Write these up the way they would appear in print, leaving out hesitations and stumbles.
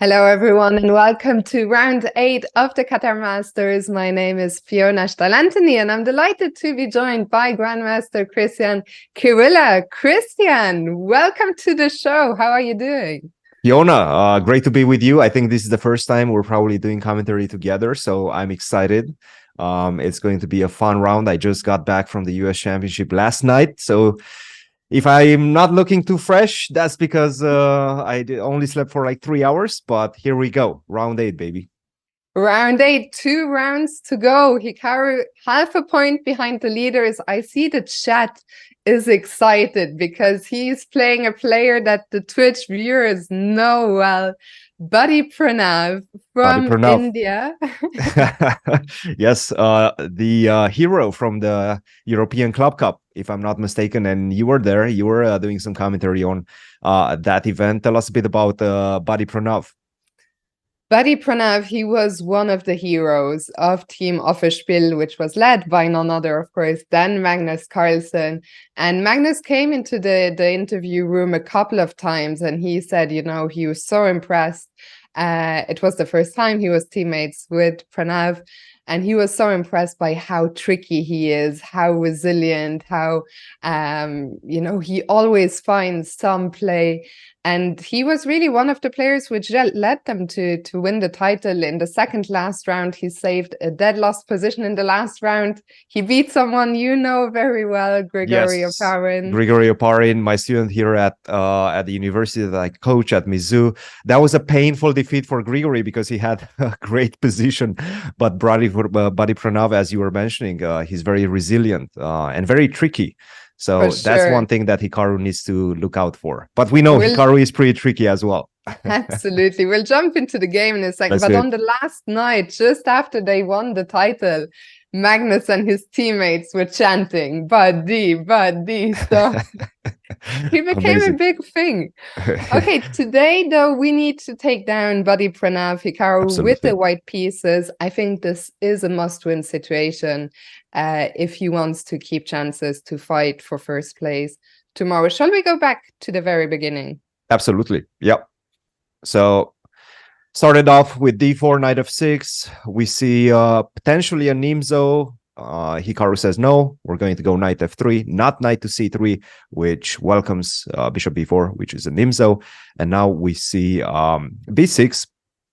Hello, everyone, and welcome to round 8 of the Qatar Masters. My name is Fiona Stalantini, and I'm delighted to be joined by Grandmaster Christian Kirilla. Christian, welcome to the show. How are you doing? Fiona, great to be with you. I think this is the first time we're probably doing commentary together, so I'm excited. It's going to be a fun round. I just got back from the US Championship last night, so if I'm not looking too fresh, that's because I only slept for like 3 hours, but here we go. Round 8, baby. Round 8, 2 rounds to go. Hikaru, half a point behind the leaders. I see the chat is excited because he's playing a player that the Twitch viewers know well. Buddy Pranav from India. Yes, the hero from the European Club Cup, if I'm not mistaken, and you were there. You were doing some commentary on that event. Tell us a bit about Buddy Pranav. Buddy Pranav, he was one of the heroes of Team Offerspiel, which was led by none other, of course, than Magnus Carlsen. And Magnus came into the interview room a couple of times, and he said, you know, he was so impressed. It was the first time he was teammates with Pranav, and he was so impressed by how tricky he is, how resilient, how, you know, he always finds some play. And he was really one of the players which led them to win the title. In the second last round, he saved a dead lost position in the last round. He beat someone you know very well, Grigory Oparin. Grigory Oparin, my student here at the university that I coach at Mizzou. That was a painful defeat for Grigory because he had a great position. But Buddy Pranav, as you were mentioning, he's very resilient and very tricky. So that's one thing that Hikaru needs to look out for. But we know Hikaru is pretty tricky as well. Absolutely. We'll jump into the game in a second. But on the last night, just after they won the title, Magnus and his teammates were chanting, Buddy, Buddy. So he became a big thing. Okay, today, though, we need to take down Buddy Pranav, Hikaru with the white pieces. I think this is a must-win situation if he wants to keep chances to fight for first place tomorrow. Shall we go back to the very beginning? Absolutely. Yep. So started off with d4, knight f6. We see potentially a Nimzo. Hikaru says no, we're going to go knight f3, not knight to c3, which welcomes bishop b4, which is a Nimzo. And now we see b6,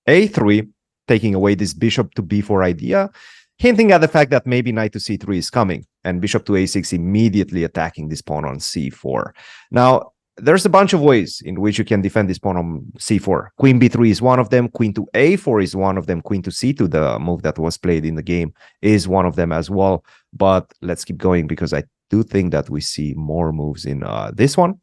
a3, taking away this bishop to b4 idea, hinting at the fact that maybe knight to c3 is coming, and bishop to a6 immediately attacking this pawn on c4. Now, there's a bunch of ways in which you can defend this pawn on c4. Queen b3 is one of them. Queen to a4 is one of them. Queen to c2, the move that was played in the game, is one of them as well. But let's keep going because I do think that we see more moves in this one.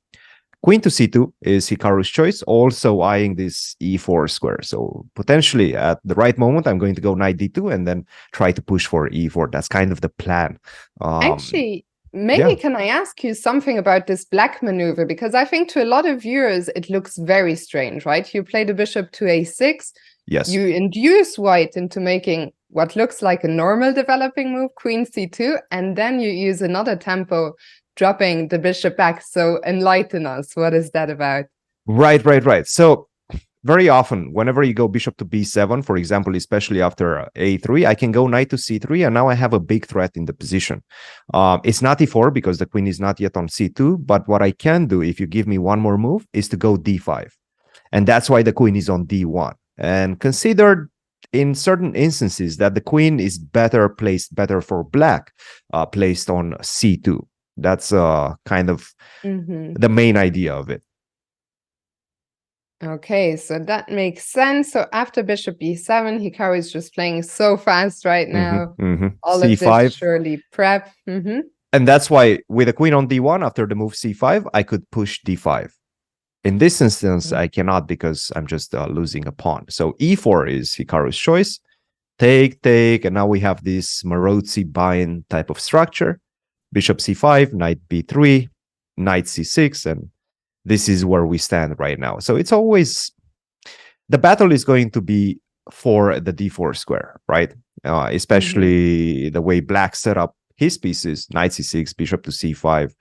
Queen to c2 is Hikaru's choice, also eyeing this e4 square. So potentially at the right moment, I'm going to go knight d2 and then try to push for e4. That's kind of the plan. Actually, maybe can I ask you something about this black maneuver? Because I think to a lot of viewers, it looks very strange, right? You play the bishop to a6. Yes. You induce white into making what looks like a normal developing move, queen c2, and then you use another tempo, dropping the bishop back. So enlighten us. What is that about? Right. So very often, whenever you go bishop to b7, for example, especially after a3, I can go knight to c3, and now I have a big threat in the position. It's not e4 because the queen is not yet on c2, but what I can do if you give me one more move is to go d5. And that's why the queen is on d1. And consider in certain instances that the queen is better for black, placed on c2. That's kind of the main idea of it. Okay, so that makes sense. So after bishop b7, Hikaru is just playing so fast right now. All c5. Of this surely prep. And that's why with the queen on d1, after the move c5, I could push d5. In this instance, I cannot because I'm just losing a pawn. So e4 is Hikaru's choice. Take, and now we have this Marozzi-Bain type of structure. Bishop c5, knight b3, knight c6, and this is where we stand right now. So it's always, the battle is going to be for the d4 square, right? Especially the way black set up his pieces, knight c6, bishop to c5.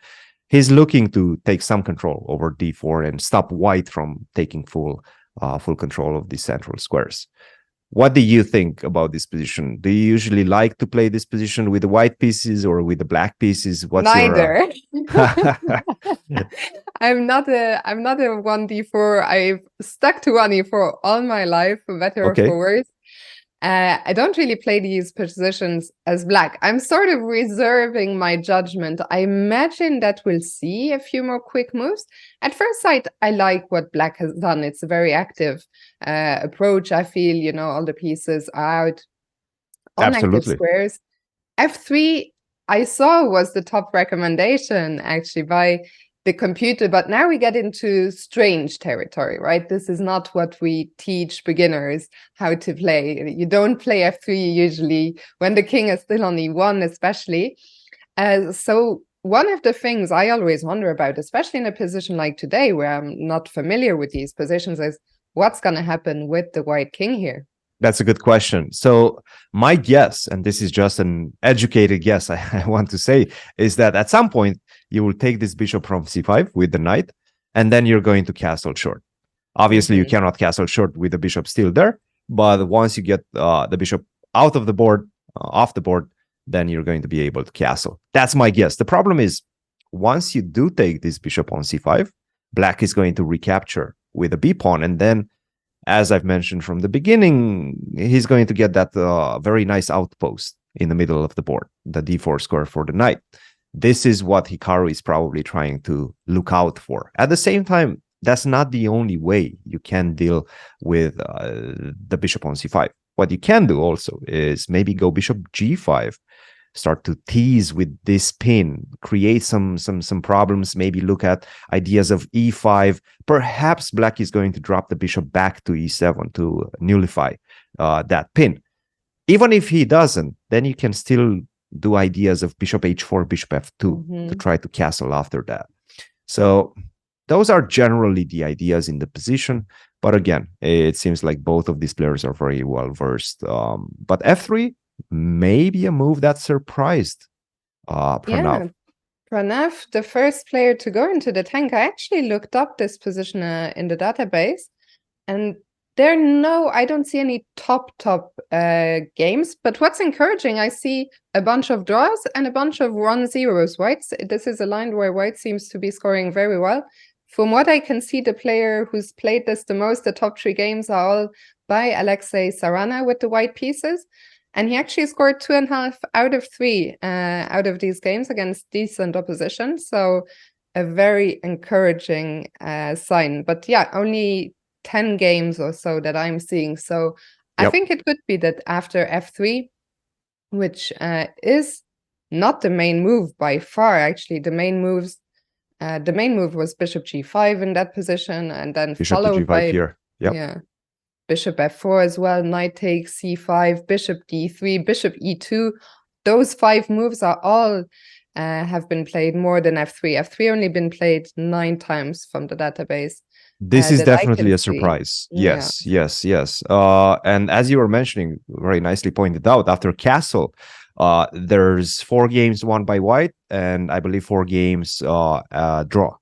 He's looking to take some control over d4 and stop white from taking full full control of the central squares. What do you think about this position? Do you usually like to play this position with the white pieces or with the black pieces? What's Neither. your I'm not a 1d4. I've stuck to 1e4 all my life, for better or okay? for worse. I don't really play these positions as black. I'm sort of reserving my judgment. I imagine that we'll see a few more quick moves. At first sight, I like what black has done. It's a very active approach. I feel, all the pieces are out on active Absolutely. squares. F3, I saw was the top recommendation actually by the computer, but now we get into strange territory, right? This is not what we teach beginners how to play. You don't play F3 usually when the king is still on E1, especially. So one of the things I always wonder about, especially in a position like today where I'm not familiar with these positions, is what's going to happen with the white king here? That's a good question. So my guess, and this is just an educated guess, I want to say, is that at some point you will take this bishop from c5 with the knight, and then you're going to castle short. Obviously, you cannot castle short with the bishop still there, but once you get the bishop out of the board, off the board, then you're going to be able to castle. That's my guess. The problem is, once you do take this bishop on c5, black is going to recapture with a b pawn, and then, as I've mentioned from the beginning, he's going to get that very nice outpost in the middle of the board, the d4 square for the knight. This is what Hikaru is probably trying to look out for. At the same time, that's not the only way you can deal with the bishop on c5. What you can do also is maybe go bishop g5, start to tease with this pin, create some problems, maybe look at ideas of e5. Perhaps black is going to drop the bishop back to e7 to nullify that pin. Even if he doesn't, then you can still do ideas of bishop h4, bishop f2 to try to castle after that. So those are generally the ideas in the position. But again, it seems like both of these players are very well versed. But f3, maybe a move that surprised Pranav. Yeah, Pranav, the first player to go into the tank. I actually looked up this position in the database, and I don't see any top games. But what's encouraging, I see a bunch of draws and a bunch of 1-0s. This is a line where white seems to be scoring very well. From what I can see, the player who's played this the most, the top 3 games are all by Alexei Sarana with the white pieces. And he actually scored 2.5 out of 3 out of these games against decent opposition. So a very encouraging sign. But yeah, only 10 games or so that I'm seeing. So I think it could be that after f3, which is not the main move by far, actually, the main move was bishop g5 in that position, and then bishop followed to g5 by here. Yeah. Bishop f4 as well, knight takes c5, bishop d3, bishop e2. Those 5 moves are all have been played more than f3. F3 only been played 9 times from the database. This is definitely a surprise. Yes. And as you were mentioning, very nicely pointed out, after castle, there's 4 games won by white, and I believe 4 games draw.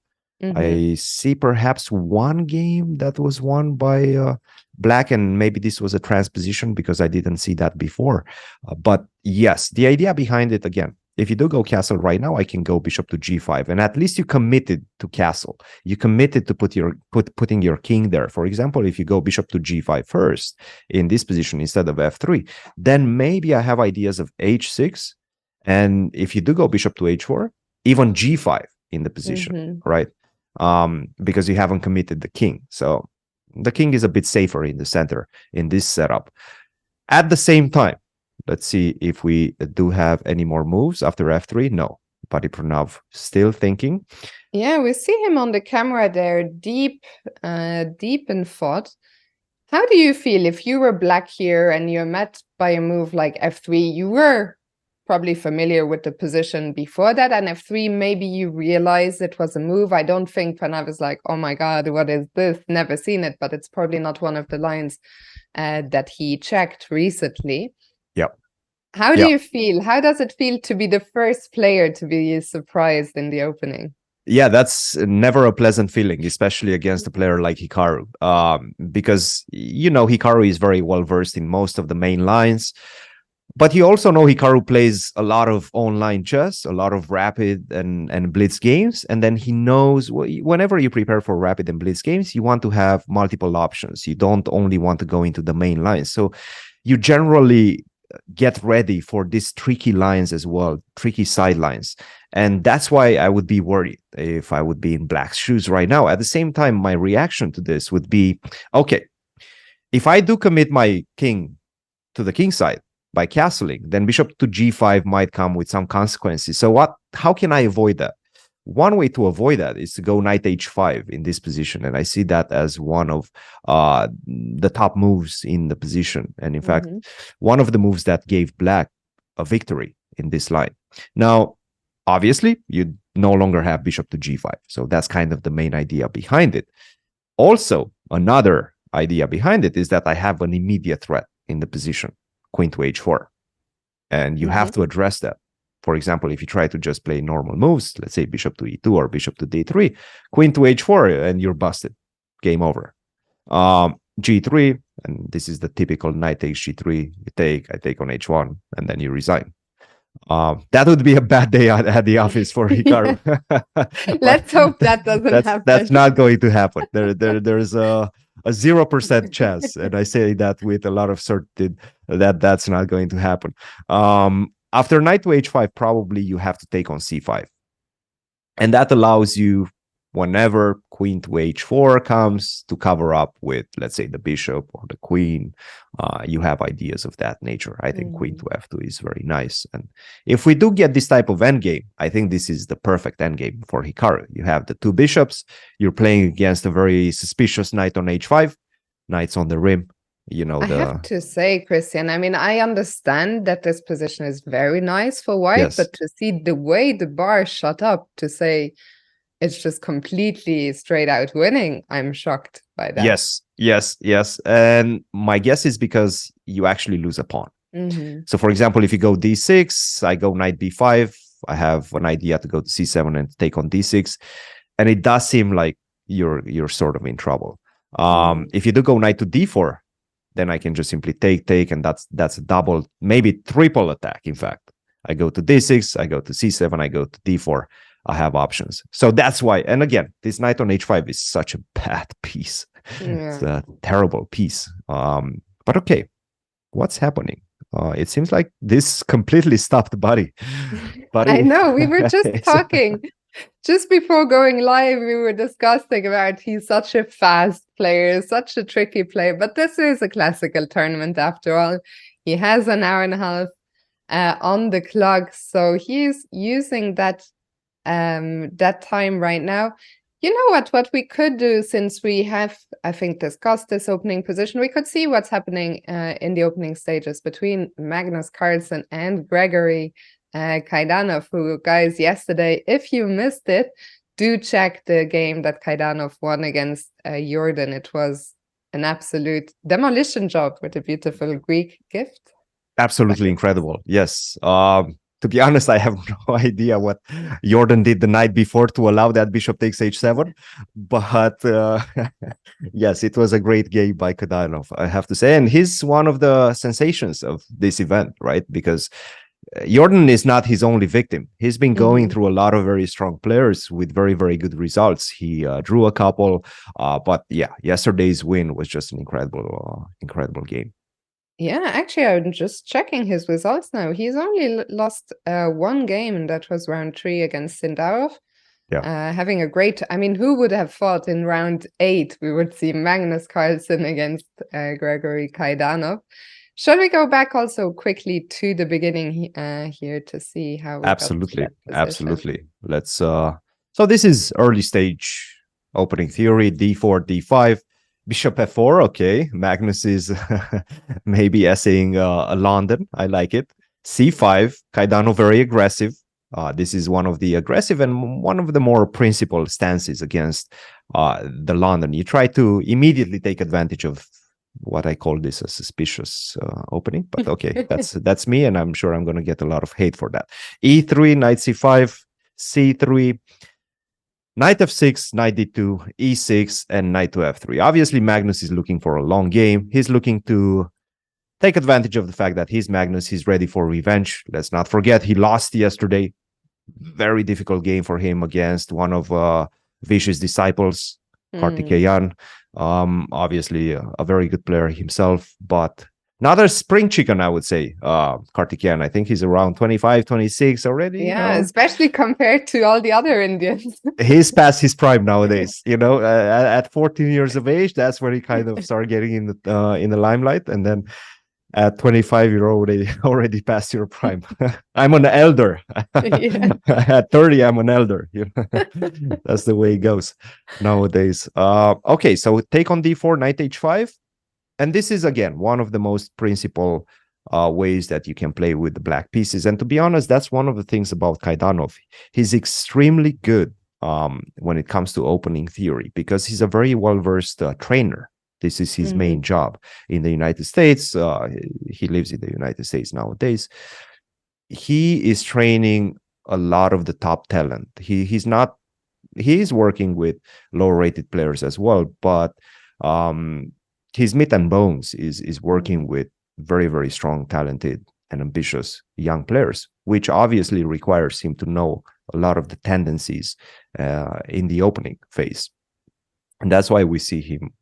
I see perhaps 1 game that was won by black, and maybe this was a transposition because I didn't see that before. But yes, the idea behind it, again, if you do go castle right now, I can go bishop to g5, and at least you committed to castle. You committed to putting your king there. For example, if you go bishop to g5 first in this position instead of f3, then maybe I have ideas of h6, and if you do go bishop to h4, even g5 in the position, right? Because you haven't committed the king. So the king is a bit safer in the center in this setup. At the same time, let's see if we do have any more moves after f3. No, Paddy Pranav still thinking. Yeah, we see him on the camera there, deep in thought. How do you feel if you were black here and you're met by a move like f3? You were probably familiar with the position before that, and f3, maybe you realize it was a move. I don't think Pranav is like, oh my god, what is this? Never seen it, but it's probably not one of the lines that he checked recently. Yep. How do you feel? How does it feel to be the first player to be surprised in the opening? Yeah, that's never a pleasant feeling, especially against a player like Hikaru, because Hikaru is very well versed in most of the main lines. But you also know Hikaru plays a lot of online chess, a lot of rapid and blitz games. And then he knows whenever you prepare for rapid and blitz games, you want to have multiple options. You don't only want to go into the main lines. So you generally get ready for these tricky lines as well, tricky sidelines. And that's why I would be worried if I would be in Black's shoes right now. At the same time, my reaction to this would be, okay, if I do commit my king to the king side by castling, then bishop to g5 might come with some consequences. So how can I avoid that? One way to avoid that is to go knight h5 in this position. And I see that as one of the top moves in the position. And in fact, one of the moves that gave Black a victory in this line. Now, obviously, you no longer have bishop to g5. So that's kind of the main idea behind it. Also, another idea behind it is that I have an immediate threat in the position, queen to h4. And you have to address that. For example, if you try to just play normal moves, let's say bishop to e2 or bishop to d3, queen to h4, and you're busted. Game over. G3, and this is the typical knight takes g3. You take, I take on h1, and then you resign. That would be a bad day at the office for Hikaru. Let's hope that doesn't happen. That's not going to happen. There's a 0% chance, and I say that with a lot of certainty that that's not going to happen. After knight to h5, probably you have to take on c5. And that allows you, whenever queen to h4 comes, to cover up with, let's say, the bishop or the queen. You have ideas of that nature. I think queen to f2 is very nice. And if we do get this type of endgame, I think this is the perfect endgame for Hikaru. You have the two bishops. You're playing against a very suspicious knight on h5. Knights on the rim. I have to say, Christian, I mean, I understand that this position is very nice for white, yes, but to see the way the bar shot up to say it's just completely straight out winning, I'm shocked by that. Yes. And my guess is because you actually lose a pawn. So, for example, if you go d6, I go knight b5, I have an idea to go to c7 and take on d6. And it does seem like you're sort of in trouble. If you do go knight to d4, then I can just simply take, and that's a double, maybe triple attack. In fact, I go to d6, I go to c7, I go to d4. I have options. So that's why. And again, this knight on h5 is such a bad piece. Yeah. It's a terrible piece. But okay, what's happening? It seems like this completely stopped Buddy. I know. We were just talking. Just before going live, we were discussing about he's such a fast player, such a tricky player. But this is a classical tournament after all. He has an hour and a half on the clock. So he's using that time right now. You know what we could do, since we have, I think, discussed this opening position, we could see what's happening in the opening stages between Magnus Carlsen and Gregory Kaidanov, who, guys, yesterday, if you missed it, do check the game that Kaidanov won against Jordan. It was an absolute demolition job with a beautiful Greek gift. Absolutely incredible. Yes. To be honest, I have no idea what Jordan did the night before to allow that bishop takes h7. But yes, it was a great game by Kaidanov, I have to say. And he's one of the sensations of this event, right? Because Jordan is not his only victim. He's been going through a lot of very strong players with very, very good results. He drew a couple. But yeah, yesterday's win was just an incredible game. Yeah, actually, I'm just checking his results now. He's only lost one game, and that was round 3 against Sindarov. Yeah. Having a great, I mean, who would have thought in round 8 we would see Magnus Carlsen against Gregory Kaidanov? Shall we go back also quickly to the beginning here to see how we Absolutely. Let's so this is early stage opening theory, d4, d5. Bishop f4, okay. Magnus is maybe essaying London. I like it. c5, Kaidanov very aggressive. This is one of the aggressive and one of the more principled stances against the London. You try to immediately take advantage of what I call this a suspicious opening. But okay, that's me, and I'm sure I'm going to get a lot of hate for that. e3, knight c5, c3. Knight f6, knight d2, e6, and knight to f3. Obviously, Magnus is looking for a long game. He's looking to take advantage of the fact that he's Magnus. He's ready for revenge. Let's not forget, he lost yesterday. Very difficult game for him against one of Vish's disciples, Kartikeyan. Obviously, a very good player himself, but not a spring chicken, I would say. Kartikeyan, I think he's around 25, 26 already. Yeah, especially compared to all the other Indians. He's past his prime nowadays. At 14 years of age, that's where he kind of started getting in the limelight, and then at 25, you're already past your prime. I'm an elder. At 30, I'm an elder. That's the way it goes nowadays. Okay, so take on d4, knight h5. And this is, again, one of the most principal ways that you can play with the black pieces. And to be honest, that's one of the things about Kaidanov. He's extremely good when it comes to opening theory, because he's a very well-versed trainer. This is his main job in the United States. He lives in the United States nowadays. He is training a lot of the top talent. He is working with low-rated players as well, but his meat and bones is working with very, very strong, talented, and ambitious young players, which obviously requires him to know a lot of the tendencies in the opening phase. And that's why we see him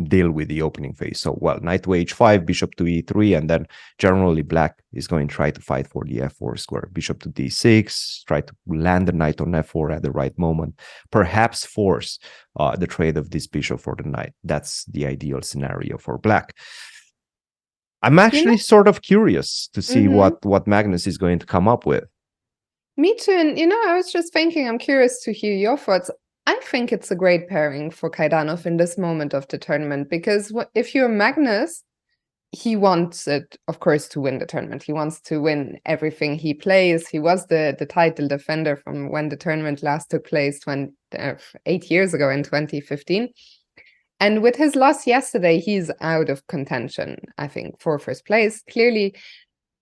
deal with the opening phase so well. Knight to h5, bishop to e3, and then generally black is going to try to fight for the f4 square. Bishop to d6, try to land the knight on f4 at the right moment, perhaps force the trade of this bishop for the knight. That's the ideal scenario for black. I'm actually sort of curious to see what Magnus is going to come up with. Me too. And, I was just thinking, I'm curious to hear your thoughts. I think it's a great pairing for Kaidanov in this moment of the tournament, because if you're Magnus, he wants it, of course, to win the tournament. He wants to win everything he plays. He was the title defender from when the tournament last took place 8 years ago in 2015. And with his loss yesterday, he's out of contention, I think, for first place, clearly.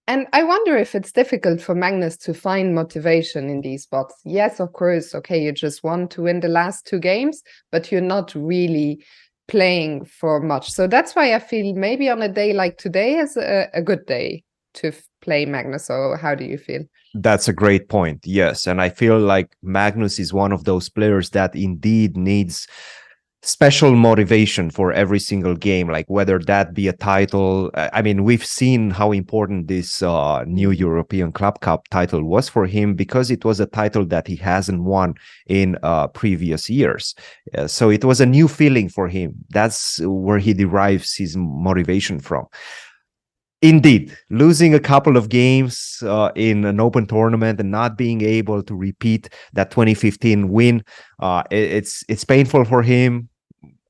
And I wonder if it's difficult for Magnus to find motivation in these spots. Yes, of course, okay, you just want to win the last 2 games, but you're not really playing for much. So that's why I feel maybe on a day like today is a good day to play Magnus. So how do you feel? That's a great point, yes. And I feel like Magnus is one of those players that indeed needs special motivation for every single game, like whether that be a title. I mean, we've seen how important this new European Club Cup title was for him, because it was a title that he hasn't won in previous years. So it was a new feeling for him. That's where he derives his motivation from. Indeed, losing a couple of games in an open tournament and not being able to repeat that 2015 win, it's painful for him.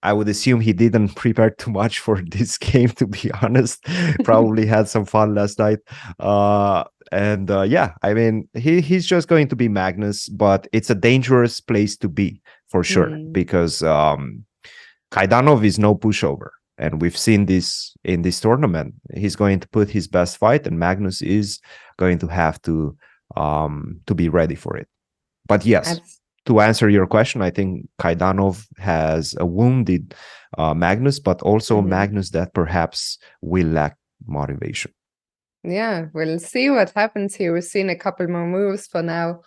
I would assume he didn't prepare too much for this game, to be honest. Probably had some fun last night. Yeah, I mean, he's just going to be Magnus, but it's a dangerous place to be for sure, because Kaidanov is no pushover. And we've seen this in this tournament. He's going to put his best fight, and Magnus is going to have to be ready for it. But yes, to answer your question, I think Kaidanov has a wounded Magnus, but also Magnus that perhaps will lack motivation. Yeah, we'll see what happens here. We've seen a couple more moves for now.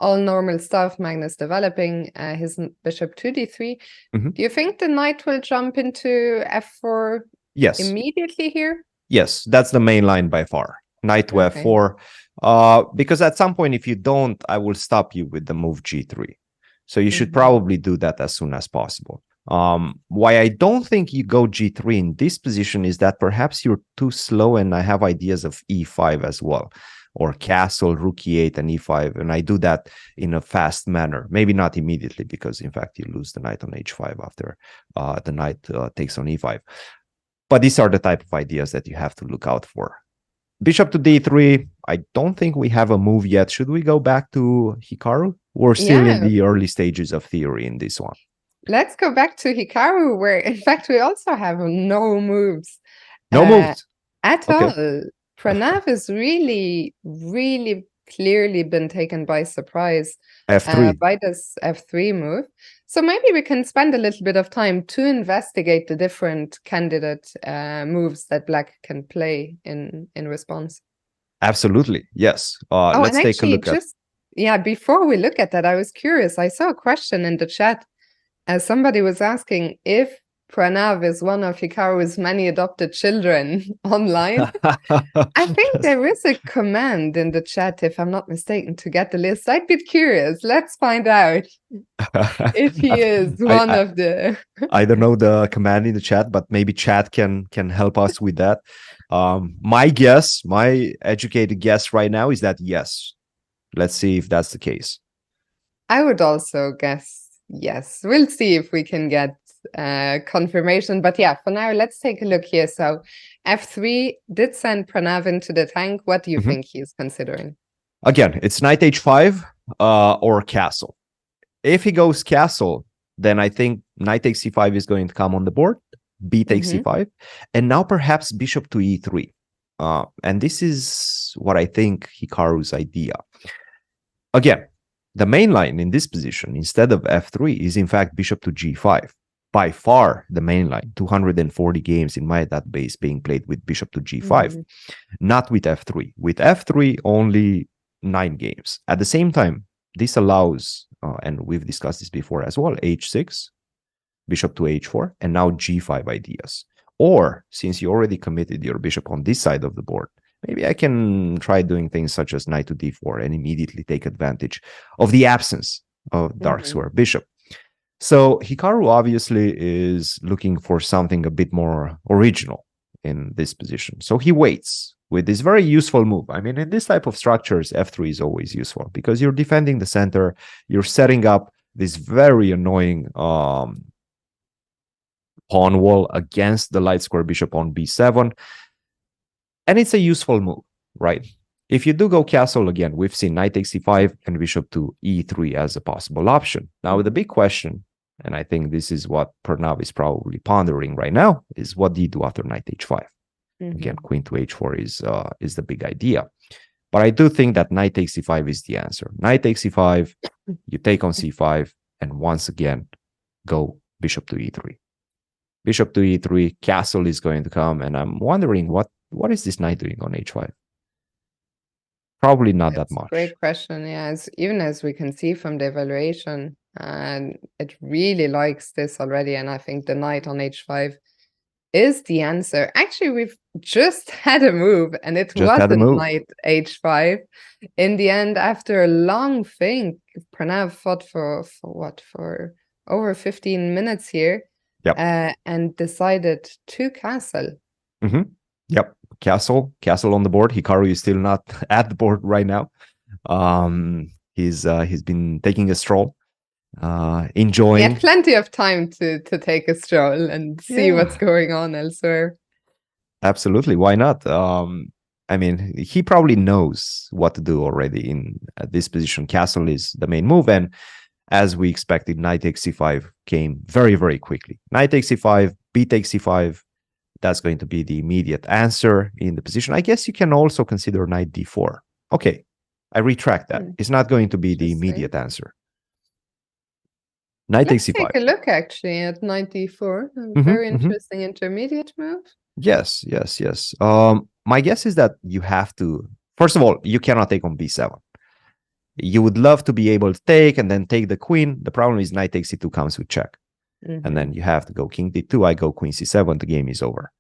All normal stuff. Magnus developing his bishop to d3. Do you think the knight will jump into f4 immediately here? Yes, that's the main line by far. Knight to f4. Because at some point, if you don't, I will stop you with the move g3. So you should probably do that as soon as possible. Why I don't think you go g3 in this position is that perhaps you're too slow, and I have ideas of e5 as well, or castle, rook e8, and e5, and I do that in a fast manner. Maybe not immediately, because in fact you lose the knight on h5 after the knight takes on e5. But these are the type of ideas that you have to look out for. Bishop to d3. I don't think we have a move yet. Should we go back to Hikaru? We're still in the early stages of theory in this one. Let's go back to Hikaru, where in fact we also have no moves. No moves at all. Pranav is really, really clearly been taken by surprise F3. by this F3 move. So maybe we can spend a little bit of time to investigate the different candidate moves that Black can play in response. Absolutely. Yes. Oh, and Let's take a actually, look at. yeah, before we look at that, I was curious. I saw a question in the chat as somebody was asking if Pranav is one of Hikaru's many adopted children online. I think there is a command in the chat, if I'm not mistaken, to get the list. I'd be curious. Let's find out if he is one of the. I don't know the command in the chat, but maybe chat can help us with that. My guess, my educated guess right now is that yes. Let's see if that's the case. I would also guess yes. We'll see if we can get confirmation. But yeah, for now, let's take a look here. So F3 did send Pranav into the tank. What do you think he's considering? Again, it's knight h5 or castle. If he goes castle, then I think knight takes c5 is going to come on the board. B takes c5. And now perhaps bishop to e3. And this is what I think Hikaru's idea. Again, the main line in this position, instead of f3, is in fact bishop to g5. By far the main line, 240 games in my database being played with bishop to g5, not with f3. With f3, only 9 games. At the same time, this allows, and we've discussed this before as well, h6, bishop to h4, and now g5 ideas. Or, since you already committed your bishop on this side of the board, maybe I can try doing things such as knight to d4 and immediately take advantage of the absence of dark square bishop. So Hikaru obviously is looking for something a bit more original in this position. So he waits with this very useful move. I mean, in this type of structures, f3 is always useful because you're defending the center. You're setting up this very annoying pawn wall against the light square bishop on b7. And it's a useful move, right? If you do go castle again, we've seen knight takes c5 and bishop to e3 as a possible option. Now, the big question, and I think this is what Pranav is probably pondering right now, is what do you do after knight h5? Again, queen to h4 is the big idea. But I do think that knight takes c5 is the answer. Knight takes c5, you take on c5, and once again, go bishop to e3. Bishop to e3, castle is going to come, and I'm wondering what is this knight doing on h5? Probably not that much. Great question. Yeah, even as we can see from the evaluation, and it really likes this already. And I think the knight on h5 is the answer. Actually, we've just had a move, and it wasn't knight h5. In the end, after a long think, Pranav fought for what? For over 15 minutes here. Yep. And decided to castle. Yep, castle on the board. Hikaru is still not at the board right now. He's been taking a stroll, enjoying. He had plenty of time to take a stroll and see what's going on elsewhere. Absolutely, why not? I mean, he probably knows what to do already in this position. Castle is the main move, and as we expected, knight takes c5 came very, very quickly. Knight takes c5, b takes c5. That's going to be the immediate answer in the position. I guess you can also consider knight d4. Okay, I retract that. It's not going to be the immediate answer. Knight takes c5. Let's take a look actually at knight d4. A very interesting intermediate move. Yes. My guess is that you have to, first of all, you cannot take on b7. You would love to be able to take and then take the queen. The problem is knight takes c2 comes with check. And then you have to go king d2. I go queen c7. The game is over.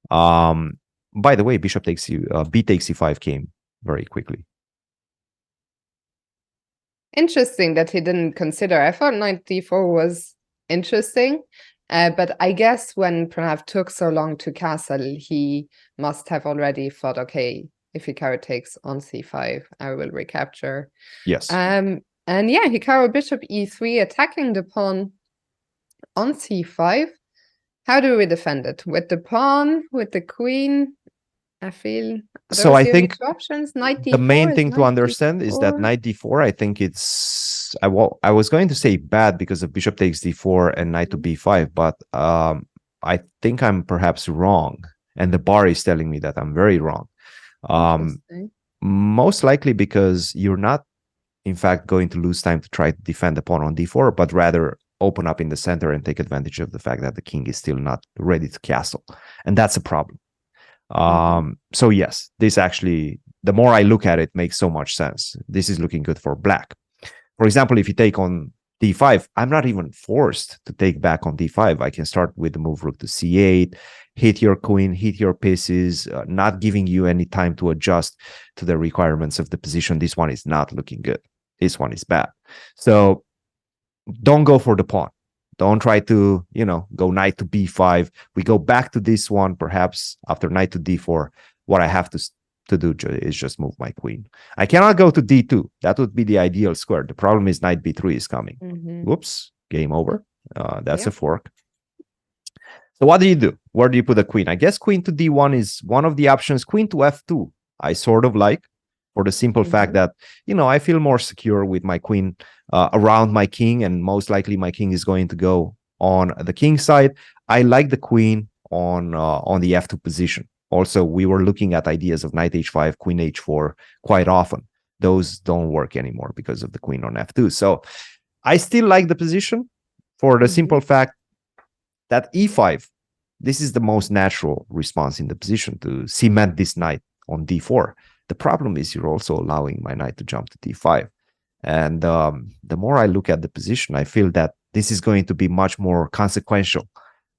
By the way, bishop takes b takes c5 came very quickly. Interesting that he didn't consider. I thought knight d4 was interesting. But I guess when Pranav took so long to castle, he must have already thought, okay, if Hikaru takes on c5, I will recapture. Yes. And yeah, Hikaru bishop e3 attacking the pawn on c5. How do we defend it? With the pawn, with the queen? I feel so. I think options. Knight d4, the main thing to understand is that knight d4. I think it's I was going to say bad because of bishop takes d4 and knight to b5, but I think I'm perhaps wrong, and the bar is telling me that I'm very wrong. most likely because you're not, in fact, going to lose time to try to defend the pawn on d4, but rather open up in the center and take advantage of the fact that the king is still not ready to castle. And that's a problem. So yes, this actually, the more I look at it, makes so much sense. This is looking good for black. For example, if you take on d5, I'm not even forced to take back on d5. I can start with the move rook to c8, hit your queen, hit your pieces, not giving you any time to adjust to the requirements of the position. This one is not looking good. This one is bad. So don't go for the pawn. Don't try to, go knight to b5. We go back to this one, perhaps after knight to d4. What I have to do is just move my queen. I cannot go to d2. That would be the ideal square. The problem is knight b3 is coming. Whoops, game over. That's a fork. So what do? Where do you put the queen? I guess queen to d1 is one of the options. Queen to f2, I sort of like, for the simple fact that, I feel more secure with my queen around my king, and most likely my king is going to go on the king side. I like the queen on the f2 position. Also, we were looking at ideas of knight h5, queen h4 quite often. Those don't work anymore because of the queen on f2. So I still like the position for the simple fact that e5, this is the most natural response in the position to cement this knight on d4. The problem is you're also allowing my knight to jump to d5. And the more I look at the position, I feel that this is going to be much more consequential.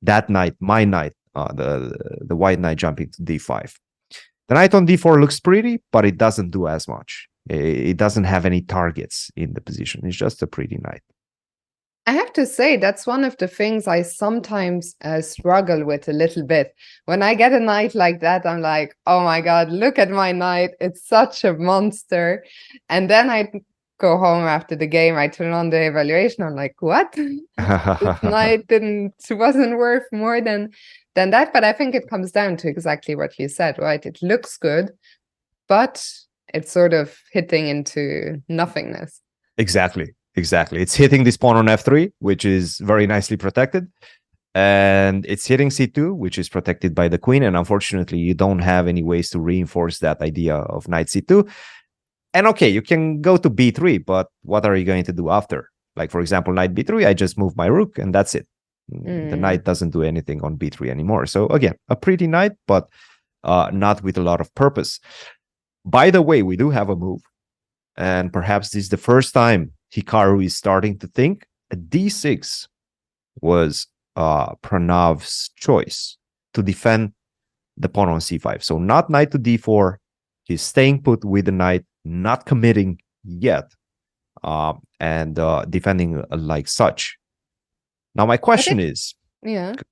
That knight, my knight, the white knight jumping to d5. The knight on d4 looks pretty, but it doesn't do as much. It doesn't have any targets in the position. It's just a pretty knight. I have to say, that's one of the things I sometimes struggle with a little bit. When I get a knight like that, I'm like, oh my God, look at my knight. It's such a monster. And then I go home after the game, I turn on the evaluation. I'm like, what? This knight wasn't worth more than that. But I think it comes down to exactly what you said, right? It looks good, but it's sort of hitting into nothingness. Exactly. It's hitting this pawn on f3, which is very nicely protected. And it's hitting c2, which is protected by the queen. And unfortunately, you don't have any ways to reinforce that idea of knight c2. And okay, you can go to b3, but what are you going to do after? Like, for example, knight b3, I just move my rook and that's it. The knight doesn't do anything on b3 anymore. So again, a pretty knight, but not with a lot of purpose. By the way, we do have a move. And perhaps this is the first time Hikaru is starting to think. A d6 was Pranav's choice to defend the pawn on c5. So not knight to d4. He's staying put with the knight, not committing yet, and defending like such. Now, my question is,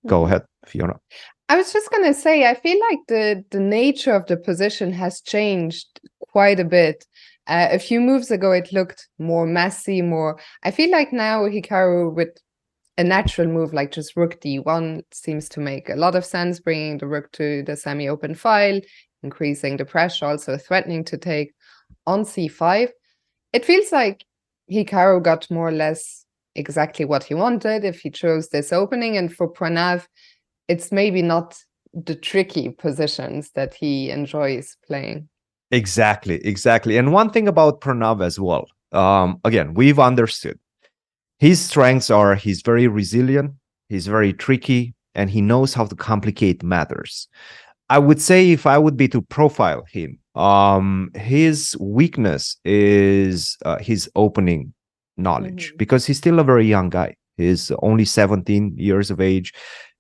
go ahead, Fiona. I was just going to say, I feel like the nature of the position has changed quite a bit. A few moves ago, it looked more messy, I feel like now Hikaru, with a natural move like just rook d1, seems to make a lot of sense, bringing the rook to the semi-open file, increasing the pressure, also threatening to take on c5. It feels like Hikaru got more or less exactly what he wanted if he chose this opening. And for Pranav, it's maybe not the tricky positions that he enjoys playing. Exactly. And one thing about Pranav as well, again, we've understood his strengths are he's very resilient, he's very tricky, and he knows how to complicate matters. I would say if I would be to profile him, his weakness is his opening knowledge, because he's still a very young guy. He's only 17 years of age.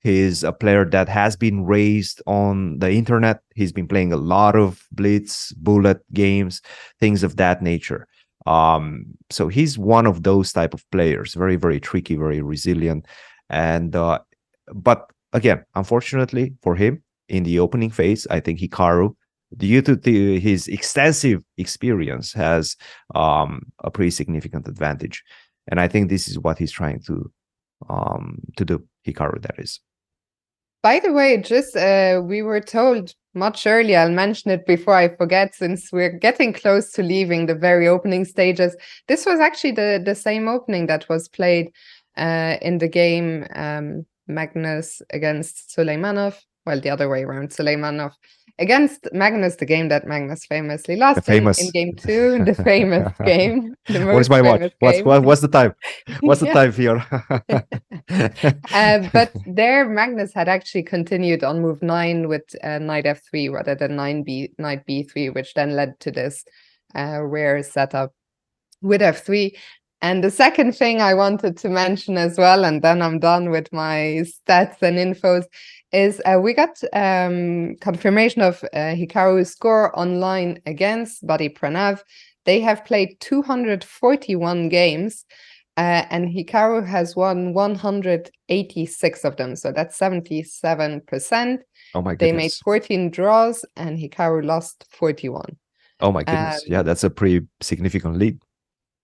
He's a player that has been raised on the internet. He's been playing a lot of blitz, bullet games, things of that nature. So he's one of those type of players, very, very tricky, very resilient. And but again, unfortunately for him, in the opening phase, I think Hikaru, due to his extensive experience, has a pretty significant advantage. And I think this is what he's trying to do, Hikaru, that is. By the way, just we were told much earlier, I'll mention it before I forget, since we're getting close to leaving the very opening stages. This was actually the same opening that was played in the game Magnus against Suleimanov. well, the other way around, Suleimanov against Magnus, the game that Magnus famously The lost in famous. game 2, the famous game, the Where's most my watch? famous game. What's the time? What's the Yeah. time here? But there, Magnus had actually continued on move 9 with knight f3 rather than knight b3, which then led to this rare setup with f3. And the second thing I wanted to mention as well, and then I'm done with my stats and infos, is we got confirmation of Hikaru's score online against Buddy Pranav. They have played 241 games, and Hikaru has won 186 of them. So that's 77%. Oh my They made goodness. 14 draws, and Hikaru lost 41. Oh my goodness. Yeah, that's a pretty significant lead.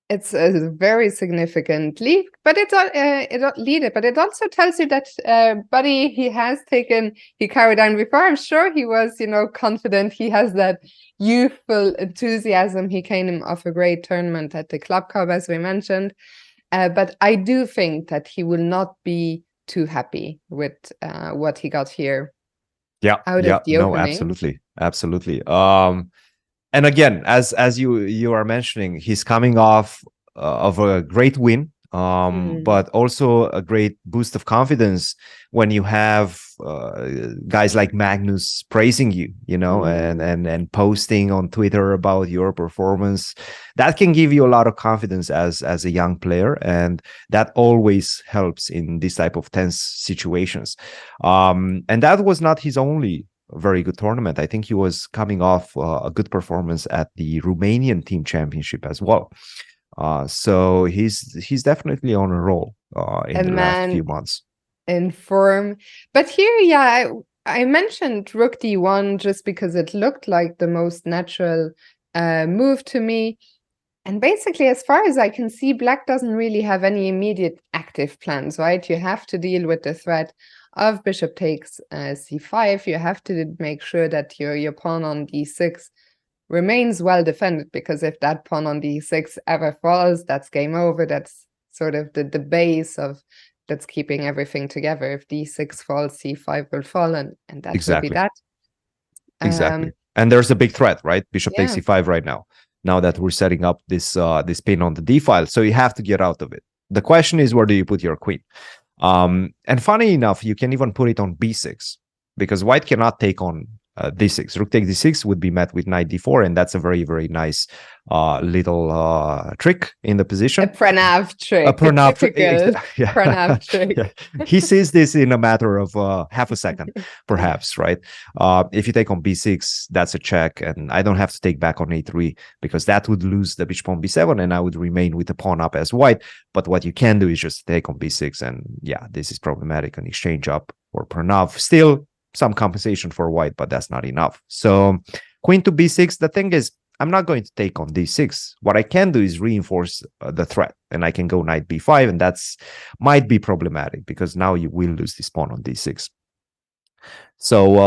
It's a very significant lead, but it also tells you that Buddy, he has taken Hikaru down before. I'm sure he was, confident. He has that youthful enthusiasm. He came off a great tournament at the Club Cup, as we mentioned. But I do think that he will not be too happy with what he got here. Yeah, out of the opening. Absolutely. And again, as you are mentioning, he's coming off of a great win, but also a great boost of confidence when you have guys like Magnus praising you, and posting on Twitter about your performance. That can give you a lot of confidence as a young player, and that always helps in this type of tense situations. And that was not his only very good tournament. I think he was coming off a good performance at the Romanian team championship as well. So he's definitely on a roll in the last few months. In form. But here, I mentioned rook d1 just because it looked like the most natural move to me. And basically, as far as I can see, Black doesn't really have any immediate active plans, right? You have to deal with the threat of bishop takes c5. You have to make sure that your pawn on d6 remains well defended, because if that pawn on d6 ever falls, that's game over. That's sort of the base of that's keeping everything together. If d6 falls, c5 will fall, and that will be that. Exactly. And there's a big threat, right? Bishop takes c5 right now. Now that we're setting up this pin on the d file, so you have to get out of it. The question is, where do you put your queen? And funny enough, you can even put it on b6, because white cannot take on d6. Rook takes d6 would be met with knight d4, and that's a very, very nice little trick in the position. A Pranav trick. A Pranav trick. Pranav trick. Yeah. He sees this in a matter of half a second, perhaps, right? If you take on b6, that's a check, and I don't have to take back on a3, because that would lose the bishop on b7, and I would remain with the pawn up as white. But what you can do is just take on b6, and yeah, this is problematic. An exchange up for Pranav. Still some compensation for white, but that's not enough. So queen to b6, the thing is, I'm not going to take on d6. What I can do is reinforce the threat, and I can go knight b5, and that's might be problematic, because now you will lose this pawn on d6. So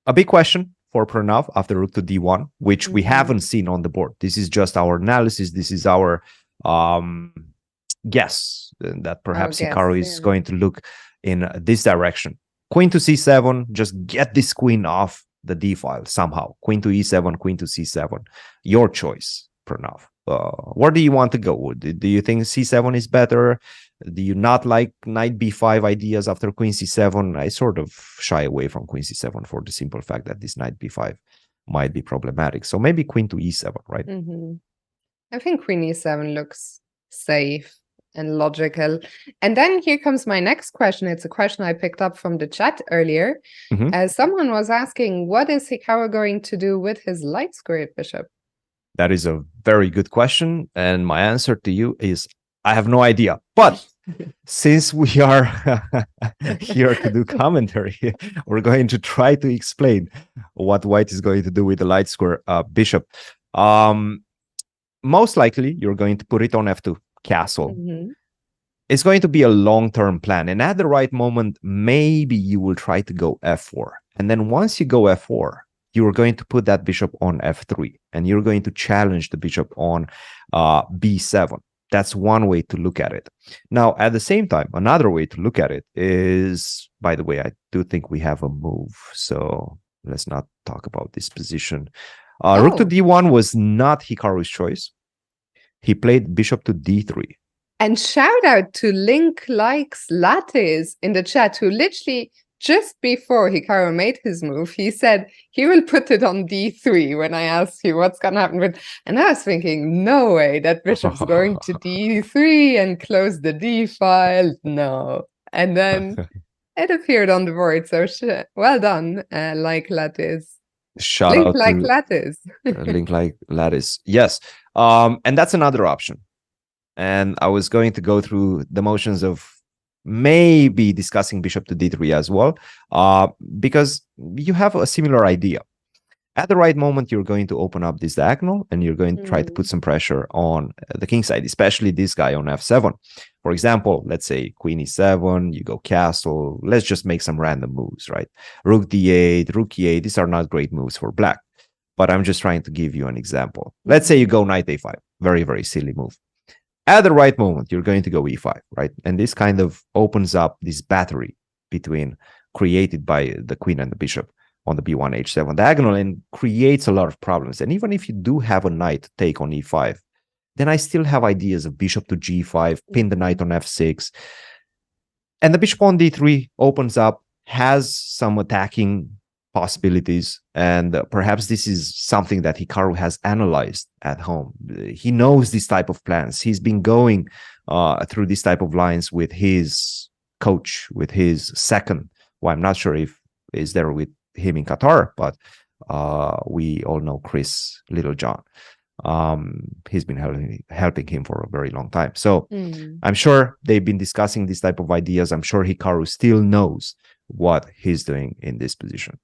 a big question for Pranav after rook to d1, which we haven't seen on the board. This is just our analysis. This is our guess that perhaps Hikaru is going to look in this direction. Queen to c7, just get this queen off the d file somehow. Queen to e7, queen to c7. Your choice, Pranav. Where do you want to go? Do you think c7 is better? Do you not like knight b5 ideas after queen c7? I sort of shy away from queen c7 for the simple fact that this knight b5 might be problematic. So maybe queen to e7, right? I think queen e7 looks safe and logical. And then here comes my next question. It's a question I picked up from the chat earlier. Someone was asking, what is Hikaru going to do with his light squared bishop? That is a very good question. And my answer to you is, I have no idea. But since we are here to do commentary, we're going to try to explain what white is going to do with the light square bishop. Most likely, you're going to put it on f2. Castle. It's going to be a long-term plan, and at the right moment, maybe you will try to go f4, and then once you go f4, you're going to put that bishop on f3, and you're going to challenge the bishop on b7. That's one way to look at it. Now, at the same time, another way to look at it is, by the way, I do think we have a move. So let's not talk about this position. Rook to d1 was not Hikaru's choice. He played bishop to d3. And shout out to Link Likes Lattes in the chat, who literally just before Hikaru made his move, he said he will put it on d3 when I asked you what's going to happen with. And I was thinking, no way, that bishop's going to d3 and close the d file. No. And then it appeared on the board. So well done, Like Lattes. Shout Link out Like to Lattice. Link Like Lattice. Yes. And that's another option. And I was going to go through the motions of maybe discussing bishop to d3 as well, because you have a similar idea. At the right moment, you're going to open up this diagonal and you're going to try to put some pressure on the king side, especially this guy on f7. For example, let's say queen e7, you go castle. Let's just make some random moves, right? Rook d8, rook e8. These are not great moves for black, but I'm just trying to give you an example. Let's say you go knight a5. Very, very silly move. At the right moment, you're going to go e5, right? And this kind of opens up this battery created by the queen and the bishop on the b1 h7 diagonal and creates a lot of problems. And even if you do have a knight take on e5, then I still have ideas of bishop to g5, pin the knight on f6. And the bishop on d3 opens up, has some attacking possibilities, and perhaps this is something that Hikaru has analyzed at home. He knows this type of plans. He's been going through this type of lines with his coach, with his second, well, I'm not sure if is there with him in Qatar, but we all know Chris Littlejohn. He's been helping him for a very long time. So I'm sure they've been discussing this type of ideas. I'm sure Hikaru still knows what he's doing in this position.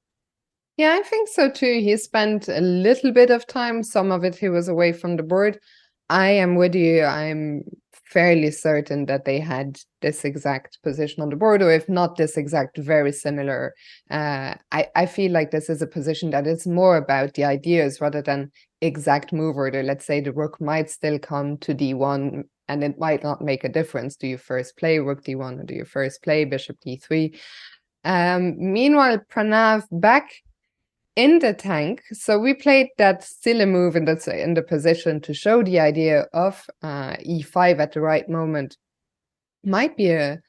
Yeah, I think so too. He spent a little bit of time. Some of it he was away from the board. I am with you. I'm fairly certain that they had this exact position on the board, or if not this exact, very similar. I feel like this is a position that is more about the ideas rather than exact move order. Let's say the rook might still come to d1 and it might not make a difference. Do you first play rook d1 or do you first play bishop d3? Meanwhile, Pranav back in the tank. So we played that silly move in the position to show the idea of e5 at the right moment might be a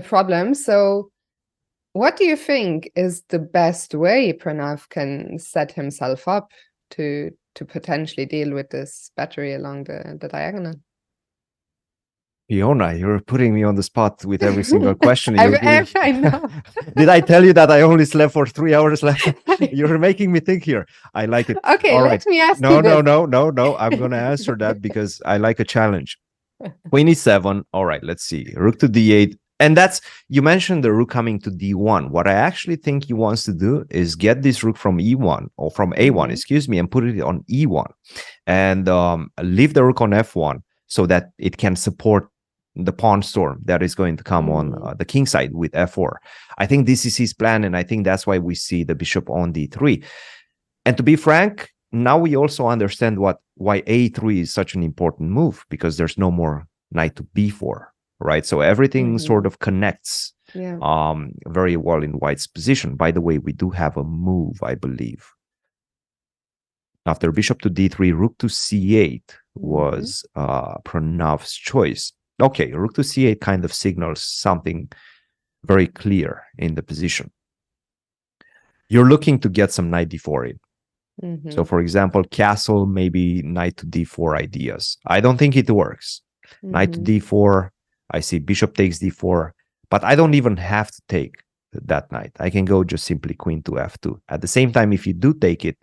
problem. So what do you think is the best way Pranav can set himself up to potentially deal with this battery along the diagonal? Fiona, you're putting me on the spot with every single question. I know. Did I tell you that I only slept for 3 hours last? You're making me think here. I like it. Okay, all let right. me ask no, you no, this. no. I'm going to answer that because I like a challenge. Queen e7. All right, let's see. Rook to d8. And that's, you mentioned the rook coming to d1. What I actually think he wants to do is get this rook from e1 or from a1, excuse me, and put it on e1 and leave the rook on f1 so that it can support the pawn storm that is going to come on the king side with f4. I think this is his plan, and I think that's why we see the bishop on d3. And to be frank, now we also understand why a3 is such an important move, because there's no more knight to b4, right? So everything sort of connects very well in white's position. By the way, we do have a move, I believe. After bishop to d3, rook to c8 was Pranav's choice. Okay, rook to c8 kind of signals something very clear in the position. You're looking to get some knight d4 in. So, for example, castle, maybe knight to d4 ideas. I don't think it works. Knight to d4, I see bishop takes d4, but I don't even have to take that knight. I can go just simply queen to f2. At the same time, if you do take it,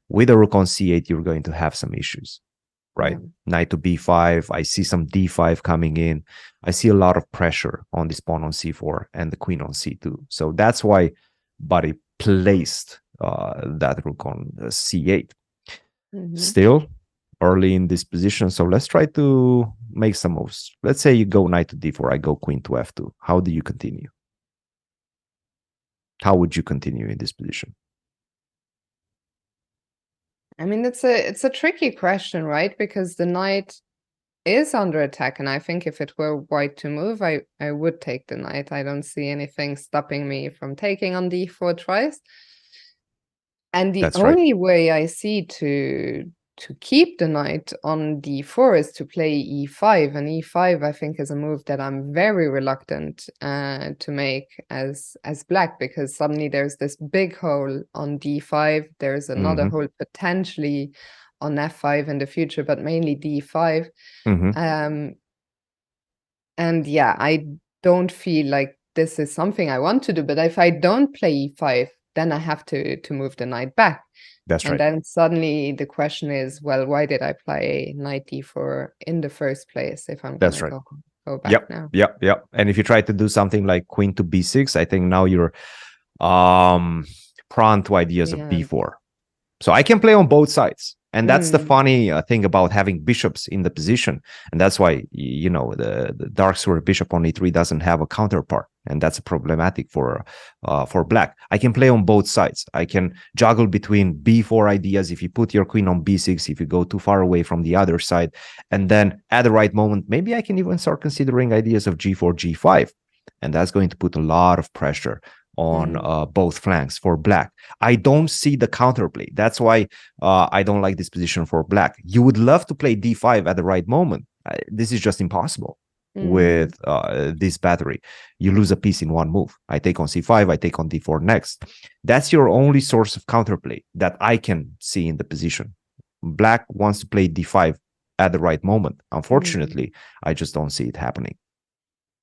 with a rook on c8, you're going to have some issues. Right? Knight to b5. I see some d5 coming in. I see a lot of pressure on this pawn on c4 and the queen on c2. So that's why Buddy placed that rook on c8. Still early in this position. So let's try to make some moves. Let's say you go knight to d4. I go queen to f2. How do you continue? How would you continue in this position? I mean, it's a tricky question, right? Because the knight is under attack, and I think if it were white to move, I would take the knight. I don't see anything stopping me from taking on d4 twice. And the That's right. only way I see to keep the knight on d4 is to play e5, and e5 I think is a move that I'm very reluctant to make as black, because suddenly there's this big hole on d5. There's another hole potentially on f5 in the future, but mainly d5. And yeah, I don't feel like this is something I want to do, but if I don't play e5, then I have to move the knight back. That's right. And then suddenly the question is, well, why did I play knight d4 in the first place if I'm going to go back now? Yep. And if you try to do something like queen to b6, I think now you're prone to ideas of b4. So I can play on both sides. And that's the funny thing about having bishops in the position. And that's why, you know, the dark square bishop on e3 doesn't have a counterpart. And that's problematic for black. I can play on both sides. I can juggle between b4 ideas if you put your queen on b6, if you go too far away from the other side. And then at the right moment, maybe I can even start considering ideas of g4, g5. And that's going to put a lot of pressure on both flanks for black. I don't see the counterplay. That's why I don't like this position for black. You would love to play d5 at the right moment. This is just impossible with this battery. You lose a piece in one move. I take on c5, I take on d4 next. That's your only source of counterplay that I can see in the position. Black wants to play d5 at the right moment. Unfortunately, I just don't see it happening.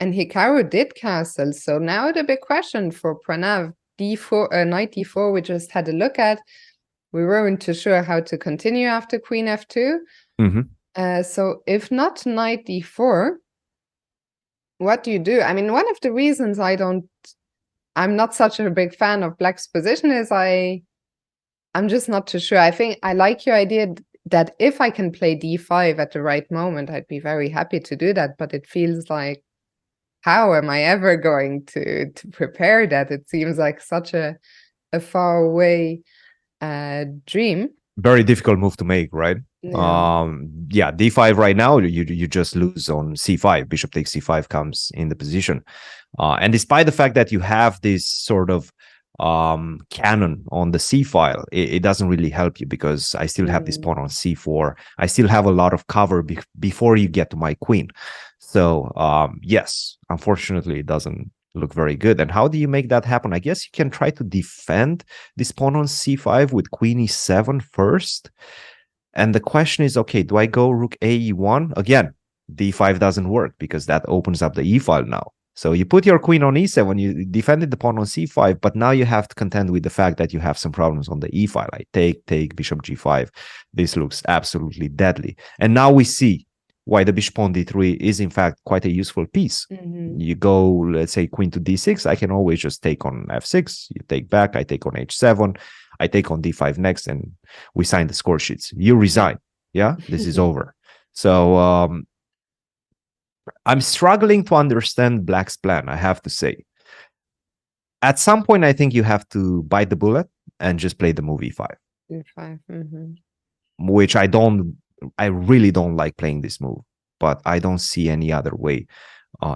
And Hikaru did castle, so now the big question for Pranav, d4, knight d4, we just had a look at. We weren't too sure how to continue after queen f2. So if not knight d4, what do you do? I mean, one of the reasons I'm not such a big fan of black's position is I'm just not too sure. I think I like your idea that if I can play d5 at the right moment, I'd be very happy to do that, but it feels like, how am I ever going to prepare that? It seems like such a far away dream. Very difficult move to make, right? Yeah, d5 right now, you just lose on c5. Bishop takes c5 comes in the position. And despite the fact that you have this sort of cannon on the c file, it doesn't really help you, because I still have this pawn on c4. I still have a lot of cover before you get to my queen. So yes, unfortunately, it doesn't look very good. And how do you make that happen? I guess you can try to defend this pawn on c5 with queen e7 first. And the question is, okay, do I go rook a e1? Again, d5 doesn't work, because that opens up the e file now. So you put your queen on e7, you defended the pawn on c5, but now you have to contend with the fact that you have some problems on the e file. I take, bishop g5. This looks absolutely deadly. And now we see why the bishop on d3 is in fact quite a useful piece. You go, let's say, queen to d6, I can always just take on f6, you take back, I take on h7, I take on d5 next, and we sign the score sheets. You resign. Yeah, this is over. So I'm struggling to understand black's plan, I have to say. At some point, I think you have to bite the bullet and just play the move e5. Which I really don't like playing this move, but I don't see any other way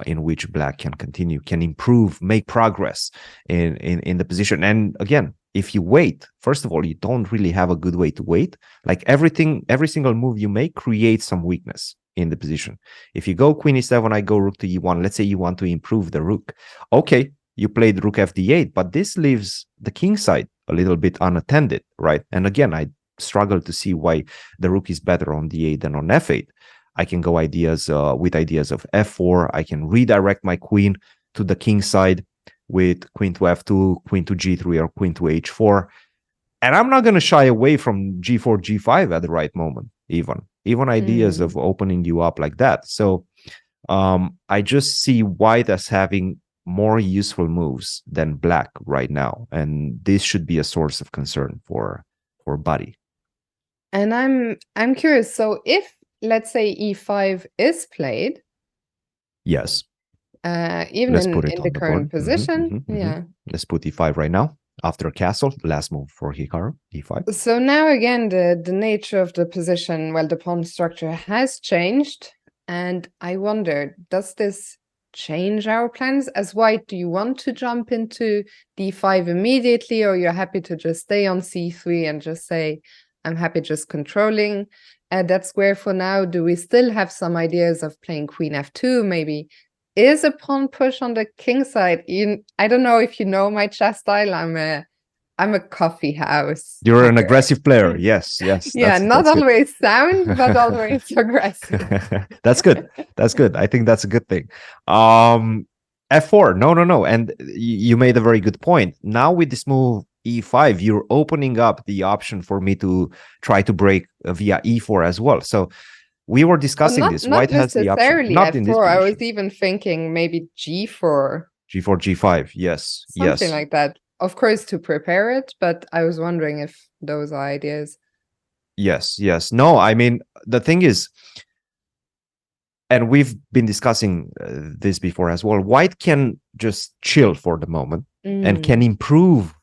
in which black can continue, can improve, make progress in the position. And again, if you wait, first of all, you don't really have a good way to wait. Like every single move you make creates some weakness in the position. If you go queen e7, I go rook to e1. Let's say you want to improve the rook. Okay, you played rook fd8, but this leaves the king side a little bit unattended, right? And again, I struggle to see why the rook is better on d8 than on f8. I can go with ideas of f4. I can redirect my queen to the king side with queen to f2, queen to g3, or queen to h4. And I'm not going to shy away from g4, g5 at the right moment, even ideas of opening you up like that. So I just see white as having more useful moves than black right now. And this should be a source of concern for Buddy. And I'm curious, so if, let's say, e5 is played, yes, even in the current position, let's put e5 right now after castle, last move for Hikaru, e5. So now again, the nature of the position, well, the pawn structure has changed, And I wonder, does this change our plans? As white, do you want to jump into d5 immediately, or you're happy to just stay on c3 and just say, I'm happy just controlling that square for now? Do we still have some ideas of playing queen f2? Maybe is a pawn push on the king side? I don't know if you know my chess style. I'm a coffee house. You're an player. aggressive player. Yes, yes. Yeah, not that's good. always sound, but always aggressive. That's good. That's good. I think that's a good thing. F4. No. And you made a very good point. Now with this move E5, you're opening up the option for me to try to break via E4 as well. So we were discussing this. White has the option. Not in this F4. I position. was even thinking maybe G4. G4, G5. Yes. Something like that. Of course, to prepare it, but I was wondering if those are ideas. Yes. No, I mean, the thing is, and we've been discussing this before as well, white can just chill for the moment and can improve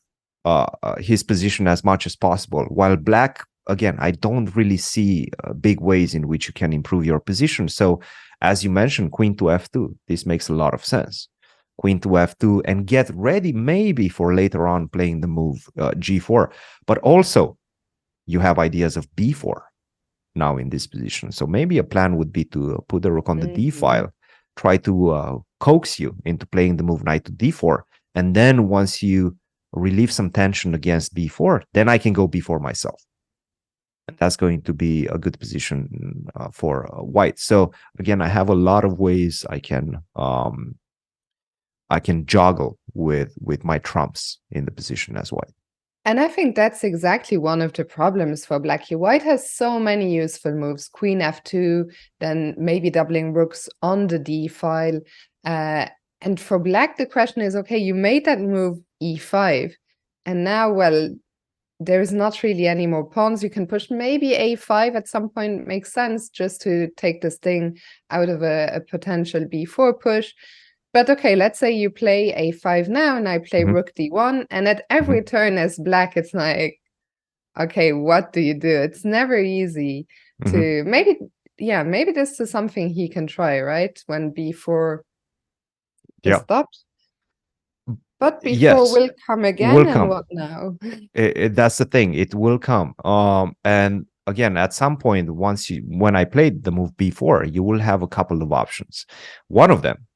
his position as much as possible, while black, again, I don't really see big ways in which you can improve your position. So as you mentioned, queen to f2, this makes a lot of sense. Queen to f2 and get ready maybe for later on playing the move g4, but also you have ideas of b4 now in this position. So maybe a plan would be to put the rook on the d file, try to coax you into playing the move knight to d4, and then once you relieve some tension against b4, then I can go b4 myself. And that's going to be a good position for white. So again, I have a lot of ways I can juggle with my trumps in the position as white. And I think that's exactly one of the problems for black. White has so many useful moves. Queen f2, then maybe doubling rooks on the d file. And for black, the question is, okay, you made that move e5. And now, well, there's not really any more pawns. You can push maybe a5 at some point. Makes sense just to take this thing out of a potential b4 push. But okay, let's say you play a5 now and I play rook d1, and at every turn as black, it's like, okay, what do you do? It's never easy to maybe this is something he can try, right? When b4 is stopped. But b4 will come again, and what now? That's the thing. It will come. And again, at some point, when I played the move b4, you will have a couple of options. One of them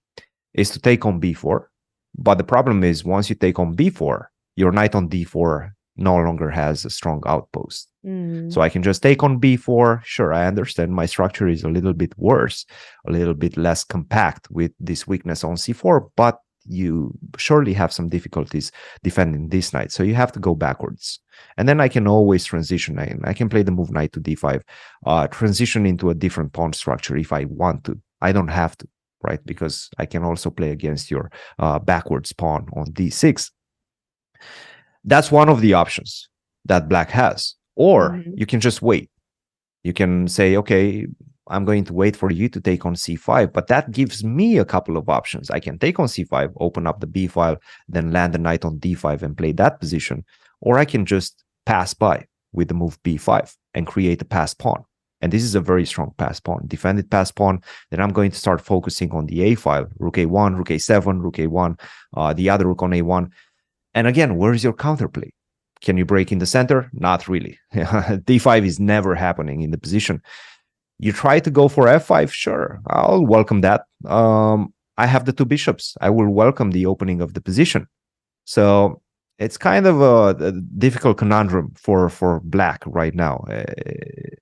is to take on b4, but the problem is once you take on b4, your knight on d4 no longer has a strong outpost. So I can just take on b4. Sure, I understand my structure is a little bit worse, a little bit less compact with this weakness on c4, but you surely have some difficulties defending this knight, so you have to go backwards. And then I can always transition. I can play the move knight to d5, transition into a different pawn structure if I want to. I don't have to, right? Because I can also play against your backwards pawn on d6. That's one of the options that black has. Or you can just wait. You can say, okay, I'm going to wait for you to take on c5, but that gives me a couple of options. I can take on c5, open up the b file, then land the knight on d5 and play that position. Or I can just pass by with the move b5 and create a pass pawn. And this is a very strong pass pawn, defended pass pawn. Then I'm going to start focusing on the a file, rook a1, rook a7, rook a1, the other rook on a1. And again, where is your counterplay? Can you break in the center? Not really. d5 is never happening in the position. You try to go for f5, sure, I'll welcome that. I have the two bishops. I will welcome the opening of the position. So it's kind of a difficult conundrum for black right now.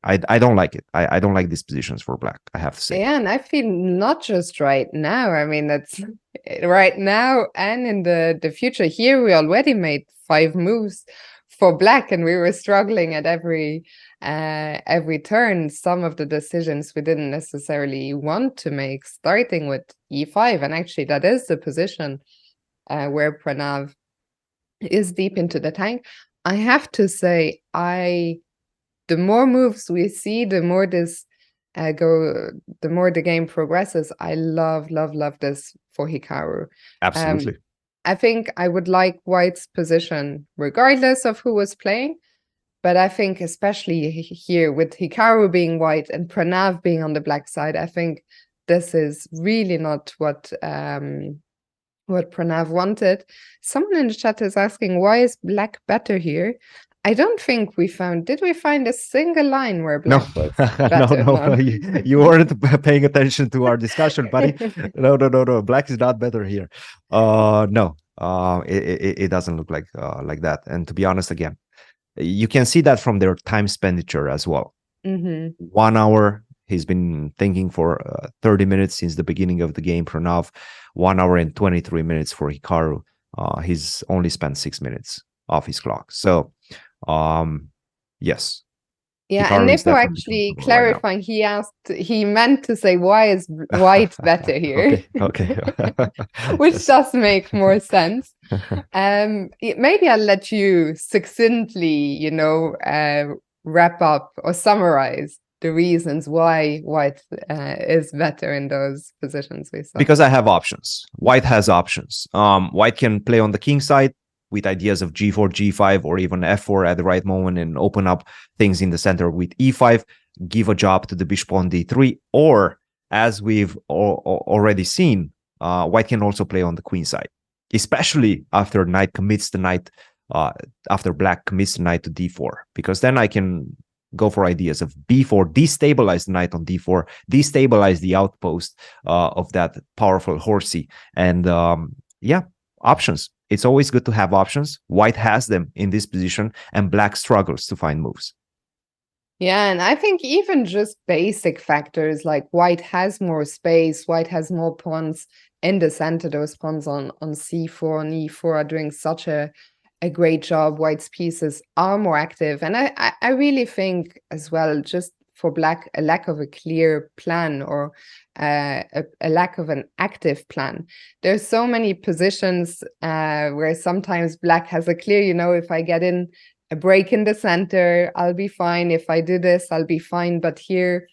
I don't like it. I don't like these positions for black, I have to say. Yeah, and I feel not just right now. I mean, that's right now and in the future. Here we already made 5 moves for black, and we were struggling at every turn. Some of the decisions we didn't necessarily want to make, starting with e5, and actually that is the position where Pranav is deep into the tank. I have to say, the more moves we see, the more this the more the game progresses. I love this for Hikaru. Absolutely. I think I would like white's position regardless of who was playing, But I think especially here with Hikaru being white and Pranav being on the black side, I think this is really not what Pranav wanted. Someone in the chat is asking, why is black better here? I don't think did we find a single line where black was better? No. You weren't paying attention to our discussion, buddy. No. Black is not better here. No, it doesn't look like that. And to be honest, again, you can see that from their time expenditure as well. 1 hour, he's been thinking for 30 minutes since the beginning of the game. Pranav, 1 hour and 23 minutes for Hikaru. He's only spent 6 minutes off his clock. So, yes. Yeah, Hikaru and Nippo definitely actually comfortable right clarifying, he meant to say, why is white better here? Okay. Which Yes. does make more sense. Maybe I'll let you succinctly, wrap up or summarize the reasons why white is better in those positions we saw. Because I have options. White has options. White can play on the king side with ideas of g4, g5, or even f4 at the right moment and open up things in the center with e5, give a job to the bishop on d3, or as we've already seen, white can also play on the queen side, especially after knight commits the knight, after black commits the knight to d4, because then I can go for ideas of b4, destabilize the knight on d4, destabilize the outpost of that powerful horsey, and options. It's always good to have options. White has them in this position, and black struggles to find moves. Yeah, and I think even just basic factors like white has more space, white has more pawns in the center. Those pawns on c4 and e4 are doing such a great job. White's pieces are more active. And I really think as well, just for black, a lack of a clear plan or a lack of an active plan. There's so many positions where sometimes black has a clear, if I get in a break in the center, I'll be fine. If I do this, I'll be fine. But here,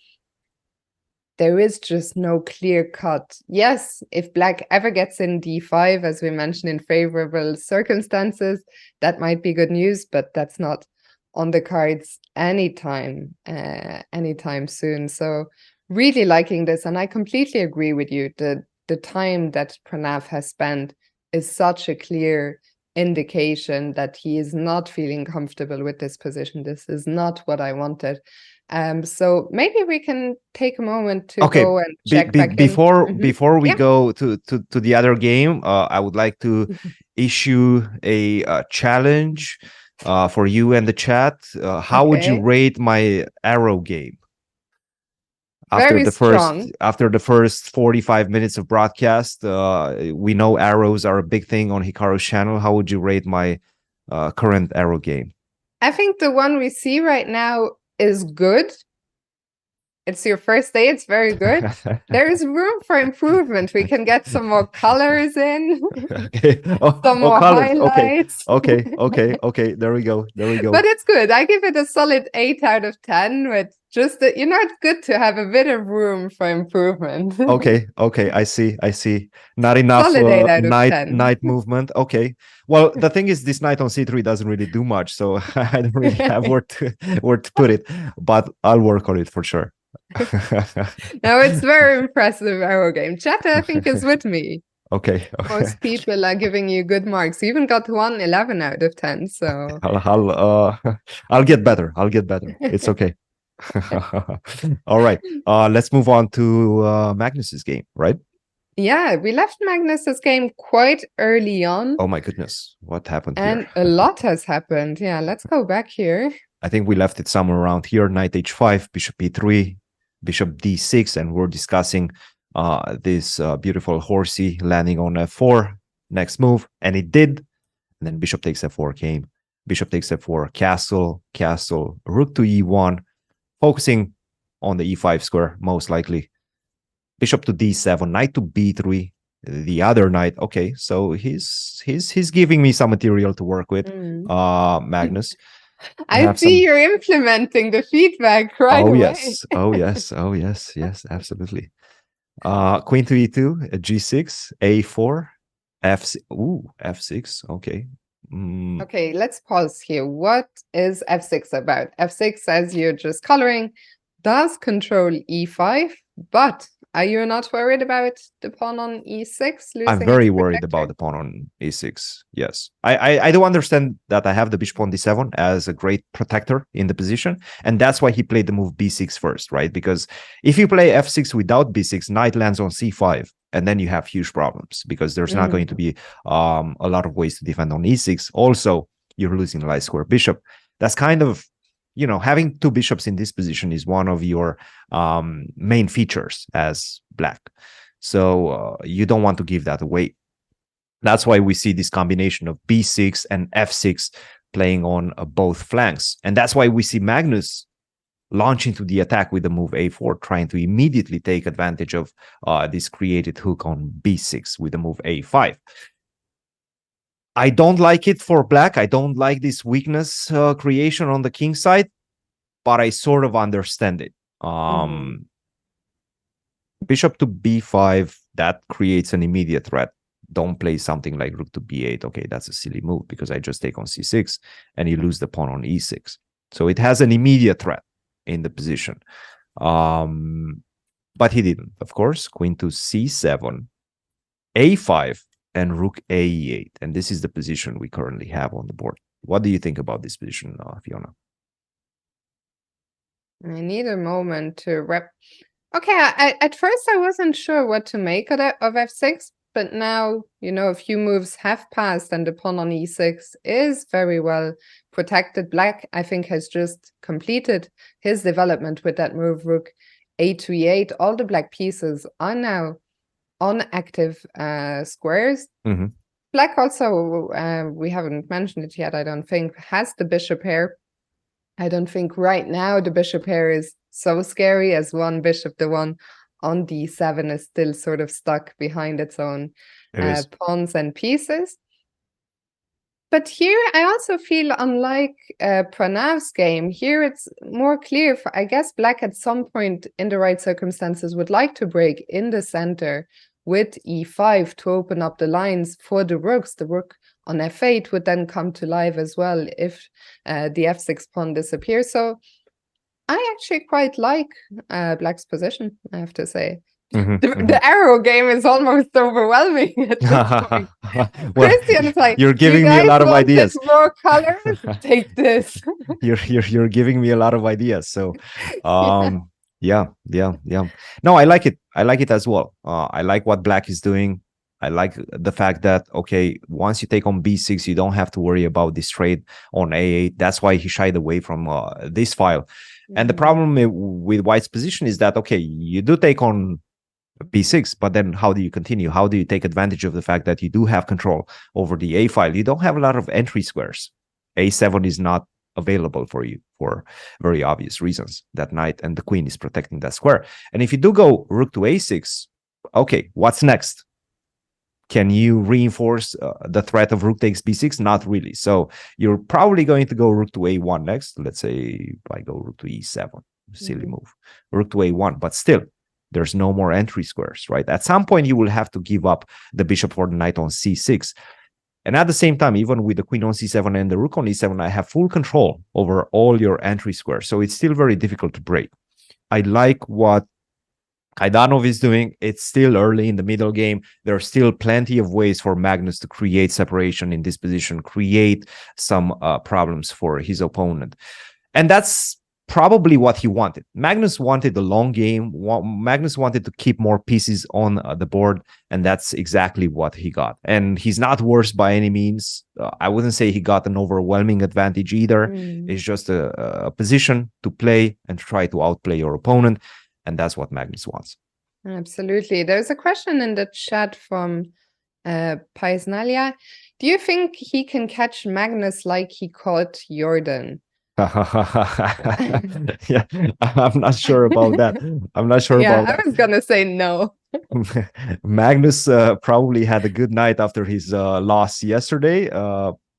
there is just no clear cut. Yes, if black ever gets in d5, as we mentioned, in favorable circumstances, that might be good news, but that's not on the cards anytime soon. So really liking this, and I completely agree with you. The time that Pranav has spent is such a clear indication that he is not feeling comfortable with this position. This is not what I wanted. So maybe we can take a moment to go and check back before we yeah. go to the other game. I would like to issue a challenge for you and the chat. How would you rate my arrow game? After the first 45 minutes of broadcast, we know arrows are a big thing on Hikaru's channel. How would you rate my current arrow game? I think the one we see right now is good. It's your first day. It's very good. There is room for improvement. We can get some more colors in. Okay. Some more colors. highlights. Okay. There we go. But it's good. I give it a solid 8 out of 10 with just, it's good to have a bit of room for improvement. Okay. I see. Not enough knight movement. Okay. Well, the thing is, this knight on c3 doesn't really do much, so I don't really have where to put it, but I'll work on it for sure. No, it's very impressive arrow game. Chat, I think, is with me. Okay. Most people are giving you good marks. You even got 11 out of 10. So I'll get better. It's okay. All right. Let's move on to Magnus's game, right? Yeah, we left Magnus's game quite early on. Oh my goodness, what happened here? And a lot has happened. Yeah, let's go back here. I think we left it somewhere around here. Knight h5, bishop e3, bishop d6, and we're discussing this beautiful horsey landing on f4. Next move, and it did. And then bishop takes f4 came. Bishop takes f4, castle, rook to e1, focusing on the e5 square, most likely. Bishop to d7, knight to b3, the other knight. Okay, so he's giving me some material to work with, Magnus. I see you're implementing the feedback right away. Yes, absolutely. Queen to e2, g6, a4, f6. Ooh, f6. Okay, Okay, let's pause here. What is f6 about? f6, as you're just coloring, does control e5, but are you not worried about the pawn on e6 losing I'm very its worried protector? about the pawn on e6. Yes, I do understand that I have the bishop on d7 as a great protector in the position, and that's why he played the move b6 first, right? Because if you play f6 without b6, knight lands on c5, and then you have huge problems because there's not going to be a lot of ways to defend on e6. Also, you're losing the light square bishop. That's kind of, you know, having two bishops in this position is one of your main features as black. So you don't want to give that away. That's why we see this combination of b6 and f6 playing on both flanks. And that's why we see Magnus launch into the attack with the move a4, trying to immediately take advantage of this created hook on b6 with the move a5. I don't like it for black. I don't like this weakness creation on the king side, but I sort of understand it. Bishop to b5, that creates an immediate threat. Don't play something like rook to b8. Okay, that's a silly move because I just take on c6 and you lose the pawn on e6. So it has an immediate threat in the position. But he didn't, of course. Queen to c7, a5, and rook a8. And this is the position we currently have on the board. What do you think about this position, Fiona? I need a moment to rep. Okay, at first I wasn't sure what to make of f6, but now, you know, a few moves have passed and the pawn on e6 is very well protected. Black, I think, has just completed his development with that move, rook a to e8. All the black pieces are now on active squares. Black also, we haven't mentioned it yet, I don't think, has the bishop here. I don't think right now the bishop here is so scary as one bishop. The one on d7 is still sort of stuck behind its own pawns and pieces. But here I also feel, unlike Pranav's game, here it's more clear. I guess black at some point in the right circumstances would like to break in the center with e5 to open up the lines for the rooks. The rook on f8 would then come to life as well if the f6 pawn disappears. So I actually quite like black's position, I have to say. The arrow game is almost overwhelming at this point. Well, Christian is like, you're giving me a lot of ideas. More colors? Take this. You're giving me a lot of ideas. So yeah. No, I like it. I like it as well. I like what black is doing. I like the fact that, okay, once you take on b6, you don't have to worry about this trade on a8. That's why he shied away from this file. And the problem with white's position is that, okay, you do take on b6, but then how do you continue? How do you take advantage of the fact that you do have control over the a file? You don't have a lot of entry squares. a7 is not available for you for very obvious reasons. That knight and the queen is protecting that square. And if you do go rook to a6, okay, what's next? Can you reinforce the threat of rook takes b6? Not really. So you're probably going to go rook to a1 next. Let's say if I go rook to e7, silly move, rook to a1, but still there's no more entry squares, right? At some point you will have to give up the bishop for the knight on c6. And at the same time, even with the queen on c7 and the rook on e7, I have full control over all your entry squares. So it's still very difficult to break. I like what Kaidanov is doing. It's still early in the middle game. There are still plenty of ways for Magnus to create separation in this position, create some problems for his opponent. And that's probably what he wanted. Magnus wanted the long game. Magnus wanted to keep more pieces on the board, and that's exactly what he got. And he's not worse by any means. I wouldn't say he got an overwhelming advantage either. It's just a position to play and try to outplay your opponent. And that's what Magnus wants. Absolutely. There's a question in the chat from Paisnalia. Do you think he can catch Magnus like he caught Jordan? Yeah, I'm not sure about that. I'm not sure about that. I was gonna say no. Magnus probably had a good night after his loss yesterday.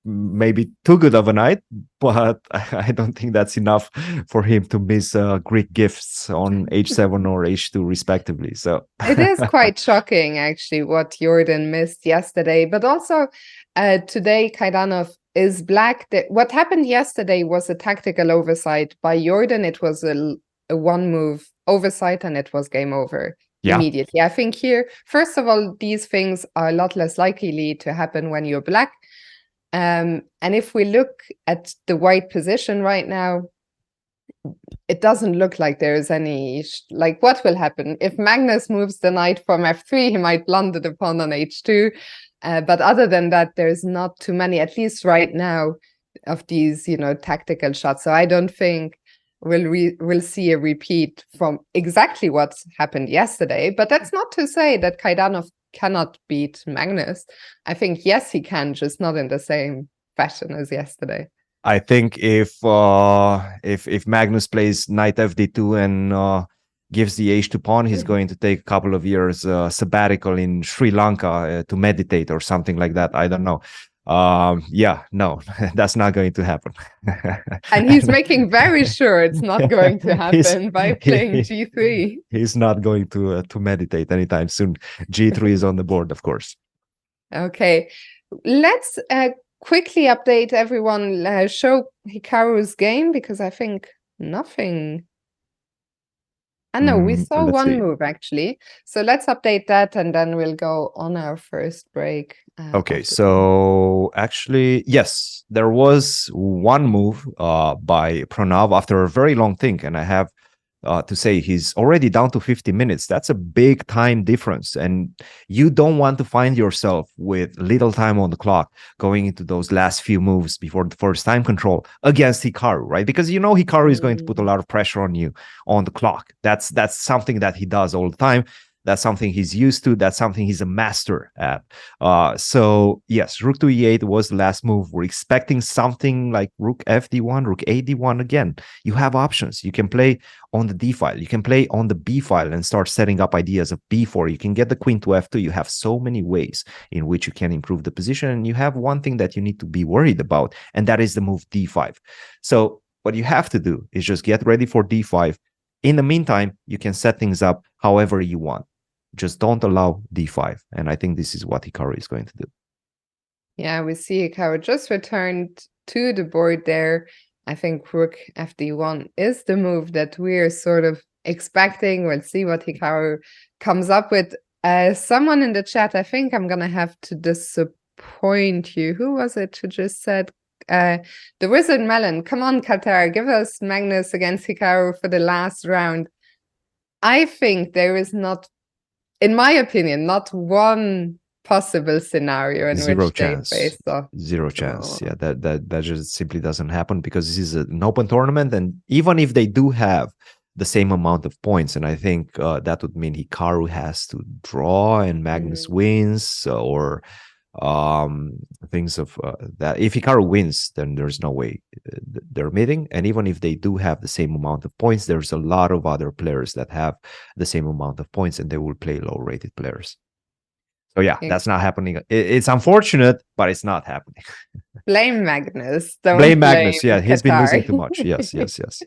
maybe too good of a knight, but I don't think that's enough for him to miss Greek gifts on h7 or h2 respectively. So it is quite shocking, actually, what Jordan missed yesterday. But also today, Kaidanov is black. What happened yesterday was a tactical oversight by Jordan. It was a one-move oversight, and it was game over immediately. I think here, first of all, these things are a lot less likely to happen when you're black. And if we look at the white position right now, it doesn't look like there's any, like, what will happen? If Magnus moves the knight from f3, he might blunder the pawn on h2. But other than that, there's not too many, at least right now, of these, tactical shots. So I don't think we'll see a repeat from exactly what's happened yesterday. But that's not to say that Kaidanov cannot beat Magnus. I think, yes, he can, just not in the same fashion as yesterday. I think if Magnus plays knight fd2 and gives the h2 pawn, he's going to take a couple of years sabbatical in Sri Lanka to meditate or something like that. I don't know. Yeah, no, that's not going to happen. And he's making very sure it's not going to happen by playing g3. He's not going to meditate anytime soon. g3 is on the board, of course. Okay, let's quickly update everyone, show Hikaru's game, because I think nothing. I know we saw one move actually. So let's update that, and then we'll go on our first break. Okay, so actually, yes, there was one move by Pranav after a very long think, and I have to say he's already down to 50 minutes. That's a big time difference, and you don't want to find yourself with little time on the clock going into those last few moves before the first time control against Hikaru, right? Because Hikaru is going to put a lot of pressure on you on the clock. That's something that he does all the time. That's something he's used to. That's something he's a master at. So yes, rook to e8 was the last move. We're expecting something like rook fd1, rook ad1 again. You have options. You can play on the d file. You can play on the b file and start setting up ideas of b4. You can get the queen to f2. You have so many ways in which you can improve the position. And you have one thing that you need to be worried about, and that is the move d5. So what you have to do is just get ready for d5. In the meantime, you can set things up however you want. Just don't allow d5. And I think this is what Hikaru is going to do. Yeah, we see Hikaru just returned to the board there. I think rook fd1 is the move that we're sort of expecting. We'll see what Hikaru comes up with. Someone in the chat, I think I'm going to have to disappoint you. Who was it who just said, the Wizard Melon, come on, Qatar, give us Magnus against Hikaru for the last round. I think there is not, in my opinion, not one possible scenario in Zero which chance. they face off. Zero chance. Yeah, that just simply doesn't happen, because this is an open tournament, and even if they do have the same amount of points, and I think that would mean Hikaru has to draw and Magnus wins, or things of that. If Hikaru wins, then there's no way they're meeting. And even if they do have the same amount of points, there's a lot of other players that have the same amount of points, and they will play low-rated players. So yeah, that's not happening. It's unfortunate, but it's not happening. Blame Magnus. Don't blame Magnus. Yeah, he's been Qatar. losing too much. Yes.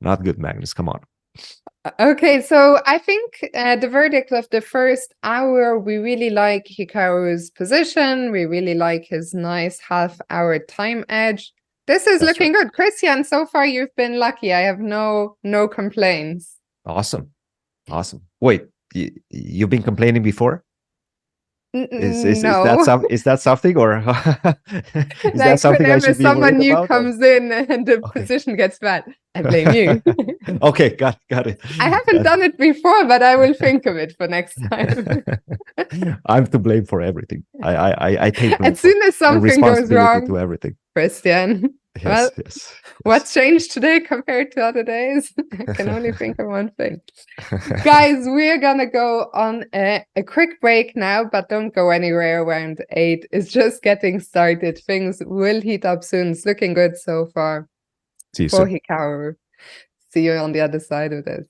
Not good, Magnus. Come on. Okay, so I think the verdict of the first hour, we really like Hikaru's position. We really like his nice half-hour time edge. This is looking good. Christian, so far you've been lucky. I have no complaints. Awesome. Wait, you've been complaining before? Is that something, or is like that something I should be worried about? Someone new comes in and the position gets bad, I blame you. Okay, got it. I haven't done it before, but I will think of it for next time. I'm to blame for everything. I take blame as soon as something goes wrong to everything. Christian. Yes. What's changed today compared to other days? I can only think of one thing. Guys, we're gonna go on a quick break now, but don't go anywhere. Round 8 is just getting started. Things will heat up soon. It's looking good so far. See you for soon. Hikaru. See you on the other side of this.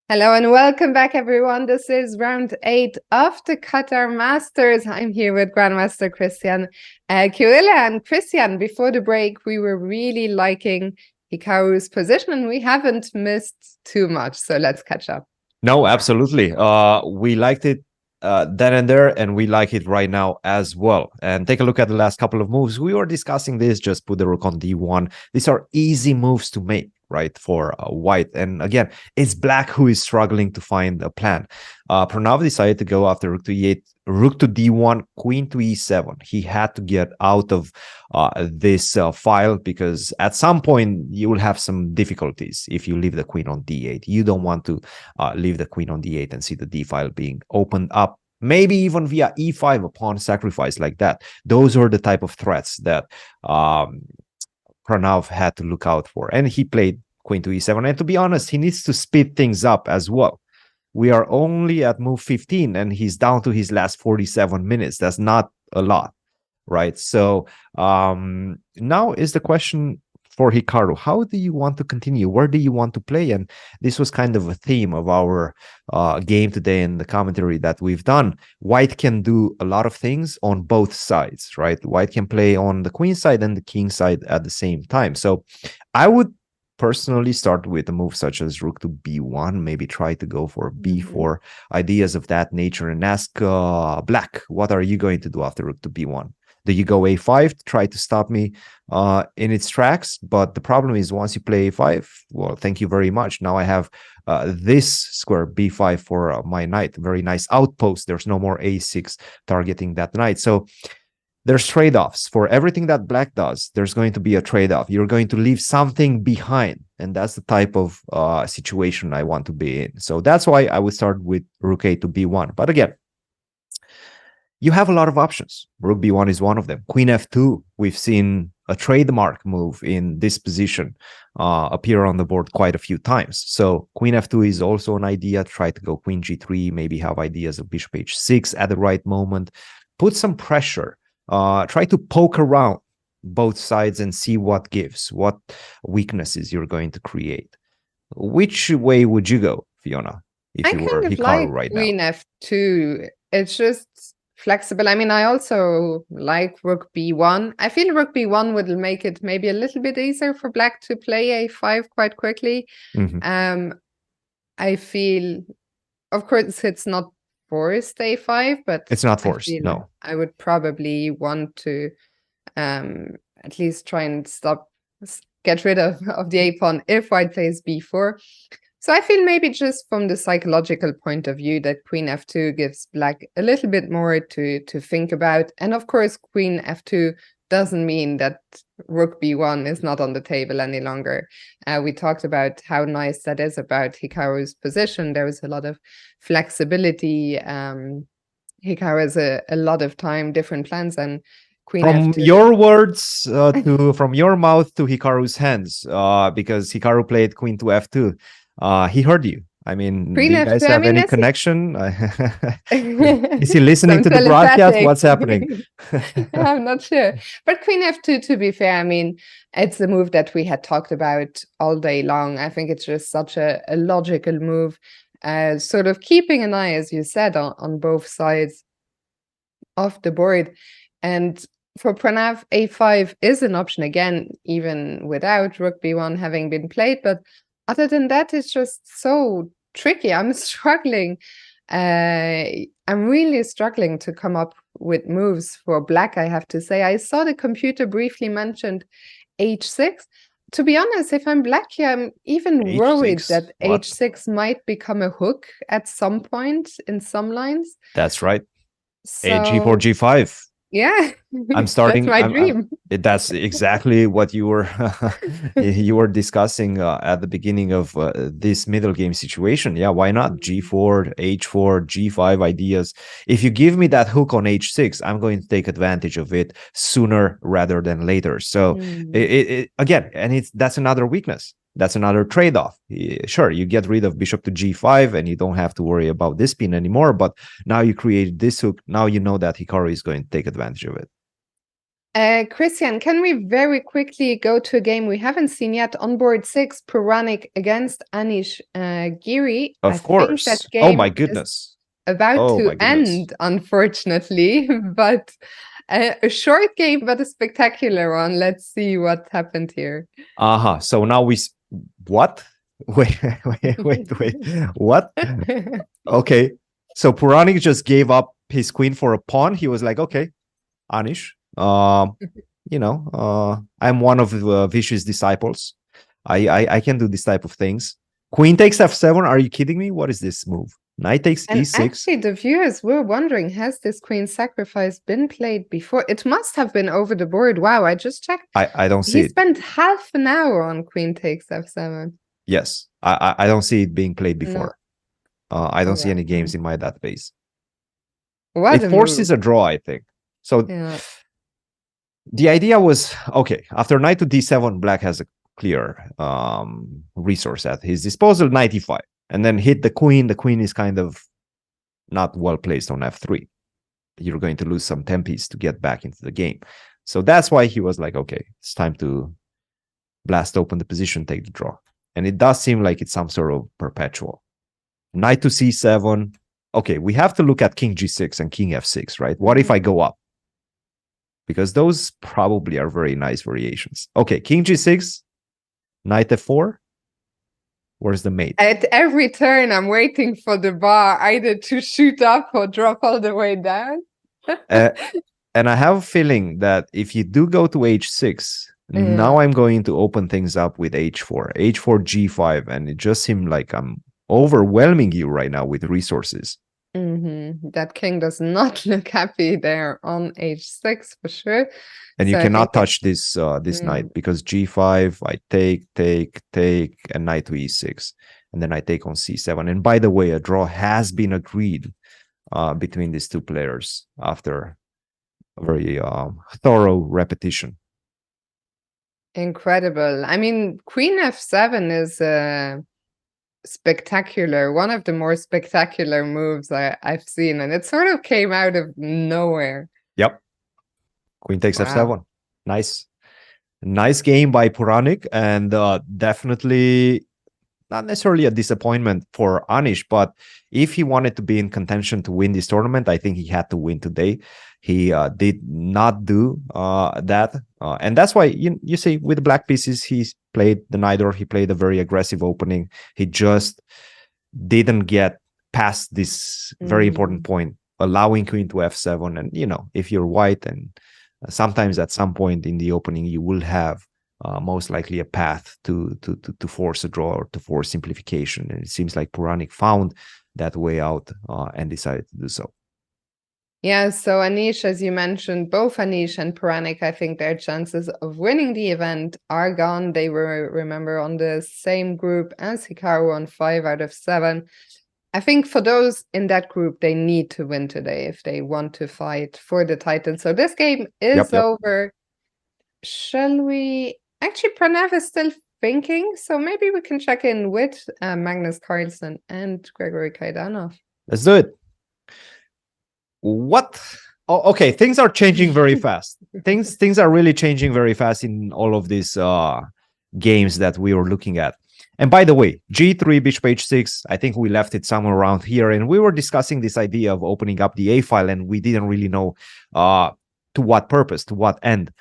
Hello and welcome back, everyone. This is round 8 of the Qatar Masters. I'm here with Grandmaster Christian Kuila. And Christian, before the break, we were really liking Hikaru's position and we haven't missed too much. So let's catch up. No, absolutely. We liked it then and there, and we like it right now as well. And take a look at the last couple of moves. We were discussing this, just put the rook on d1. These are easy moves to make, right, for white. And again, it's black who is struggling to find a plan. Pranav decided to go after rook to e8, rook to d1, queen to e7. He had to get out of this file, because at some point you will have some difficulties if you leave the queen on d8. You don't want to leave the queen on d8 and see the d file being opened up, maybe even via e5 upon sacrifice like that. Those are the type of threats that Pranav had to look out for, and he played queen to e7. And to be honest, he needs to speed things up as well. We are only at move 15 and he's down to his last 47 minutes. That's not a lot, right? So now is the question for Hikaru. How do you want to continue? Where do you want to play? And this was kind of a theme of our game today in the commentary that we've done. White can do a lot of things on both sides, right? White can play on the queen side and the king side at the same time. So I would personally start with a move such as rook to b1, maybe try to go for b4, ideas of that nature, and ask black, what are you going to do after rook to b1? Do you go a5 to try to stop me in its tracks? But the problem is, once you play a5, well, thank you very much. Now I have this square b5 for my knight. Very nice outpost. There's no more a6 targeting that knight. So there's trade-offs. For everything that black does, there's going to be a trade-off. You're going to leave something behind. And that's the type of situation I want to be in. So that's why I would start with rook a to b1. But again, you have a lot of options. Rook b1 is one of them. Queen f2, we've seen a trademark move in this position appear on the board quite a few times. So queen f2 is also an idea. Try to go queen g3, maybe have ideas of bishop h6 at the right moment. Put some pressure. Try to poke around both sides and see what gives, what weaknesses you're going to create. Which way would you go, Fiona, if you were Hikaru right now? Queen f2. It's just flexible. I mean, I also like rook b1. I feel rook b1 would make it maybe a little bit easier for black to play a5 quite quickly. I feel, of course, it's not forced a5, but it's not forced. No, I would probably want to at least try and get rid of the a pawn if white plays b4. So I feel maybe just from the psychological point of view that queen f2 gives black a little bit more to think about. And of course, queen f2 doesn't mean that rook b1 is not on the table any longer. We talked about how nice that is about Hikaru's position. There was a lot of flexibility. Hikaru has a lot of time, different plans, and queen from f2. Your words from your mouth to Hikaru's hands, because Hikaru played queen to f2. He heard you. I mean, do you guys have any connection? Is he listening to the broadcast? What's happening? I'm not sure. But queen f2, to be fair, I mean, it's a move that we had talked about all day long. I think it's just such a logical move, sort of keeping an eye, as you said, on both sides of the board. And for Pranav, a5 is an option again, even without rook b1 having been played. But other than that, it's just so tricky. I'm struggling. I'm really struggling to come up with moves for black, I have to say. I saw the computer briefly mentioned h6. To be honest, if I'm black here, I'm even H6? worried that What? h6 might become a hook at some point in some lines. That's right. So, g4, g5. Yeah, I'm starting. That's my dream. That's exactly what you were discussing at the beginning of this middle game situation. Yeah, why not g4, h4, g5 ideas? If you give me that hook on h6, I'm going to take advantage of it sooner rather than later. So again, and that's another weakness. That's another trade-off. Sure, you get rid of bishop to g5 and you don't have to worry about this pin anymore, but now you create this hook. Now you know that Hikaru is going to take advantage of it. Christian, can we very quickly go to a game we haven't seen yet on board 6, Puranic against Anish Giri? Of course. Think that game oh my is goodness. about Oh to my goodness. end, unfortunately, but a short game, but a spectacular one. Let's see what happened here. So now what? Wait. What? Okay. So Puranic just gave up his queen for a pawn. He was like, okay, Anish, I'm one of Vish's disciples. I can do this type of things. Queen takes f7. Are you kidding me? What is this move? Knight takes e6. Actually, the viewers were wondering, has this queen sacrifice been played before? It must have been over the board. Wow, I just checked. I don't see it. He spent half an hour on queen takes f7. Yes, I don't see it being played before. No. I don't see any games in my database. What it forces a draw, I think. So the idea was, okay, after knight to d7, black has a clear resource at his disposal, knight e5. And then hit the queen. The queen is kind of not well placed on f3. You're going to lose some tempies to get back into the game. So that's why he was like, okay, it's time to blast open the position, take the draw. And it does seem like it's some sort of perpetual. Knight to c7. Okay, we have to look at king g6 and king f6, right? What if I go up? Because those probably are very nice variations. Okay, king g6, knight f4. Where's the mate? At every turn, I'm waiting for the bar either to shoot up or drop all the way down. And I have a feeling that if you do go to h6, now I'm going to open things up with h4, g5, and it just seemed like I'm overwhelming you right now with resources. That king does not look happy there on h6 for sure. And you cannot touch this knight because g5, I take, and knight to e6. And then I take on c7. And by the way, a draw has been agreed between these two players after a very thorough repetition. Incredible. I mean, queen f7 is spectacular. One of the more spectacular moves I've seen. And it sort of came out of nowhere. Yep. Queen takes f7. Nice game by Puranic, and definitely not necessarily a disappointment for Anish, but if he wanted to be in contention to win this tournament, I think he had to win today. He did not do that, and that's why you see with the black pieces, he played the Nidor. He played a very aggressive opening. He just didn't get past this very important point, allowing queen to f7. And if you're white, and sometimes at some point in the opening, you will have most likely a path to force a draw or to force simplification. And it seems like Puranic found that way out and decided to do so. Yeah, so Anish, as you mentioned, both Anish and Puranic, I think their chances of winning the event are gone. They were, remember, on the same group as Hikaru on 5 out of 7. I think for those in that group, they need to win today if they want to fight for the title. So this game is over. Shall we? Actually, Pranav is still thinking, so maybe we can check in with Magnus Carlsen and Gregory Kaidanov. Let's do it. What? Oh, okay, things are changing very fast. Things are really changing very fast in all of these games that we were looking at. And by the way, G3, bishop h6, I think we left it somewhere around here. And we were discussing this idea of opening up the A file, and we didn't really know to what purpose, to what end.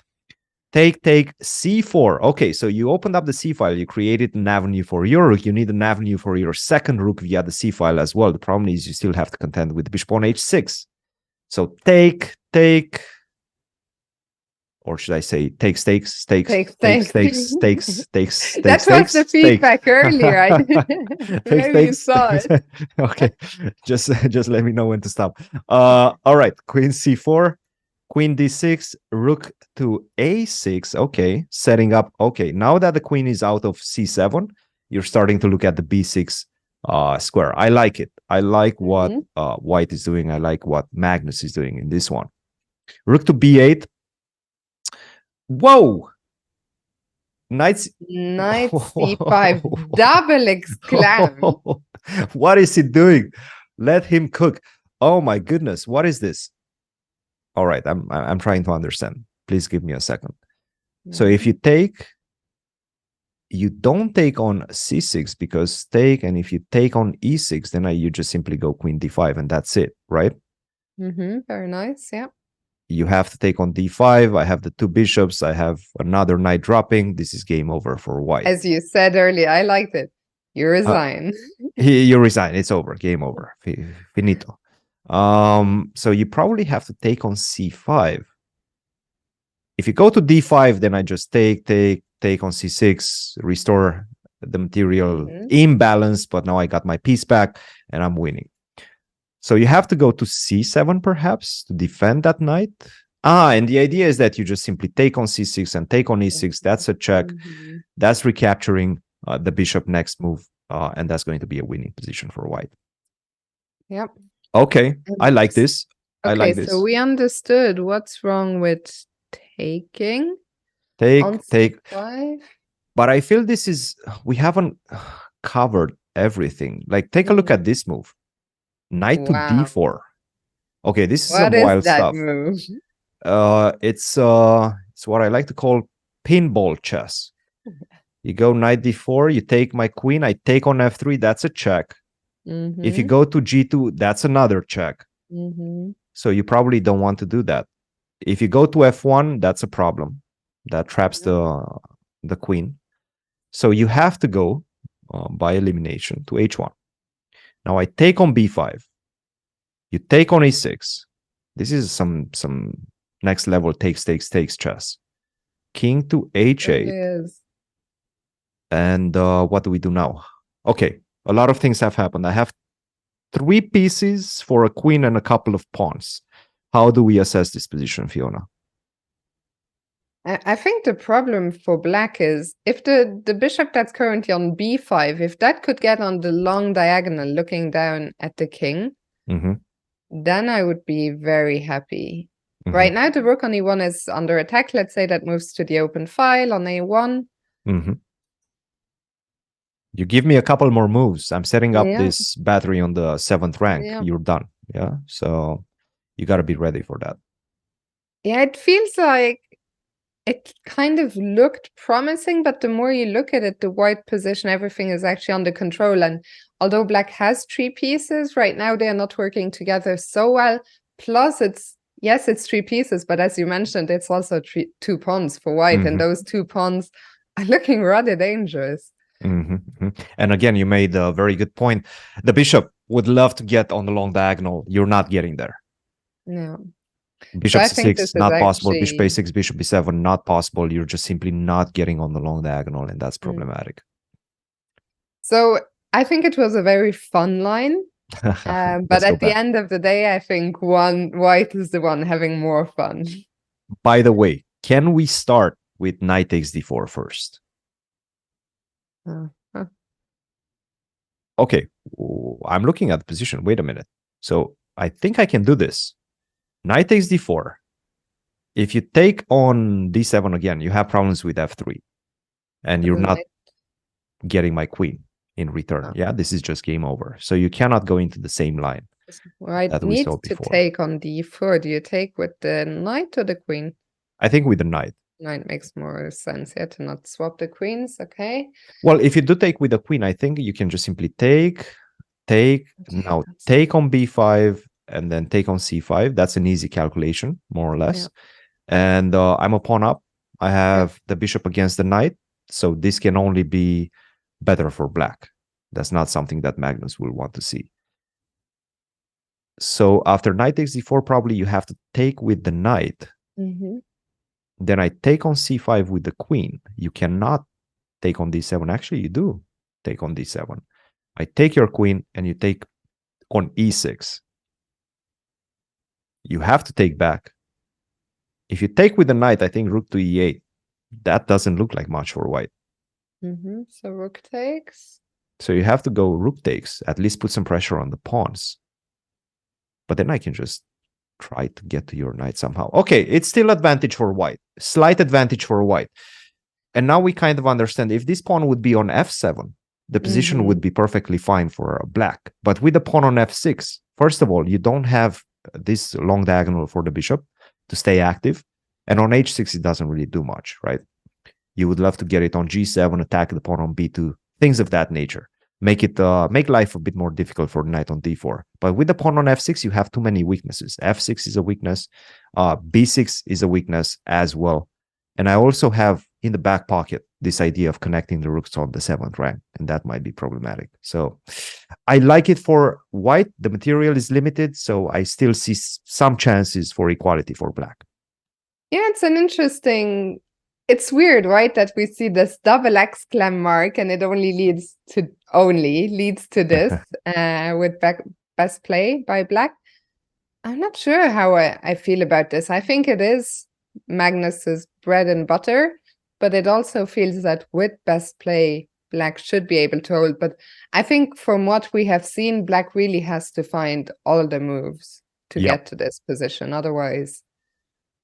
Take, c4. Okay, so you opened up the c file. You created an avenue for your rook. You need an avenue for your second rook via the c file as well. The problem is you still have to contend with bishop on h6. So take, or should I say takes. That was the feedback earlier. Maybe you saw it. Okay, just let me know when to stop. All right, queen c4, queen d6, rook to a6. Okay, setting up. Okay, now that the queen is out of c7, you're starting to look at the b6 square. I like it. I like what white is doing. I like what Magnus is doing in this one. Rook to b8. Whoa! Knight c5. Double exclam. What is he doing? Let him cook. Oh my goodness! What is this? All right, I'm trying to understand. Please give me a second. So if you take, you don't take on c6 because take, and if you take on e6, then you just simply go queen d5 and that's it, right? Very nice. Yeah. You have to take on d5. I have the two bishops. I have another knight dropping. This is game over for white. As you said earlier, I liked it. You resign. You resign. It's over. Game over. Finito. So you probably have to take on c5. If you go to d5, then I just take on c6, restore the material imbalance, but now I got my piece back and I'm winning. So you have to go to c7 perhaps to defend that knight. And the idea is that you just simply take on c6 and take on e6. That's a check. That's recapturing the bishop next move. And that's going to be a winning position for white. Yep. Okay, I like this. Okay, I like this. So we understood what's wrong with taking. Take. 5. But I feel this is, we haven't covered everything. Like, take a look at this move. Knight to d4. Okay, this is some wild stuff. Move? It's what I like to call pinball chess. You go knight d4, you take my queen, I take on f3, that's a check. If you go to g2, that's another check. So you probably don't want to do that. If you go to f1, that's a problem. That traps the queen. So you have to go by elimination to h1. Now I take on b5. You take on e6. This is some next level takes chess. King to h8. And what do we do now? Okay, a lot of things have happened. I have 3 pieces for a queen and a couple of pawns. How do we assess this position, Fiona? I think the problem for black is if the bishop that's currently on b5, if that could get on the long diagonal looking down at the king, then I would be very happy. Right now, the rook on e1 is under attack. Let's say that moves to the open file on a1. You give me a couple more moves. I'm setting up this battery on the 7th rank. You're done. Yeah. So you got to be ready for that. Yeah, it feels like it kind of looked promising, but the more you look at it, the white position, everything is actually under control. And although black has 3 pieces, right now they are not working together so well. Plus, it's 3 pieces, but as you mentioned, it's also 2 pawns for white, and those 2 pawns are looking rather dangerous. And again, you made a very good point. The bishop would love to get on the long diagonal. You're not getting there. Yeah. Bishop c6, not possible. Bishop a6, bishop b7, not possible. You're just simply not getting on the long diagonal, and that's problematic. So I think it was a very fun line. But at the end of the day, I think white is the one having more fun. By the way, can we start with knight takes d4 first? Okay, I'm looking at the position. Wait a minute. So I think I can do this. Knight takes d4. If you take on d7 again, you have problems with f3. And you're not getting my queen in return. Yeah, this is just game over. So you cannot go into the same line. Right, need to take on d4. Do you take with the knight or the queen? I think with the knight. Knight makes more sense here to not swap the queens. Okay. Well, if you do take with the queen, I think you can just simply take, now take on b5 and then take on c5. That's an easy calculation, more or less. Yeah. And I'm a pawn up. I have the bishop against the knight. So this can only be better for black. That's not something that Magnus will want to see. So after knight takes d4, probably you have to take with the knight. Then I take on c5 with the queen. You cannot take on d7. Actually, you do take on d7. I take your queen and you take on e6. You have to take back. If you take with the knight, I think rook to e8. That doesn't look like much for white. So rook takes. So you have to go rook takes. At least put some pressure on the pawns. But then I can just try to get to your knight somehow. Okay, it's still advantage for white. Slight advantage for white. And now we kind of understand if this pawn would be on f7, the position would be perfectly fine for black. But with the pawn on f6, first of all, you don't have this long diagonal for the bishop to stay active. And on h6, it doesn't really do much, right? You would love to get it on g7, attack the pawn on b2, things of that nature. Make it make life a bit more difficult for the knight on d4. But with the pawn on f6, you have too many weaknesses. f6 is a weakness. b6 is a weakness as well. And I also have in the back pocket this idea of connecting the rooks on the 7th rank, and that might be problematic. So I like it for white. The material is limited, so I still see some chances for equality for black. Yeah, it's an interesting... It's weird, right? That we see this double exclamation mark and it only leads to this with best play by black. I'm not sure how I feel about this. I think it is Magnus's bread and butter, but it also feels that with best play, black should be able to hold. But I think from what we have seen, black really has to find all the moves to get to this position. Otherwise,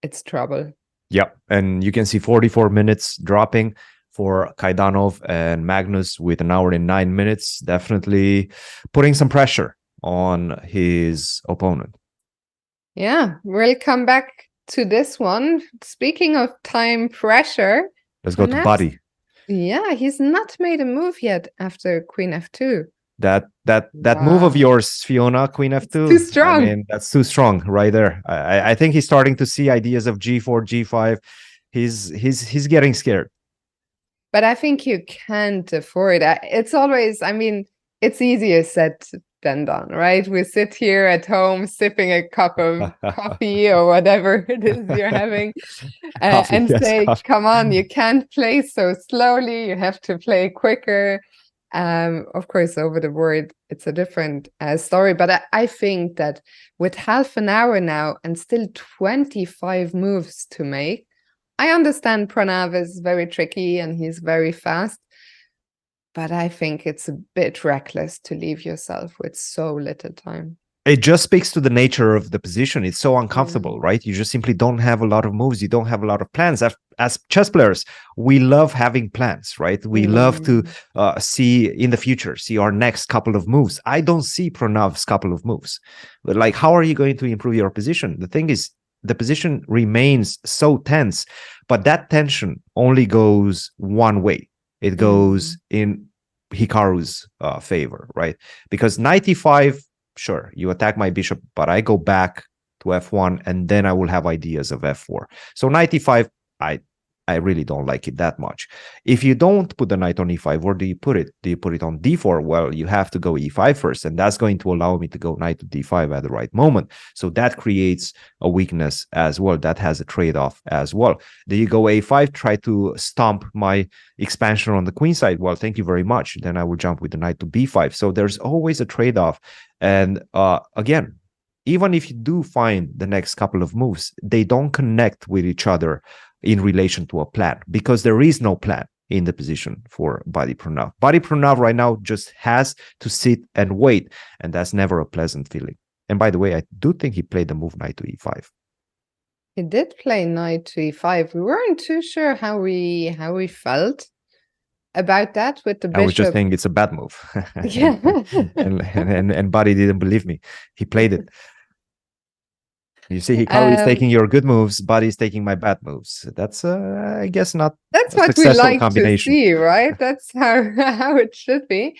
it's trouble. Yep. And you can see 44 minutes dropping for Kaidanov and Magnus with an hour and 9 minutes, definitely putting some pressure on his opponent. Yeah, we'll come back to this one. Speaking of time pressure, let's go to Buddy. Yeah, he's not made a move yet after Queen F2. That move of yours, Fiona, Queen F2. It's too strong. I mean, that's too strong right there. I think he's starting to see ideas of G4, G5. He's getting scared. But I think you can't afford it. It's always, I mean, it's easier said than done, right? We sit here at home sipping a cup of coffee or whatever it is you're having and say, come on, you can't play so slowly. You have to play quicker. Of course, over the board, it's a different story. But I think that with half an hour now and still 25 moves to make, I understand Pranav is very tricky and he's very fast. But I think it's a bit reckless to leave yourself with so little time. It just speaks to the nature of the position. It's so uncomfortable, right? You just simply don't have a lot of moves. You don't have a lot of plans. As chess players, we love having plans, right? We love to see in the future, see our next couple of moves. I don't see Pranav's couple of moves. But like, how are you going to improve your position? The thing is, the position remains so tense, but that tension only goes one way. It goes in Hikaru's favor, right? Because knight e5, sure, you attack my bishop, but I go back to f1, and then I will have ideas of f4. So knight e5, I really don't like it that much. If you don't put the knight on e5, where do you put it? Do you put it on d4? Well, you have to go e5 first, and that's going to allow me to go knight to d5 at the right moment. So that creates a weakness as well. That has a trade-off as well. Do you go a5, try to stomp my expansion on the queen side? Well, thank you very much. Then I will jump with the knight to b5. So there's always a trade-off. And again, even if you do find the next couple of moves, they don't connect with each other in relation to a plan, because there is no plan in the position for Buddy Pranav. Buddy Pranav right now just has to sit and wait, and that's never a pleasant feeling. And by the way, I do think he played the move knight to e5. He did play knight to e5. We weren't too sure how we felt about that with the bishop. I was just saying it's a bad move. Yeah. and Buddy didn't believe me. He played it. You see, Hikaru is taking your good moves, Buddy is taking my bad moves. That's, I guess, not. That's what we like to see, right? That's how it should be.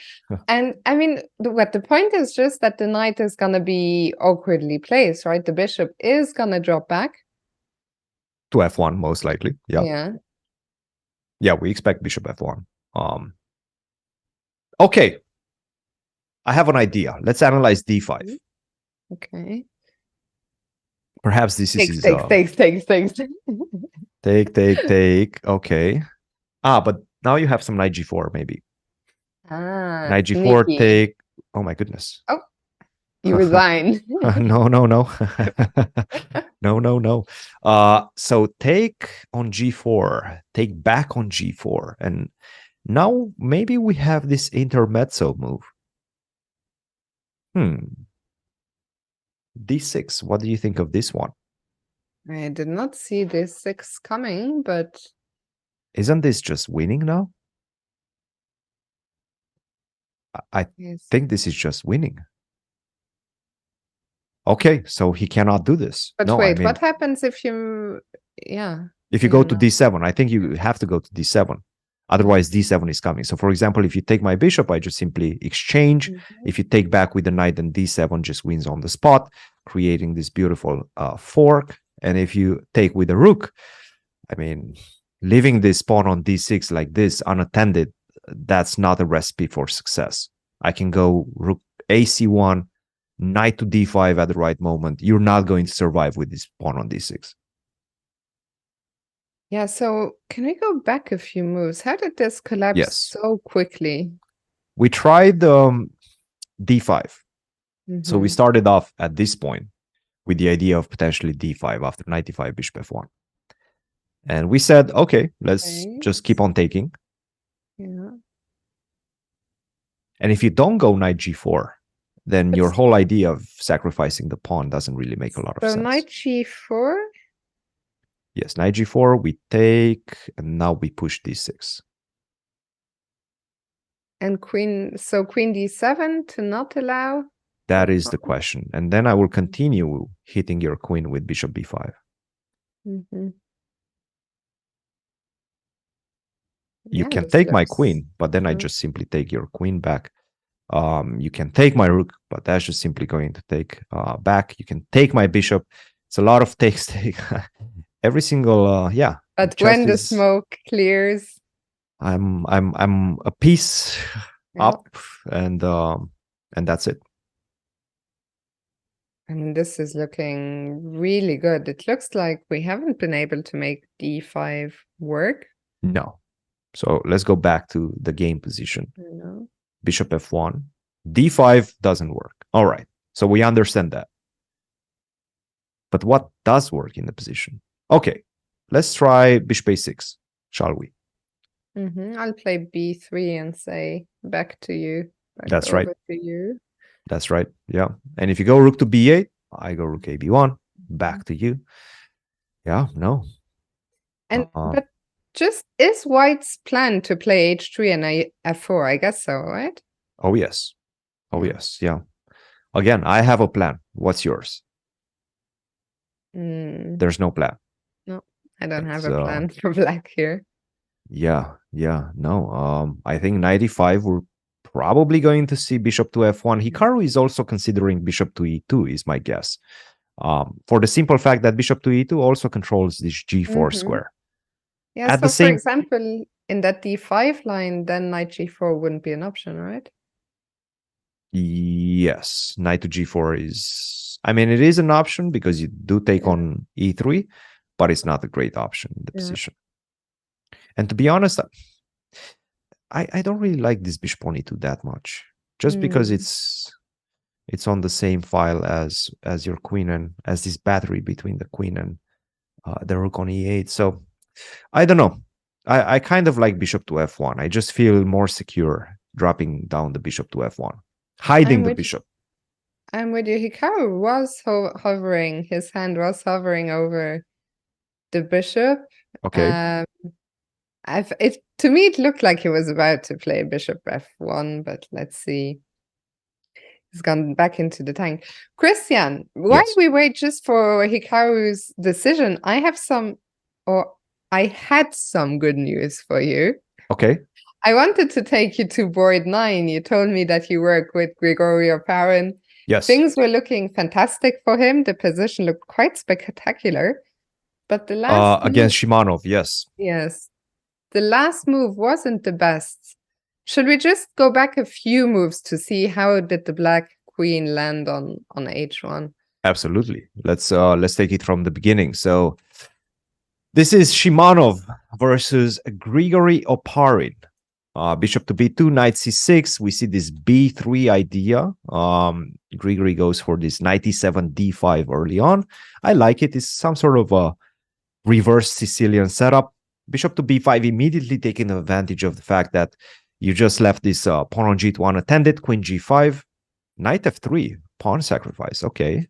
And I mean, what the point is just that the knight is going to be awkwardly placed, right? The bishop is going to drop back to f1, most likely. Yeah. Yeah, we expect bishop f1. Okay, I have an idea. Let's analyze d5. Okay. Perhaps this is takes. Take. Okay. But now you have some knight g4, maybe. Knight g4, sneaky. take. Oh my goodness. Oh, you resign. No. No. So take on g4, take back on g4, and now maybe we have this intermezzo move. d6. What do you think of this one? I did not see this 6 coming, but isn't this just winning now? I think this is just winning. Okay, so he cannot do this. But no, wait, I mean, what happens if you yeah. If you Yeah, go to no. d7, I think you have to go to d7. Otherwise, d7 is coming. So, for example, if you take my bishop, I just simply exchange. Mhm. If you take back with the knight, then d7 just wins on the spot, creating this beautiful fork. And if you take with the rook, I mean, leaving this pawn on d6 like this unattended, that's not a recipe for success. I can go rook ac1, knight to d5 at the right moment. You're not going to survive with this pawn on d6. Yeah, so can we go back a few moves? How did this collapse Yes. so quickly? We tried d5. So we Mm-hmm. started off at this point with the idea of potentially d5 after knight d5, bishop f1. And we said, okay, let's Okay. just keep on taking. Yeah. And if you don't go knight g4, then But your whole idea of sacrificing the pawn doesn't really make a lot of so sense. knight g4 Yes, knight g4, we take, and now we push d6. and queen, so queen d7 to not allow That the is the pawn. question. And then I will continue hitting your queen with bishop b5. Mm-hmm. You Yeah, can this take my looks. queen, but then I just simply take your queen back. You can take my rook, but that's just simply going to take back. You can take my bishop. It's a lot of takes. Every single yeah. But Chess when the is. smoke clears, I'm a piece yeah. up, and that's it. I mean, this is looking really good. It looks like we haven't been able to make d5 work. No. So let's go back to the game position. You know? Bishop f1. d5 doesn't work. All right. So we understand that. But what does work in the position? Okay. Let's try bishop a6, shall we? Mm-hmm. I'll play b3 and say back to you. Back That's over right. to you. That's right. Yeah. And if you go rook to b8, I go rook ab1, back to you. Yeah, no. And but just is white's plan to play h3 and f4? I guess so, right? Oh, yes. Oh, Yeah. yes. Yeah. Again, I have a plan. What's yours? There's no plan. No, I don't have It's a plan for black here. yeah, no. I think 95 we're probably going to see bishop to f1. Hikaru is also considering bishop to e2, is my guess. For the simple fact that bishop to e2 also controls this g4 square. Yeah, At the so for same, example, in that d5 line, then knight g4 wouldn't be an option, right? yes, knight to g4 is, I mean, it is an option because you do take on e3, but it's not a great option in the position. And to be honest, I don't really like this bishop on e2 that much, just because it's on the same file as your queen and as this battery between the queen and the rook on e8. So I don't know. I kind of like bishop to f1. I just feel more secure dropping down the bishop to f1, hiding the bishop. I'm with you. Hikaru was hovering. His hand was hovering over the bishop. Okay. To me, it looked like he was about to play bishop f1, but let's see. He's gone back into the tank. Christian, while we wait just for Hikaru's decision, I had some good news for you. Okay. I wanted to take you to board 9. You told me that you work with Gregorio Parin. Yes. Things were looking fantastic for him. The position looked quite spectacular. But the last against Shimanov, yes. Yes. The last move wasn't the best. Should we just go back a few moves to see how did the black queen land on h1? Absolutely. Let's take it from the beginning. So this is Shimanov versus Grigory Oparin. Bishop to b2, knight c6. We see this b3 idea. Grigory goes for this knight e7 d5 early on. I like it. It's some sort of a reverse Sicilian setup. Bishop to b5, immediately taking advantage of the fact that you just left this pawn on g2 unattended, queen g5, knight f3, pawn sacrifice. Okay.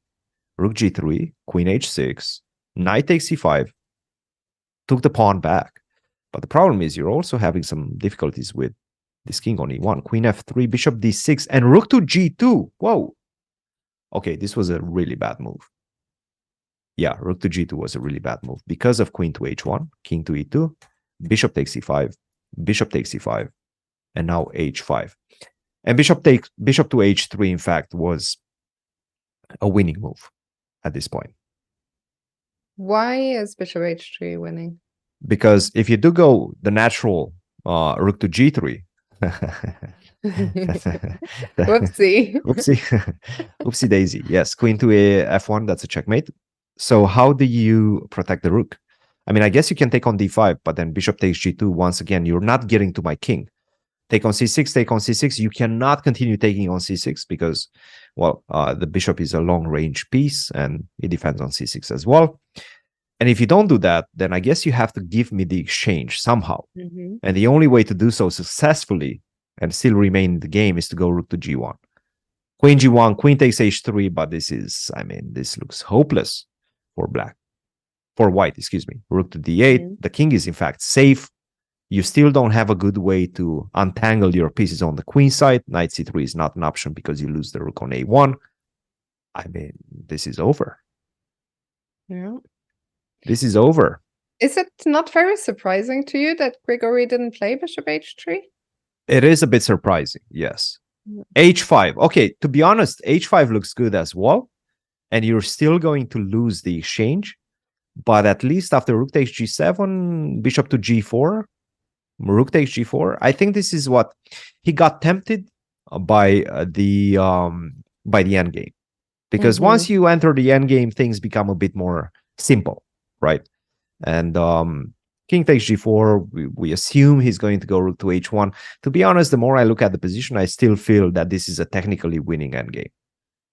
Rook g3, queen h6, knight takes c5, took the pawn back. But the problem is you're also having some difficulties with this king on e1, queen f3, bishop d6, and rook to g2. Whoa. Okay, this was a really bad move. Yeah, rook to g2 was a really bad move because of queen to h1, king to e2, bishop takes e5, bishop takes e5, and now h5. And bishop to h3, in fact, was a winning move at this point. Why is bishop h3 winning? Because if you do go the natural rook to g3, Whoopsie. Oopsie. Oopsie daisy. Yes, queen to f1, that's a checkmate. So how do you protect the rook? I mean, I guess you can take on d5, but then bishop takes g2. Once again, you're not getting to my king. Take on c6, take on c6. You cannot continue taking on c6 because, well, the bishop is a long-range piece and it defends on c6 as well. And if you don't do that, then I guess you have to give me the exchange somehow. Mm-hmm. And the only way to do so successfully and still remain in the game is to go rook to g1. Queen g1, queen takes h3, but this is, I mean, this looks hopeless for black. For white, excuse me. Rook to d8. Mm-hmm. The king is, in fact, safe. You still don't have a good way to untangle your pieces on the queen side. Knight c3 is not an option because you lose the rook on a1. I mean, this is over. Yeah. This is over. Is it not very surprising to you that Grigory didn't play bishop h3? It is a bit surprising, yes. h5. Okay, to be honest, h5 looks good as well. And you're still going to lose the exchange. But at least after rook takes g7, bishop to g4, rook takes g4. I think this is what he got tempted by the endgame. Because once you enter the endgame, things become a bit more simple, right? And king takes g4, we assume he's going to go rook to h1. To be honest, the more I look at the position, I still feel that this is a technically winning endgame.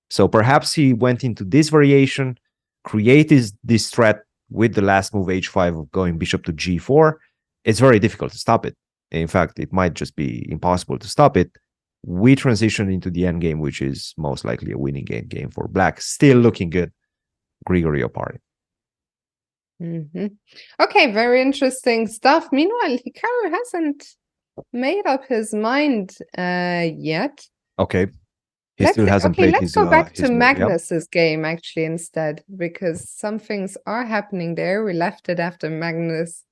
So perhaps he went into this variation, created this threat with the last move h5 of going bishop to g4. It's very difficult to stop it. In fact, it might just be impossible to stop it. We transition into the endgame, which is most likely a winning game for black. Still looking good. Grigory Opari. Okay, very interesting stuff. Meanwhile, Hikaru hasn't made up his mind yet. Okay. He still hasn't played let's his go back to move, Magnus's game actually instead, because some things are happening there. We left it after Magnus'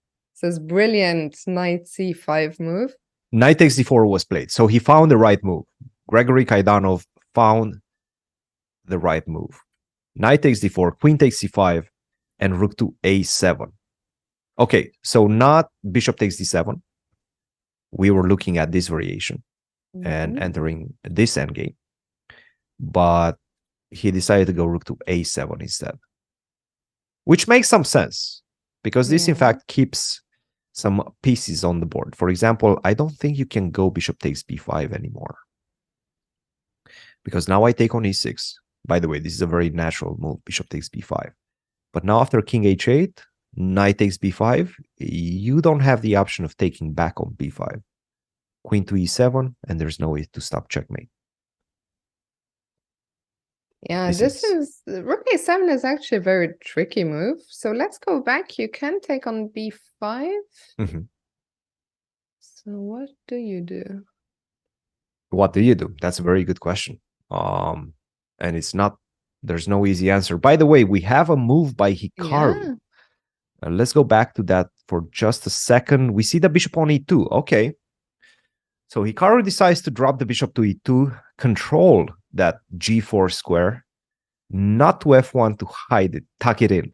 brilliant knight c5 move. Knight takes d4 was played, so he found the right move. Gregory Kaidanov found the right move. Knight takes d4, queen takes c5, and rook to a7. Okay, so not bishop takes d7. We were looking at this variation and entering this endgame. But he decided to go rook to a7 instead. Which makes some sense, because this, in fact, keeps some pieces on the board. For example, I don't think you can go bishop takes b5 anymore. Because now I take on e6. By the way, this is a very natural move, bishop takes b5. But now after king h8, knight takes b5, you don't have the option of taking back on b5. Queen to e7, and there's no way to stop checkmate. Yeah, this is rook a7 is actually a very tricky move. So let's go back. You can take on b5. So what do you do? What do you do? That's a very good question. And it's not, there's no easy answer. By the way, we have a move by Hikaru. Yeah. Let's go back to that for just a second. We see the bishop on e2. Okay. So Hikaru decides to drop the bishop to e2, control that g4 square, not to f1 to hide it, tuck it in.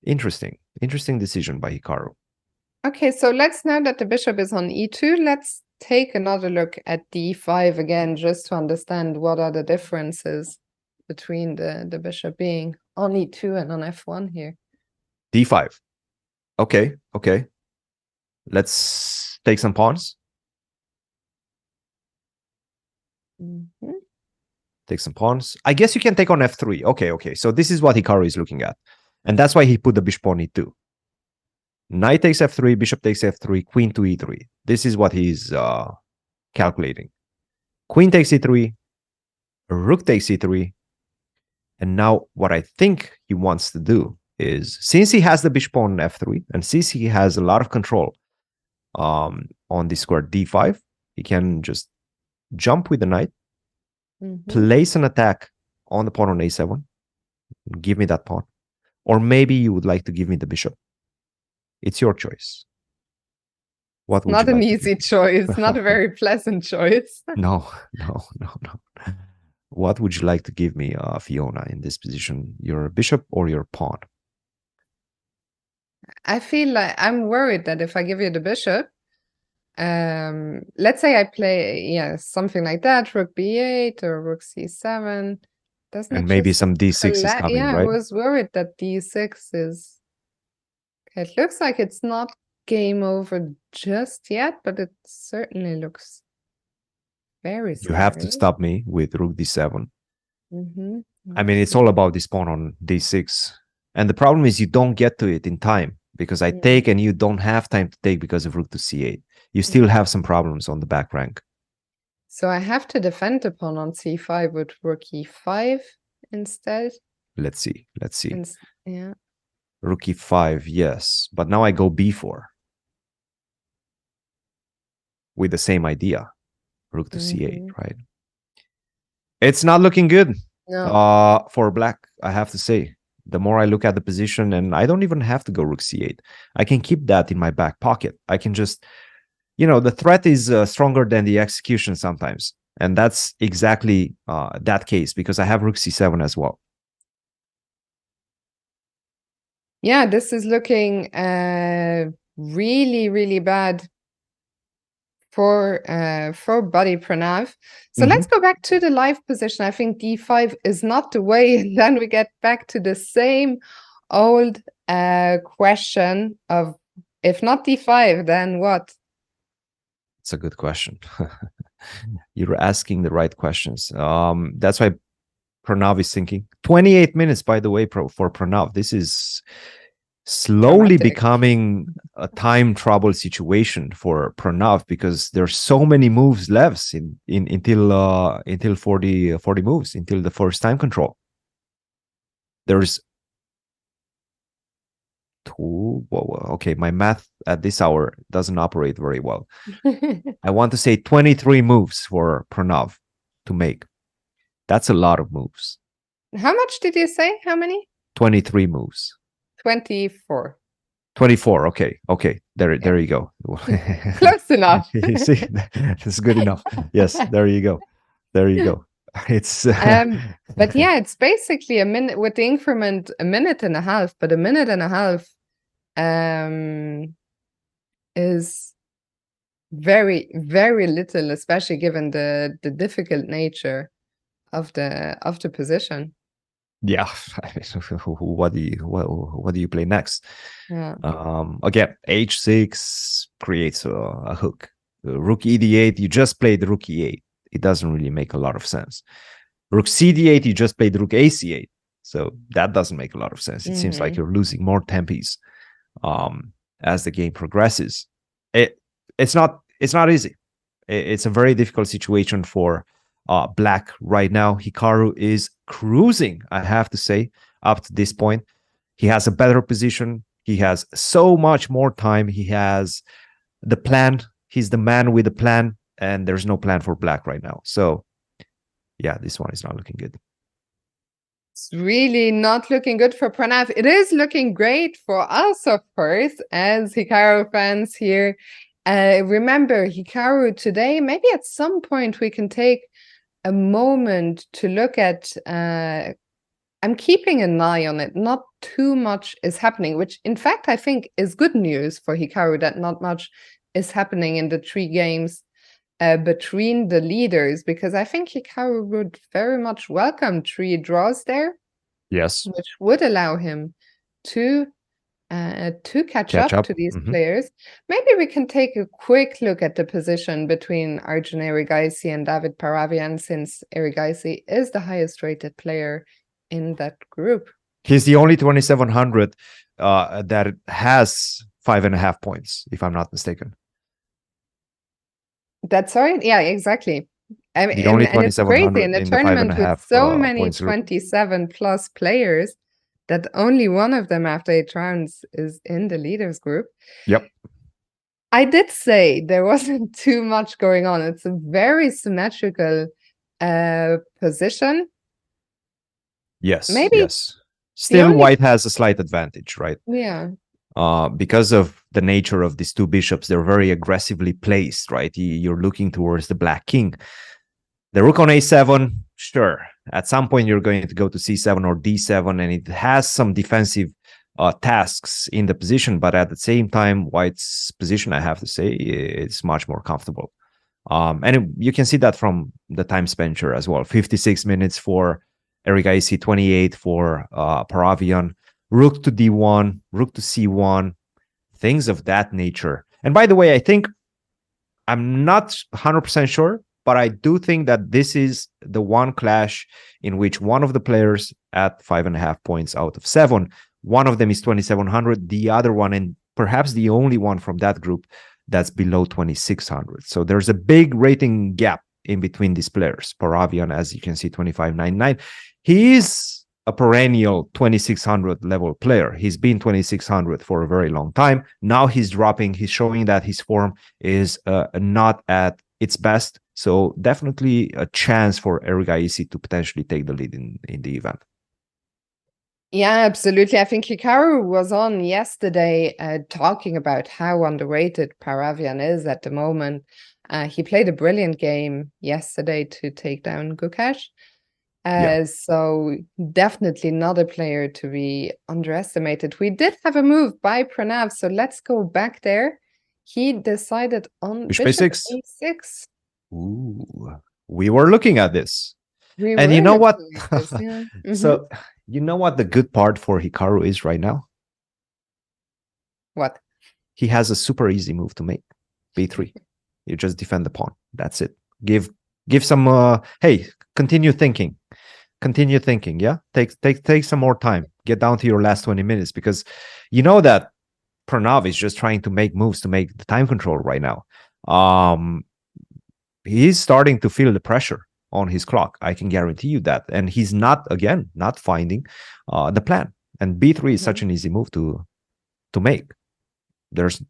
Interesting decision by Hikaru. Okay, so let's, now that the bishop is on e2, let's take another look at d5 again, just to understand what are the differences between the bishop being on e2 and on f1 here. d5. Okay. Let's take some pawns. Take some pawns. I guess you can take on f3. Okay. So this is what Hikaru is looking at. And that's why he put the bishop on e2. Knight takes f3, bishop takes f3, queen to e3. This is what he's calculating. Queen takes e3, rook takes e3. And now what I think he wants to do is, since he has the bishop on f3, and since he has a lot of control on the square d5, he can just jump with the knight, place an attack on the pawn on a7, give me that pawn. Or maybe you would like to give me the bishop. It's your choice. What would Not you an like to easy do? choice, not a very pleasant choice. No. What would you like to give me, Fiona, in this position? Your bishop or your pawn? I feel like I'm worried that if I give you the bishop, let's say I play, something like that, rook b8 or rook c7. Doesn't And it maybe just some d6 is coming, I right? was worried that d6 is... It looks like it's not game over just yet, but it certainly looks very You have to scary. stop me with rook d7. Mm-hmm. I mean, it's all about this pawn on d6. And the problem is you don't get to it in time because I take and you don't have time to take because of rook to c8. You still have some problems on the back rank. So I have to defend the pawn on c5 with rook e5 instead. Let's see. Yeah. Rook e5, yes. But now I go b4 with the same idea. Rook to c8, right? It's not looking good for black, I have to say. The more I look at the position, and I don't even have to go rook c8. I can keep that in my back pocket. I can just, the threat is stronger than the execution sometimes. And that's exactly that case because I have rook c7 as well. Yeah, this is looking really, really bad for Buddy Pranav. So let's go back to the live position. I think d5 is not the way. Then we get back to the same old question of, if not d5, then what? It's a good question. You're asking the right questions. That's why Pranav is thinking. 28 minutes, by the way, for Pranav. This is slowly becoming a time trouble situation for Pranav because there's so many moves left until 40 moves, until the first time control. There's two. Okay, my math at this hour doesn't operate very well. I want to say 23 moves for Pranav to make. That's a lot of moves. How much did you say? How many? 23 moves. 24. 24. Okay. There you go. Close enough. You see, that's good enough. Yes, there you go. It's but yeah, it's basically a minute with the increment, a minute and a half, but a minute and a half is very, very little, especially given the difficult nature of the position. Yeah. What do you play next? Yeah. Again, h6 creates a hook. Rook e8, you just played rook e8. It doesn't really make a lot of sense. Rook cd8, you just played rook ac8. So that doesn't make a lot of sense. It seems like you're losing more tempes as the game progresses. It's not easy. It's a very difficult situation for black right now. Hikaru is cruising, I have to say, up to this point. He has a better position. He has so much more time. He has the plan. He's the man with the plan, and there's no plan for black right now. So, yeah, this one is not looking good. It's really not looking good for Pranav. It is looking great for us, of course, as Hikaru fans here. Remember, Hikaru today, maybe at some point we can take a moment to look at... I'm keeping an eye on it. Not too much is happening, which in fact I think is good news for Hikaru, that not much is happening in the 3 games between the leaders, because I think Hikaru would very much welcome 3 draws there. Yes. Which would allow him to catch up to these players. Maybe we can take a quick look at the position between Arjun Erigaisi and David Paravian, since Erigaisi is the highest rated player in that group. He's the only 2700 that has 5.5 points, if I'm not mistaken. That's right. Yeah, exactly. I mean, the only and it's crazy in a tournament with so many 27 plus players that only one of them after 8 rounds is in the leaders group. Yep. I did say there wasn't too much going on. It's a very symmetrical position. Yes. Maybe yes. Still, white has a slight advantage, right? Yeah. Because of the nature of these two bishops, they're very aggressively placed, right? You're looking towards the black king. The rook on a7, sure. At some point, you're going to go to c7 or d7, and it has some defensive tasks in the position. But at the same time, white's position, I have to say, is much more comfortable. You can see that from the time spent here as well. 56 minutes for Eric Aisi, 28 for Paravian. Rook to d1, rook to c1, things of that nature. And by the way, I think I'm not 100% sure, but I do think that this is the one clash in which one of the players at 5.5 points out of 7, one of them is 2,700, the other one, and perhaps the only one from that group, that's below 2,600. So there's a big rating gap in between these players. Paravian, as you can see, 2,599. He is a perennial 2,600 level player. He's been 2,600 for a very long time. Now he's dropping. He's showing that his form is not at its best. So definitely a chance for Eric Aisi to potentially take the lead in the event. Yeah, absolutely. I think Hikaru was on yesterday talking about how underrated Paravian is at the moment. He played a brilliant game yesterday to take down Gukash. So definitely not a player to be underestimated. We did have a move by Pranav, so let's go back there. He decided on Bishop a6. Ooh, we were looking at this. And you know what? This, yeah. So you know what the good part for Hikaru is right now? What? He has a super easy move to make. b3. You just defend the pawn. That's it. Give some hey, continue thinking. Continue thinking, yeah? Take some more time. Get down to your last 20 minutes, because you know that Pranav is just trying to make moves to make the time control right now. He's starting to feel the pressure on his clock. I can guarantee you that. And he's not finding the plan. And b3 is such an easy move to make. There's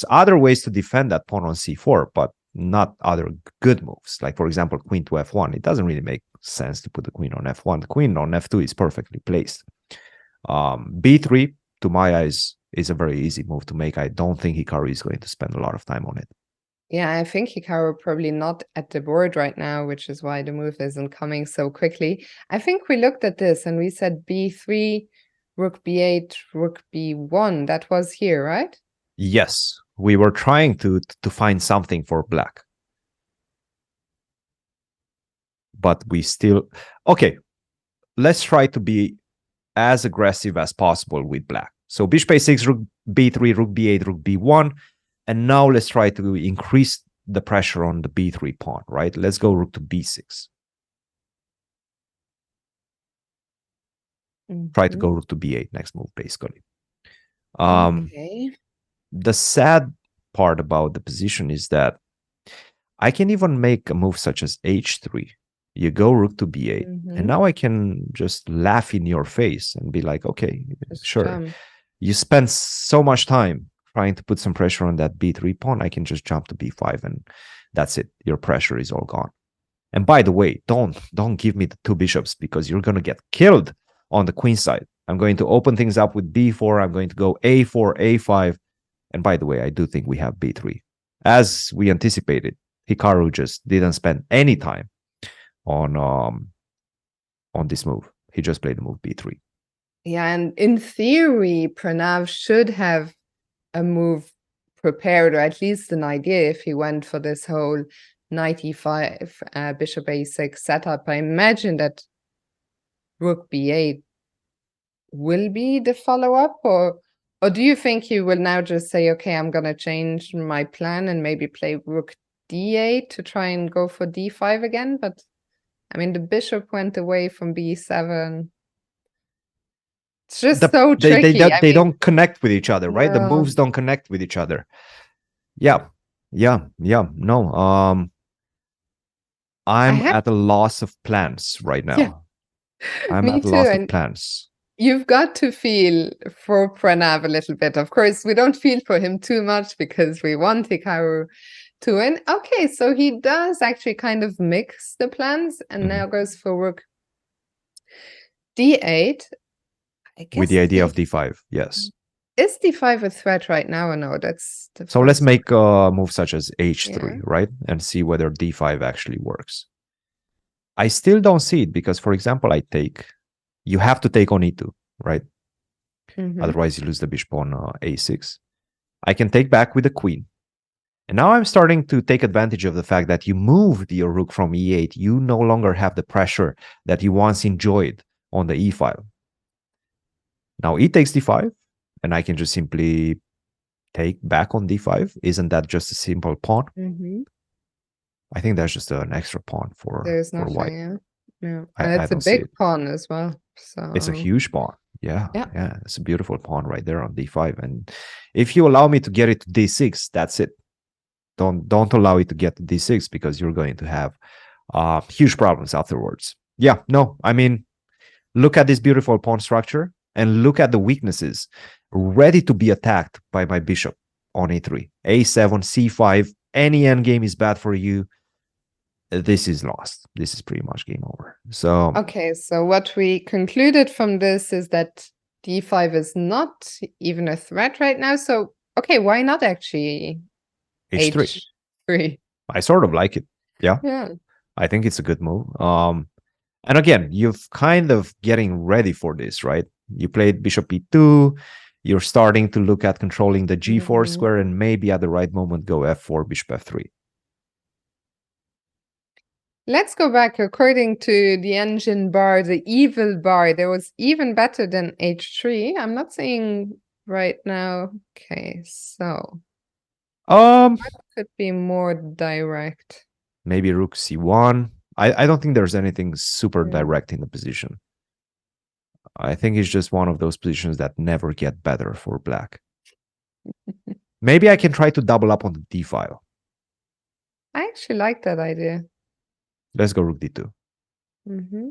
other ways to defend that pawn on c4, but not other good moves. Like, for example, queen to f1. It doesn't really make sense to put the queen on f1. The queen on f2 is perfectly placed. b3, to my eyes, is a very easy move to make. I don't think Hikaru is going to spend a lot of time on it. Yeah, I think Hikaru probably not at the board right now, which is why the move isn't coming so quickly. I think we looked at this and we said b3, rook b8, rook b1. That was here, right? Yes, we were trying to find something for black. But we still... Okay, let's try to be as aggressive as possible with black. So bishop a6, rook b3, rook b8, rook b1. And now let's try to increase the pressure on the b3 pawn, right? Let's go rook to b6. Try to go rook to b8 next move, basically. The sad part about the position is that I can even make a move such as h3. You go rook to b8. And now I can just laugh in your face and be like, okay, sure. You spent so much time trying to put some pressure on that b3 pawn. I can just jump to b5 and that's it. Your pressure is all gone. And by the way, don't give me the two bishops, because you're going to get killed on the queen side. I'm going to open things up with b4. I'm going to go a4, a5. And by the way, I do think we have b3. As we anticipated, Hikaru just didn't spend any time on this move. He just played the move b3. Yeah, and in theory, Pranav should have a move prepared, or at least an idea, if he went for this whole knight e5, bishop a6 setup. I imagine that rook b8 will be the follow-up, or do you think he will now just say, okay, I'm gonna change my plan and maybe play rook d8 to try and go for d5 again? But I mean, the bishop went away from b7. It's just so tricky. They don't connect with each other, right? The moves don't connect with each other. Yeah. No. I'm at a loss of plans right now. Yeah. I'm at a loss of plans. You've got to feel for Pranav a little bit. Of course, we don't feel for him too much because we want Hikaru to win. Okay, so he does actually kind of mix the plans and now goes for rook d8. I with guess the idea of d5. Yes. is d5 a threat right now or no? That's the So let's first make a move such as h3, Yeah. right? And see whether d5 actually works. I still don't see it because, for example, you have to take on e2, right? Mhm. Otherwise, you lose the bishop on a6. I can take back with the queen. And now I'm starting to take advantage of the fact that you moved your rook from e8. You no longer have the pressure that you once enjoyed on the e file. Now e takes d5, and I can just simply take back on d5. Isn't that just a simple pawn? Mhm. I think that's just an extra pawn for There's white. nothing, yeah. I And it's a don't see big it. pawn as well. It's a So huge pawn. Yeah, yeah. yeah. It's a beautiful pawn right there on d5. And if you allow me to get it to d6, that's it. Don't allow it to get to d6 because you're going to have huge problems afterwards. Yeah, no, I mean, look at this beautiful pawn structure and look at the weaknesses ready to be attacked by my bishop on a3, a7, c5. Any endgame is bad for you. This is lost. This is pretty much game over. So Okay, so what we concluded from this is that d5 is not even a threat right now. So okay, why not actually h3. h3? I sort of like it. Yeah, Yeah. I think it's a good move. And again, you're kind of getting ready for this, right? You played bishop e2. You're starting to look at controlling the g4 Mhm. square and maybe at the right moment go f4, bishop f3. Let's go back. According to the engine bar, the evil bar, there was even better than h3. I'm not saying right now. Okay, so could be more direct. Maybe rook c1. I don't think there's anything super Yeah. direct in the position. I think it's just one of those positions that never get better for black. Maybe I can try to double up on the d file. I actually like that idea. Let's go rook d2. Hmm.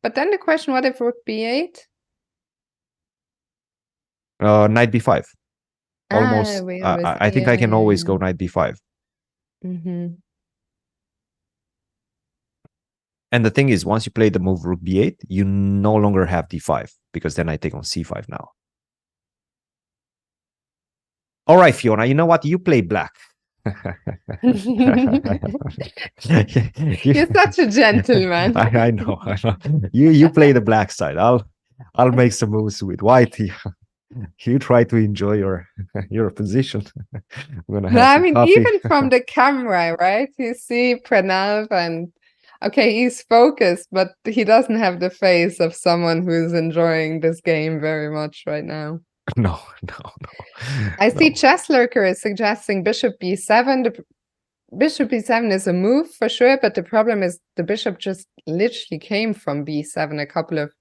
But then the question, what if rook b8? Knight b5. Almost. We have a, I think I can always go knight b5. Mm-hmm. And the thing is, once you play the move rook b8, you no longer have d5 because then I take on c5 now. All right, Fiona, you know what? You play black. You're such a gentleman. I know. You play the black side. I'll make some moves with white. You try to enjoy your position. I'm gonna No, have I some mean, coffee. even from the camera, right? You see Pranav and okay, he's focused, but he doesn't have the face of someone who's enjoying this game very much right now. No. I see Chess Lurker is suggesting bishop b7. The bishop b7 is a move for sure, but the problem is the bishop just literally came from b7 a couple of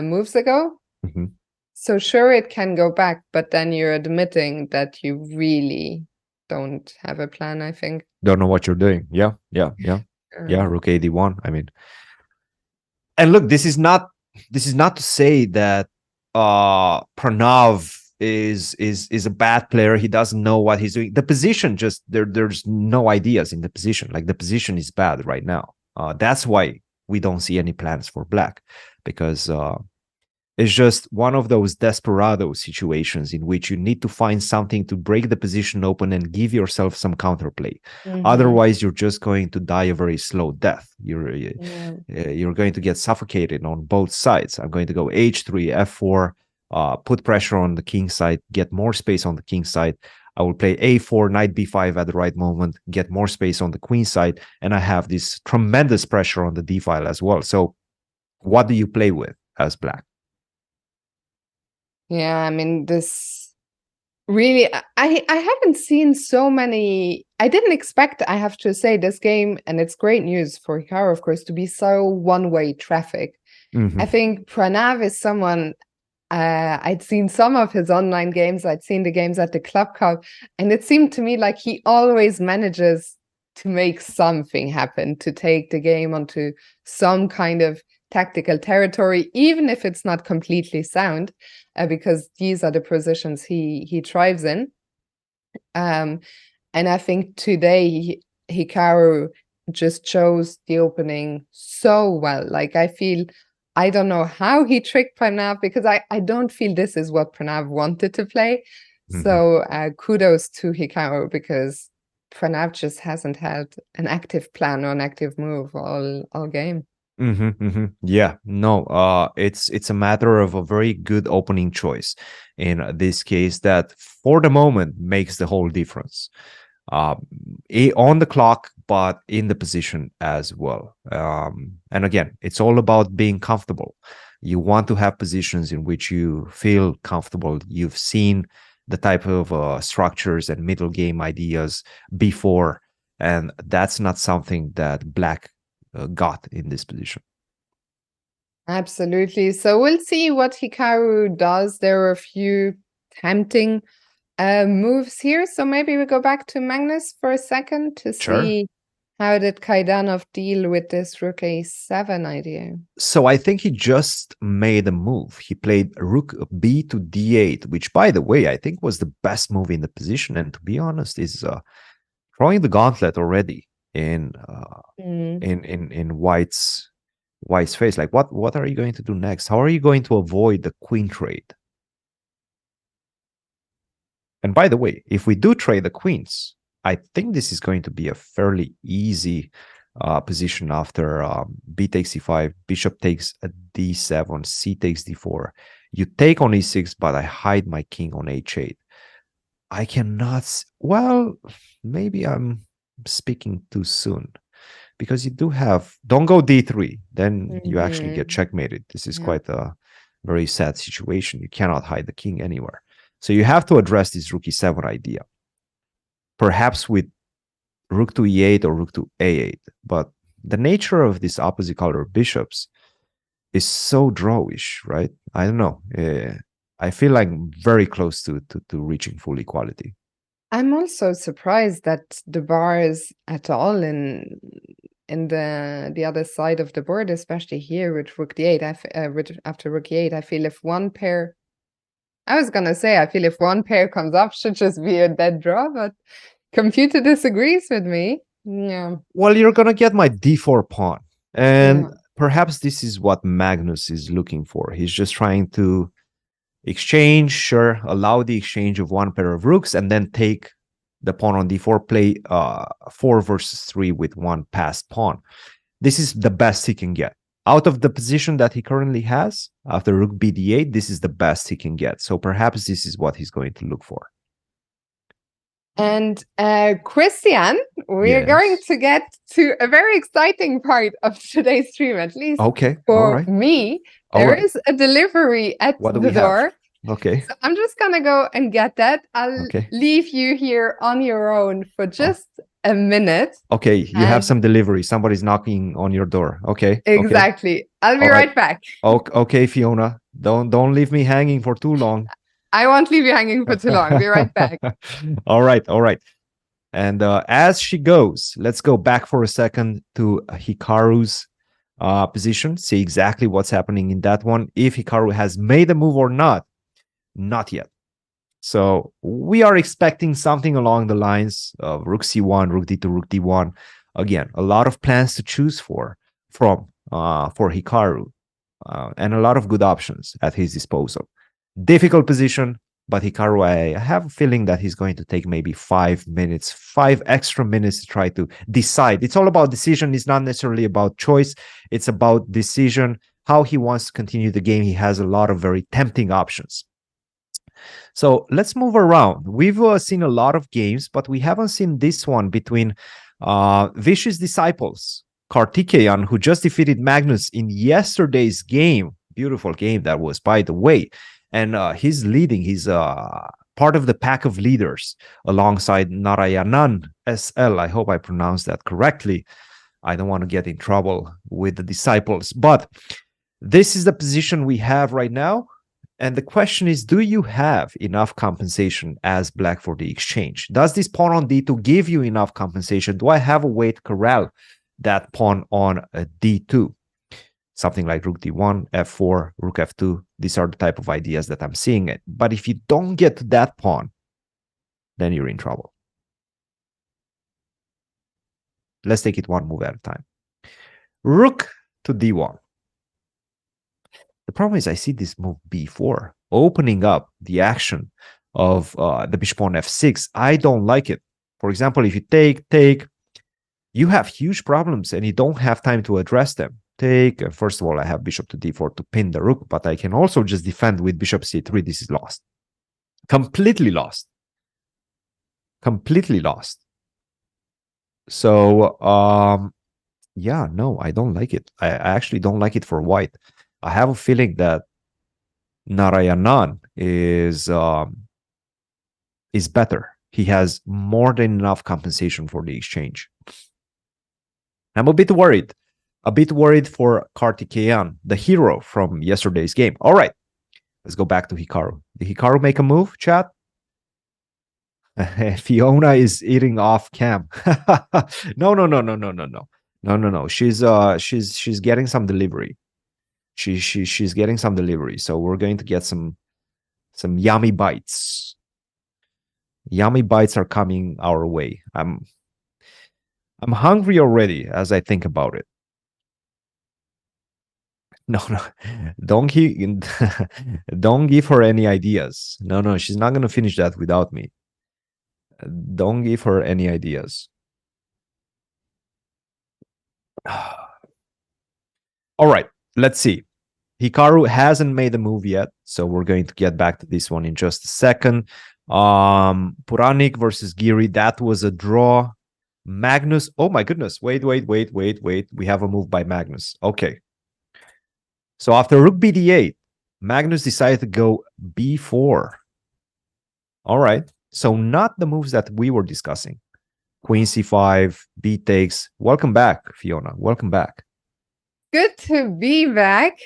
moves ago. Mm-hmm. So sure, it can go back, but then you're admitting that you really don't have a plan, I think. Don't know what you're doing. Yeah. Rook ad1. I mean, and look, this is not to say that Pranav is a bad player. He doesn't know what he's doing. The position just there's no ideas in the position. Like the position is bad right now. That's why we don't see any plans for black, because it's just one of those desperado situations in which you need to find something to break the position open and give yourself some counterplay. Mm-hmm. Otherwise, you're just going to die a very slow death. You're going to get suffocated on both sides. I'm going to go h3, f4, put pressure on the king side, get more space on the king side. I will play a4, knight b5 at the right moment, get more space on the queen side, and I have this tremendous pressure on the d file as well. So what do you play with as black? Yeah, I mean, this really, I haven't seen so many. I didn't expect, I have to say, this game, and it's great news for Hikaru, of course, to be so one-way traffic. Mm-hmm. I think Pranav is someone, I'd seen some of his online games, I'd seen the games at the Club Cup, and it seemed to me like he always manages to make something happen, to take the game onto some kind of tactical territory, even if it's not completely sound, because these are the positions he thrives in. And I think today Hikaru just chose the opening so well. Like I feel I don't know how he tricked Pranav, because I don't feel this is what Pranav wanted to play. So kudos to Hikaru, because Pranav just hasn't had an active plan or an active move all game. Yeah, no, it's a matter of a very good opening choice in this case that for the moment makes the whole difference. On the clock, but in the position as well. And again, it's all about being comfortable. You want to have positions in which you feel comfortable. You've seen the type of structures and middle game ideas before, and that's not something that Black got in this position. Absolutely. So we'll see what Hikaru does. There are a few tempting moves here. So maybe we go back to Magnus for a second to see how did Kaidanov deal with this rook a7 idea. So I think he just made a move. He played rook b to d8, which, by the way, I think was the best move in the position. And to be honest, is throwing the gauntlet already in White's face. Like, what are you going to do next? How are you going to avoid the queen trade? And by the way, if we do trade the queens, I think this is going to be a fairly easy position after b takes e5, bishop takes a d7, c takes d4. You take on e6, but I hide my king on h8. I cannot. Well, maybe I'm speaking too soon, because you do have. Don't go d3, then you actually get checkmated. This is quite a very sad situation. You cannot hide the king anywhere. So you have to address this rook e7 idea, perhaps with rook to e8 or rook to a8. But the nature of these opposite color bishops is so drawish, right? I don't know. I feel like I'm very close to reaching full equality. I'm also surprised that the bar is at all in the other side of the board, especially here with rook d8. After rook e8, I feel if one pair, I was gonna say, I feel if one pair comes up, should just be a dead draw, but computer disagrees with me. Yeah. Well, you're gonna get my d4 pawn, and perhaps this is what Magnus is looking for. He's just trying to exchange, sure, allow the exchange of one pair of rooks, and then take the pawn on d4, play 4 versus 3 with one passed pawn. This is the best he can get. Out of the position that he currently has, after rook b d8, this is the best he can get. So perhaps this is what he's going to look for. And Christian, we're going to get to a very exciting part of today's stream, at least for me. There is a delivery at the door. Okay. So I'm just going to go and get that. I'll leave you here on your own for just a minute. Okay, you have some delivery. Somebody's knocking on your door. Okay. Exactly. I'll be right back. Okay, Fiona. Don't leave me hanging for too long. I won't leave you hanging for too long. Be right back. All right. And as she goes, let's go back for a second to Hikaru's position. See exactly what's happening in that one. If Hikaru has made a move or not. Not yet. So we are expecting something along the lines of rook c1, rook d2, rook d1. Again, a lot of plans to choose for Hikaru, and a lot of good options at his disposal. Difficult position, but Hikaru, I have a feeling that he's going to take maybe 5 minutes, 5 extra minutes to try to decide. It's all about decision. It's not necessarily about choice. It's about decision, how he wants to continue the game. He has a lot of very tempting options. So let's move around. We've seen a lot of games, but we haven't seen this one between Vicious Disciples, Kartikeyan, who just defeated Magnus in yesterday's game. Beautiful game that was, by the way. And he's leading. He's part of the pack of leaders alongside Narayanan SL. I hope I pronounced that correctly. I don't want to get in trouble with the Disciples. But this is the position we have right now. And the question is, do you have enough compensation as Black for the exchange? Does this pawn on d2 give you enough compensation? Do I have a way to corral that pawn on a d2? Something like rook d1, f4, rook f2. These are the type of ideas that I'm seeing it. But if you don't get to that pawn, then you're in trouble. Let's take it one move at a time. Rook to d1. The problem is I see this move b4, opening up the action of the bishop pawn f6. I don't like it. For example, if you take, you have huge problems and you don't have time to address them. Take, first of all, I have bishop to d4 to pin the rook, but I can also just defend with bishop c3. This is lost. Completely lost. Completely lost. So, yeah, no, I don't like it. I actually don't like it for white. I have a feeling that Narayanan is better. He has more than enough compensation for the exchange. I'm a bit worried for Kartikeyan, the hero from yesterday's game. All right, let's go back to Hikaru. Did Hikaru make a move, chat? Fiona is eating off cam. No. She's getting some delivery. She's getting some delivery. So we're going to get some yummy bites. Yummy bites are coming our way. I'm hungry already as I think about it. No, don't give her any ideas. No, she's not going to finish that without me. Don't give her any ideas. All right, let's see. Hikaru hasn't made a move yet, so we're going to get back to this one in just a second. Puranik versus Giri, that was a draw. Magnus, oh my goodness, wait. We have a move by Magnus. Okay. So after rook bd8, Magnus decided to go b4. All right. So not the moves that we were discussing. Queen c5, b takes. Welcome back, Fiona. Welcome back. Good to be back.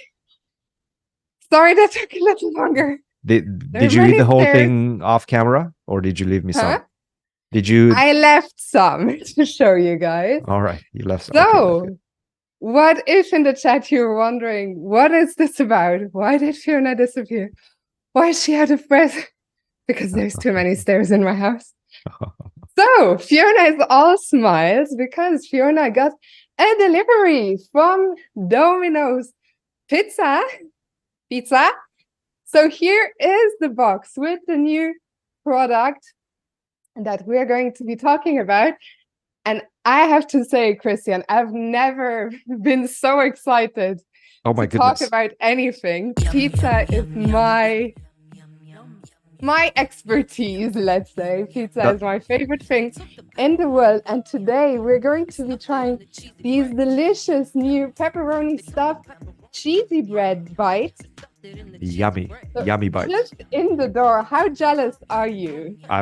Sorry that took a little longer. Did you eat the whole thing off camera, or did you leave me some? Did you? I left some to show you guys. All right, you left some. So, okay. What if in the chat you're wondering, what is this about? Why did Fiona disappear? Why is she out of breath? Because there's too many stairs in my house. So, Fiona is all smiles because Fiona got a delivery from Domino's Pizza. So here is the box with the new product that we're going to be talking about. And I have to say, Christian, I've never been so excited to talk about anything. Pizza is my expertise, let's say. Pizza is my favorite thing in the world. And today we're going to be trying these delicious new pepperoni stuffed cheesy bread bites. Yummy bites. Just in the door. How jealous are you? I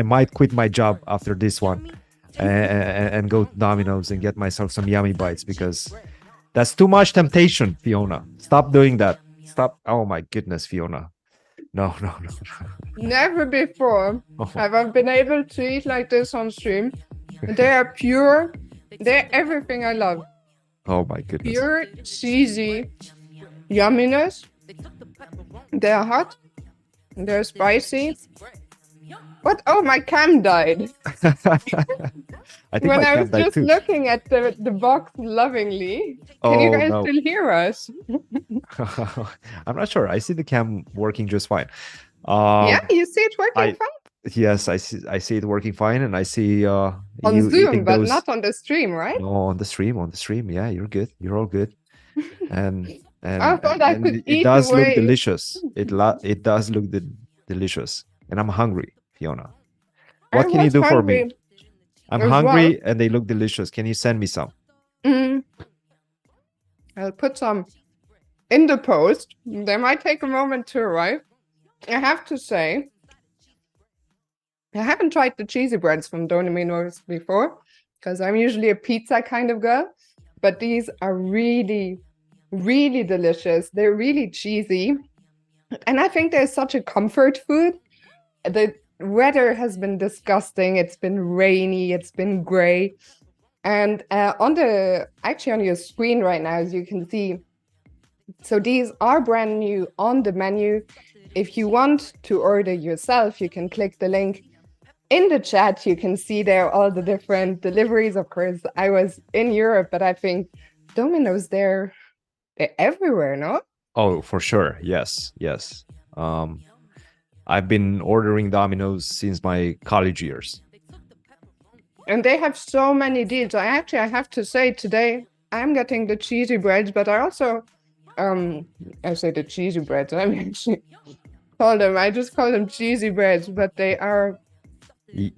might quit my job after this one and go to Domino's and get myself some yummy bites, because that's too much temptation, Fiona. Stop doing that. Stop. Oh my goodness, Fiona. No. Never before have I been able to eat like this on stream. They are pure. They're everything I love. Oh my goodness. Pure, cheesy yumminess. They're hot. They're spicy. What? Oh, my cam died. I think when I was just looking at the box lovingly. Can you guys still hear us? I'm not sure. I see the cam working just fine. Yeah, you see it working fine? Yes, I see it working fine, and I see on Zoom, but not on the stream, right? No, on the stream. Yeah, you're good. You're all good. And it does look delicious. It does look delicious, and I'm hungry, Fiona. What can you do for me? I'm hungry and they look delicious. Can you send me some? I'll put some in the post. They might take a moment to arrive. I have to say, I haven't tried the cheesy breads from Domino's before, because I'm usually a pizza kind of girl. But these are really, really delicious. They're really cheesy. And I think they're such a comfort food. The weather has been disgusting. It's been rainy. It's been gray. And on your screen right now, as you can see, so these are brand new on the menu. If you want to order yourself, you can click the link in the chat. You can see there all the different deliveries. Of course, I was in Europe, but I think Domino's, they're everywhere, no? Oh, for sure. Yes, yes. I've been ordering Domino's since my college years. And they have so many deals. I have to say today I'm getting the cheesy breads, but I also I say the cheesy breads. I just call them cheesy breads, but they are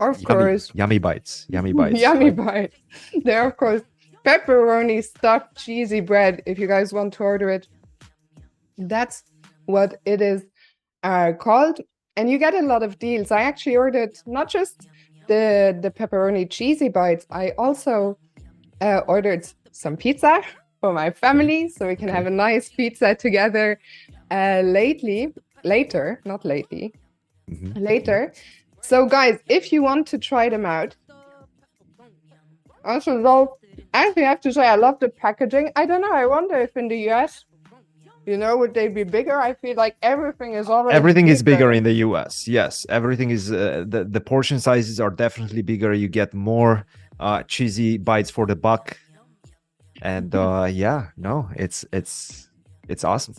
of course Yummy bites. Yummy bites. yummy bites. They're of course pepperoni stuffed cheesy bread. If you guys want to order it, that's what it is called. And you get a lot of deals. I actually ordered not just the pepperoni cheesy bites. I also ordered some pizza for my family, so we can have a nice pizza together later. So guys, if you want to try them out, also though, I actually have to say I love the packaging. I don't know, I wonder if in the US, would they be bigger? I feel like everything is bigger in the US. Yes, everything is the portion sizes are definitely bigger. You get more cheesy bites for the buck. And it's awesome.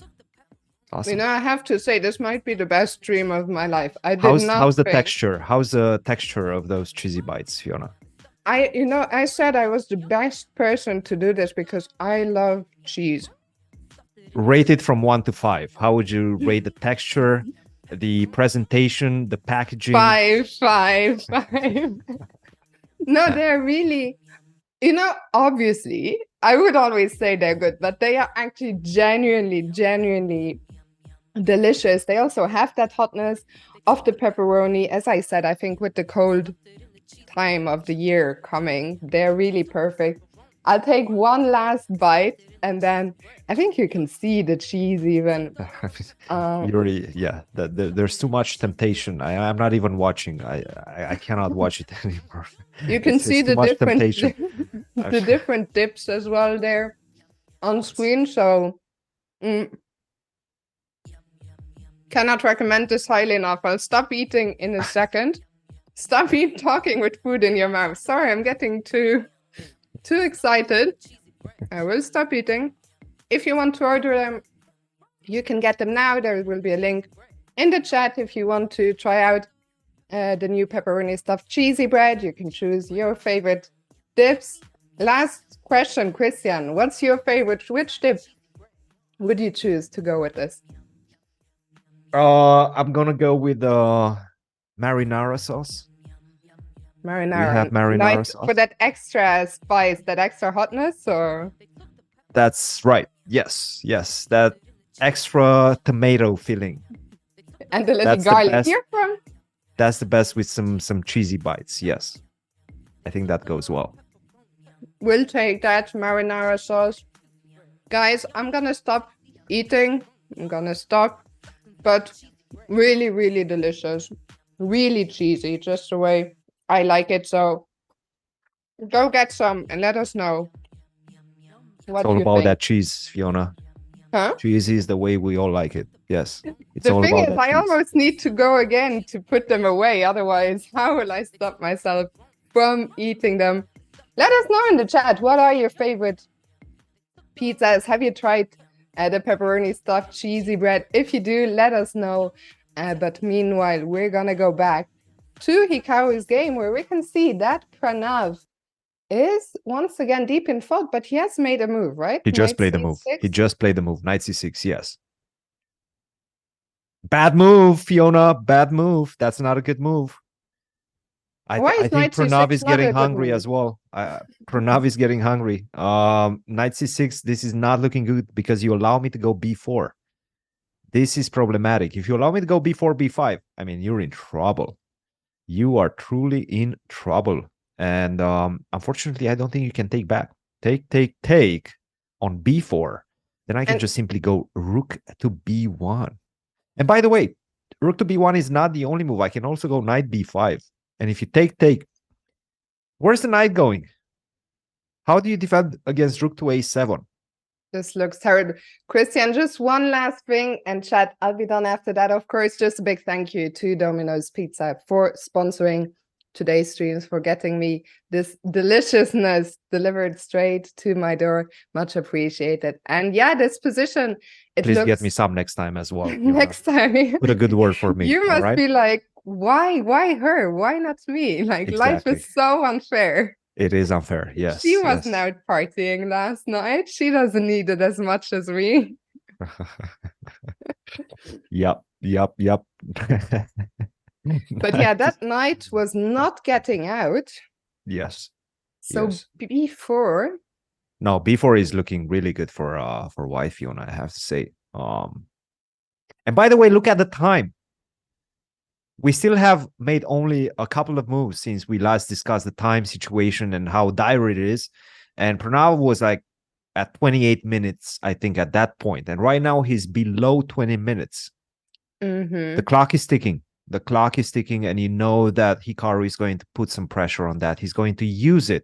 Awesome. I have to say this might be the best dream of my life. How's the texture? How's the texture of those cheesy bites, Fiona? I said I was the best person to do this because I love cheese. Rate it from 1 to 5. How would you rate the texture, the presentation, the packaging? 5. No, they're really, obviously, I would always say they're good, but they are actually genuinely delicious. They also have that hotness of the pepperoni. As I said, I think with the cold time of the year coming, they're really perfect. I'll take one last bite, and then I think you can see the cheese even. There's too much temptation. I'm not even watching. I cannot watch it anymore. You can see the different the different dips as well there on screen. So cannot recommend this highly enough. I'll stop eating in a second. Stop talking with food in your mouth. Sorry, I'm getting too excited. I will stop eating. If you want to order them, you can get them now. There will be a link in the chat if you want to try out the new pepperoni stuffed cheesy bread. You can choose your favorite dips. Last question, Christian. What's your favorite? Which dip would you choose to go with this? I'm gonna go with marinara sauce. Marinara. We have marinara sauce. For that extra spice, that extra hotness, or? That's right. Yes. That extra tomato filling. And the little garlic here from? That's the best with some cheesy bites. Yes. I think that goes well. We'll take that marinara sauce. Guys, I'm gonna stop eating. But really delicious. Really cheesy, just the way I like it. So go get some and let us know what it's all you about think. that cheese, Fiona. Huh? Cheesy is the way we all like it. Yes. It's the all thing about is, that I cheese. almost need to go again to put them away. Otherwise, how will I stop myself from eating them? Let us know in the chat. What are your favorite pizzas? Have you tried the pepperoni stuffed cheesy bread? If you do, let us know. But meanwhile, we're gonna go back to Hikaru's game, where we can see that Pranav is once again deep in thought, but he has made a move, right? He just played the move. He just played the move. Knight c6, yes. Bad move, Fiona. Bad move. That's not a good move. I think Pranav is getting hungry as well. Pranav is getting hungry. Knight c6, this is not looking good because you allow me to go b4. This is problematic. If you allow me to go b4, b5, I mean, you're in trouble. You are truly in trouble. And unfortunately, I don't think you can take back. Take on b4. Then I can just simply go rook to b1. And by the way, rook to b1 is not the only move. I can also go knight b5. And if you take, where's the knight going? How do you defend against rook to a7? This looks terrible. Christian, just one last thing, and chat, I'll be done after that. Of course, just a big thank you to Domino's Pizza for sponsoring today's streams, for getting me this deliciousness delivered straight to my door. Much appreciated. And yeah, this position, it Please looks get me some next time as well. next time. Put a good word for me. You all must right? be like, why her? Why not me? Like, life Exactly. is so unfair. It is unfair. Yes. She wasn't yes. out partying last night. She doesn't need it as much as me. Yep. But yeah, that knight was not getting out. Yes. So yes. b4. No, b4 is looking really good for white Fiona, I have to say. And by the way, look at the time. We still have made only a couple of moves since we last discussed the time situation and how dire it is. And Pranav was like at 28 minutes, I think, at that point. And right now he's below 20 minutes. Mm-hmm. The clock is ticking. The clock is ticking, and you know that Hikaru is going to put some pressure on that. He's going to use it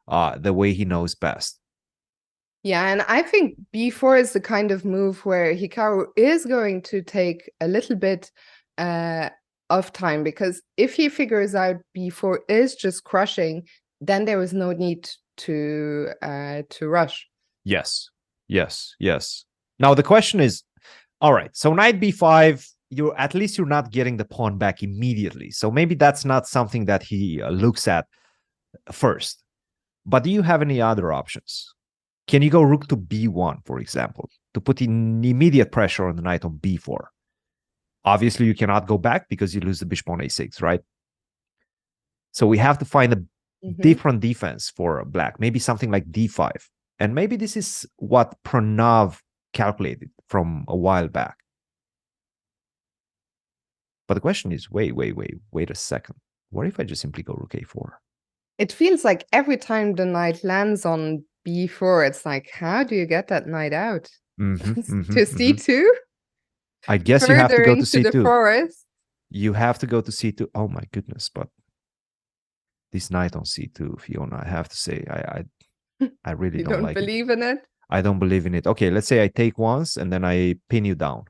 the way he knows best. Yeah, and I think b4 is the kind of move where Hikaru is going to take a little bit of time, because if he figures out b4 is just crushing, then there is no need to rush. Yes. Now the question is, all right, so knight b5, at least you're not getting the pawn back immediately. So maybe that's not something that he looks at first. But do you have any other options? Can you go rook to b1, for example, to put in immediate pressure on the knight on b4? Obviously, you cannot go back because you lose the bishop on a6, right? So we have to find a different defense for black, maybe something like d5. And maybe this is what Pranav calculated from a while back. But the question is, wait a second. What if I just simply go rook a4? It feels like every time the knight lands on b4, it's like, how do you get that knight out? To c2? I guess further you have to go to into c2. The forest. You have to go to c2. Oh my goodness, but this knight on c2, Fiona, I have to say, I really you don't like it. You don't believe in it? I don't believe in it. Okay, let's say I take once and then I pin you down.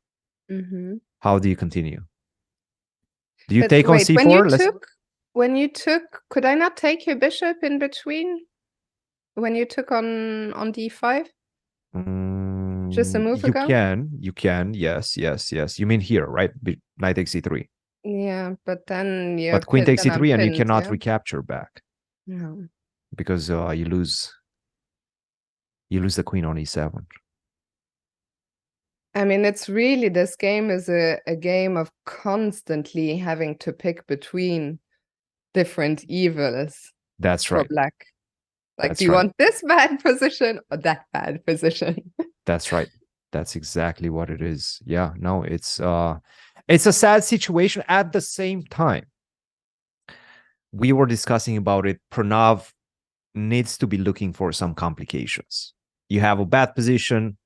How do you continue? Do you take on c4? When you took, could I not take your bishop in between? When you took on d5? Just a move ago? You can, yes. You mean here, right? Knight takes c3. Yeah, but then you. But queen takes c3 and you cannot recapture back. No. Because you lose the queen on e7. I mean, it's really, this game is a game of constantly having to pick between different evils. That's right. For black. Like, do you want this bad position or that bad position? That's right. That's exactly what it is. Yeah, no, it's a sad situation. At the same time, we were discussing about it. Pranav needs to be looking for some complications. You have a bad position,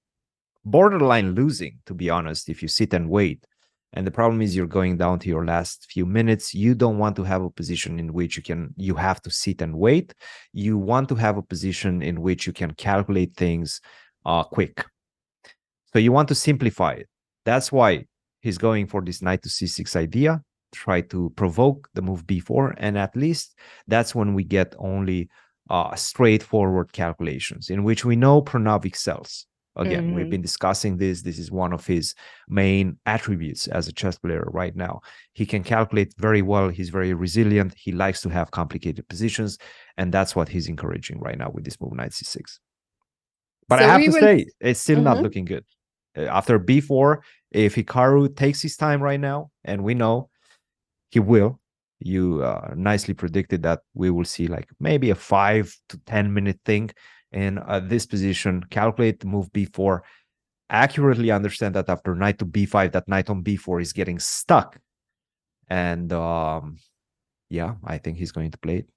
borderline losing, to be honest, if you sit and wait. And the problem is you're going down to your last few minutes. You don't want to have a position in which you have to sit and wait. You want to have a position in which you can calculate things quick. So you want to simplify it. That's why he's going for this knight to c6 idea. Try to provoke the move b4. And at least that's when we get only straightforward calculations in which we know Pranav excels. Again, we've been discussing this. This is one of his main attributes as a chess player right now. He can calculate very well. He's very resilient. He likes to have complicated positions. And that's what he's encouraging right now with this move, knight c6. But I have to say, it's still not looking good. After b4, if Hikaru takes his time right now, and we know he will, you nicely predicted that we will see like maybe a 5 to 10 minute thing in this position, calculate the move b4, accurately understand that after knight to b5, that knight on b4 is getting stuck. And yeah, I think he's going to play it.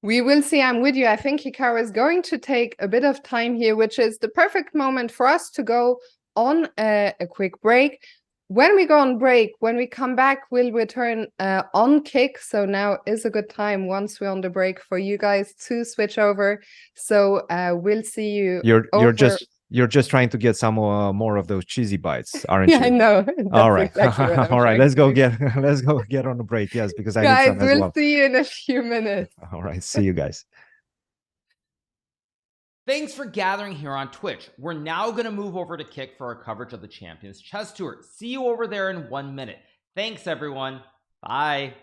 We will see. I'm with you. I think Hikaru is going to take a bit of time here, which is the perfect moment for us to go on a quick break. When we go on break, when we come back, we'll return on kick. So now is a good time once we're on the break for you guys to switch over. So we'll see you. You're just You're just trying to get some more of those cheesy bites, aren't Yeah, I you? know. That's All right. exactly what I'm All right. trying Let's to go do. get let's go get on a break. Yes, because I need Guys, some as we'll well. see you in a few minutes. All right. See you guys. Thanks for gathering here on Twitch. We're now going to move over to Kick for our coverage of the Champions Chess Tour. See you over there in 1 minute. Thanks, everyone. Bye.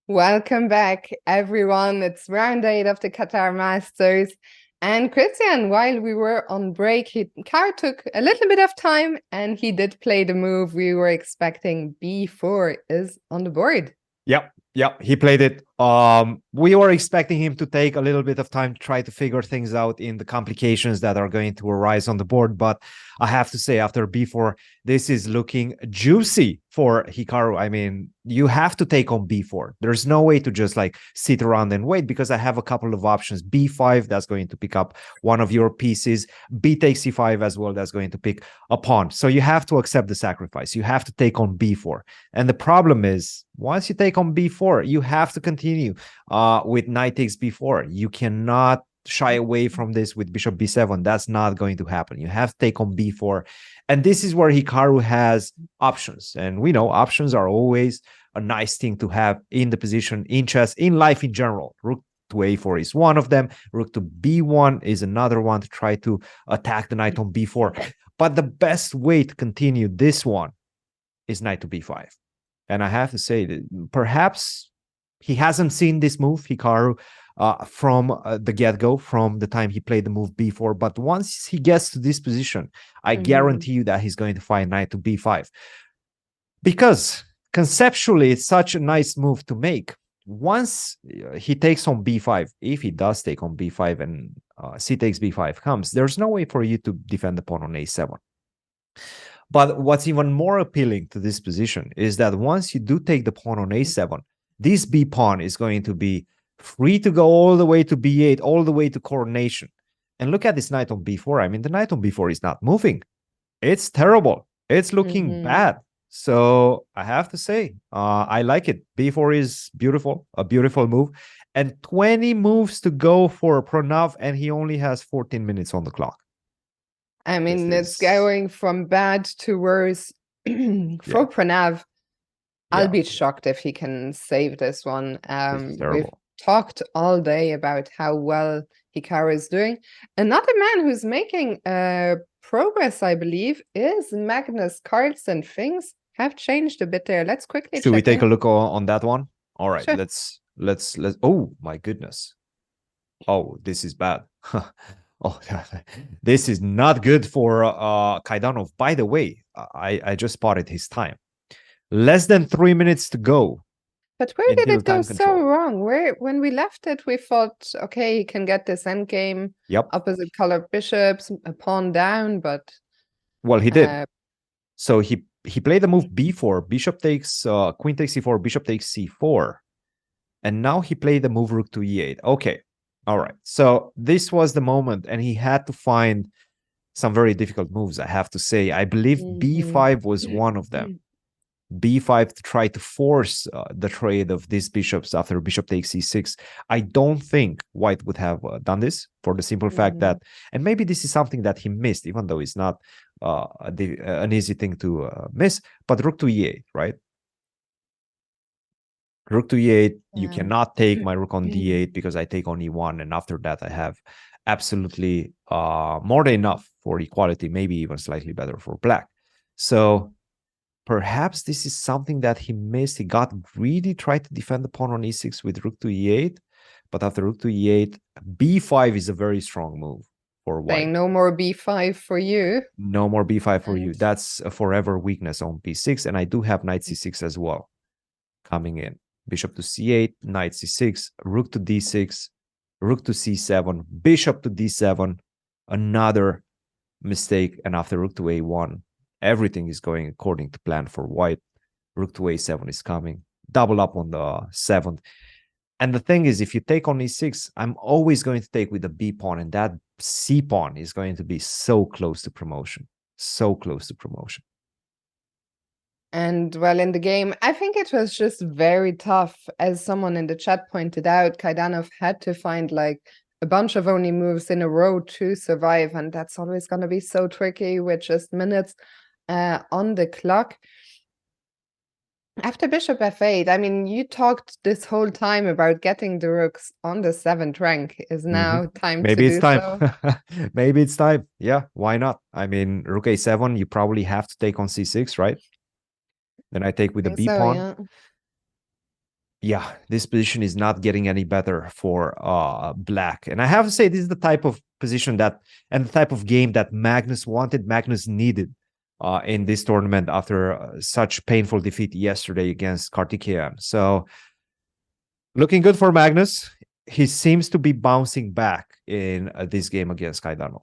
Welcome back, everyone. It's round 8 of the Qatar Masters. And Christian, while we were on break, Hikaru took a little bit of time and he did play the move we were expecting. B4 is on the board. Yep, he played it. We were expecting him to take a little bit of time to try to figure things out in the complications that are going to arise on the board. But I have to say, after B4, this is looking juicy for Hikaru. I mean, you have to take on B4. There's no way to just like sit around and wait, because I have a couple of options. B5, that's going to pick up one of your pieces. B takes C5 as well, that's going to pick a pawn. So you have to accept the sacrifice. You have to take on B4. And the problem is, once you take on B4, you have to continue with knight takes B4. You cannot shy away from this with bishop B7. That's not going to happen. You have to take on B4. And this is where Hikaru has options. And we know options are always a nice thing to have in the position, in chess, in life in general. Rook to A4 is one of them. Rook to B1 is another one to try to attack the knight on B4. But the best way to continue this one is knight to B5. And I have to say that perhaps he hasn't seen this move, Hikaru, from the get-go, from the time he played the move B4. But once he gets to this position, I guarantee you that he's going to find knight to B5. Because conceptually, it's such a nice move to make. Once he takes on B5, if he does take on B5 and C takes B5 comes, there's no way for you to defend the pawn on A7. But what's even more appealing to this position is that once you do take the pawn on A7, this B pawn is going to be free to go all the way to B8, all the way to coronation. And look at this knight on B4. I mean, the knight on B4 is not moving. It's terrible. It's looking bad. So I have to say, I like it. B4 is beautiful, a beautiful move. And 20 moves to go for Pranav, and he only has 14 minutes on the clock. I mean, it's going from bad to worse for Pranav. I'll be shocked if he can save this one. We've talked all day about how well Hikaru is doing. Another man who's making progress, I believe, is Magnus Carlsen. Things have changed a bit there. Let's quickly Should we take a look on that one? All right, sure. let's oh my goodness. Oh, this is bad. Oh, this is not good for Kaidanov. By the way, I just spotted his time. Less than 3 minutes to go. But where did it go so wrong? When we left it, we thought, okay, he can get this endgame. Yep. Opposite colored bishops, a pawn down, but well, he did. So he played the move B4, bishop takes queen takes C4, bishop takes C4, and now he played the move rook to E8. Okay. All right, so this was the moment, and he had to find some very difficult moves, I have to say. I believe B5 was one of them. B5 to try to force the trade of these bishops after bishop takes C6. I don't think White would have done this, for the simple fact that, and maybe this is something that he missed, even though it's not an easy thing to miss, but rook to E8, right? Rook to E8, you cannot take my rook on D8 because I take on E1, and after that I have absolutely more than enough for equality, maybe even slightly better for black. So perhaps this is something that he missed. He got greedy, tried to defend the pawn on E6 with rook to E8, but after rook to E8, B5 is a very strong move for White. Saying no more B5 for you. No more B5 for you. That's a forever weakness on B6, and I do have knight C6 as well coming in. Bishop to C8, knight C6, rook to D6, rook to C7, bishop to D7, another mistake, and after rook to A1, everything is going according to plan for White. Rook to A7 is coming, double up on the 7th. And the thing is, if you take on E6, I'm always going to take with the B pawn, and that C pawn is going to be so close to promotion, so close to promotion. And well, in the game, I think it was just very tough. As someone in the chat pointed out, Kaidanov had to find like a bunch of only moves in a row to survive. And that's always going to be so tricky with just minutes on the clock. After bishop f8, I mean, you talked this whole time about getting the rooks on the 7th rank. Is now time Maybe to it's do time. so? Maybe it's time. Yeah, why not? I mean, rook a7, you probably have to take on c6, right? Then I take with the b pawn. Yeah, this position is not getting any better for black. And I have to say, this is the type of position that, and the type of game that Magnus wanted, Magnus needed in this tournament after such painful defeat yesterday against Kartikeyan. So looking good for Magnus. He seems to be bouncing back in this game against Kaidanov.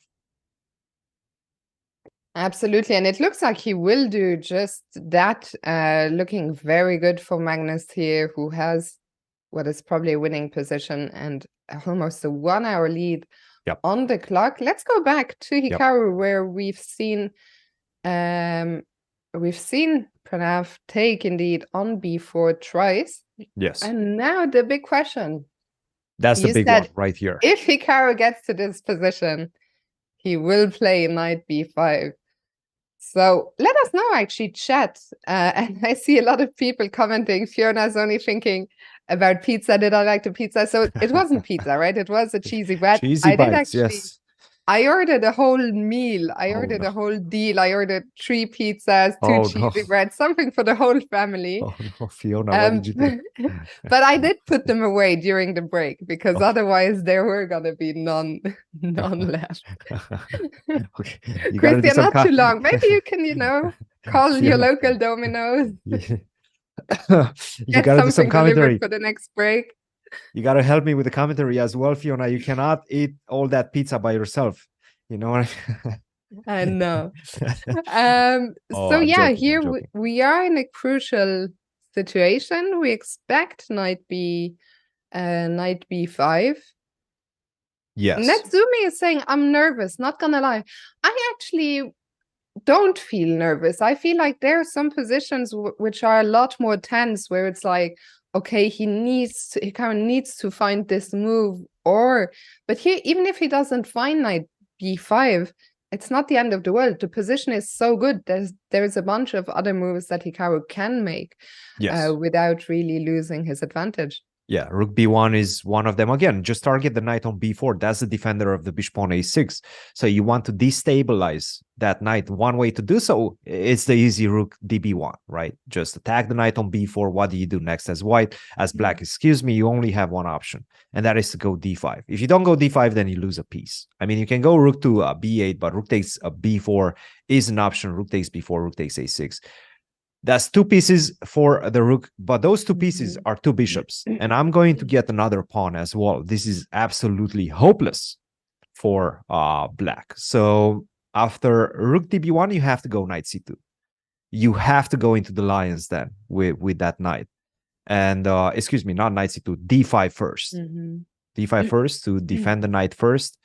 Absolutely, and it looks like he will do just that. Looking very good for Magnus here, who has what is probably a winning position and almost a 1 hour lead on the clock. Let's go back to Hikaru, where we've seen Pranav take indeed on b4 twice. Yes. And now the big question. That's the big one right here. If Hikaru gets to this position, he will play knight b5. So let us know, actually, chat. And I see a lot of people commenting. Fiona's only thinking about pizza. Did I like the pizza? So it wasn't pizza, right? It was a cheesy bread. Cheesy bites, yes. I ordered a whole meal. I ordered a whole deal. I ordered 3 pizzas, 2 cheesy breads, something for the whole family. Oh no, Fiona, what did you do? But I did put them away during the break, because otherwise there were gonna be none left. Okay. Christian, not too long. Maybe you can, call your local Domino's. You Get gotta do some commentary for the next break. You got to help me with the commentary as well, Fiona. You cannot eat all that pizza by yourself. You know what I know. So yeah, here we are in a crucial situation. We expect knight b5. Yes. Netsumi is saying, I'm nervous, not gonna lie. I actually don't feel nervous. I feel like there are some positions which are a lot more tense, where it's like, okay, he kind of needs to find this move, but here, even if he doesn't find knight b5, it's not the end of the world. The position is so good. There's a bunch of other moves that Hikaru can make without really losing his advantage. Yeah, rook b1 is one of them. Again, just target the knight on b4. That's the defender of the bishop on a6. So you want to destabilize that knight. One way to do so, it's the easy rook db1, right? Just attack the knight on b4. What do you do next as white? As black, excuse me, you only have one option, and that is to go d5. If you don't go d5, then you lose a piece. I mean, you can go rook to b8, but rook takes b4 is an option. Rook takes b4, rook takes a6. That's 2 pieces for the rook, but those 2 pieces are 2 bishops, and I'm going to get another pawn as well. This is absolutely hopeless for black. So after rook db1, you have to go knight c2. You have to go into the lions then with that knight. And excuse me, not knight c2, d5 first. d5 first to defend the knight first,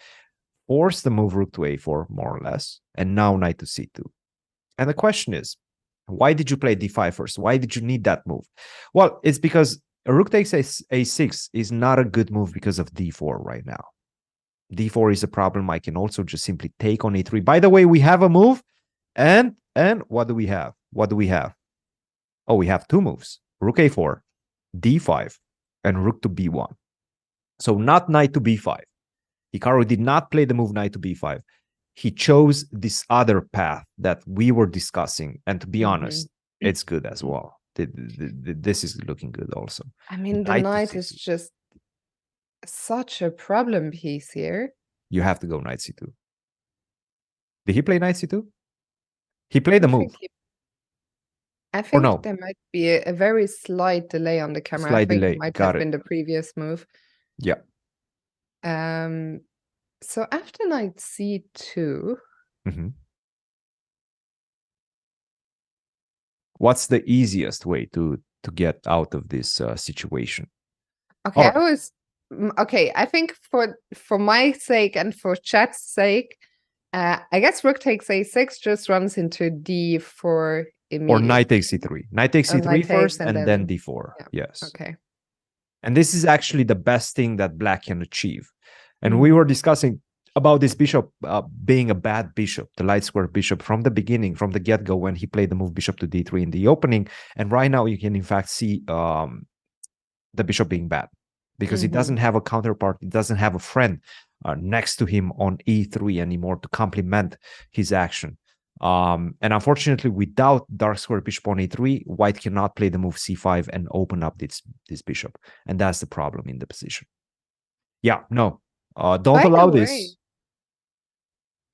force the move rook to a4, more or less, and now knight to c2. And the question is, why did you play d5 first? Why did you need that move? Well, it's because a rook takes a6 is not a good move because of d4 right now. d4 is a problem. I can also just simply take on a3. By the way, we have a move, and what do we have? What do we have? Oh, we have 2 moves. Rook a4, d5, and rook to b1. So not knight to b5. Hikaru did not play the move knight to b5. He chose this other path that we were discussing. And to be honest, it's good as well. This is looking good also. I mean, the knight is just such a problem piece here. You have to go knight c2. Did he play knight c2? He played the move. I think there might be a very slight delay on the camera. I think it might have been the previous move. Yeah. So after knight c2, what's the easiest way to get out of this situation? Okay, I think for my sake and for chat's sake, I guess rook takes a6 just runs into d4 immediately. Or knight takes c3. Knight takes c3 first and then d4. Yeah. Yes. Okay. And this is actually the best thing that black can achieve. And we were discussing about this bishop being a bad bishop, the light square bishop, from the beginning, from the get-go, when he played the move bishop to d3 in the opening. And right now you can in fact see the bishop being bad, because he doesn't have a counterpart. He doesn't have a friend next to him on e3 anymore to complement his action. And unfortunately, without dark square bishop on a3, white cannot play the move c5 and open up this bishop. And that's the problem in the position. Yeah, no, don't By the allow way, this.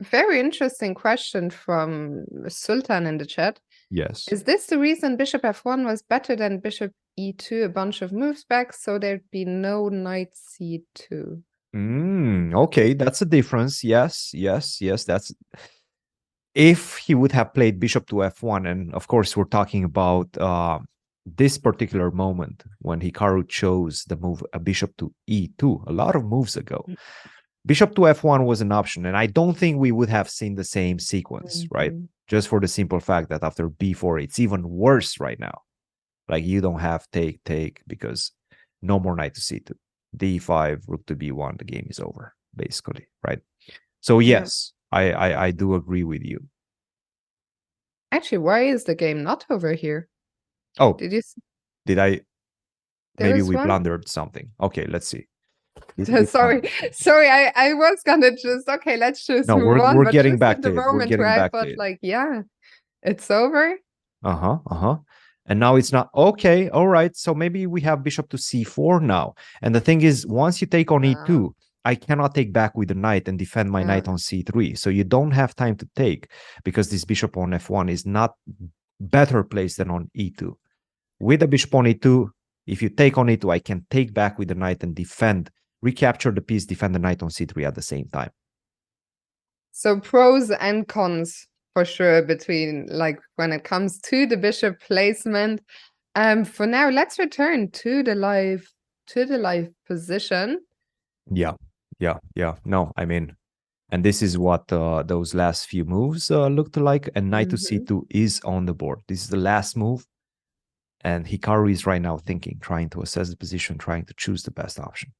very interesting question from Sultan in the chat. Yes. Is this the reason bishop f1 was better than bishop e2 a bunch of moves back, so there'd be no knight c2? Okay, that's a difference. Yes, yes, yes. That's if he would have played bishop to f1, and of course we're talking about this particular moment when Hikaru chose the move a bishop to e2 a lot of moves ago. Bishop to f1 was an option, and I don't think we would have seen the same sequence, right? Just for the simple fact that after b4, it's even worse right now. Like you don't have take because no more knight to c2, d5, rook to b1, the game is over, basically, right? So yes, I do agree with you. Actually, why is the game not over here? Oh, did you? Did I? There Maybe was we one? blundered something. Okay, let's see. Sorry, I was gonna just let's just No, move on. we're but getting just back at to the it. We're moment where getting I back thought, to it. like, yeah, it's over. And now it's not. Okay, all right. So maybe we have bishop to c4 now. And the thing is, once you take on e2, I cannot take back with the knight and defend my knight on c3. So you don't have time to take because this bishop on f1 is not better placed than on e2. With the bishop on e2, if you take on e2, I can take back with the knight and defend, recapture the piece, defend the knight on c3 at the same time. So pros and cons for sure between, like, when it comes to the bishop placement. For now, let's return to the live position. Yeah. No, I mean, and this is what those last few moves looked like. And knight to c2 is on the board. This is the last move. And Hikaru is right now thinking, trying to assess the position, trying to choose the best option.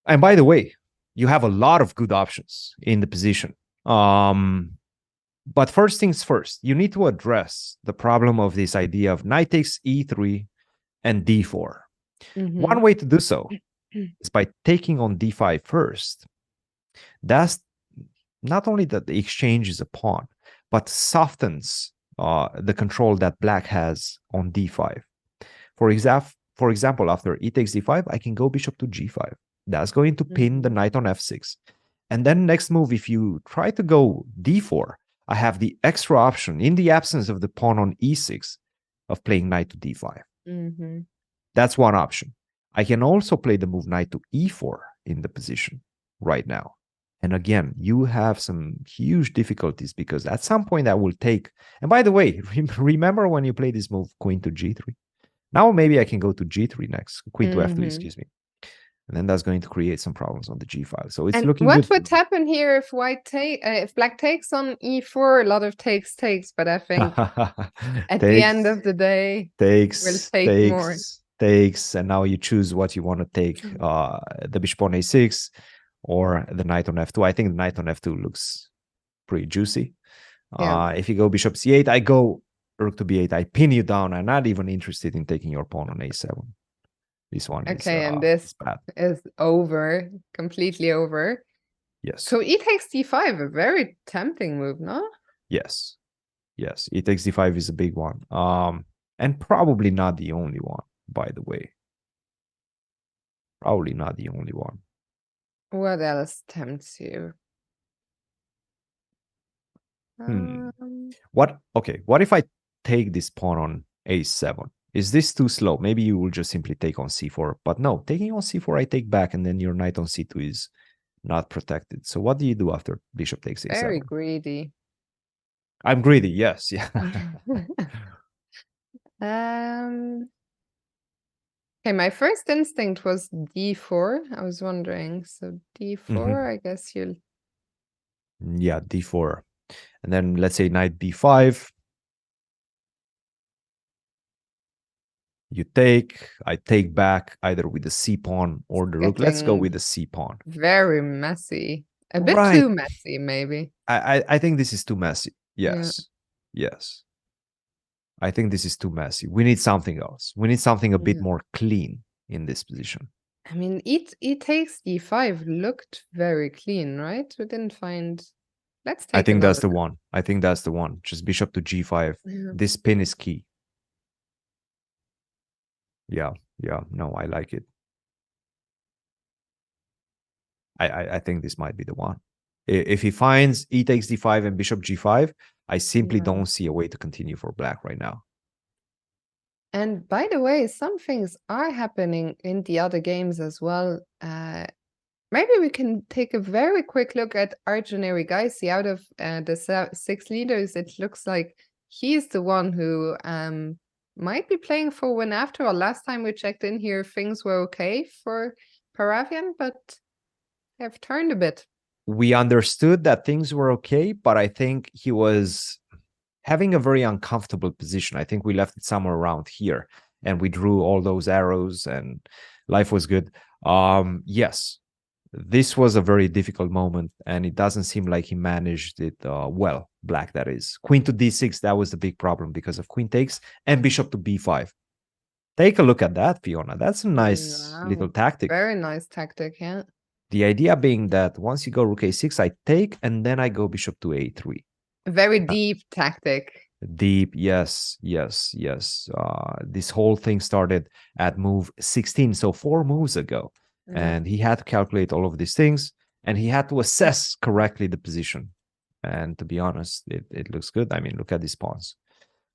And by the way, you have a lot of good options in the position. But first things first, you need to address the problem of this idea of knight takes e3 and d4. One way to do so is by taking on d5 first. That's not only that the exchange is a pawn, but softens the control that black has on d5. For example, after e takes d5, I can go bishop to g5. That's going to pin the knight on f6. And then next move, if you try to go d4, I have the extra option in the absence of the pawn on e6 of playing knight to d5. That's one option. I can also play the move knight to e4 in the position right now. And again, you have some huge difficulties because at some point that will take. And by the way, remember when you play this move, queen to g3? Now maybe I can go to g3 next, queen to f3, excuse me. And then that's going to create some problems on the g5. So it's looking good. What would happen here if if black takes on e4? A lot of takes, but I think at the end of the day, we'll take more. Takes, and now you choose what you want to take, the bishop on a6 or the knight on f2. I think the knight on f2 looks pretty juicy. If you go bishop c8, I go rook to b8. I pin you down. I'm not even interested in taking your pawn on a7. This one is and this bad. Is over, completely over. Yes. So e takes d5, a very tempting move, no? Yes. E takes d5 is a big one. And probably not the only one, by the way. Probably not the only one. What else tempts you? What if I take this pawn on a7? Is this too slow? Maybe you will just simply take on c4. But no, taking on c4, I take back, and then your knight on c2 is not protected. So what do you do after bishop takes a7? Very greedy. I'm greedy, yes. Yeah. Okay, my first instinct was d4. I was wondering. So d4, I guess you'll... Yeah, d4. And then let's say knight b5. You take, I take back either with the c pawn or the rook. Let's go with the c pawn. Very messy. A bit too messy, maybe. I think this is too messy. Yes. I think this is too messy. We need something else. We need something a bit more clean in this position. I mean, e takes d5 looked very clean, right? We didn't find Let's I take think that's the another. one. I think that's the one. Just bishop to g5. Yeah. This pin is key. Yeah, yeah. No, I like it. I think this might be the one. If he finds e takes d5 and bishop g5, I simply Yeah. don't see a way to continue for black right now. And by the way, some things are happening in the other games as well. Maybe we can take a very quick look at Arjun Erigaisi. Out of the 6 leaders, it looks like he's the one who might be playing for win after all. Last time we checked in here, things were okay for Paravian, but have turned a bit. We understood that things were okay, but I think he was having a very uncomfortable position. I think we left it somewhere around here, and we drew all those arrows, and life was good. Yes, this was a very difficult moment, and it doesn't seem like he managed it well. Black, that is. Queen to d6, that was the big problem because of queen takes and bishop to b5. Take a look at that, Fiona. That's a nice little Wow. tactic. Very nice tactic, yeah. The idea being that once you go rook a6, I take, and then I go bishop to a3. Very deep tactic. Deep, yes, yes, yes. This whole thing started at move 16, so 4 moves ago. Yeah. And he had to calculate all of these things, and he had to assess correctly the position. And to be honest, it looks good. I mean, look at these pawns.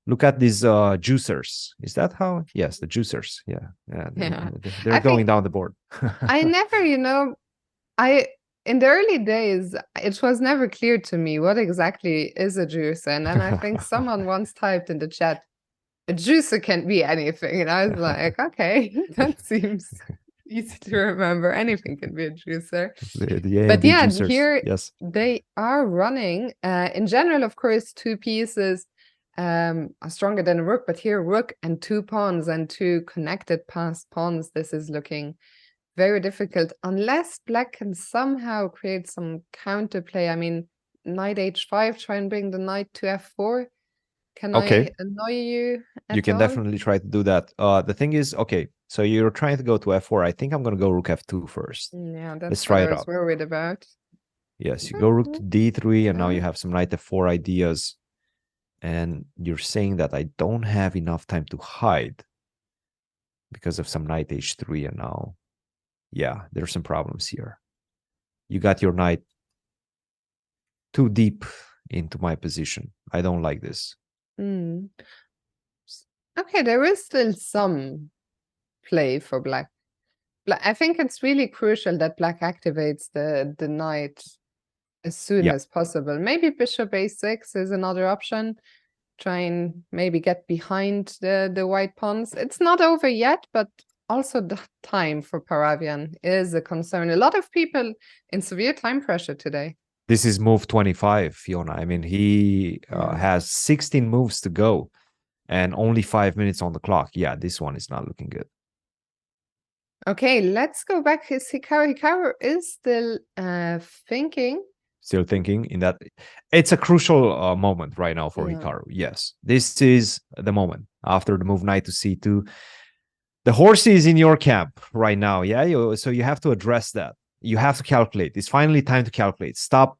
Look at these juicers. Is that how? Yes, the juicers. Yeah, Yeah. they're I going think down the board. I never, in the early days, it was never clear to me what exactly is a juicer. And then I think someone once typed in the chat, a juicer can be anything. And I was like, okay, that seems easy to remember. Anything can be a juicer. The A But and B yeah, juicers. here Yes. they are running. In general, of course, 2 pieces are stronger than a rook, but here rook and 2 pawns and 2 connected passed pawns. This is looking very difficult unless black can somehow create some counterplay. I mean, knight h5, try and bring the knight to f4. Can Okay. I annoy you You at can all? definitely try to do that. The thing is, okay, so you're trying to go to f4. I think I'm going to go rook f2 first. Yeah, Let's that's try what I it was out. worried about. Yes, you go rook to d3, and now you Yeah. have some knight f4 ideas. And you're saying that I don't have enough time to hide because of some knight h3, and now, yeah, there's some problems here. You got your knight too deep into my position. I don't like this. Mm. Okay, there is still some play for black. I think it's really crucial that black activates the knight as soon Yeah. as possible. Maybe bishop a6 is another option. Try and maybe get behind the white pawns. It's not over yet, but also the time for Paravian is a concern. A lot of people in severe time pressure today. This is move 25, Fiona. I mean, he Yeah. has 16 moves to go and only 5 minutes on the clock. Yeah, this one is not looking good. Okay, let's go back. Is Hikaru is still thinking. Still thinking in that it's a crucial moment right now for Yeah. Hikaru. Yes, this is the moment after the move knight to c2. The horse is in your camp right now. Yeah, so you have to address that. You have to calculate. It's finally time to calculate. Stop,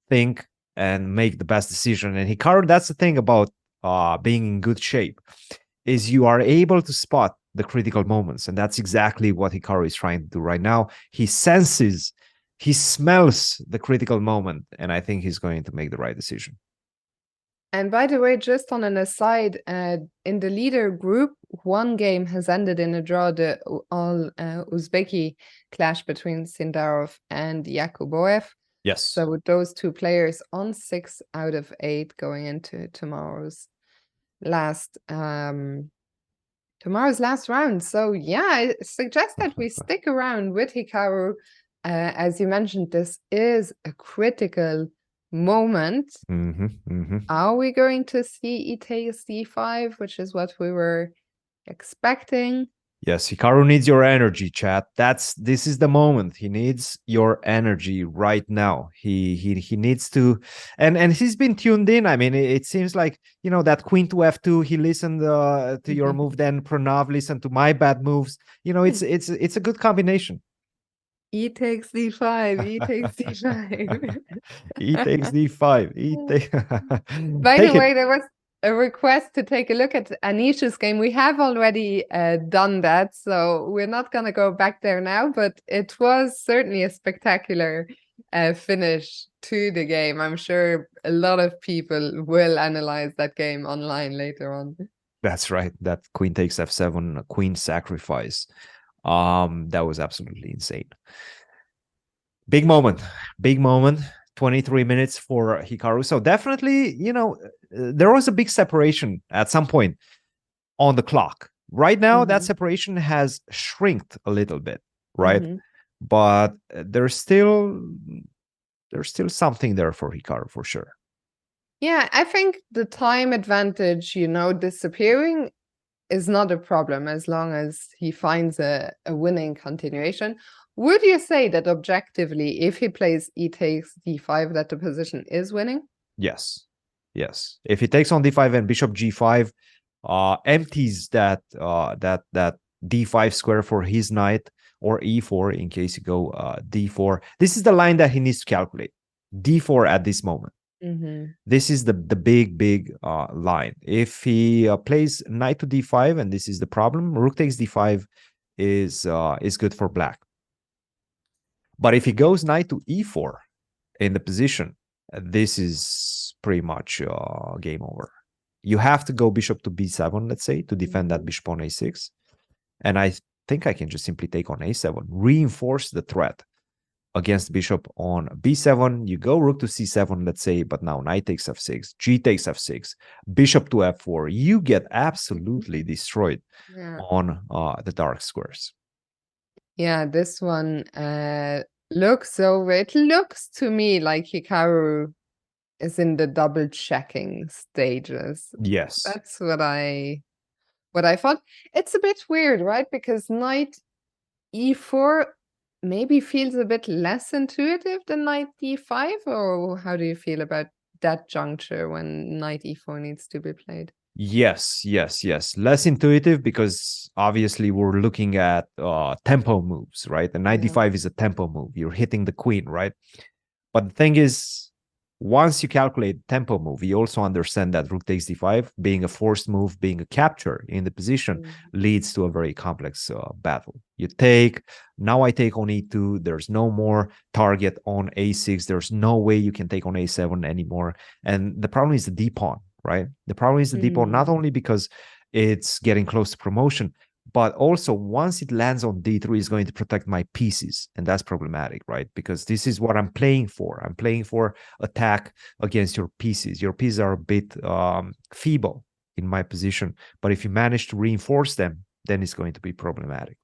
think, and make the best decision. And Hikaru, that's the thing about being in good shape, is you are able to spot the critical moments. And that's exactly what Hikaru is trying to do right now. He senses, he smells the critical moment, and I think he's going to make the right decision. And by the way, just on an aside, in the leader group, 1 game has ended in a draw, the all Uzbeki clash between Sindarov and Yakuboev. Yes. So with those 2 players on 6 out of 8 going into tomorrow's last round. So yeah, I suggest that we stick around with Hikaru. As you mentioned, this is a critical moment. Are we going to see e takes d5, which is what we were expecting? Yes, Hikaru needs your energy, chat. This is the moment. He needs your energy right now. He needs to, and he's been tuned in. I mean, it seems like, you know, that queen to f2. He listened to your move. Then Pranav listened to my bad moves. You know, it's a good combination. E takes d5, e takes d5. E takes d5. By Take the it. way, there was a request to take a look at Anisha's game. We have already done that, so we're not going to go back there now, but it was certainly a spectacular finish to the game. I'm sure a lot of people will analyze that game online later on. That's right. That queen takes f7, queen sacrifice. That was absolutely insane. Big moment. 23 minutes for Hikaru. So definitely, there was a big separation at some point on the clock. Right now, that separation has shrinked a little bit, right? But there's still something there for Hikaru for sure. Yeah, I think the time advantage, disappearing is not a problem as long as he finds a winning continuation. Would you say that objectively, if he plays e takes d5, that the position is winning? Yes. If he takes on d5 and bishop g5, empties that d5 square for his knight, or e4 in case you go d4. This is the line that he needs to calculate. d4 at this moment. This is the big line. If he plays knight to d5, and this is the problem, rook takes d5 is good for black. But if he goes knight to e4 in the position, this is pretty much game over. You have to go bishop to b7, let's say, to defend that bishop on a6. And I think I can just simply take on a7, reinforce the threat against bishop on b7. You go rook to c7, let's say, but now knight takes f6, g takes f6, bishop to f4. You get absolutely destroyed on the dark squares. Yeah, this one looks over. It looks to me like Hikaru is in the double checking stages. Yes. That's what I thought. It's a bit weird, right? Because knight e4 maybe feels a bit less intuitive than knight d5, or how do you feel about that juncture when knight e4 needs to be played? Yes. Less intuitive because obviously we're looking at tempo moves, right? The knight d5 is a tempo move. You're hitting the queen, right? But the thing is, once you calculate tempo move, you also understand that rook takes d5, being a forced move, being a capture in the position, leads to a very complex battle. You take, now I take on e2, there's no more target on a6, there's no way you can take on a7 anymore. And the problem is the d pawn, right? The problem is the d pawn, not only because it's getting close to promotion, but also once it lands on d3, it's going to protect my pieces, and that's problematic, right? Because this is what I'm playing for. I'm playing for attack against your pieces. Your pieces are a bit feeble in my position, but if you manage to reinforce them, then it's going to be problematic.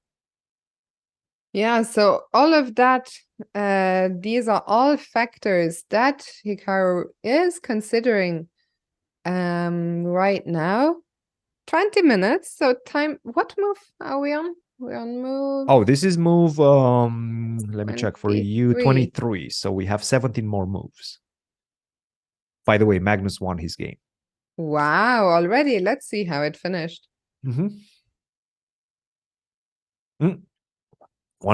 Yeah, so all of that, these are all factors that Hikaru is considering right now. 20 minutes, so time. What move are we on? We're on move. Oh, this is move, let me check for you, 23. So we have 17 more moves. By the way, Magnus won his game. Wow, already. Let's see how it finished. 1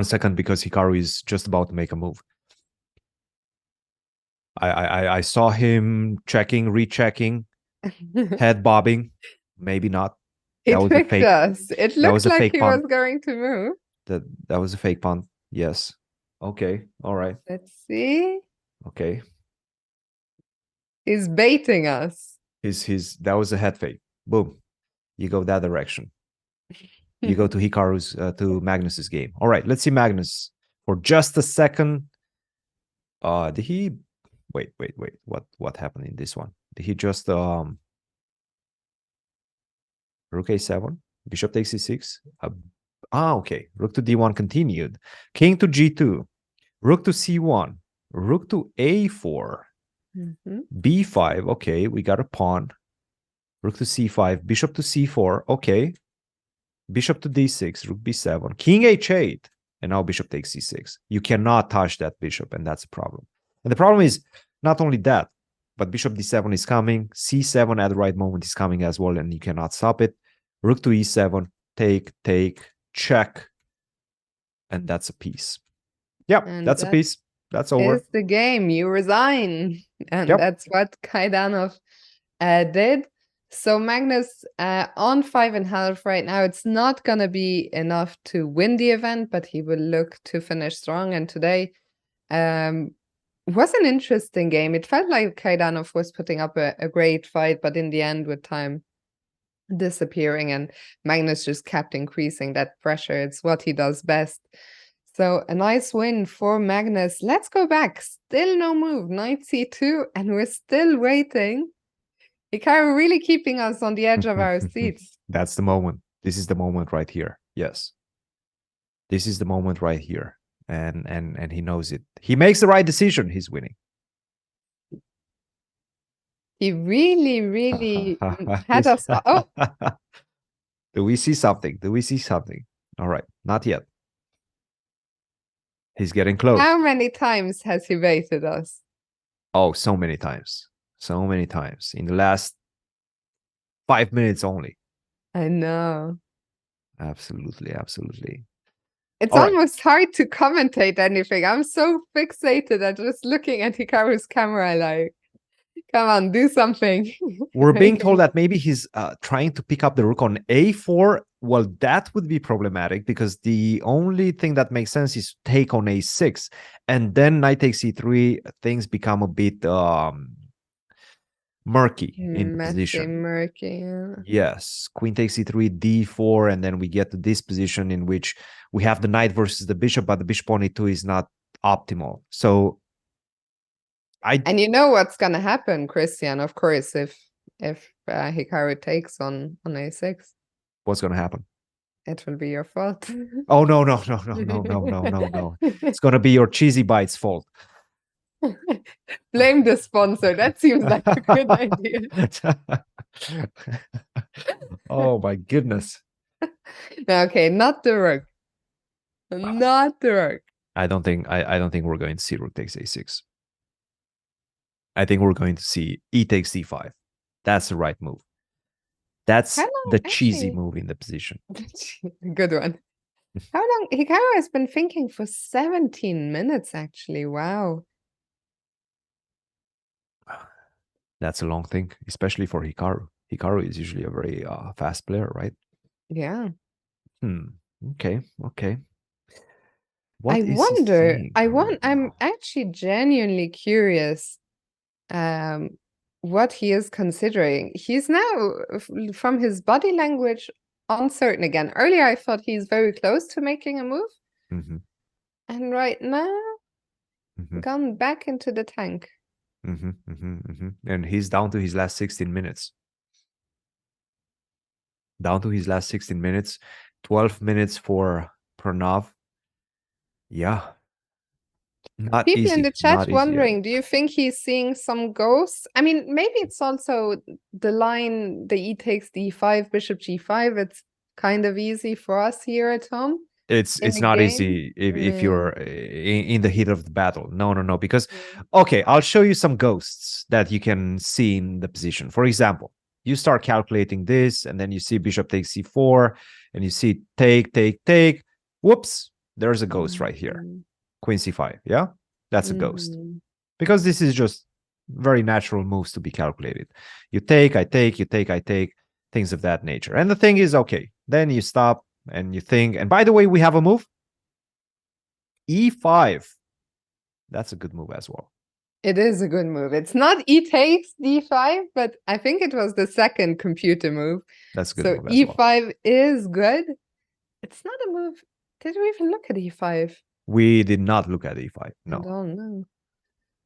second, because Hikaru is just about to make a move. I saw him checking, rechecking, head bobbing. Maybe not. That was tricked us. It looked like he was going to move. That was a fake punt. Yes. Okay. All right. Let's see. Okay. He's baiting us. That was a head fake. Boom. You go that direction. You go to Hikaru's to Magnus's game. All right. Let's see Magnus for just a second. Did he wait? What happened in this one? Did he just rook a7, bishop takes e6. Okay. Rook to d1 continued. King to g2, rook to c1, rook to a4, b5. Okay, we got a pawn. Rook to c5, bishop to c4. Okay, bishop to d6, rook b7, king h8, and now bishop takes c6. You cannot touch that bishop, and that's a problem. And the problem is not only that, but bishop d7 is coming, c7 at the right moment is coming as well, and you cannot stop it. Rook to e7, take, check, and that's a piece. Yeah, And that's a that piece. That's over. is the game. You resign. And Yep. that's what Kaidanov did. So Magnus on 5.5 right now. It's not going to be enough to win the event, but he will look to finish strong. And today was an interesting game. It felt like Kaidanov was putting up a great fight, but in the end, with time disappearing, and Magnus just kept increasing that pressure. It's what he does best. So a nice win for Magnus. Let's go back. Still no move. Knight c2, and we're still waiting. Hikaru really keeping us on the edge of our seats. That's the moment. This is the moment right here. Yes. This is the moment right here. And he knows it. He makes the right decision. He's winning. He really had us. Oh, do we see something? Do we see something? All right. Not yet. He's getting close. How many times has he baited us? Oh, so many times. So many times. In the last 5 minutes only. I know. Absolutely. Absolutely. It's All right. almost hard to commentate anything. I'm so fixated at just looking at Hikaru's camera like, come on, do something. We're being told that maybe he's trying to pick up the rook on a4. Well, that would be problematic because the only thing that makes sense is take on a6. And then knight takes e3, things become a bit murky in Messy, position. murky, yeah. Yes, queen takes e3, d4, and then we get to this position in which we have the knight versus the bishop, but the bishop on e2 is not optimal. So and you know what's gonna happen, Christian, of course, if Hikaru takes on a6. What's gonna happen? It will be your fault. Oh no. It's gonna be your cheesy bites fault. Blame the sponsor. That seems like a good idea. Oh my goodness. Okay, not the rook. Not the rook. I don't think we're going to see rook takes a6. I think we're going to see e takes d5. That's the right move. That's the cheesy move in the position. Good one. How long? Hikaru has been thinking for 17 minutes, actually. Wow. That's a long thing, especially for Hikaru. Hikaru is usually a very fast player, right? Yeah. Okay. I wonder. I'm actually genuinely curious what he is considering. He's now, from his body language, uncertain again. Earlier, I thought he's very close to making a move. And right now, gone back into the tank. And he's down to his last 16 minutes. Down to his last 16 minutes. 12 minutes for Pranav. Yeah. Not People easy. in the chat wondering, do you think he's seeing some ghosts? I mean, maybe it's also the line, the e takes d5, bishop g5. It's kind of easy for us here at home. It's not easy if you're in the heat of the battle. No, because, okay, I'll show you some ghosts that you can see in the position. For example, you start calculating this, and then you see bishop takes c4, and you see take. Whoops, there's a ghost right here. Queen c5, yeah? That's a ghost. Because this is just very natural moves to be calculated. You take, I take, you take, I take, things of that nature. And the thing is, okay, then you stop and you think, and by the way, we have a move. e5. That's a good move as well. It is a good move. It's not e takes d5, but I think it was the second computer move. That's a good move as e5 is good. It's not a move. Did we even look at e5? We did not look at e5. No. I don't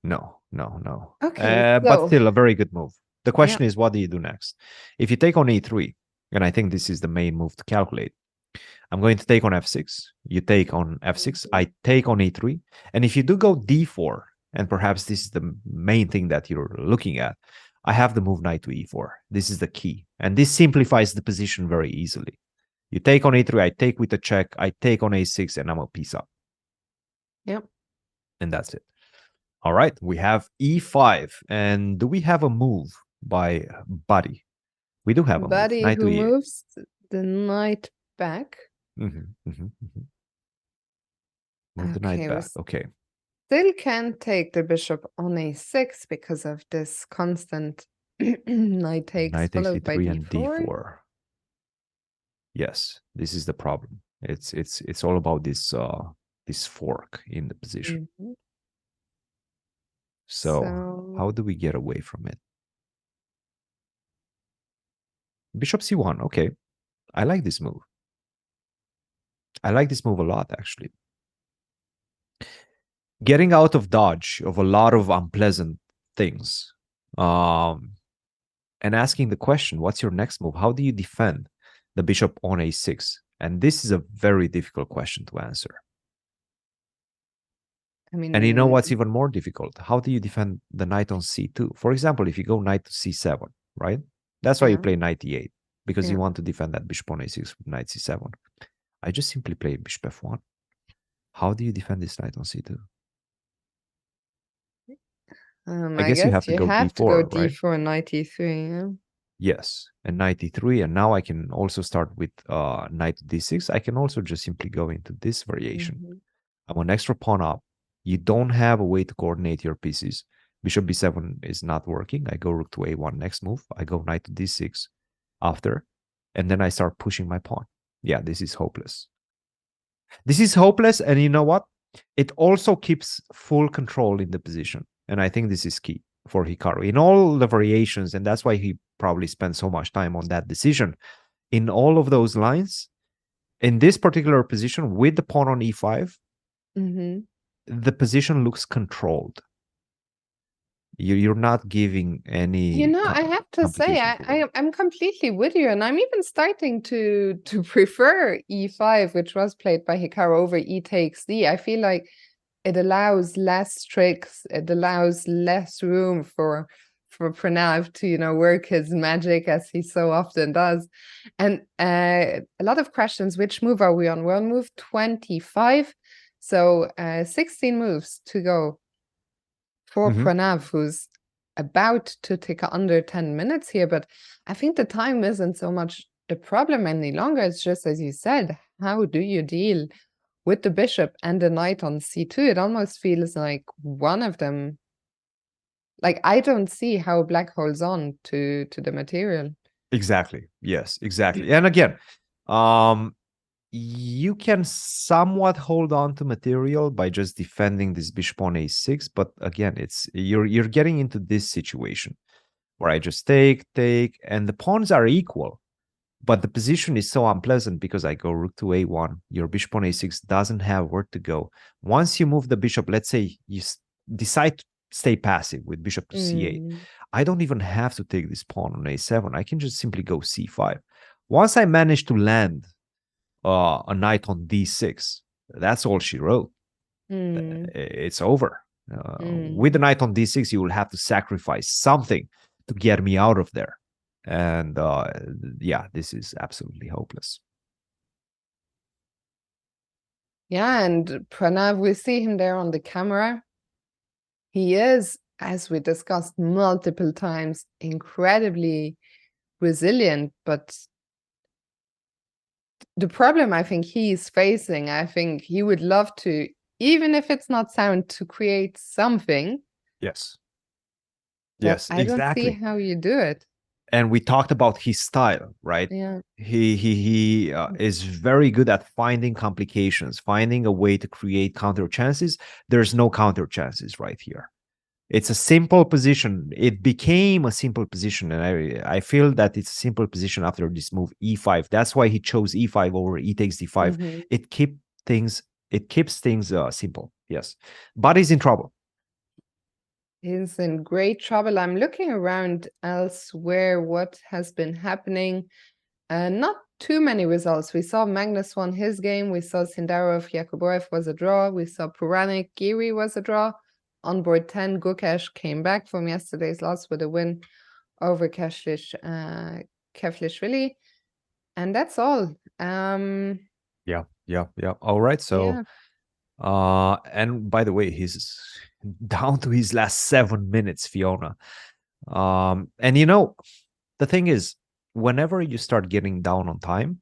know. No. Okay, but still a very good move. The question is, what do you do next? If you take on e3, and I think this is the main move to calculate, I'm going to take on f6. You take on f6. I take on e3. And if you do go d4, and perhaps this is the main thing that you're looking at, I have the move knight to e4. This is the key. And this simplifies the position very easily. You take on e3, I take with a check, I take on a6, and I'm a piece up. Yep. And that's it. All right, we have e5. And do we have a move by Buddy? We do have a Buddy move. who moves the knight back. Move the knight Okay, back. Okay. still can't take the bishop on a6 because of this constant knight takes Knight takes followed by d3 and d4. d4. Yes, this is the problem. It's all about this this fork in the position. Mhm. So how do we get away from it? Bishop c1. Okay, I like this move. I like this move a lot, actually. Getting out of dodge of a lot of unpleasant things, and asking the question, what's your next move? How do you defend the bishop on a6? And this is a very difficult question to answer. I mean, And you know what's even more difficult? How do you defend the knight on c2? For example, if you go knight to c7, right? That's why you yeah. play knight e8, because you Yeah. want to defend that bishop on a6 with knight c7. I just simply play bishop f1. How do you defend this knight on c2? I I guess you have guess to you go have to go d4, right? d4 and knight e3, yeah. Yes, and knight d3, and now I can also start with knight to d6. I can also just simply go into this variation. Mhm. I'm an extra pawn up. You don't have a way to coordinate your pieces. Bishop b7 is not working. I go rook to a1 next move. I go knight to d6 after, and then I start pushing my pawn. Yeah, this is hopeless. This is hopeless, and you know what? It also keeps full control in the position, and I think this is key for Hikaru in all the variations, and that's why he probably spent so much time on that decision. In all of those lines, in this particular position with the pawn on e5, Mhm. the position looks controlled. You're not giving any I have to say, complication for them. I'm completely with you, and I'm even starting to prefer e5, which was played by Hikaru, over e takes d. I feel like it allows less tricks, it allows less room for Pranav to, work his magic as he so often does. And a lot of questions, which move are we on? We're on move 25, so 16 moves to go for Pranav, who's about to take under 10 minutes here, but I think the time isn't so much the problem any longer. It's just, as you said, how do you deal with the bishop and the knight on c2? It almost feels like one of them, like I don't see how black holds on to the material. Exactly. Yes, exactly. And again, you can somewhat hold on to material by just defending this bishop on a6, but again, it's you're getting into this situation where I just take, and the pawns are equal, but the position is so unpleasant because I go rook to a1. Your bishop on a6 doesn't have where to go. Once you move the bishop, let's say you decide to stay passive with bishop to c8. I don't even have to take this pawn on a7. I can just simply go c5. Once I manage to land a knight on d6, that's all she wrote. It's over. With the knight on d6, you will have to sacrifice something to get me out of there. And yeah, this is absolutely hopeless. Yeah, and Pranav, we see him there on the camera. He is, as we discussed multiple times, incredibly resilient, but the problem I think he's facing, I think he would love to, even if it's not sound, to create something. Yes. But Yes, I don't see exactly. how you do it. And we talked about his style, right? Yeah. He is very good at finding complications, finding a way to create counter chances. There's no counter chances right here. It's a simple position. It became a simple position, and I feel that it's a simple position after this move e5. That's why he chose e5 over e takes d5. It keeps things simple. Yes, but he's in trouble. He's in great trouble. I'm looking around elsewhere what has been happening. Not too many results. We saw Magnus won his game. We saw Sindarov Yakuboev was a draw. We saw Puranik Giri was a draw. On board 10, Gukesh came back from yesterday's loss with a win over Kevlishvili. And that's all. Yeah. All right. So, and by the way, he's down to his last 7 minutes, Fiona. And the thing is, whenever you start getting down on time,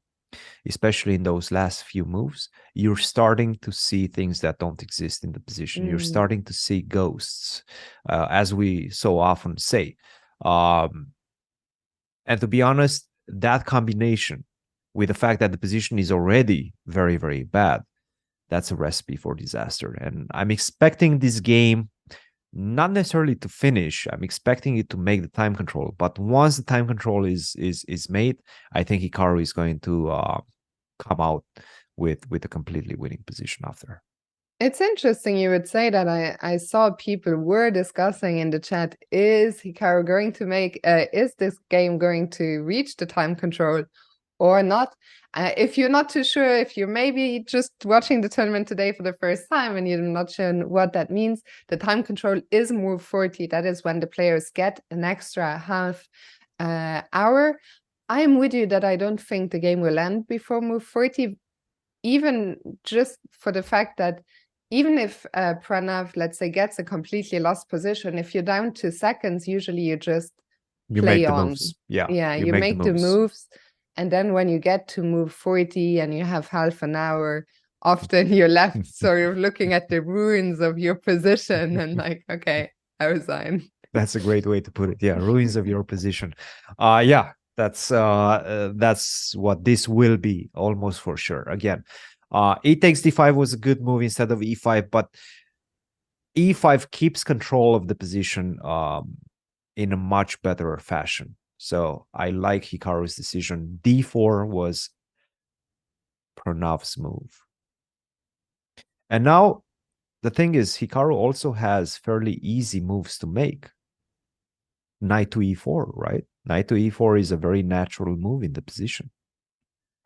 especially in those last few moves, you're starting to see things that don't exist in the position. You're starting to see ghosts, as we so often say. And to be honest, that combination with the fact that the position is already very, very bad, that's a recipe for disaster. And I'm expecting this game not necessarily to finish. I'm expecting it to make the time control. But once the time control is made, I think Hikaru is going to come out with a completely winning position after. It's interesting you would say that. I saw people were discussing in the chat, is Hikaru going to make, is this game going to reach the time control or not? If you're not too sure, if you're maybe just watching the tournament today for the first time and you're not sure what that means, the time control is move 40. That is when the players get an extra half hour. I am with you that I don't think the game will end before move 40, even just for the fact that even if Pranav, let's say, gets a completely lost position, if you're down 2 seconds, usually you just play make the on. Moves. Yeah, you make the moves. And then when you get to move 40 and you have half an hour, often you're left sort of looking at the ruins of your position and like, okay, I resign. That's a great way to put it. Yeah, ruins of your position. Yeah, that's what this will be, almost for sure. Again, e takes d5 was a good move instead of e5, but e5 keeps control of the position in a much better fashion. So I like Hikaru's decision. d4 was Pranav's move. And now the thing is, Hikaru also has fairly easy moves to make. Knight to e4, right? Knight to e4 is a very natural move in the position.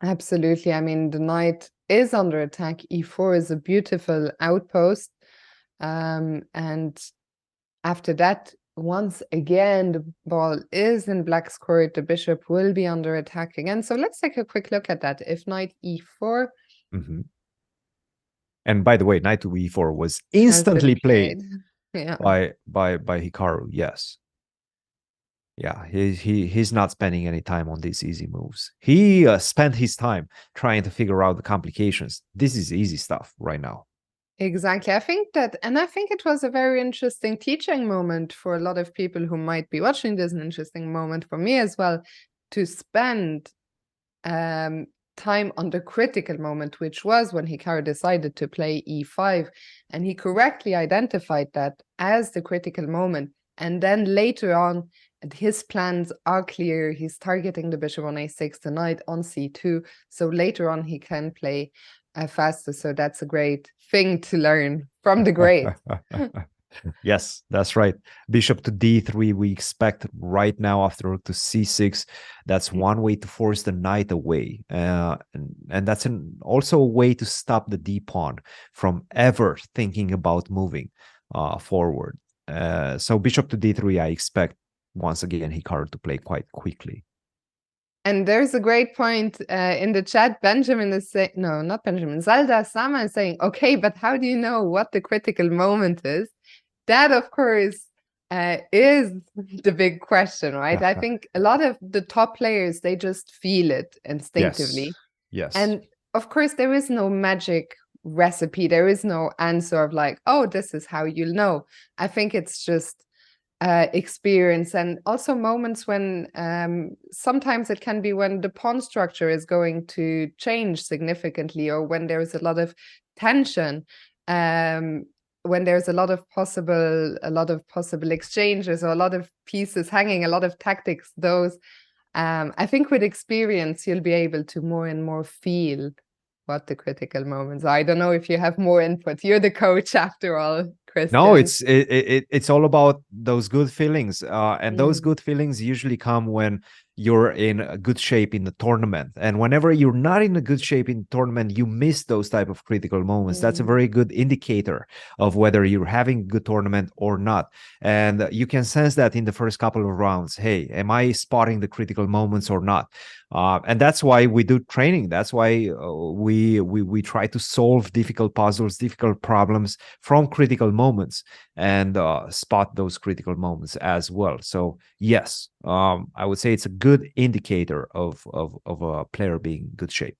Absolutely. I mean, the knight is under attack. e4 is a beautiful outpost. And after that, once again, the ball is in black's court. The bishop will be under attack again. So let's take a quick look at that. If knight e4. And by the way, knight to e4 was instantly played yeah. by Hikaru. Yes. Yeah, he's not spending any time on these easy moves. He spent his time trying to figure out the complications. This is easy stuff right now. Exactly. I think it was a very interesting teaching moment for a lot of people who might be watching this, an interesting moment for me as well, to spend time on the critical moment, which was when Hikaru decided to play e5. And he correctly identified that as the critical moment. And then later on, his plans are clear. He's targeting the bishop on a6, the knight on c2. So later on, he can play faster. So that's a great thing to learn from the great. Yes, that's right. Bishop to d3, we expect right now after rook to c6. That's one way to force the knight away. And that's also a way to stop the d pawn from ever thinking about moving forward. So bishop to d3, I expect once again Hikaru to play quite quickly. And there's a great point in the chat. Benjamin is saying, no, not Benjamin, Zelda Sama is saying, okay, but how do you know what the critical moment is? That, of course, is the big question, right? I think a lot of the top players, they just feel it instinctively. Yes. And of course, there is no magic recipe. There is no answer of like, oh, this is how you'll know. I think it's just experience, and also moments when sometimes it can be when the pawn structure is going to change significantly, or when there's a lot of tension, when there's a lot of possible exchanges, or a lot of pieces hanging, a lot of tactics. Those I think with experience you'll be able to more and more feel what the critical moments are. I don't know if you have more input. You're the coach after all, Christian. No, it's all about those good feelings, and those good feelings usually come when you're in a good shape in the tournament. And whenever you're not in a good shape in the tournament, you miss those type of critical moments. That's a very good indicator of whether you're having a good tournament or not. And you can sense that in the first couple of rounds. Hey, am I spotting the critical moments or not? And that's why we do training. That's why we try to solve difficult puzzles, difficult problems from critical moments, and spot those critical moments as well. So yes, I would say it's a good indicator of a player being in good shape.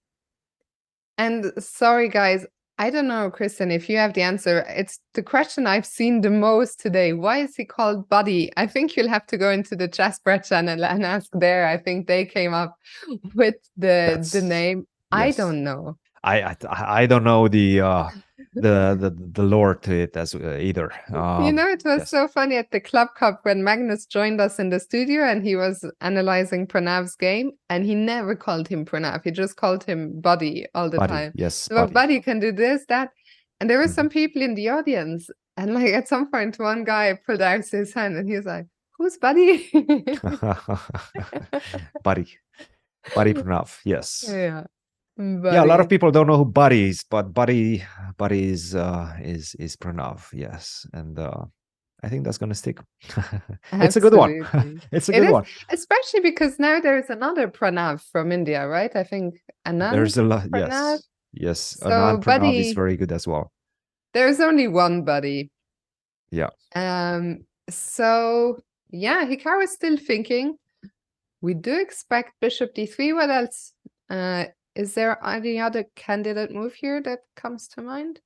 And sorry, guys, I don't know, Kristen, if you have the answer. It's the question I've seen the most today. Why is he called Buddy? I think you'll have to go into the Chessbrett channel and ask there. I think they came up with the name. I Yes. don't know. I don't know the lore to it as either. You know, it was so funny at the Club Cup when Magnus joined us in the studio and he was analyzing Pranav's game, and he never called him Pranav. He just called him Buddy all the time. Yes, So Buddy can do this, that. And there were some people in the audience, and like at some point, one guy pulled out his hand and he was like, "Who's Buddy?" Buddy Pranav. Yes. Yeah. Yeah, a lot of people don't know who Buddy is, but Buddy is Pranav. Yes, and I think that's gonna stick. It's a good one. It's a good one, especially because now there's another Pranav from India, right? I think Anand. There's a lot. Pranav. Yes. So Anand Pranav Buddy is very good as well. There's only one Buddy. Yeah. So yeah, Hikaru is still thinking. We do expect Bishop D3. What else? Is there any other candidate move here that comes to mind?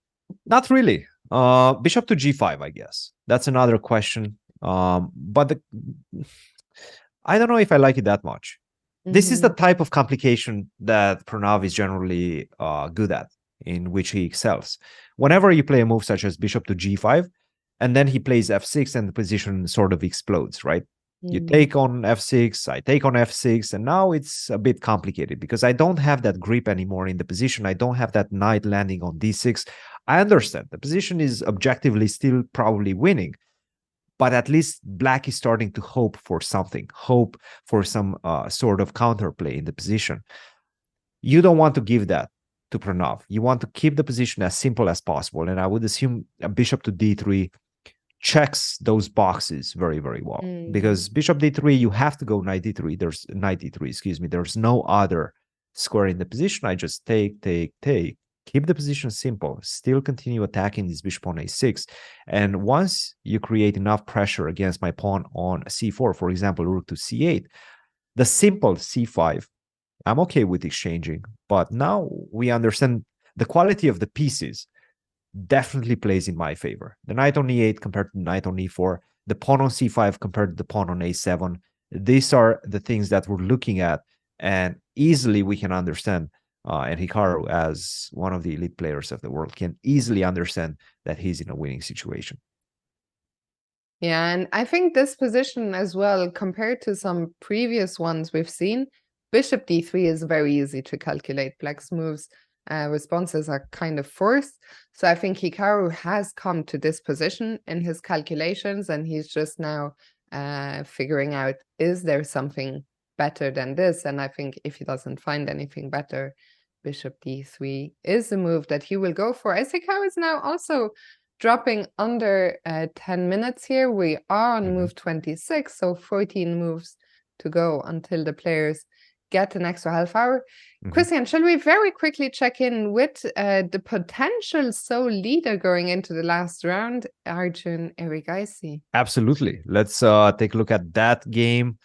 Not really. Bishop to G5, I guess. That's another question. But I don't know if I like it that much. This is the type of complication that Pranav is generally good at, in which he excels. Whenever you play a move such as Bishop to G5, and then he plays F6 and the position sort of explodes, right? You take on F6, I take on F6, and now it's a bit complicated because I don't have that grip anymore in the position. I don't have that knight landing on D6. I understand the position is objectively still probably winning, but at least Black is starting to hope for something, hope for some sort of counterplay in the position. You don't want to give that to Pranav. You want to keep the position as simple as possible, and I would assume a Bishop to D3 checks those boxes very, very well. Because Bishop D3, you have to go Knight D3. There's Knight D3, excuse me. There's no other square in the position. I just take. Keep the position simple. Still continue attacking this bishop on A6. And once you create enough pressure against my pawn on C4, for example, rook to C8, the simple C5, I'm okay with exchanging. But now we understand the quality of the pieces definitely plays in my favor. The knight on E8 compared to the knight on E4, the pawn on C5 compared to the pawn on A7. These are the things that we're looking at, and easily we can understand, and Hikaru, as one of the elite players of the world, can easily understand that he's in a winning situation. Yeah, and I think this position as well, compared to some previous ones we've seen, Bishop D3 is very easy to calculate. Black's moves responses are kind of forced. So I think Hikaru has come to this position in his calculations, and he's just now figuring out, is there something better than this? And I think if he doesn't find anything better, Bishop D3 is the move that he will go for. As Hikaru is now also dropping under 10 minutes here. We are on move 26, so 14 moves to go until the players get an extra half hour. Christian, shall we very quickly check in with the potential sole leader going into the last round, Arjun Erigaisi? Absolutely. Let's take a look at that game.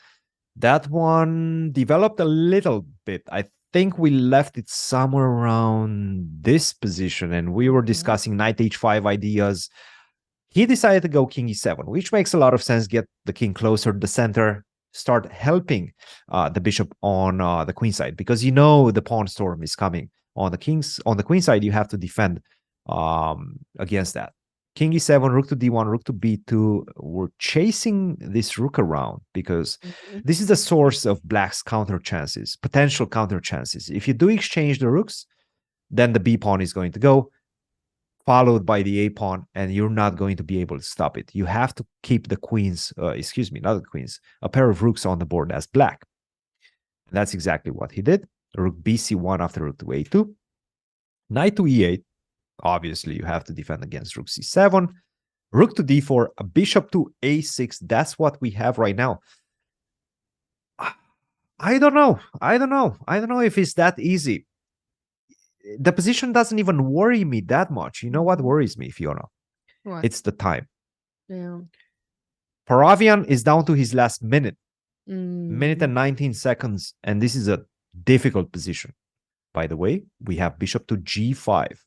That one developed a little bit. I think we left it somewhere around this position, and we were discussing knight h5 ideas. He decided to go king e7, which makes a lot of sense. Get the king closer to the center, start helping the bishop on the queen side, because you know the pawn storm is coming. On the queen side, you have to defend against that. King e7, rook to d1, rook to b2. We're chasing this rook around because this is the source of Black's counter chances, potential counter chances. If you do exchange the rooks, then the b pawn is going to go, followed by the a pawn, and you're not going to be able to stop it. You have to keep the queens, excuse me, not the queens, a pair of rooks on the board as Black. And that's exactly what he did. Rook bc1 after rook to a2. Knight to e8. Obviously, you have to defend against rook c7. Rook to d4, a bishop to a6. That's what we have right now. I don't know. I don't know if it's that easy. The position doesn't even worry me that much. You know what worries me, Fiona? What? It's the time. Yeah. Paravian is down to his last minute. Minute and 19 seconds, and this is a difficult position. By the way, we have bishop to g5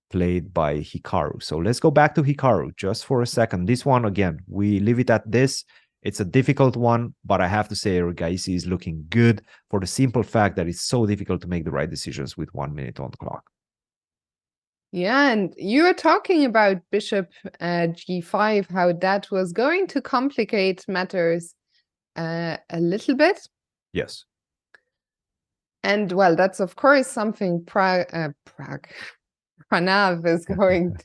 played by Hikaru. So let's go back to Hikaru just for a second. This one, again, we leave it at this. It's a difficult one, but I have to say Regaisi is looking good for the simple fact that it's so difficult to make the right decisions with 1 minute on the clock. Yeah, and you were talking about bishop g5, how that was going to complicate matters a little bit. Yes. And well, that's of course something Pranav is going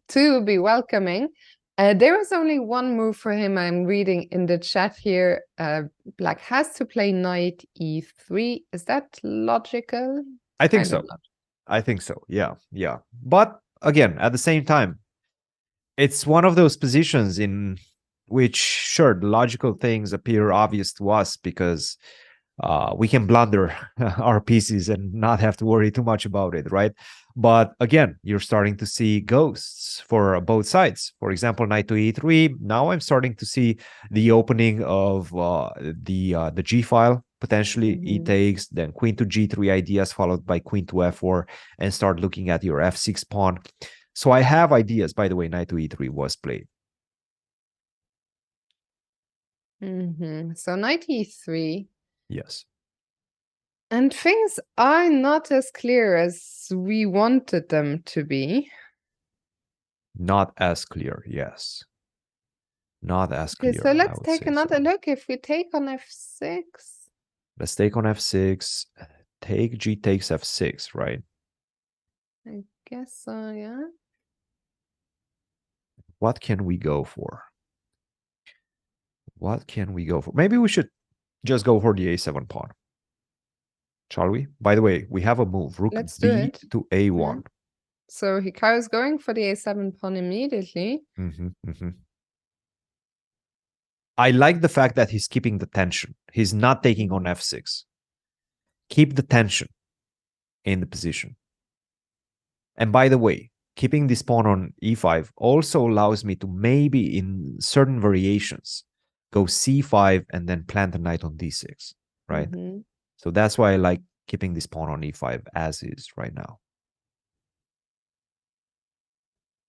to be welcoming. There is only one move for him. I'm reading in the chat here. Black has to play knight e3. Is that logical? I think so. I think so. Yeah. Yeah. But again, at the same time, it's one of those positions in which, sure, the logical things appear obvious to us because we can blunder our pieces and not have to worry too much about it, right? But again, you're starting to see ghosts for both sides. For example, knight to e3. Now I'm starting to see the opening of the g file, potentially e takes, then queen to g3 ideas followed by queen to f4, and start looking at your f6 pawn. So I have ideas. By the way, knight to e3 was played. So knight e3. Yes. And things are not as clear as we wanted them to be. Not as clear, yes. Not as clear. Okay, so let's take another look. If we take on f6. Let's take on f6. Take g takes f6, right? I guess so, yeah. What can we go for? What can we go for? Maybe we should just go for the a7 pawn. Shall we? By the way, we have a move. Rook b to a1. Yeah. So Hikaru is going for the a7 pawn immediately. I like the fact that he's keeping the tension. He's not taking on f6. Keep the tension in the position. And by the way, keeping this pawn on e5 also allows me to maybe in certain variations go c5 and then plant the knight on d6, right? So that's why I like keeping this pawn on e5 as is right now.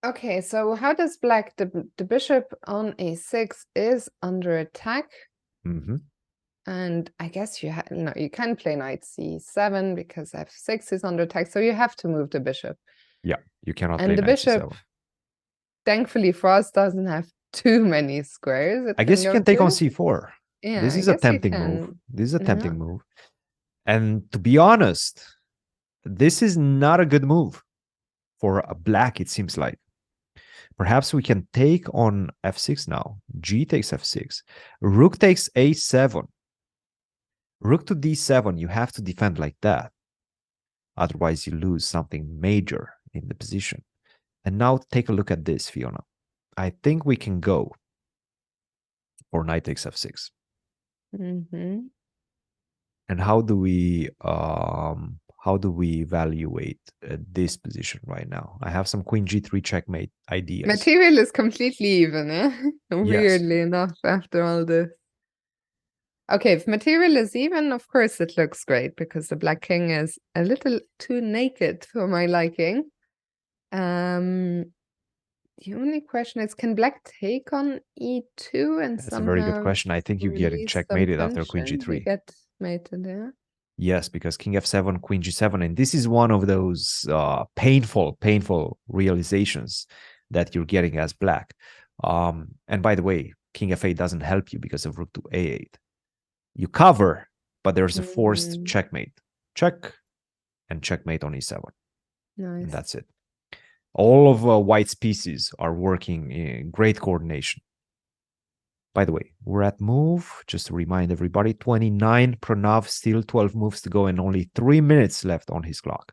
Okay, so how does black, the bishop on a6 is under attack. And I guess you can play knight c7 because f6 is under attack, so you have to move the bishop. Yeah, you cannot play and the knight bishop, c7. Thankfully for us, doesn't have too many squares. I guess you can take on c4. Yeah, this is a tempting move. This is a tempting move. And to be honest, this is not a good move for a black, it seems like. Perhaps we can take on f6 now. G takes f6. Rook takes a7. Rook to d7, you have to defend like that. Otherwise, you lose something major in the position. And now take a look at this, Fiona. I think we can go for knight takes f6. And how do we evaluate this position right now? I have some queen g3 checkmate ideas. Material is completely even, eh? Weirdly enough, after all this. Okay, if material is even, of course it looks great because the black king is a little too naked for my liking. The only question is, can black take on e2 and That's a very good question. I think you're getting checkmated after queen g3. Get mated there. Yes, because king f7, queen g7, and this is one of those painful realizations that you're getting as black. And by the way, king f8 doesn't help you because of rook to a8. You cover, but there's a forced checkmate. Check and checkmate on e7. Nice. And that's it. All of white's pieces are working in great coordination. By the way, we're at move, just to remind everybody, 29. Pranav, still 12 moves to go and only 3 minutes left on his clock.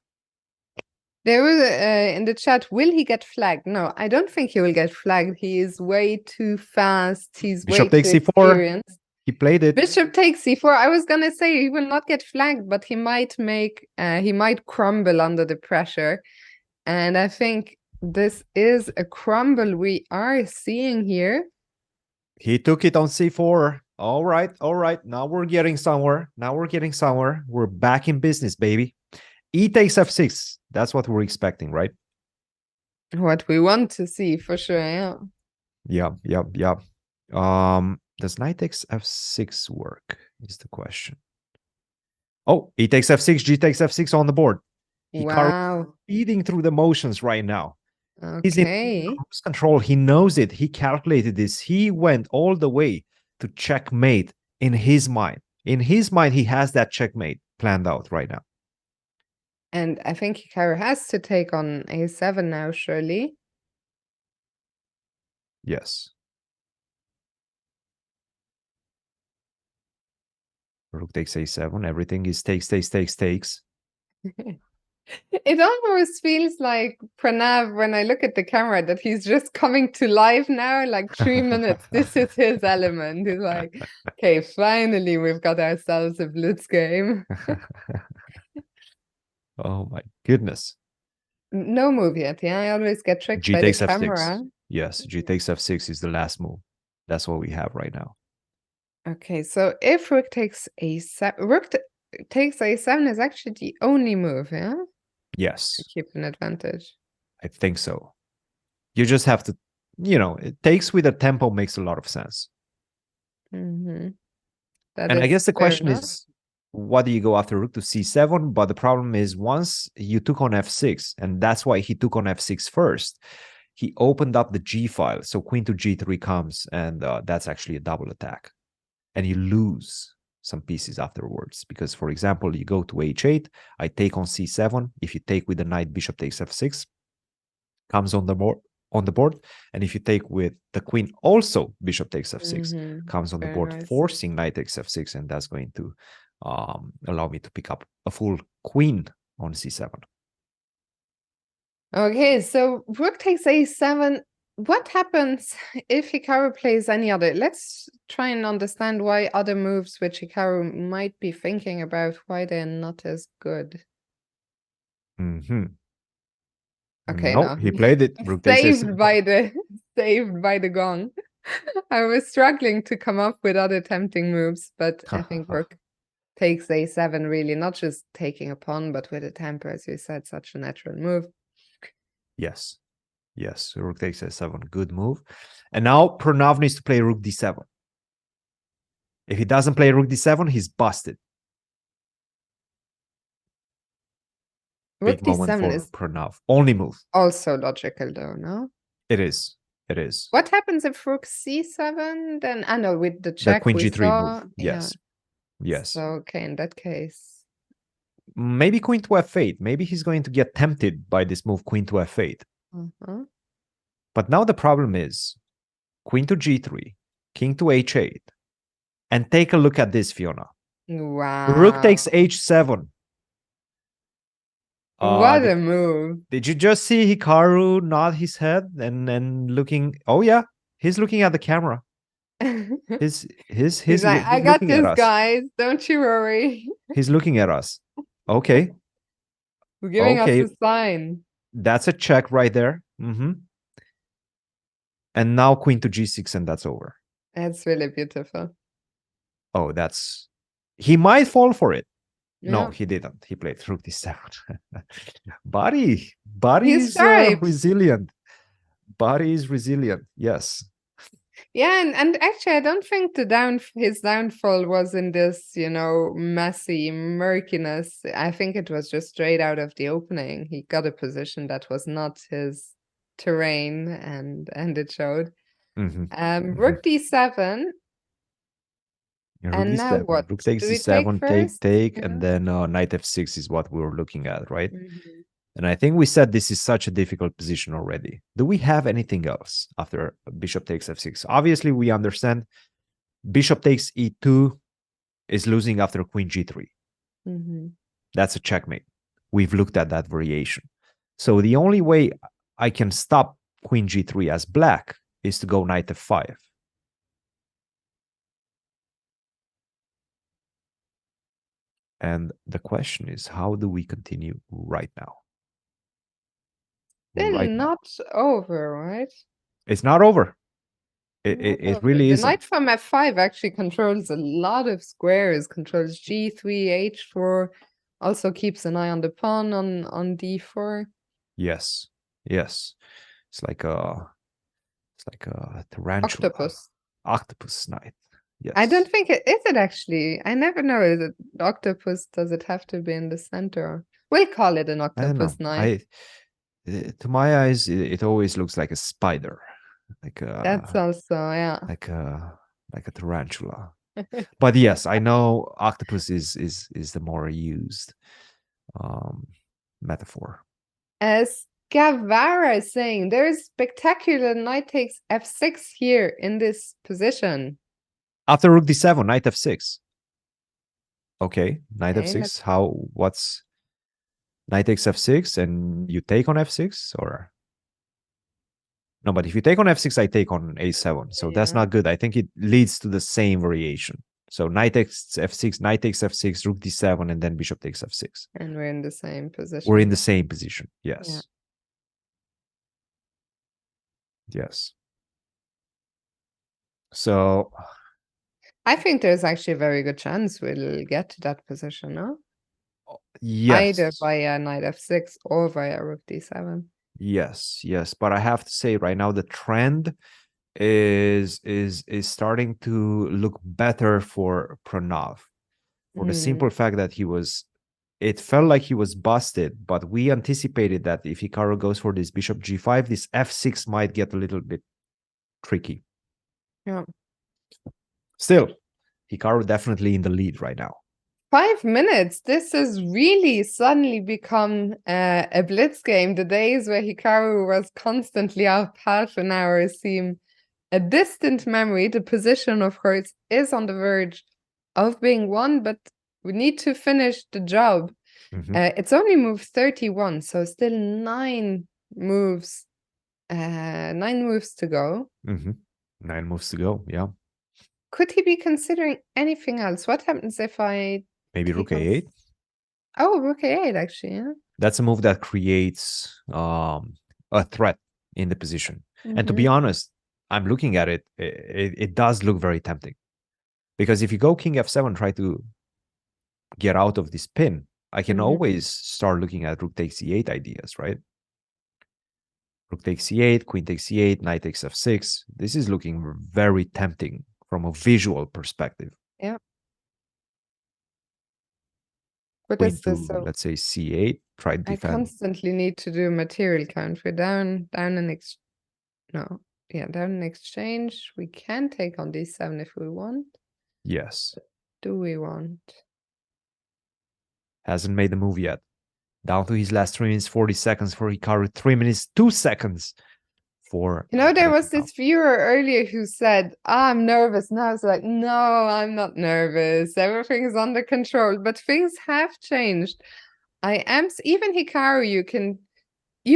There was in the chat, will he get flagged? No, I don't think he will get flagged. He is way too fast. He's Bishop way takes too c4. experienced. He played it. Bishop takes c4. I was gonna say he will not get flagged, but he might crumble under the pressure. And I think this is a crumble we are seeing here. He took it on c4. All right. All right. Now we're getting somewhere. Now we're getting somewhere. We're back in business, baby. E takes f6. That's what we're expecting, right? What we want to see for sure, yeah. Yeah. Does knight takes f6 work? Is the question. Oh, e takes f6, g takes f6 on the board. Hikaru Wow. speeding through the motions right now. He's in Okay. cruise control. He knows it. He calculated this. He went all the way to checkmate in his mind. In his mind, he has that checkmate planned out right now. And I think Hikaru has to take on a7 now, surely. Yes. Rook takes a7. Everything is takes. It almost feels like Pranav, when I look at the camera, that he's just coming to life now, like 3 minutes. This is his element. He's like, okay, finally we've got ourselves a blitz game. Oh my goodness. No move yet, yeah? I always get tricked G by the takes f6. camera. Yes, G takes f6 is the last move. That's what we have right now. Okay, so if Rook takes a7, takes a7 is actually the only move, yeah? Yes, To keep an advantage. I think so. You just have to, it takes with a tempo makes a lot of sense. Mm-hmm. And I guess the question enough. is, what do you go after rook to c7? But the problem is, once you took on f6, and that's why he took on f6 first, he opened up the g file. So queen to g3 comes, and that's actually a double attack. And you lose some pieces afterwards. Because, for example, you go to h8, I take on c7. If you take with the knight, bishop takes f6, comes on the board. And if you take with the queen, also bishop takes f6 comes on the board, forcing knight takes f6, and that's going to allow me to pick up a full queen on c7. Okay, so rook takes a7. What happens if Hikaru plays any other? Let's try and understand why other moves which Hikaru might be thinking about, why they're not as good. Okay, no, he played it. Rook takes saved by the gong. I was struggling to come up with other tempting moves, but I think rook takes a7 really, not just taking a pawn, but with a tempo, as you said, such a natural move. Yes, rook takes a7, good move. And now Pranav needs to play rook d7. If he doesn't play rook d7, he's busted. Rook Big moment d7 for is Pranav. Only move. also logical though, no? It is. It is. What happens if rook c7? Then I know with the The check queen we g3 saw. move. Yes. Yes. So okay, in that case. Maybe queen to f8. Maybe he's going to get tempted by this move, queen to f8. But now the problem is queen to g3, king to h8. And take a look at this, Fiona. Wow. Rook takes h7. What a move. Did you just see Hikaru nod his head and looking? Oh yeah, he's looking at the camera. He's like, I got this, guys. Don't you worry. He's looking at us. Okay. We're giving us a sign. That's a check right there. And now queen to g6, and that's over. That's really beautiful. Oh, he might fall for it. Yeah. No, he didn't. He played rook d7. Buddy is resilient. Buddy is resilient. Yes. Yeah, and actually, I don't think his downfall was in this, messy murkiness. I think it was just straight out of the opening. He got a position that was not his terrain, and it showed. Rook d7. And now what? Rook takes d7, take, and then knight f6 is what we were looking at, right? And I think we said this is such a difficult position already. Do we have anything else after bishop takes f6? Obviously, we understand bishop takes e2 is losing after queen g3. That's a checkmate. We've looked at that variation. So the only way I can stop queen g3 as black is to go knight f5. And the question is, how do we continue right now? Still not over, right? It's not over. It really The isn't. knight from f5 actually controls a lot of squares, controls g3, h4, also keeps an eye on the pawn on d4. Yes, yes. It's like a tarantula, octopus knight. Yes. I don't think it is it actually. I never know. Is it octopus? Does it have to be in the center? We'll call it an I don't know. octopus knight. To my eyes, it always looks like a spider, like That's also, yeah. like a tarantula. But yes, I know octopus is the more used metaphor. As Gavara is saying, there's spectacular knight takes f6 here in this position. After rook d7, knight f6. Okay, knight Okay, f6. What's knight takes f6 and you take on f6 or? No, but if you take on f6, I take on a7. So that's not good. I think it leads to the same variation. So knight takes f6, knight takes f6, rook d7, and then bishop takes f6. And we're in the same position. We're in the same position. Yes. Yeah. Yes. So I think there's actually a very good chance we'll get to that position, no? yes. Either via knight f6 or via rook d7. Yes, yes. But I have to say right now the trend is starting to look better for Pranav. For the simple fact that it felt like he was busted, but we anticipated that if Hikaru goes for this bishop g5, this f6 might get a little bit tricky. Yeah. Still, Hikaru definitely in the lead right now. 5 minutes. This has really suddenly become a blitz game. The days where Hikaru was constantly up half an hour seem a distant memory. The position, of course, is on the verge of being won, but we need to finish the job. It's only move 31, so still 9 moves. 9 moves to go. 9 moves to go. Yeah. Could he be considering anything else? What happens if I maybe rook a8? Oh, rook a8 actually. Yeah. That's a move that creates a threat in the position. And to be honest, I'm looking at it. It does look very tempting, because if you go king f7, try to get out of this pin, I can always start looking at rook takes e8 ideas, right? Rook takes e8, queen takes e8, knight takes f6. This is looking very tempting from a visual perspective. Yeah. But Queen to, let's say, c8, try to defend. I constantly need to do material count. We're down an exchange. We can take on d7 if we want. Yes. But do we want? Hasn't made the move yet. Down to his last 3 minutes, 40 seconds for Hikaru. 3 minutes, 2 seconds for... there was this viewer earlier who said, I'm nervous. Now it's like, no, I'm not nervous. Everything is under control. But things have changed. Even Hikaru, you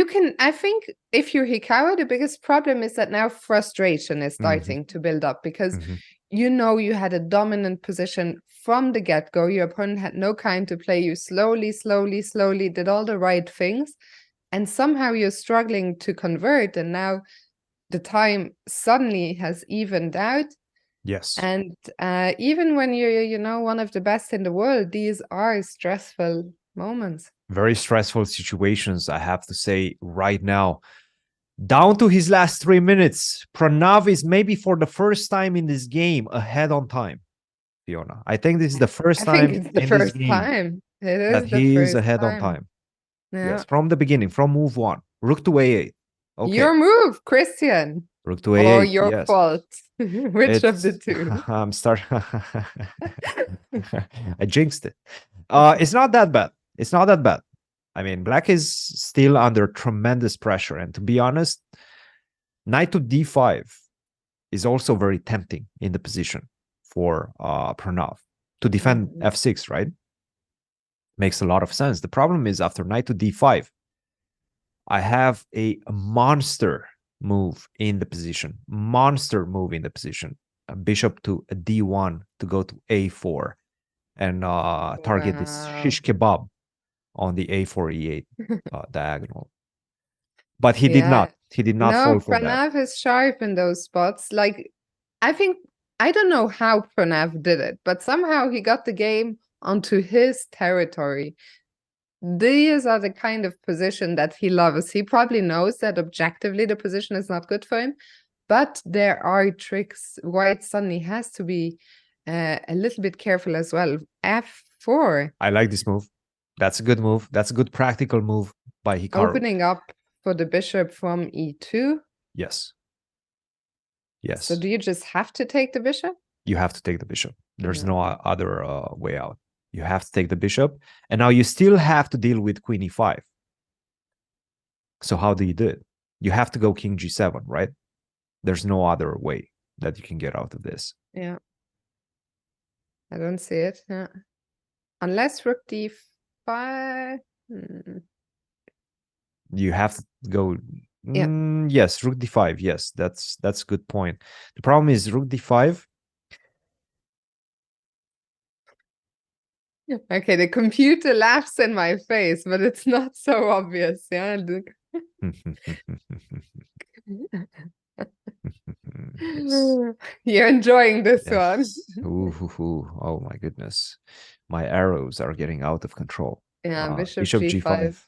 can, I think if you're Hikaru, the biggest problem is that now frustration is starting to build up, because you had a dominant position from the get-go. Your opponent had no kind to play. You slowly did all the right things, and somehow you're struggling to convert, and now the time suddenly has evened out. Yes. And even when you're one of the best in the world, these are stressful moments. Very stressful situations, I have to say, right now. Down to his last 3 minutes, Pranav is maybe for the first time in this game ahead on time, Fiona. I think this is the first time in this game that he is ahead on time. Yeah. Yes, from the beginning, from move 1. Rook to a8. Okay. Your move, Christian. Rook to a8. Or your fault. Which of the two? I'm starting. I jinxed it. It's not that bad. It's not that bad. I mean, black is still under tremendous pressure. And to be honest, knight to d5 is also very tempting in the position for Pranav to defend f6, right? Makes a lot of sense. The problem is after knight to d5, I have a monster move in the position. A bishop to a d1 to go to a4 and target this shish kebab on the a4 e8 diagonal. But he did not. He did not fall for that. Pranav is sharp in those spots. Like, I think, I don't know how Pranav did it, but somehow he got the game onto his territory. These are the kind of position that he loves. He probably knows that objectively the position is not good for him, but there are tricks. White suddenly has to be a little bit careful as well. F4. I like this move. That's a good move. That's a good practical move by Hikaru. Opening up for the bishop from e2. Yes. Yes. So do you just have to take the bishop? You have to take the bishop. There's Yeah. no other way out. You have to take the bishop. And now you still have to deal with queen e5. So how do you do it? You have to go king g7, right? There's no other way that you can get out of this. Yeah. I don't see it. Yeah. Unless rook d5. You have to go. Yeah. Yes, rook d5. Yes, that's a good point. The problem is rook d5. Okay, the computer laughs in my face, but it's not so obvious. Yeah. You're enjoying this one. Yes. Oh my goodness. My arrows are getting out of control. Yeah, bishop g5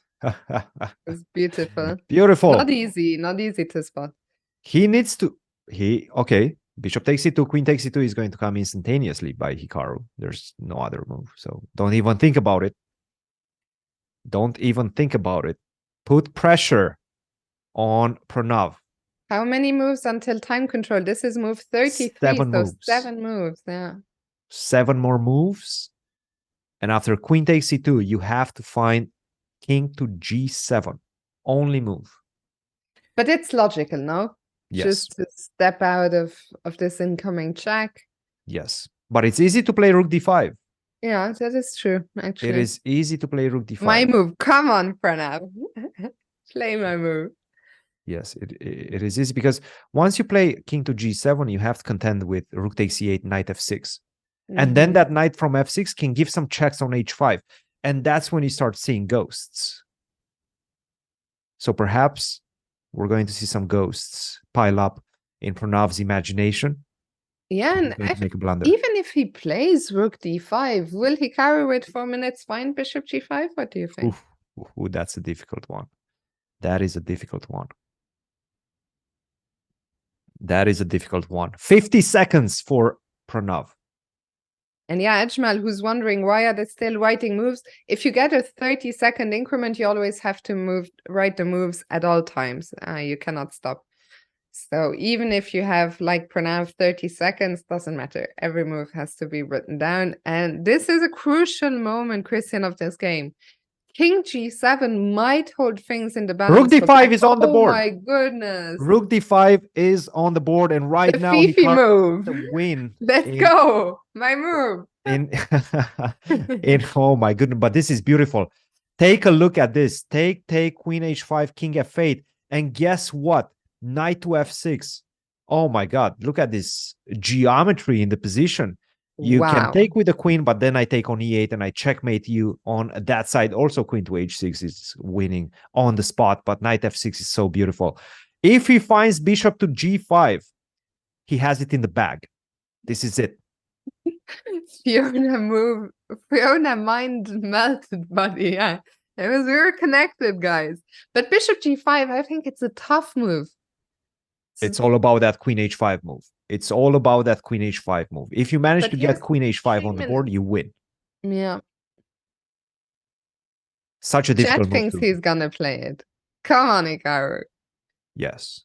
is beautiful. Beautiful. Not easy to spot. He needs to, okay, bishop takes e2, queen takes e2 is going to come instantaneously by Hikaru. There's no other move. So don't even think about it. Don't even think about it. Put pressure on Pranav. How many moves until time control? This is move 33, 7 so moves. 7 moves, yeah. 7 more moves. And after queen takes e2, you have to find king to g7. Only move. But it's logical, no? Yes. Just to step out of this incoming check. Yes. But it's easy to play rook d5. Yeah, that is true, actually. It is easy to play rook d5. My move. Come on, Pranav. Play my move. Yes, it is easy because once you play king to g7, you have to contend with rook takes e8, knight f6. And then that knight from f6 can give some checks on h5. And that's when you start seeing ghosts. So perhaps we're going to see some ghosts pile up in Pranav's imagination. Yeah, and make a blunder. even if he plays rook d5, will Hikaru with 4 minutes find bishop g5? What do you think? Ooh, that's a difficult one. That is a difficult one. That is a difficult one. 50 seconds for Pranav. And yeah, Ajmal, who's wondering why are they still writing moves? If you get a 30-second increment, you always have to write the moves at all times. You cannot stop. So even if you have, like Pranav, 30 seconds, doesn't matter. Every move has to be written down. And this is a crucial moment, Christian, of this game. King g7 might hold things in the balance. Rook d5 is on the board. Oh my goodness. Rook d5 is on the board, and right the now Fifi move. The win. Let's go. My move. Oh my goodness, but this is beautiful. Take a look at this. Take queen h5, king f8, and guess what? Knight to f6. Oh my god, look at this geometry in the position. You can take with the queen, but then I take on e8 and I checkmate you on that side. Also, queen to h6 is winning on the spot, but knight f6 is so beautiful. If he finds bishop to g5, he has it in the bag. This is it. Fiona mind melted, buddy. Yeah, we were connected, guys. But bishop g5, I think it's a tough move. It's all about that queen h5 move. It's all about that queen h5 move. If you manage to get queen h5 on the board, you win. Yeah. Such a difficult move. Chat thinks he's gonna play it. Come on, Hikaru. Yes.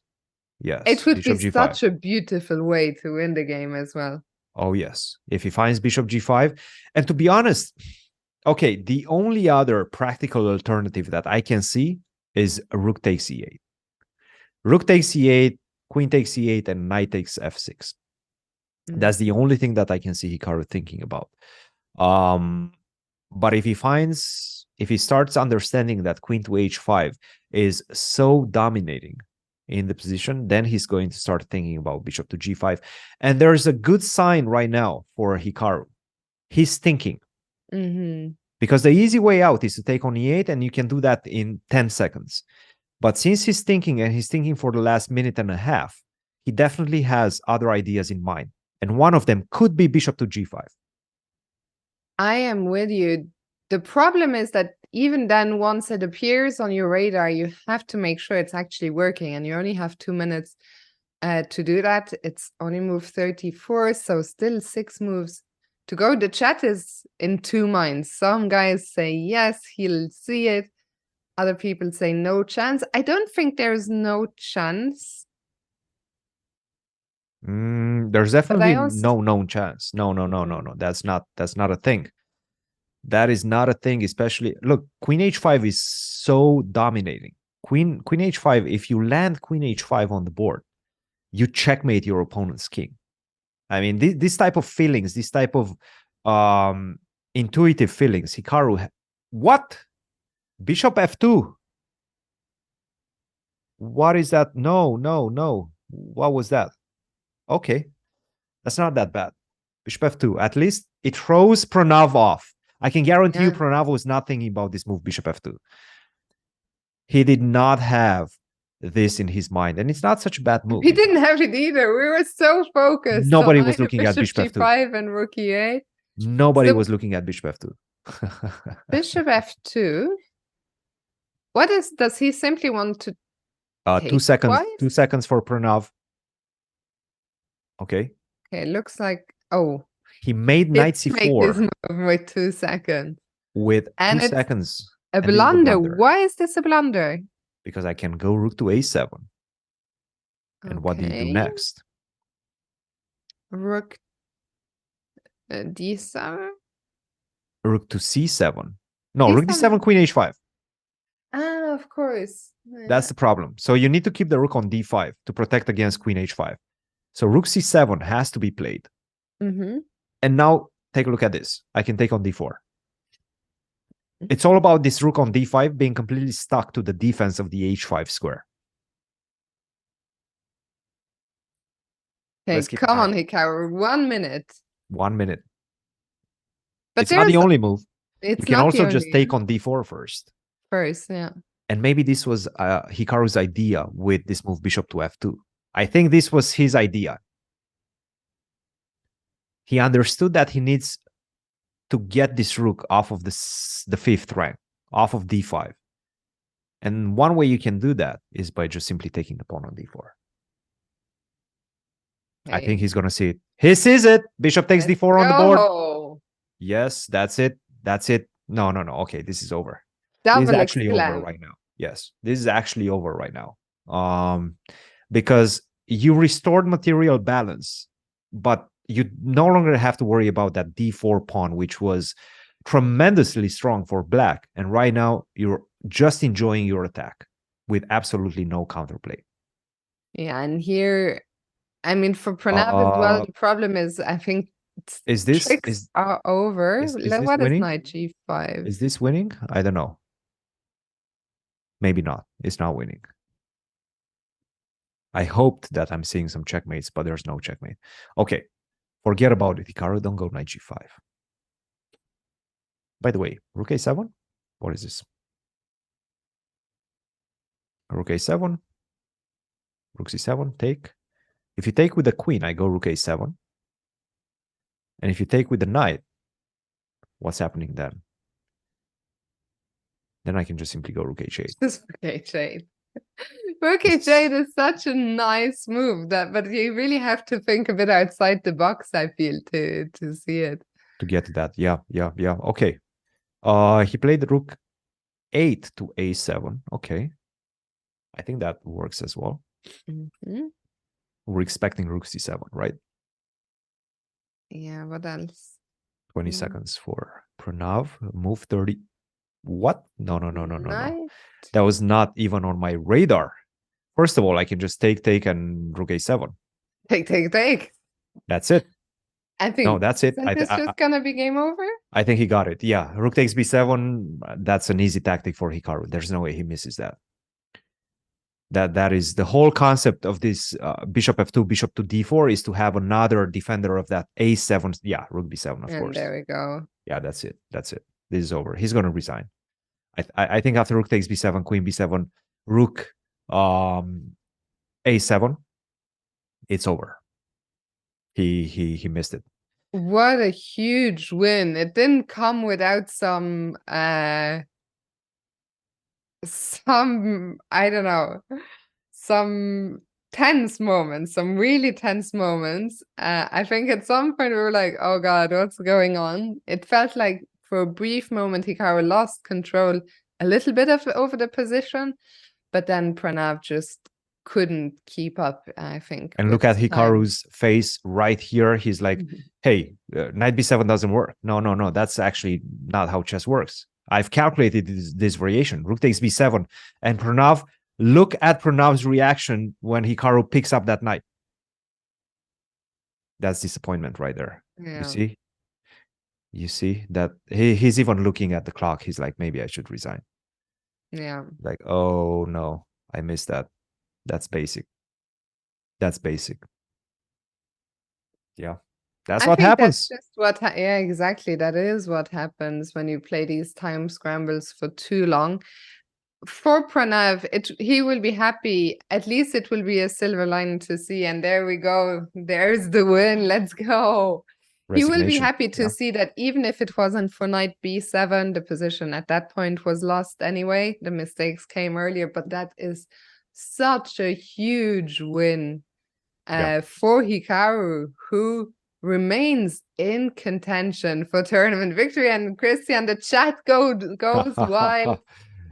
Yes. It would be such a beautiful way to win the game as well. Oh, yes. If he finds bishop g5. And to be honest, okay, the only other practical alternative that I can see is rook takes e8. Rook takes e8, queen takes e8, and knight takes f6. That's the only thing that I can see Hikaru thinking about. But if he starts understanding that queen to h5 is so dominating in the position, then he's going to start thinking about bishop to g5. And there's a good sign right now for Hikaru. He's thinking. Because the easy way out is to take on e8, and you can do that in 10 seconds. But since he's thinking, and he's thinking for the last minute and a half, he definitely has other ideas in mind. And one of them could be bishop to g5. I am with you. The problem is that even then, once it appears on your radar, you have to make sure it's actually working, and you only have 2 minutes to do that. It's only move 34, so still 6 moves to go. The chat is in 2 minds. Some guys say yes, he'll see it. Other people say no chance. I don't think there's no chance. There's definitely also... no known chance. No. That's not a thing. That is not a thing, especially look, queen h5 is so dominating. Queen h5, if you land queen h5 on the board, you checkmate your opponent's king. I mean, this type of feelings, this type of intuitive feelings, Hikaru, what? Bishop f2. What is that? No. What was that? Okay. That's not that bad. Bishop f2. At least it throws Pranav off. I can guarantee you Pranav was not thinking about this move, bishop f2. He did not have this in his mind, and it's not such a bad move. He didn't have it either. We were so focused. Nobody was looking at bishop f2. G5 and rook e8. Nobody was looking at bishop f2. Bishop f2. What is, does he simply want to 2 seconds. twice? 2 seconds for Pranav. Okay. Okay, looks like, oh. He made knight c4. Make this move with 2 seconds. With and 2 seconds. A blunder. Why is this a blunder? Because I can go rook to a7. And what do you do next? Rook d7? Rook to c7. No, d7. rook d7, queen h5. Ah, of course. Yeah. That's the problem. So you need to keep the rook on d5 to protect against queen h5. So rook c7 has to be played. And now take a look at this. I can take on d4. It's all about this rook on d5 being completely stuck to the defense of the h5 square. Okay, come on, Hikaru. 1 minute. 1 minute. But it's not the only move. You can also just only, take on d4 first. Yeah. And maybe this was Hikaru's idea with this move bishop to f2. I think this was his idea. He understood that he needs to get this rook off of the 5th rank, off of d5. And one way you can do that is by just simply taking the pawn on d4. Okay. I think he's going to see it. He sees it. Bishop takes d4 on the board. Yes, that's it. That's it. No. Okay, this is over. This is actually over right now. Yes, this is actually over right now. Because you restored material balance, but you no longer have to worry about that d4 pawn, which was tremendously strong for black. And right now, you're just enjoying your attack with absolutely no counterplay. Yeah, and here, I mean, for Pranav as well, the problem is, I think, tricks are over. What is knight g5? Is this winning? I don't know. Maybe not. It's not winning. I hoped that I'm seeing some checkmates, but there's no checkmate. Okay. Forget about it, Hikaru. Don't go knight g5. By the way, rook a7? What is this? Rook a7. Rook c7, take. If you take with the queen, I go rook a7. And if you take with the knight, what's happening then? Then I can just simply go rook h8. Just rook h8. Rook h8 is such a nice move, but you really have to think a bit outside the box, I feel, to see it. To get to that, yeah. Okay. He played rook 8 to a7. Okay. I think that works as well. We're expecting rook c7, right? Yeah, what else? 20 seconds for Pranav. Move 30. What? No. That was not even on my radar. First of all, I can just take and rook a7. Take. That's it. I think. No, that's it. Is this just gonna be game over? I think he got it. Yeah, rook takes b7. That's an easy tactic for Hikaru. There's no way he misses that. That is the whole concept of this bishop f2, bishop to d4 is to have another defender of that a7. Yeah, rook b7, of course. There we go. Yeah, that's it. This is over. He's going to resign. I think after rook takes b7, queen b7, rook a7. it's over. He missed it. What a huge win. It didn't come without some I don't know, some tense moments, some really tense moments. I think at some point we were like, oh God, what's going on? It felt like for a brief moment Hikaru lost control a little bit over the position, but then Pranav just couldn't keep up, I think. And look with at time. Hikaru's face right here. He's like, hey, knight b7 doesn't work. No, that's actually not how chess works. I've calculated this variation. Rook takes b7. And Pranav, look at Pranav's reaction when Hikaru picks up that knight. That's disappointment right there. Yeah. You see that he's even looking at the clock. He's like, maybe I should resign. Yeah. Like, oh no, I missed that. That's basic. That's basic. Yeah. That's what happens. That's just what yeah, exactly. That is what happens when you play these time scrambles for too long. For Pranav, he will be happy. At least it will be a silver lining to see. And there we go. There's the win. Let's go. He will be happy to see that even if it wasn't for knight b7, the position at that point was lost anyway. The mistakes came earlier, but that is such a huge win for Hikaru, who remains in contention for tournament victory. And Christian, the chat goes wild.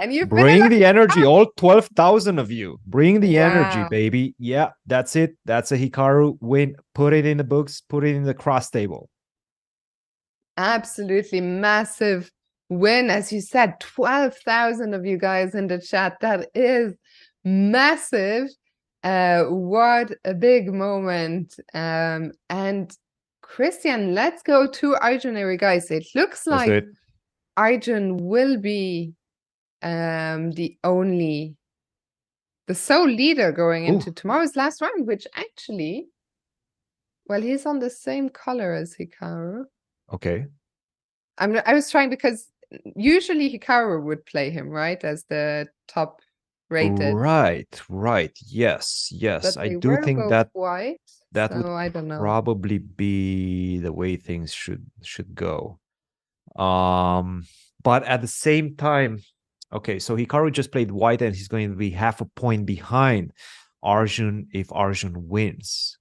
And you bring the energy, all 12,000 of you. Bring the energy, baby. Yeah, that's it. That's a Hikaru win. Put it in the books. Put it in the cross table. Absolutely massive win. As you said, 12,000 of you guys in the chat. That is massive. What a big moment. And Christian, let's go to Arjun, guys. It looks like Arjun will be the sole leader going into tomorrow's last round, which actually, well, he's on the same color as Hikaru. Okay. I was trying because usually Hikaru would play him, right, as the top rated. Right. Yes. But I do think that white, that so would I don't know. probably be the way things should go. But at the same time, okay, so Hikaru just played white and he's going to be half a point behind Arjun if Arjun wins.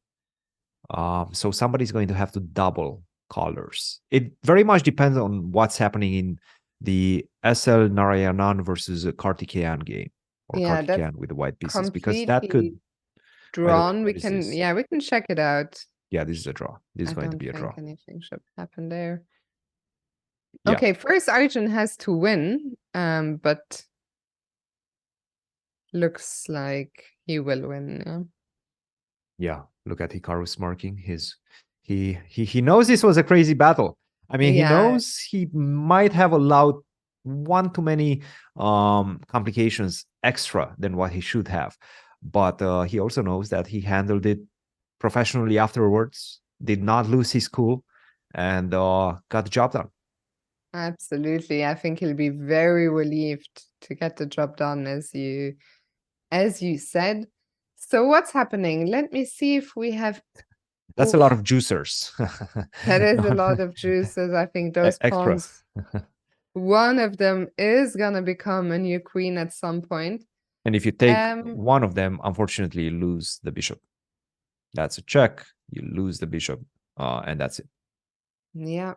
So somebody's going to have to double colors. It very much depends on what's happening in the SL Narayanan versus Kartikeyan game, or Kartikeyan with the white pieces, because that could drawn. We can check it out. Yeah, this is a draw. This is going to be a draw. Anything should happen there. Yeah. Okay, first Arjun has to win, but looks like he will win. Yeah, look at Hikaru's marking. He knows this was a crazy battle. I mean, he knows he might have allowed one too many complications extra than what he should have, but he also knows that he handled it professionally afterwards, did not lose his cool, and got the job done. Absolutely. I think he'll be very relieved to get the job done, as you said. So what's happening? Let me see if we have... That's a lot of juicers. That is a lot of juicers. I think those pawns, one of them is going to become a new queen at some point. And if you take one of them, unfortunately, you lose the bishop. That's a check. You lose the bishop, and that's it. Yeah.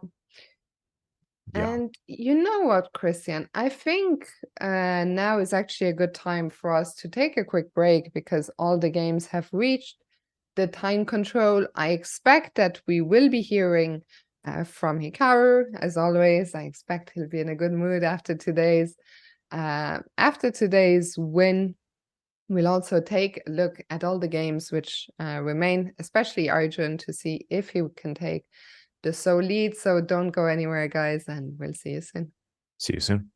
And you know what, Christian? I think now is actually a good time for us to take a quick break because all the games have reached the time control. I expect that we will be hearing from Hikaru, as always. I expect he'll be in a good mood after today's win. We'll also take a look at all the games which remain, especially Arjun, to see if he can take the sole lead. So don't go anywhere, guys, and we'll see you soon. See you soon.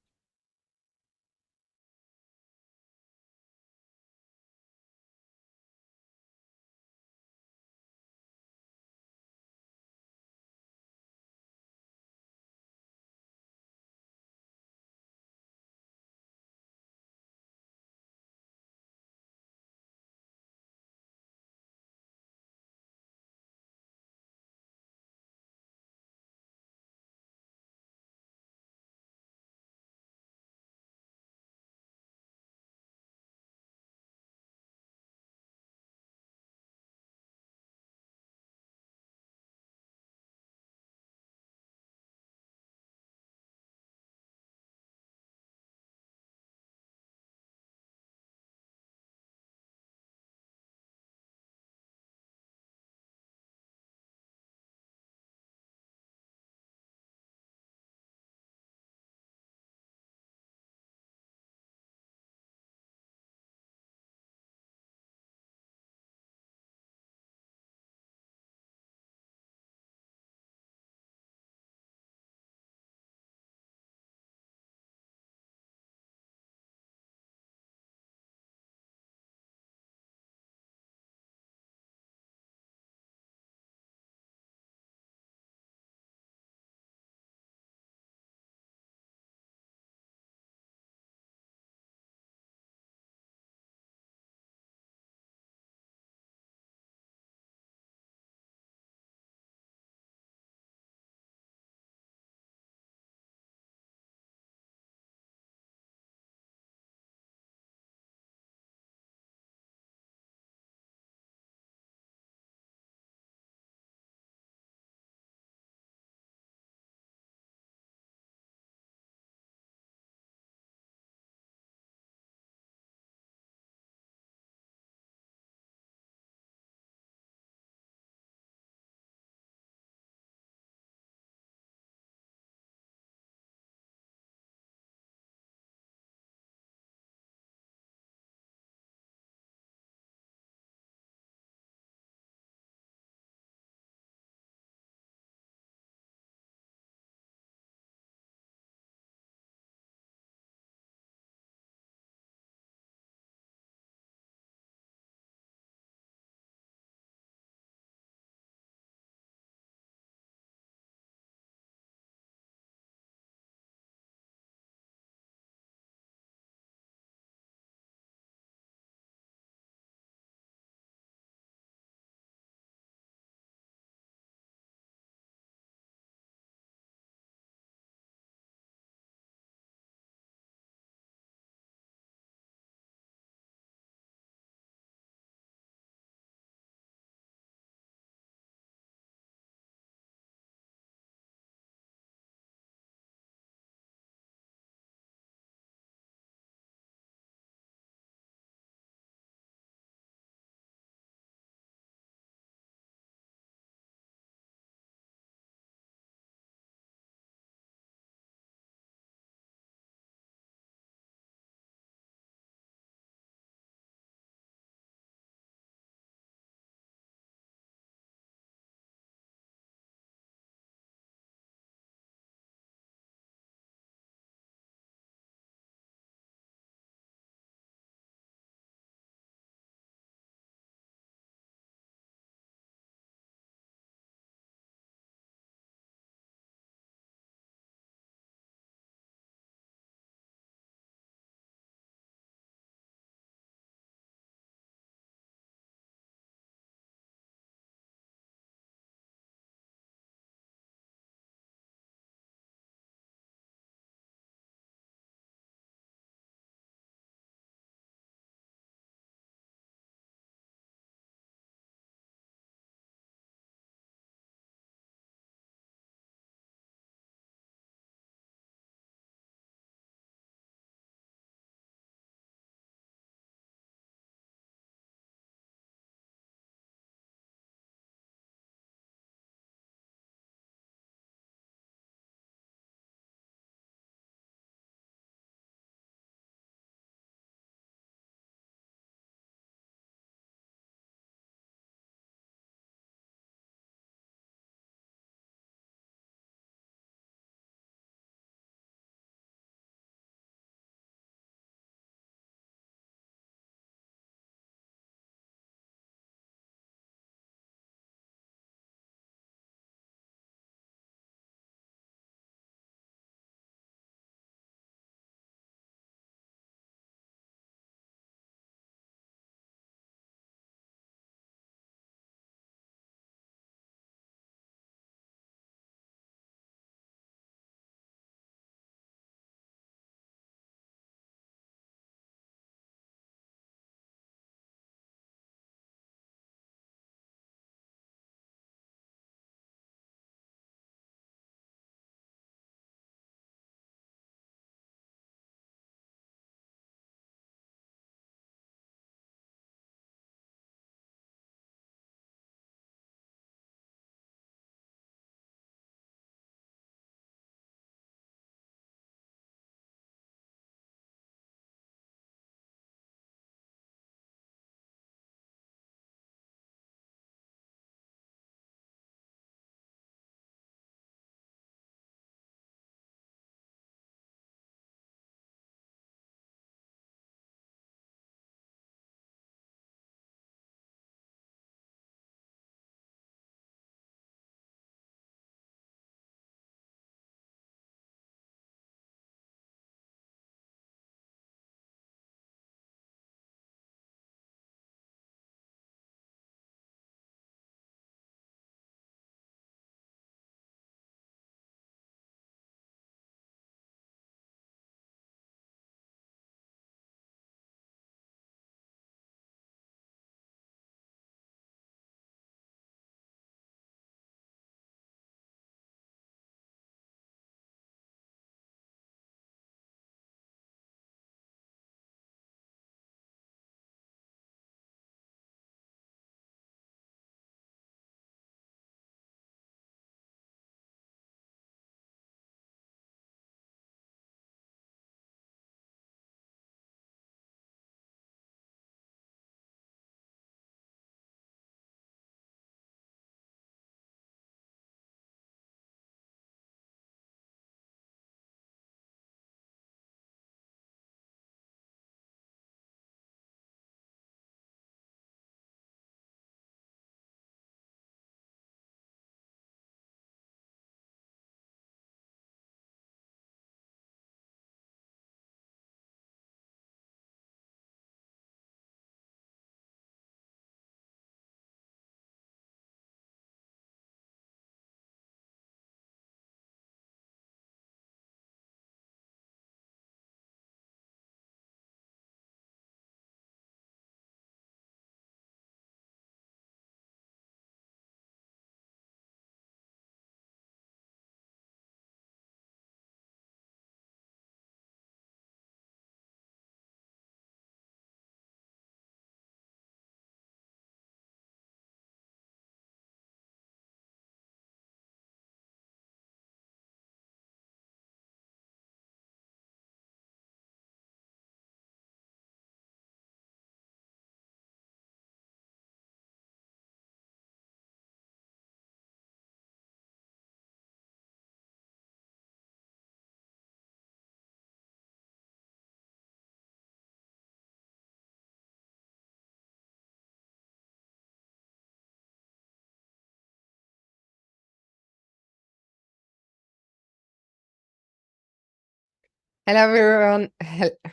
Hello, everyone.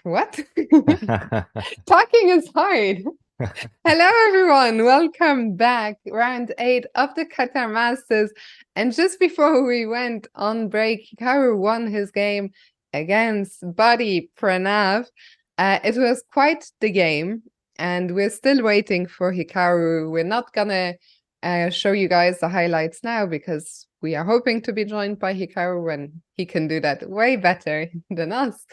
What? Talking is hard. Hello, everyone. Welcome back. Round 8 of the Qatar Masters. And just before we went on break, Hikaru won his game against Buddy Pranav. It was quite the game, and we're still waiting for Hikaru. We're not gonna show you guys the highlights now because we are hoping to be joined by Hikaru when he can do that way better than us.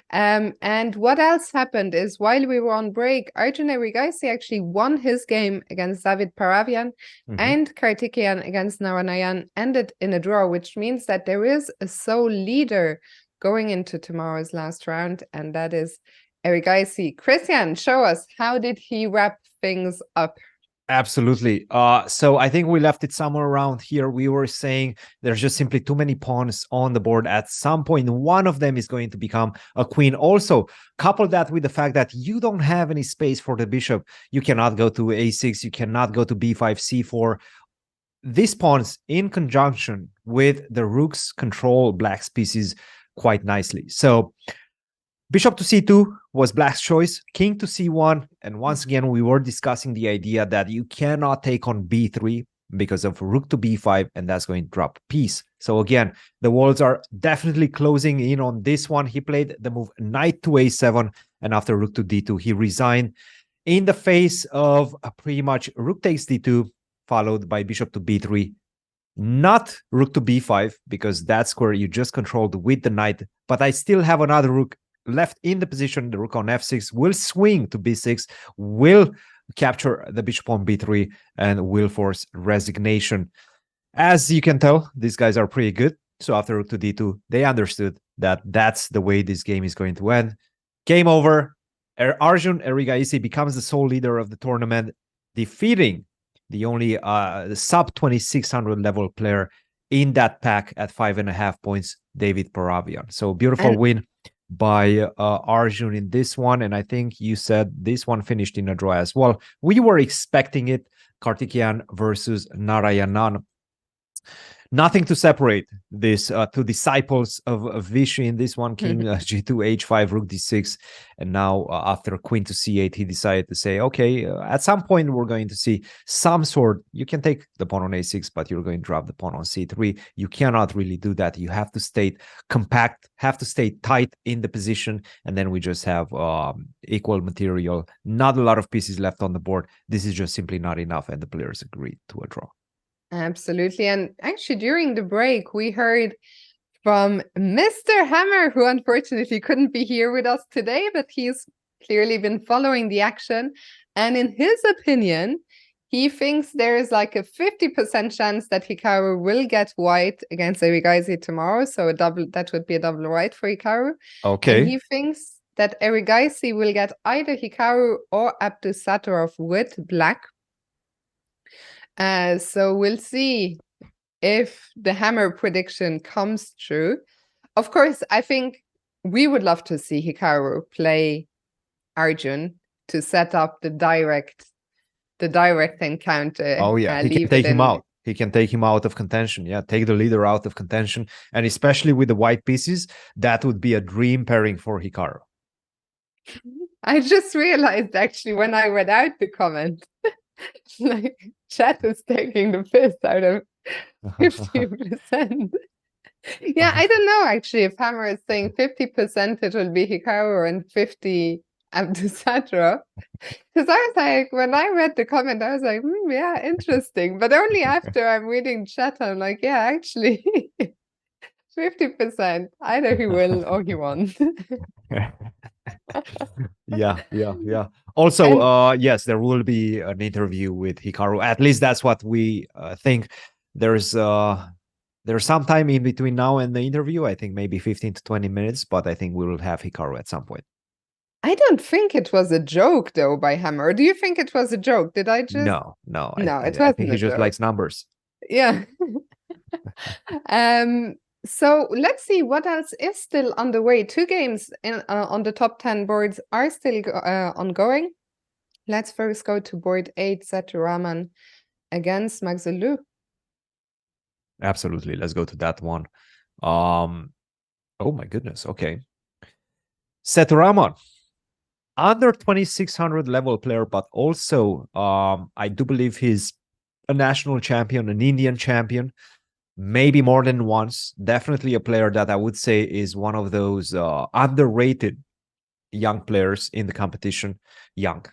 And what else happened is while we were on break, Arjun Erigaisi actually won his game against David Paravian, and Kartikeyan against Naranayan ended in a draw, which means that there is a sole leader going into tomorrow's last round, and that is Erigaisi. Christian, show us, how did he wrap things up? Absolutely. So I think we left it somewhere around here. We were saying there's just simply too many pawns on the board. At some point, one of them is going to become a queen. Also, couple that with the fact that you don't have any space for the bishop. You cannot go to a6. You cannot go to b5, c4. These pawns in conjunction with the rooks control black's pieces quite nicely. So bishop to c2 was black's choice, king to c1, and once again, we were discussing the idea that you cannot take on b3 because of rook to b5, and that's going to drop piece. So again, the walls are definitely closing in on this one. He played the move knight to a7, and after rook to d2, he resigned in the face of pretty much rook takes d2, followed by bishop to b3. Not rook to b5, because that square you just controlled with the knight, but I still have another rook left in the position. The rook on f6 will swing to b6, will capture the bishop on b3, and will force resignation. As you can tell, these guys are pretty good. So after rook to d2, they understood that that's the way this game is going to end. Game over. Arjun Erigaisi becomes the sole leader of the tournament, defeating the only sub 2600 level player in that pack at 5.5 points, David Paravian. So beautiful win by Arjun in this one. And I think you said this one finished in a draw as well. We were expecting it. Kartikeyan versus Narayanan. Nothing to separate this two disciples of Vishy in this one. King g2, h5, rook d6. And now after queen to c8, he decided to say, okay, at some point we're going to see some sort. You can take the pawn on a6, but you're going to drop the pawn on c3. You cannot really do that. You have to stay compact, have to stay tight in the position. And then we just have equal material. Not a lot of pieces left on the board. This is just simply not enough. And the players agreed to a draw. Absolutely. And actually, during the break, we heard from Mr. Hammer, who unfortunately couldn't be here with us today, but he's clearly been following the action. And in his opinion, he thinks there is like a 50% chance that Hikaru will get white against Erigaisi tomorrow. So that would be a double white for Hikaru. Okay. And he thinks that Erigaisi will get either Hikaru or Abdusattorov with black. So we'll see if the Hammer prediction comes true. Of course, I think we would love to see Hikaru play Arjun to set up the direct encounter. Oh yeah, he can take him out. He can take him out of contention. Yeah, take the leader out of contention. And especially with the white pieces, that would be a dream pairing for Hikaru. I just realized actually when I read out the comment, like chat is taking the piss out of 50%. Yeah, I don't know actually if Hammer is saying 50% it will be Hikaru and 50 Abdusattorov. Because I was like, when I read the comment, I was like, yeah, interesting. But only after I'm reading chat, I'm like, yeah, actually 50%. Either he will or he won't. Yeah. Also, yes, there will be an interview with Hikaru. At least that's what we think. There's some time in between now and the interview. I think maybe 15 to 20 minutes, but I think we will have Hikaru at some point. I don't think it was a joke though by Hammer. Do you think it was a joke? Did I just No, it wasn't. I think he just likes numbers. Yeah. So let's see what else is still on the way. 2 games in on the top 10 boards are still ongoing. Let's first go to board 8, Saturaman against Magzulu. Absolutely. Let's go to that one. Oh my goodness. Okay. Sethuraman, under 2600 level player, but also I do believe he's a national champion, an Indian champion, maybe more than once. Definitely a player that I would say is one of those underrated young players in the competition. Young,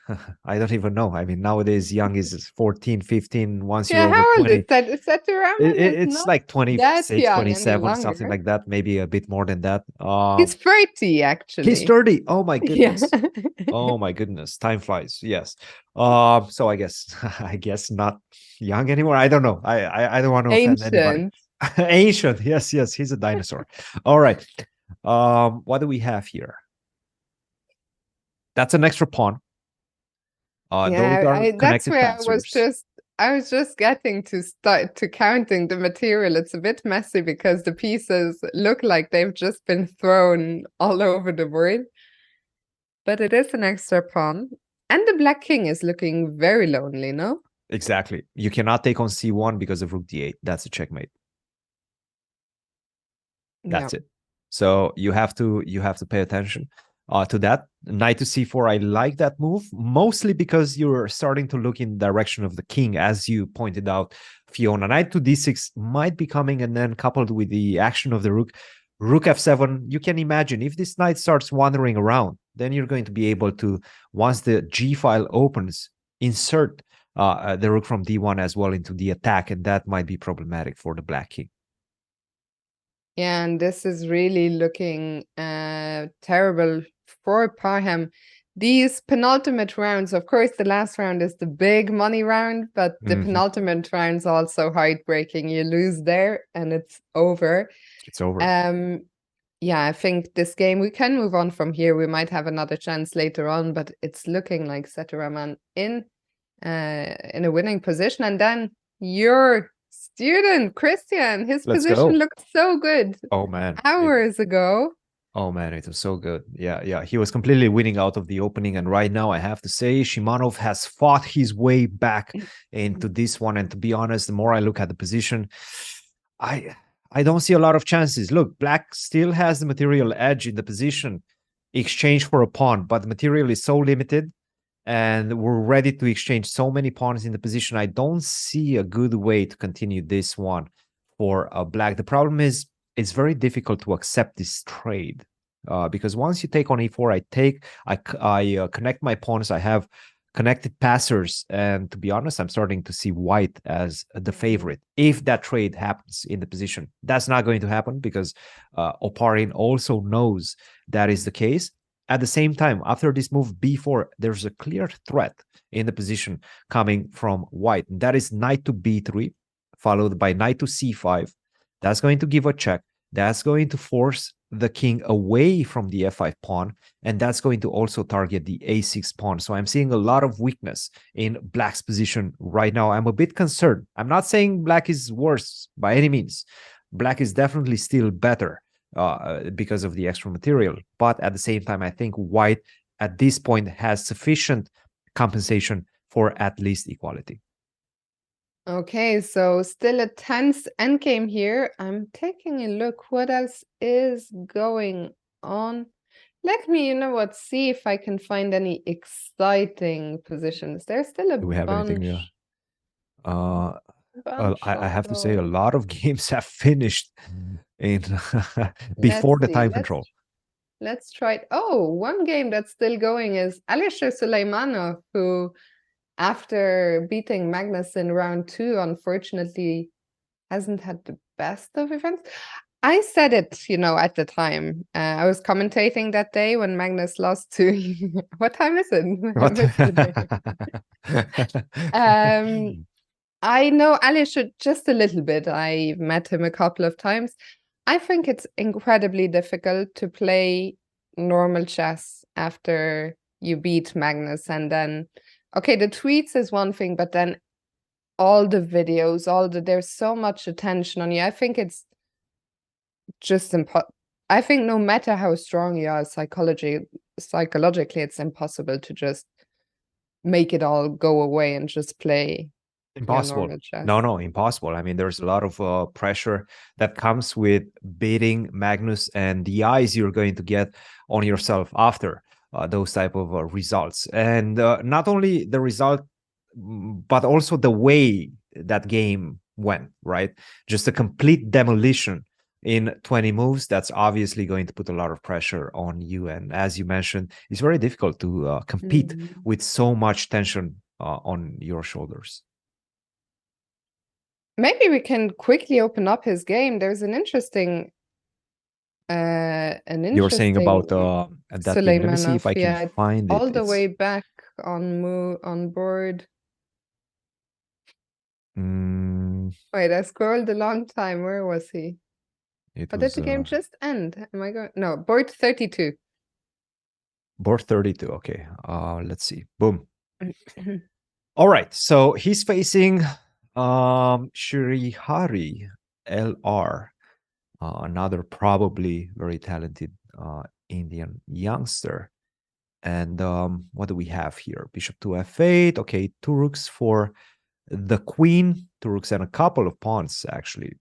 I don't even know. I mean, nowadays young is 14, 15. Once you're Yeah, over how old 20, is Sethuraman? Is it's not like that 26, young any 27, something longer. like that, maybe a bit more than that. He's 30, He's actually. 30. Oh my Yeah. goodness. Oh my goodness. Time flies. Yes. So I guess I guess not young anymore. I don't know. I don't want to offend anybody. Ancient. Ancient. Yes, yes, he's a dinosaur. All right. What do we have here? That's an extra pawn. Those Yeah, are that's connected where passers. I was just getting to start to counting the material. It's a bit messy because the pieces look like they've just been thrown all over the board. But it is an extra pawn. And the black king is looking very lonely, no? Exactly. You cannot take on c1 because of rook d8. That's a checkmate. That's it. So you have to pay attention to that. Knight to c4, I like that move, mostly because you're starting to look in the direction of the king, as you pointed out, Fiona. Knight to d6 might be coming, and then coupled with the action of the rook, rook f7, you can imagine if this knight starts wandering around, then you're going to be able to, once the g file opens, insert the rook from d1 as well into the attack, and that might be problematic for the black king. Yeah, and this is really looking terrible for Parham. These penultimate rounds, of course, the last round is the big money round, but the penultimate round's also heartbreaking. You lose there and it's over. It's over. Yeah, I think this game, we can move on from here. We might have another chance later on, but it's looking like Sethuraman in a winning position. And then your student, Christian, his Let's position go. looked so good Oh man. hours ago. Oh man, it was so good. Yeah. He was completely winning out of the opening. And right now, I have to say, Shimanov has fought his way back into this one. And to be honest, the more I look at the position, I don't see a lot of chances. Look, black still has the material edge in the position, exchange for a pawn, but the material is so limited. And we're ready to exchange so many pawns in the position. I don't see a good way to continue this one for black. The problem is it's very difficult to accept this trade because once you take on e4, I connect my pawns. I have connected passers, and to be honest, I'm starting to see white as the favorite. If that trade happens in the position, that's not going to happen because Oparin also knows that is the case. At the same time, after this move b4, there's a clear threat in the position coming from white. That is knight to b3, followed by knight to c5. That's going to give a check. That's going to force the king away from the f5 pawn, and that's going to also target the a6 pawn. So I'm seeing a lot of weakness in black's position right now. I'm a bit concerned. I'm not saying black is worse by any means. Black is definitely still better because of the extra material. But at the same time, I think white at this point has sufficient compensation for at least equality. Okay, so still a tense endgame here. I'm taking a look. What else is going on? Let me, see if I can find any exciting positions. There's still a Do we have bunch. anything? Bunch I have to say a of- lot of games have finished in before the see, time control. Let's try it. Oh, one game that's still going is Alisher Suleimanov, who, after beating Magnus in round 2, unfortunately hasn't had the best of events. I said it, at the time. I was commentating that day when Magnus lost to what time is it? I know Alisher just a little bit. I met him a couple of times. I think it's incredibly difficult to play normal chess after you beat Magnus. And then, okay, the tweets is one thing, but then all the videos, there's so much attention on you. I think it's just I think no matter how strong you are psychologically, it's impossible to just make it all go away and just play Impossible. normal chess. No, impossible. I mean, there's a lot of pressure that comes with beating Magnus and the eyes you're going to get on yourself after those type of results. And not only the result, but also the way that game went, right? Just a complete demolition in 20 moves. That's obviously going to put a lot of pressure on you. And as you mentioned, it's very difficult to compete with so much tension on your shoulders. Maybe we can quickly open up his game. There's an interesting You were saying about that game. Let me see if I can find it. All the way back on board. Wait, I scrolled a long time. Where was he? Did the game just end? Am I going? No, board 32. Board 32. Okay. Let's see. Boom. All right. So he's facing Shrihari LR, another probably very talented Indian youngster. And what do we have here? Bishop to f8. Okay, 2 rooks for the queen, 2 rooks and a couple of pawns actually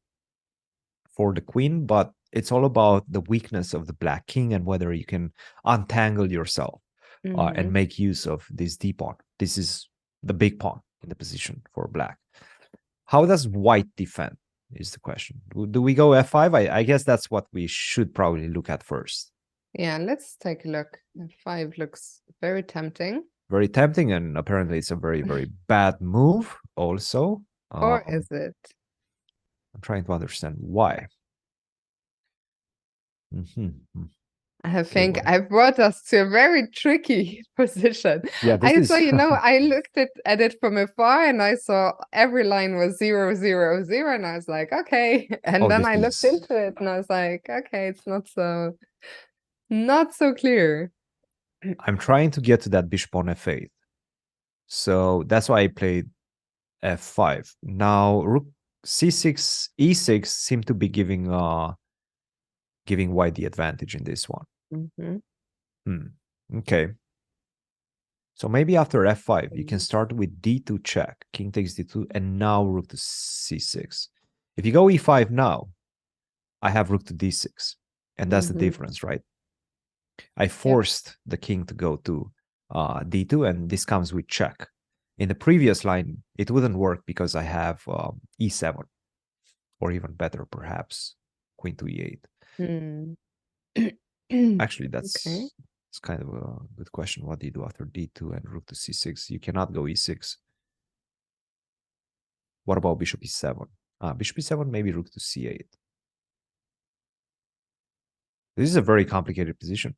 for the queen, but it's all about the weakness of the black king and whether you can untangle yourself and make use of this d pawn. This is the big pawn in the position for black. How does white defend is the question. Do we go f5? I guess that's what we should probably look at first. Yeah, let's take a look. F5 looks very tempting. Very tempting, and apparently it's a very, very bad move also. Or is it? I'm trying to understand why. I think I've brought us to a very tricky position. Yeah, I saw, I looked at it from afar and I saw every line was 0, 0, 0, and I was like, okay. And then I looked into it and I was like, okay, it's not so clear. I'm trying to get to that bishop on f8. So that's why I played f5. Now rook c6, e6 seem to be giving white the advantage in this one. Okay. So maybe after f5, you can start with d2 check, king takes d2, and now rook to c6. If you go e5 now, I have rook to d6, and that's the difference, right? I forced the king to go to d2, and this comes with check. In the previous line, it wouldn't work because I have e7, or even better, perhaps, queen to e8. Actually, that's kind of a good question. What do you do after d2 and rook to c6? You cannot go e6. What about bishop e7? Bishop e7, maybe rook to c8. This is a very complicated position.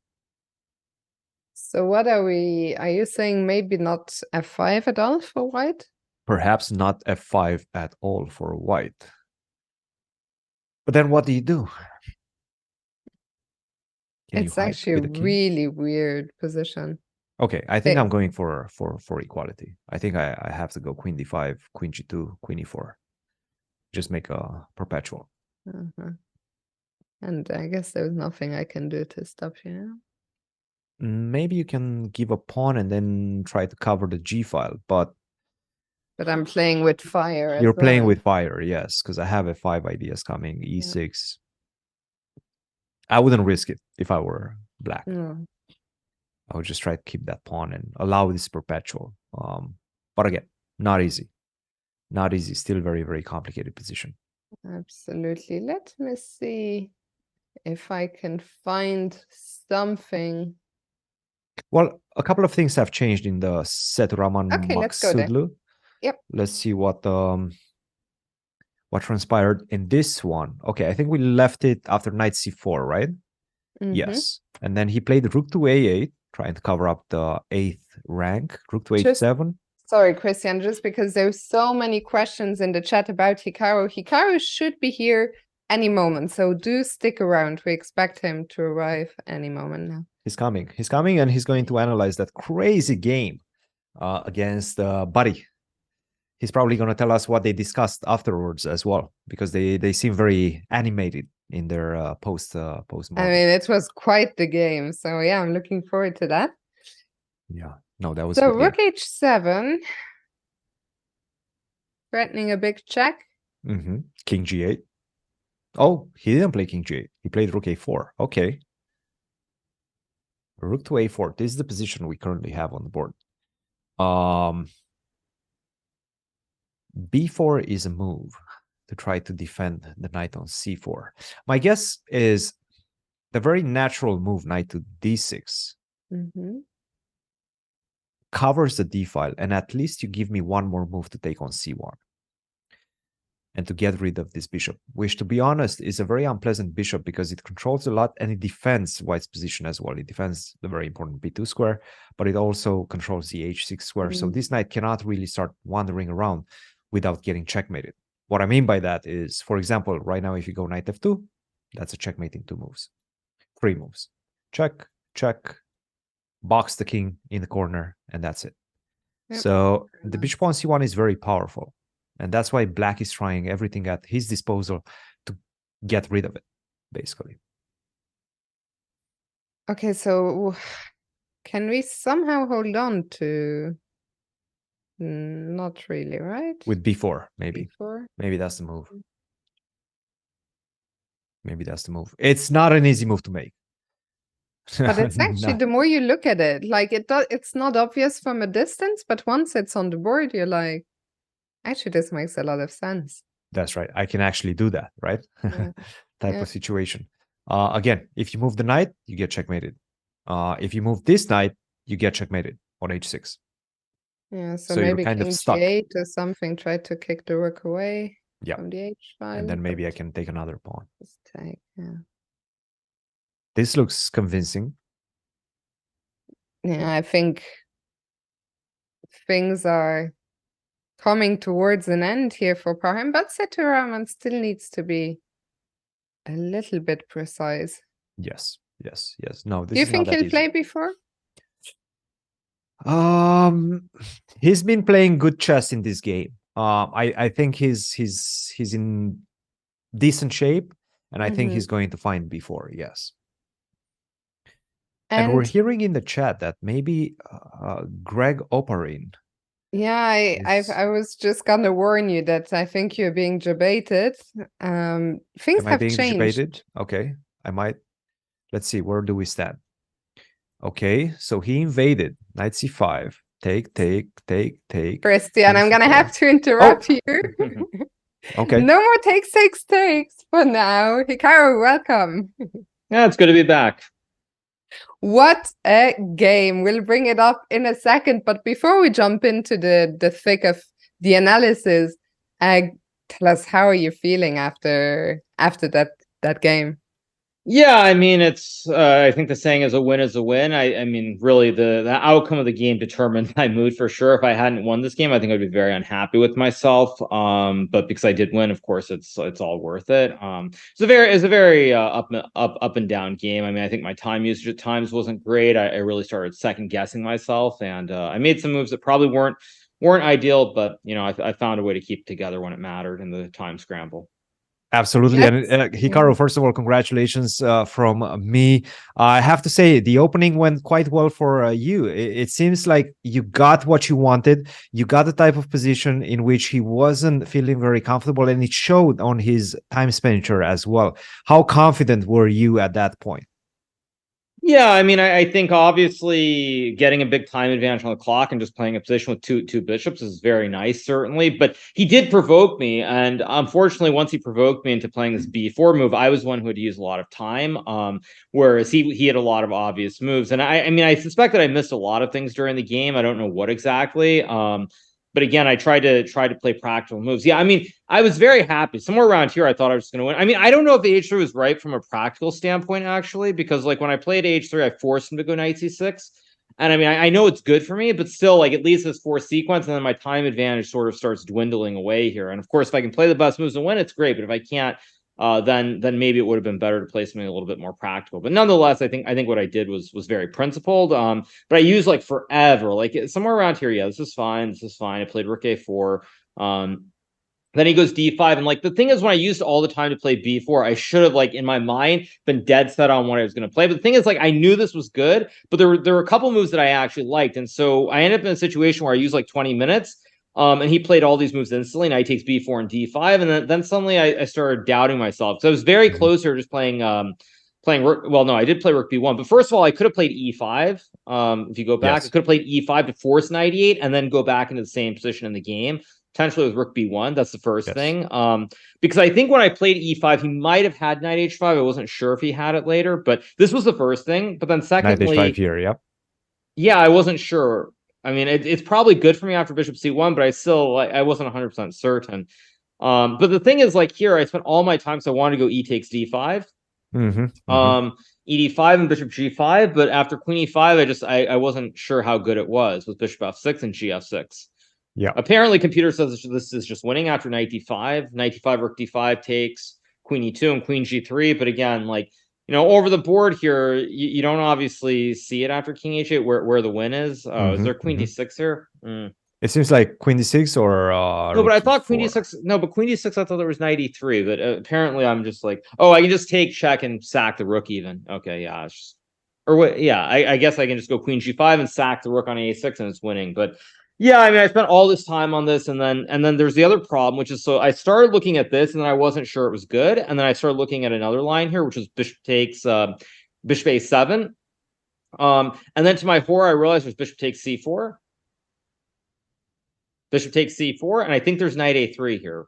So what are you saying maybe not f5 at all for white? Perhaps not f5 at all for white. But then what do you do? It's actually a really weird position. Okay, I think I'm going for equality. I think I have to go queen d5, queen g2, queen e4. Just make a perpetual. And I guess there's nothing I can do to stop you. Maybe you can give a pawn and then try to cover the g file, but I'm playing with fire. You're playing with fire, yes, because I have f5 ideas coming, e6. I wouldn't risk it if I were black. I would just try to keep that pawn and allow this perpetual. But again, not easy. Not easy. Still very, very complicated position. Absolutely. Let me see if I can find something. Well, a couple of things have changed in the Seturaman Maksudlu. Yep. Let's see what transpired in this one. Okay, I think we left it after knight c4, right? Yes. And then he played rook to a8, trying to cover up the 8th rank. Rook to h7. Sorry, Christian, just because there's so many questions in the chat about Hikaru. Hikaru should be here any moment, so do stick around. We expect him to arrive any moment now. He's coming. He's coming, and he's going to analyze that crazy game against Buddy. He's probably going to tell us what they discussed afterwards as well, because they seem very animated in their post. I mean, it was quite the game. So yeah, I'm looking forward to that. Yeah, no, that was so rook h7. Threatening a big check. King G8. Oh, he didn't play King G8. He played Rook A4. Okay. Rook to A4. This is the position we currently have on the board. B4 is a move to try to defend the knight on C4. My guess is the very natural move, knight to D6, covers the D file, and at least you give me one more move to take on C1 and to get rid of this bishop, which, to be honest, is a very unpleasant bishop because it controls a lot and it defends white's position as well. It defends the very important B2 square, but it also controls the H6 square. So this knight cannot really start wandering around without getting checkmated. What I mean by that is, for example, right now, if you go knight F2, that's a checkmate in 2 moves. 3 moves. Check, check, box the king in the corner, and that's it. Yep. So the bishop on C1 is very powerful. And that's why black is trying everything at his disposal to get rid of it, basically. Okay, so can we somehow hold on to... Not really, right? With B4, maybe. B4? Maybe that's the move. Maybe that's the move. It's not an easy move to make. But it's actually, the more you look at it, like it's not obvious from a distance, but once it's on the board, you're like, actually, this makes a lot of sense. That's right. I can actually do that, right? Yeah. Type of situation. Again, if you move the knight, you get checkmated. If you move this knight, you get checkmated on H6. Yeah, so maybe kind King of stuck. G8 or something, try to kick the rook away from the H file. And then maybe I can take another pawn. Just take, yeah. This looks convincing. Yeah, I think things are coming towards an end here for Parham, but Seturaman still needs to be a little bit precise. Yes, yes, yes. No, this Do you is think not that he'll easy. play before? He's been playing good chess in this game. I think he's in decent shape, and I think he's going to find B4. Yes. And we're hearing in the chat that maybe Greg Oparin. Yeah, I was just gonna warn you that I think you're being debated. Things have changed. Debated? Okay, I might. Let's see. Where do we stand? Okay, so he invaded knight c5. Take. Christian, I'm gonna have to interrupt you. Okay. No more takes for now. Hikaru, welcome. Yeah, it's good to be back. What a game. We'll bring it up in a second, but before we jump into the thick of the analysis, tell us, how are you feeling after that game? Yeah, I mean, it's I think the saying is a win is a win. I mean, really, the outcome of the game determined my mood for sure. If I hadn't won this game, I think I'd be very unhappy with myself. But because I did win, of course, it's all worth it. It's a very up and down game. I mean, I think my time usage at times wasn't great. I really started second guessing myself, and I made some moves that probably weren't ideal. But you know, I found a way to keep it together when it mattered in the time scramble. Absolutely. And Hikaru, first of all, congratulations from me. I have to say, the opening went quite well for you. It seems like you got what you wanted. You got the type of position in which he wasn't feeling very comfortable, and it showed on his time expenditure as well. How confident were you at that point? Yeah, I mean, I think obviously getting a big time advantage on the clock and just playing a position with two bishops is very nice, certainly. But he did provoke me, and unfortunately, once he provoked me into playing this B4 move, I was one who had to use a lot of time, whereas he had a lot of obvious moves. And I mean, I suspect that I missed a lot of things during the game. I don't know what exactly. But again, I tried to play practical moves. Yeah, I mean, I was very happy. Somewhere around here, I thought I was going to win. I mean, I don't know if the H3 was right from a practical standpoint, actually, because like when I played H3, I forced him to go knight c6. And I mean, I know it's good for me, but still, like, it leaves this forced sequence, and then my time advantage sort of starts dwindling away here. And of course, if I can play the best moves and win, it's great. But if I can't, then maybe it would have been better to play something a little bit more practical. But nonetheless, I think what I did was very principled. But I used like forever, like somewhere around here. Yeah, this is fine. I played rook a4. Then he goes d5, and like the thing is, when I used all the time to play b4, I should have, like, in my mind been dead set on what I was going to play. But the thing is, like, I knew this was good, but there were a couple moves that I actually liked, and so I ended up in a situation where I used like 20 minutes. And he played all these moves instantly. Knight takes b4 and d5, and then suddenly I started doubting myself. So I was very close to just playing rook. Well, no, I did play rook b1, but first of all, I could have played e5. If you go back, I could have played e5 to force knight e8 and then go back into the same position in the game, potentially with rook b1. That's the first thing. Because I think when I played e5, he might have had knight h5. I wasn't sure if he had it later, but this was the first thing. But then secondly, knight h5 here, yeah, I wasn't sure. I mean, it's probably good for me after bishop c1, but I wasn't 100% certain. But the thing is, like here, I spent all my time, so I wanted to go e takes d5. ed5 and bishop g5, but after queen e5, I wasn't sure how good it was with bishop f6 and gf6. Yeah. Apparently, computer says this is just winning after knight d5. Knight d5, rook d5 takes queen e2 and queen g3. But again, like, you know, over the board here, you don't obviously see it after king h8 where the win is. Is there queen d6 here? It seems like queen d6 or no, but I thought queen d6. No, but queen d6. I thought there was knight e3. But apparently, I'm just like, oh, I can just take check and sack the rook even. Okay, yeah, it's just, or what? Yeah, I guess I can just go queen g5 and sack the rook on a6 and it's winning. But yeah, I mean, I spent all this time on this, and then there's the other problem, which is, so I started looking at this, and then I wasn't sure it was good, and then I started looking at another line here, which is bishop takes bishop a7, and then to my horror, I realized there's bishop takes c4, bishop takes c4, and I think there's knight a3 here.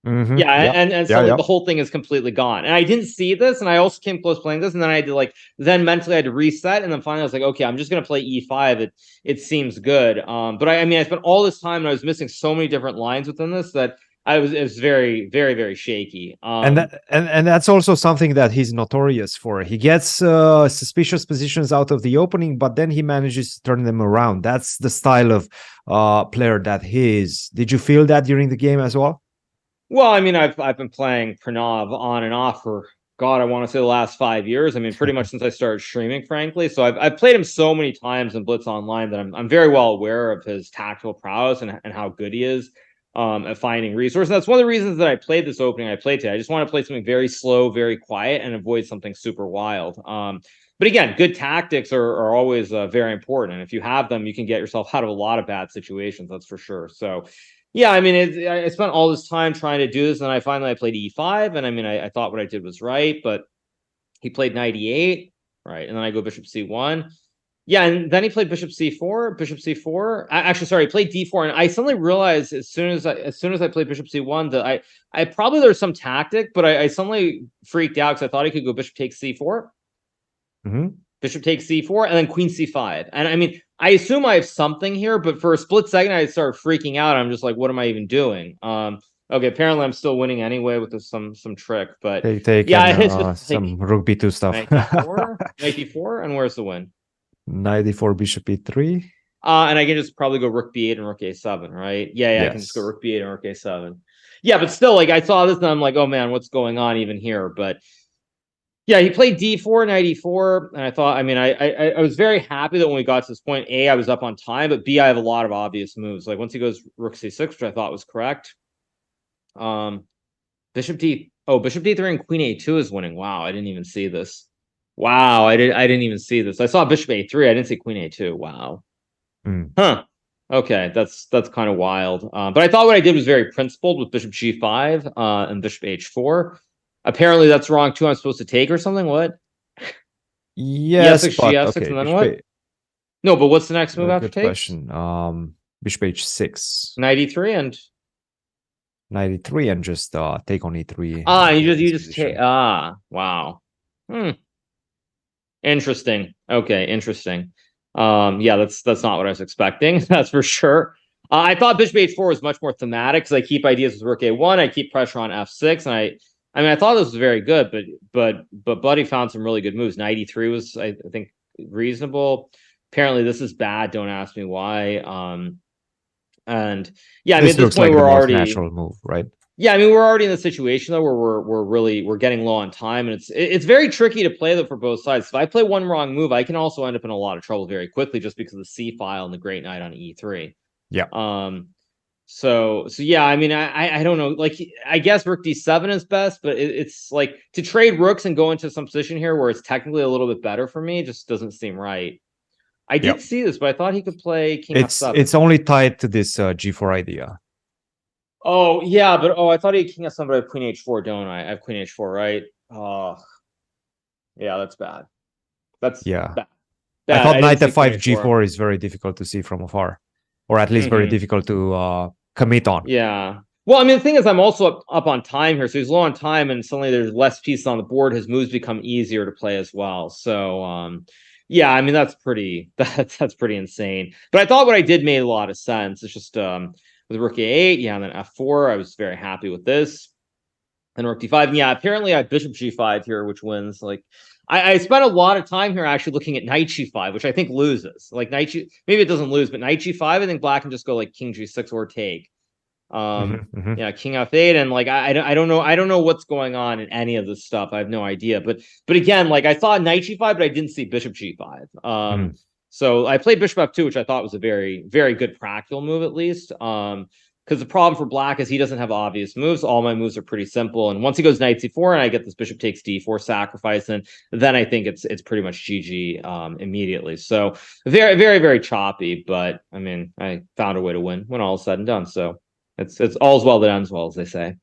And so the whole thing is completely gone. And I didn't see this, and I also came close playing this, and then I had to then mentally I had to reset, and then finally I was like, okay, I'm just gonna play e5. It seems good. But I mean, I spent all this time and I was missing so many different lines within this that it was very, very, very shaky. And that's also something that he's notorious for. He gets suspicious positions out of the opening, but then he manages to turn them around. That's the style of player that he is. Did you feel that during the game as well? Well, I mean, I've been playing Pranav on and off for, God, I want to say the last 5 years. I mean, pretty much since I started streaming, frankly. So I've played him so many times in Blitz Online that I'm very well aware of his tactical prowess and how good he is at finding resources. That's one of the reasons that I played this opening I played today. I just want to play something very slow, very quiet, and avoid something super wild. But again, good tactics are always very important. And if you have them, you can get yourself out of a lot of bad situations, that's for sure. So yeah, I mean, I spent all this time trying to do this, and I finally played e5, and I mean, I thought what I did was right, but he played knight e8, right, and then I go bishop c1. Yeah, and then he played bishop c4. Actually, sorry, he played d4, and I suddenly realized as soon as I played bishop c1 that I probably there's some tactic, but I suddenly freaked out because I thought he could go bishop takes c4. Bishop takes c4, and then queen c5. And I mean, I assume I have something here, but for a split second, I started freaking out. I'm just like, what am I even doing? Okay, apparently I'm still winning anyway with some trick, but yeah, some rook b2 stuff. Knight d4, and where's the win? Knight d4, bishop e3. And I can just probably go rook b8 and rook a7, right? Yeah, I can just go rook b8 and rook a7. Yeah, but still, like, I saw this and I'm like, oh man, what's going on even here? But yeah, he played d4, knight e4, and I thought, I mean, I was very happy that when we got to this point, A, I was up on time, but B, I have a lot of obvious moves. Like once he goes rook c6, which I thought was correct. Bishop d3 and queen a2 is winning. Wow, I didn't even see this. Wow, I didn't even see this. I saw bishop a3. I didn't see queen a2. Wow. Huh. Okay, that's kind of wild. But I thought what I did was very principled with bishop g5 and bishop h4. Apparently that's wrong too. I'm supposed to take or something. What? Yes, e6, but, g6, okay, and then what? No, but what's the next move after take? Question. Bishop h6. Knight e3 and knight e3 and just take on e3. You just take. Wow. Interesting. Okay, interesting. Yeah, that's not what I was expecting. That's for sure. I thought bishop h4 was much more thematic because I keep ideas with rook a1. I keep pressure on f6, and I mean, I thought this was very good, but Buddy found some really good moves. Knight e3 was, I think, reasonable. Apparently, this is bad. Don't ask me why. And yeah, I mean, at this point, we're already natural move, right? Yeah, I mean, we're already in the situation though where we're getting low on time, and it's very tricky to play that for both sides. If I play one wrong move, I can also end up in a lot of trouble very quickly just because of the c file and the great knight on e3. Yeah. So yeah, I mean, I don't know. Like, I guess rook d7 is best, but it's like to trade rooks and go into some position here where it's technically a little bit better for me just doesn't seem right. I did Yep. see this, but I thought he could play king f7. It's only tied to this G4 idea. Oh yeah, but I thought he had king f7, but I have queen h4, don't I? I have queen h4, right? Oh, yeah, that's bad. That's Yeah. bad. I thought didn't knight see queen f5 G4 is very difficult to see from afar, or at least very Mhm. difficult to commit on. Yeah. Well, I mean, the thing is, I'm also up on time here, so he's low on time, and suddenly there's less pieces on the board. His moves become easier to play as well. So, yeah, I mean, that's pretty that's pretty insane. But I thought what I did made a lot of sense. It's just with rook a8, yeah, and then f4. I was very happy with this. And rook d5, and yeah, apparently I have bishop g5 here, which wins. Like, I spent a lot of time here actually looking at knight g5, which I think loses. Like maybe it doesn't lose, but knight g5, I think black can just go like king g6 or take. Yeah, king f8, and like I don't know what's going on in any of this stuff. I have no idea. But again, like I saw knight g5, but I didn't see bishop g5. So I played bishop f2, which I thought was a very, very good practical move, at least. Because the problem for black is he doesn't have obvious moves. All my moves are pretty simple. And once he goes knight c4 and I get this bishop takes d4 sacrifice, and then I think it's pretty much GG immediately. So very, very, very choppy. But I mean, I found a way to win when all is said and done. So it's all's well that ends well, as they say.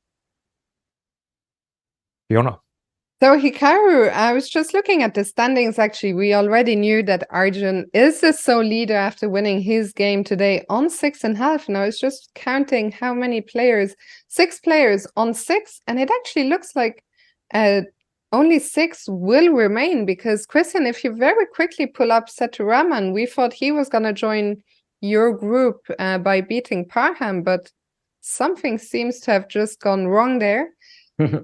Fiona. So Hikaru, I was just looking at the standings. Actually, we already knew that Arjun is the sole leader after winning his game today on 6.5. And I was just counting how many players, 6 players on 6, and it actually looks like only 6 will remain, because Christian, if you very quickly pull up Seturaman, we thought he was going to join your group by beating Parham, but something seems to have just gone wrong there.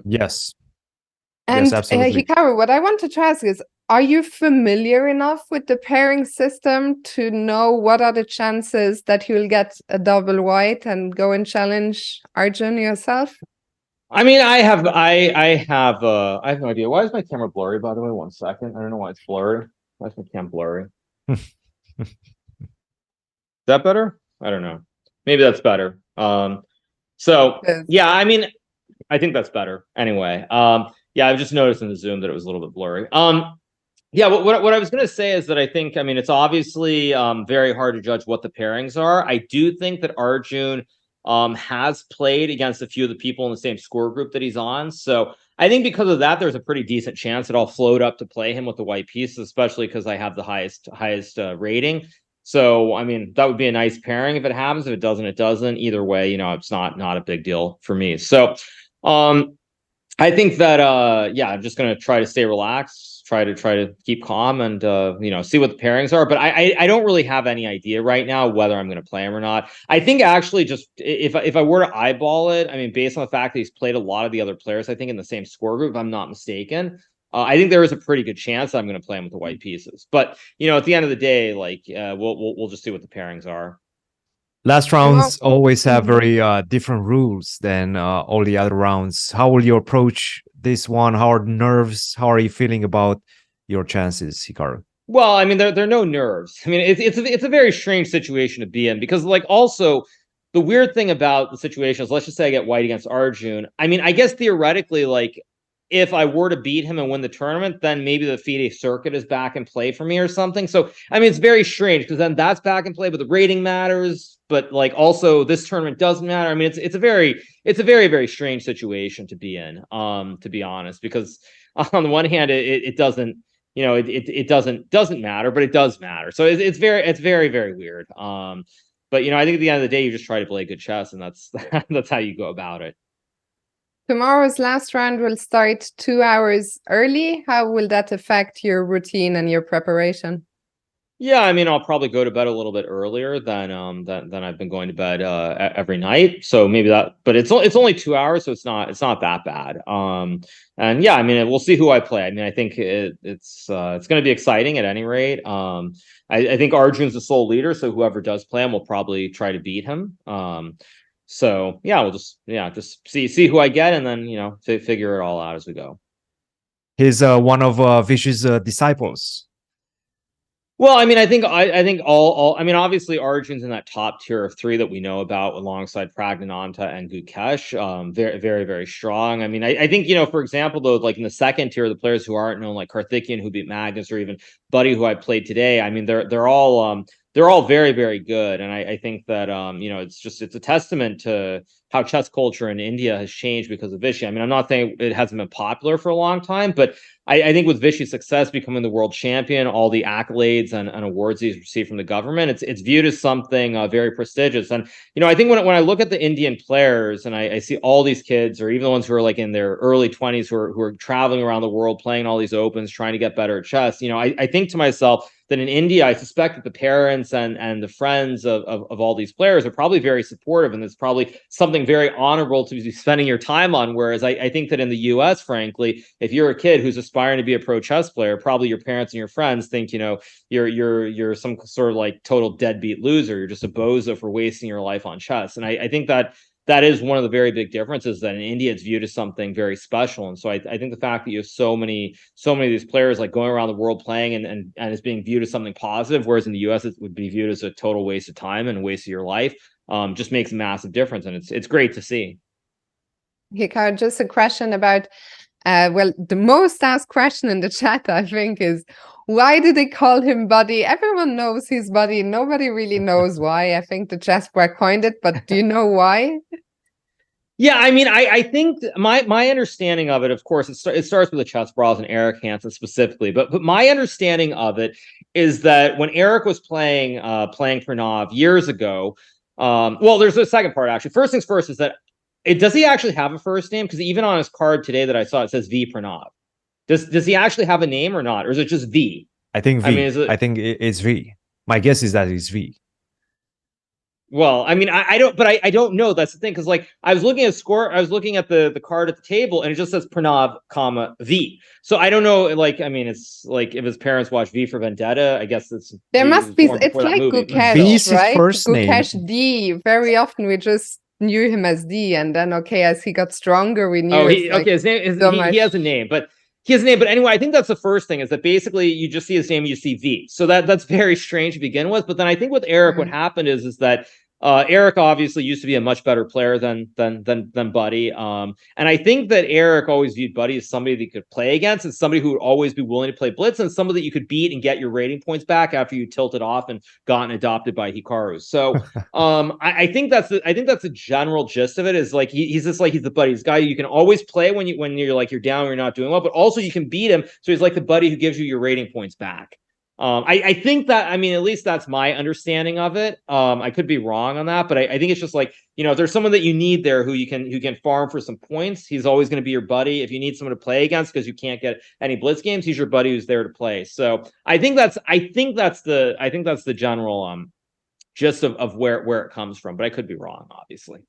Yes. And yes, absolutely. Hikaru, what I wanted to ask is, are you familiar enough with the pairing system to know what are the chances that you'll get a double white and go and challenge Arjun yourself? I mean, I have no idea. Why is my camera blurry, by the way? 1 second. I don't know why it's blurry. Why is my cam blurry? Is that better? I don't know. Maybe that's better. So yeah, I mean, I think that's better. Anyway, yeah, I've just noticed in the Zoom that it was a little bit blurry. Yeah, what I was going to say is that I think, I mean, it's obviously very hard to judge what the pairings are. I do think that Arjun has played against a few of the people in the same score group that he's on. So I think because of that, there's a pretty decent chance that I'll float up to play him with the white pieces, especially because I have the highest rating. So, I mean, that would be a nice pairing if it happens. If it doesn't, it doesn't. Either way, you know, it's not a big deal for me. So, I think that yeah, I'm just gonna try to stay relaxed, try to keep calm, and you know, see what the pairings are. But I don't really have any idea right now whether I'm gonna play him or not. I think actually, just if I were to eyeball it, I mean, based on the fact that he's played a lot of the other players, I think in the same score group, if I'm not mistaken, I think there is a pretty good chance that I'm gonna play him with the white pieces. But you know, at the end of the day, like we'll just see what the pairings are. Last rounds always have very different rules than all the other rounds. How will you approach this one? How are the nerves? How are you feeling about your chances, Hikaru? Well, I mean, there are no nerves. I mean, it's a very strange situation to be in, because like also the weird thing about the situation is, let's just say I get white against Arjun. I mean, I guess theoretically, like if I were to beat him and win the tournament, then maybe the FIDE circuit is back in play for me or something. So, I mean, it's very strange, because then that's back in play, but the rating matters. But like also this tournament doesn't matter. I mean, it's a very, very strange situation to be in, to be honest, because on the one hand, it doesn't, you know, it doesn't matter, but it does matter. So it's very, very weird. But you know, I think at the end of the day, you just try to play good chess, and that's that's how you go about it. Tomorrow's last round will start 2 hours early. How will that affect your routine and your preparation? Yeah, I mean, I'll probably go to bed a little bit earlier than I've been going to bed every night. So maybe that, but it's only 2 hours, so it's not that bad. And yeah, I mean, we'll see who I play. I mean, I think it's going to be exciting at any rate. I think Arjun's the sole leader, so whoever does play him will probably try to beat him. So yeah, we'll just see who I get, and then you know figure it all out as we go. He's one of Vish's disciples. Well, I mean, I think all I mean, obviously Arjun's in that top tier of three that we know about alongside Pragnananta and Gukesh. Very, very, very strong. I mean, I think, for example, though, like in the second tier, the players who aren't known, like Karthikeyan, who beat Magnus, or even Buddy, who I played today. I mean, they're all very, very good. And I think that it's a testament to how chess culture in India has changed because of Vishy. I mean, I'm not saying it hasn't been popular for a long time, but I think with Vishy's success becoming the world champion, all the accolades and awards he's received from the government, it's viewed as something very prestigious. And I think when I look at the Indian players and I see all these kids, or even the ones who are like in their early 20s, who are traveling around the world, playing all these opens, trying to get better at chess, I think to myself that in India, I suspect that the parents and the friends of all these players are probably very supportive, and it's probably something very honorable to be spending your time on. Whereas I think that in the US, frankly, if you're a kid who's aspiring to be a pro chess player, probably your parents and your friends think, you're some sort of like total deadbeat loser. You're just a bozo for wasting your life on chess. And I think that is one of the very big differences, that in India it's viewed as something very special. And so I think the fact that you have so many of these players like going around the world playing and it's being viewed as something positive, whereas in the US it would be viewed as a total waste of time and a waste of your life, just makes a massive difference. And it's great to see. Hikaru, just a question about the most asked question in the chat, I think, is why do they call him Buddy? Everyone knows he's Buddy. Nobody really knows why. I think the chess board coined it, but do you know why? Yeah, I mean, I think my understanding of it, of course, it starts with the chess brawls and Eric Hansen specifically, but my understanding of it is that when Eric was playing Pranav years ago, well, there's a second part actually. First things first is that does he actually have a first name? Because even on his card today that I saw, it says V Pranav. Does he actually have a name or not, or is it just V? I think V. I mean, I think it's V. My guess is that it's V. Well, I mean, I don't, but I don't know. That's the thing, because like I was looking at the card at the table, and it just says Pranav, V. So I don't know. Like, I mean, it's like if his parents watch V for Vendetta, I guess there must be. It's like Gukesh, right? First Gukesh name. D. Very often we just knew him as D, and then as he got stronger, we knew. His name. He has a name, but. He has a name, but anyway, I think that's the first thing, is that basically you just see his name, you see V. So that's very strange to begin with. But then I think with Eric, what happened is that Eric obviously used to be a much better player than Buddy. And I think that Eric always viewed Buddy as somebody that he could play against, and somebody who would always be willing to play blitz, and somebody that you could beat and get your rating points back after you tilted off and gotten adopted by Hikaru. So I think that's the general gist of it, is like he's just like, he's the buddy, he's the guy you can always play when you're like you're down or you're not doing well, but also you can beat him. So he's like the buddy who gives you your rating points back. I think that, I mean, at least that's my understanding of it. I could be wrong on that, but I think it's just like, if there's someone that you need there who can farm for some points, he's always going to be your buddy. If you need someone to play against because you can't get any blitz games, he's your buddy who's there to play. So I think that's the general gist of where it comes from, but I could be wrong, obviously.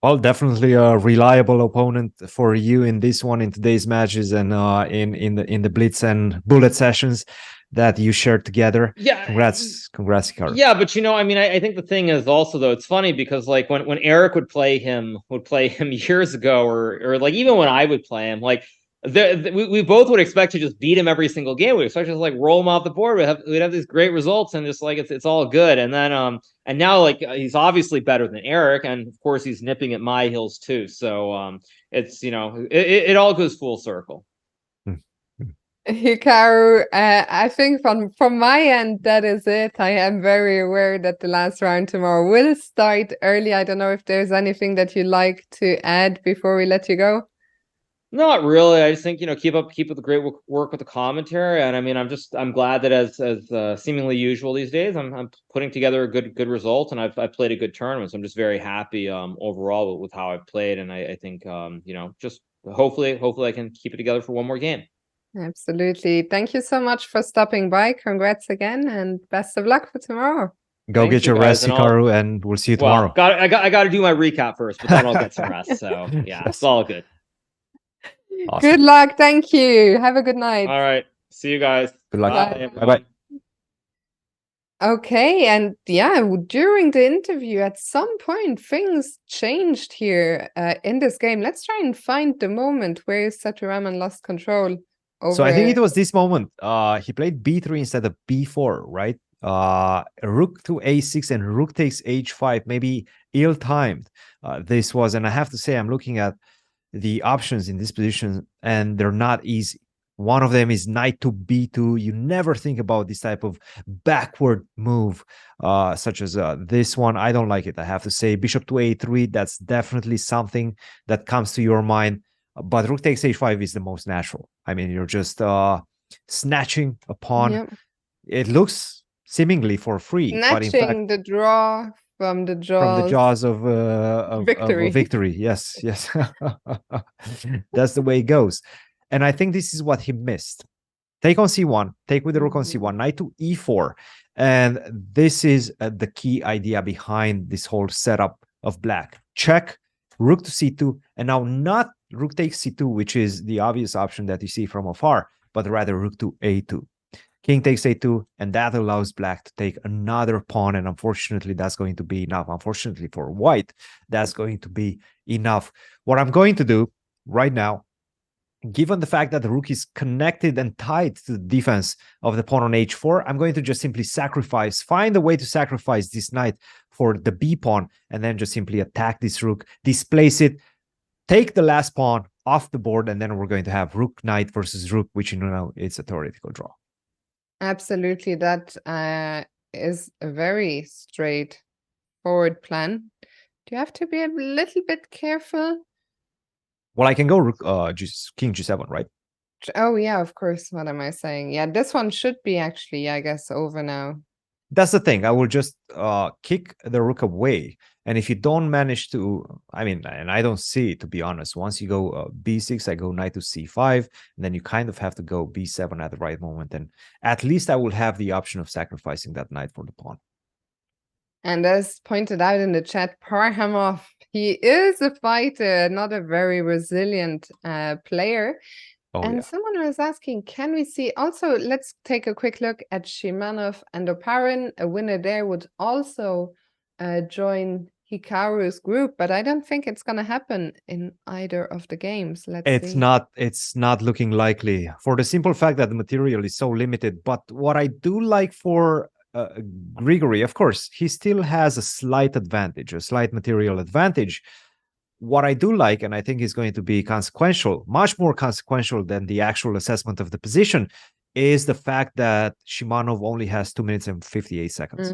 Well, definitely a reliable opponent for you in this one, in today's matches, and in the blitz and bullet sessions that you shared together. Yeah, congrats, Hikaru. Yeah, but I mean, I think the thing is also, though, it's funny because like when Eric would play him years ago, or like even when I would play him, like we both would expect to just beat him every single game. We'd expect to just like roll him off the board. We'd have these great results, and just like it's all good. And then and now like he's obviously better than Eric, and of course he's nipping at my heels too. So it's it all goes full circle. Hikaru, I think from my end, that is it. I am very aware that the last round tomorrow will start early. I don't know if there's anything that you'd like to add before we let you go. Not really. I just think, keep up the great work with the commentary. And I mean, I'm glad that as seemingly usual these days, I'm putting together a good result, and I've played a good tournament. So I'm just very happy overall with how I've played. And I think, just hopefully I can keep it together for one more game. Absolutely. Thank you so much for stopping by. Congrats again, and best of luck for tomorrow. Go get your rest, Hikaru, and we'll see you tomorrow. I got to do my recap first, but then I'll get some rest. So yeah, it's all good. Awesome. Good luck. Thank you. Have a good night. All right. See you guys. Good luck. Bye-bye. Okay, and yeah, during the interview, at some point, things changed here in this game. Let's try and find the moment where Saturaman lost control. So I think over it was this moment. He played b3 instead of b4, right? Rook to a6 and rook takes h5, maybe ill-timed. This was, and I have to say, I'm looking at the options in this position, and they're not easy. One of them is knight to b2. You never think about this type of backward move, such as this one. I don't like it, I have to say. Bishop to a3, that's definitely something that comes to your mind. But rook takes h5 is the most natural. I mean, you're just snatching a pawn. Yep. It looks seemingly for free, but in fact, Snatching the draw from the from the jaws of victory. victory. Yes, yes. That's the way it goes. And I think this is what he missed. Take on c1, take with the rook on c1, knight to e4. And this is the key idea behind this whole setup of black. Check, rook to c2, and now not rook takes c2, which is the obvious option that you see from afar, but rather rook to a2. King takes a2, and that allows black to take another pawn, and unfortunately, that's going to be enough. Unfortunately for white, that's going to be enough. What I'm going to do right now, given the fact that the rook is connected and tied to the defense of the pawn on h4, I'm going to just simply sacrifice, find a way to sacrifice this knight for the b pawn, and then just simply attack this rook, displace it, take the last pawn off the board, and then we're going to have rook knight versus rook, which, you know, it's a theoretical draw. Absolutely, that is a very straightforward plan. Do you have to be a little bit careful? Well, I can go rook, king g7, right? Oh yeah, of course. What am I saying? Yeah, this one should be actually, I guess, over now. That's the thing. I will just kick the rook away. And if you don't manage to, I mean, and I don't see it, to be honest. Once you go b6, I go knight to c5, and then you kind of have to go b7 at the right moment. And at least I will have the option of sacrificing that knight for the pawn. And as pointed out in the chat, Parhamov, he is a fighter, not a very resilient player. Oh, And yeah. someone was asking, can we see also, let's take a quick look at Shimanov and Oparin. A winner there would also join Hikaru's group, but I don't think it's going to happen in either of the games. Let's see. It's not looking likely, for the simple fact that the material is so limited. But what I do like for Grigory, of course, he still has a slight advantage, a slight material advantage. What I do like, and I think is going to be consequential, much more consequential than the actual assessment of the position, is the fact that Shimanov only has 2 minutes and 58 seconds.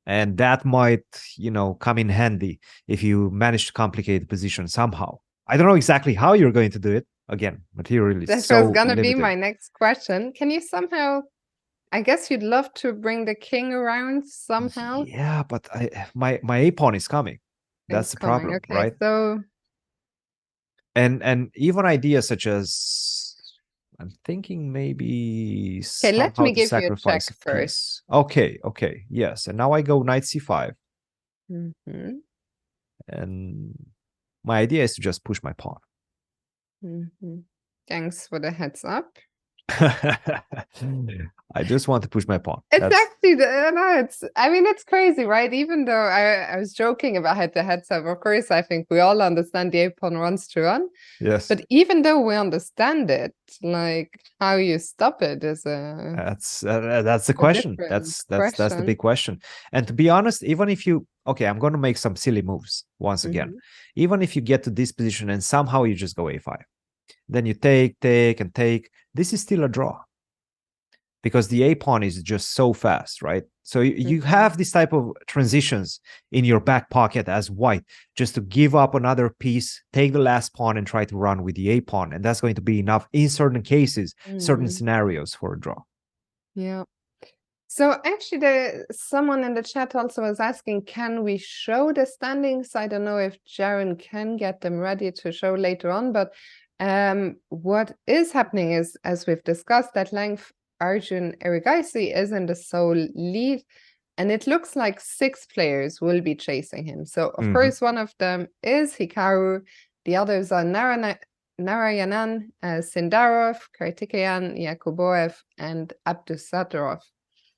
And that might, you know, come in handy if you manage to complicate the position somehow. I don't know exactly how you're going to do it. Again, material is That so was going to be limited. my next question. Can you somehow, I guess you'd love to bring the king around somehow? Yeah, but my a pawn is coming. That's the problem, Okay, right? So, and even ideas such as, I'm thinking maybe okay, let somehow me to give you a check sacrifice a first. piece. Okay, yes. And now I go knight c5, and my idea is to just push my pawn. Thanks for the heads up. I just want to push my pawn. It's actually, no, I mean, it's crazy, right? Even though I was joking about the heads up, of course, I think we all understand the a-pawn runs to run. Yes. But even though we understand it, like how you stop it is that's the question. That's the big question. And to be honest, even if you, okay, I'm going to make some silly moves once again. Even if you get to this position and somehow you just go a5, then you take, and take, this is still a draw. Because the a-pawn is just so fast, right? So you have this type of transitions in your back pocket as white, just to give up another piece, take the last pawn, and try to run with the a-pawn. And that's going to be enough in certain cases, certain scenarios for a draw. Yeah. So actually, someone in the chat also was asking, can we show the standings? I don't know if Jaren can get them ready to show later on, but what is happening is, as we've discussed at length, Arjun Erigaisi is in the sole lead, and it looks like 6 players will be chasing him. So, of course, one of them is Hikaru. The others are Narayanan, Sindarov, Kartikeyan, Yakuboev, and Abdusatorov.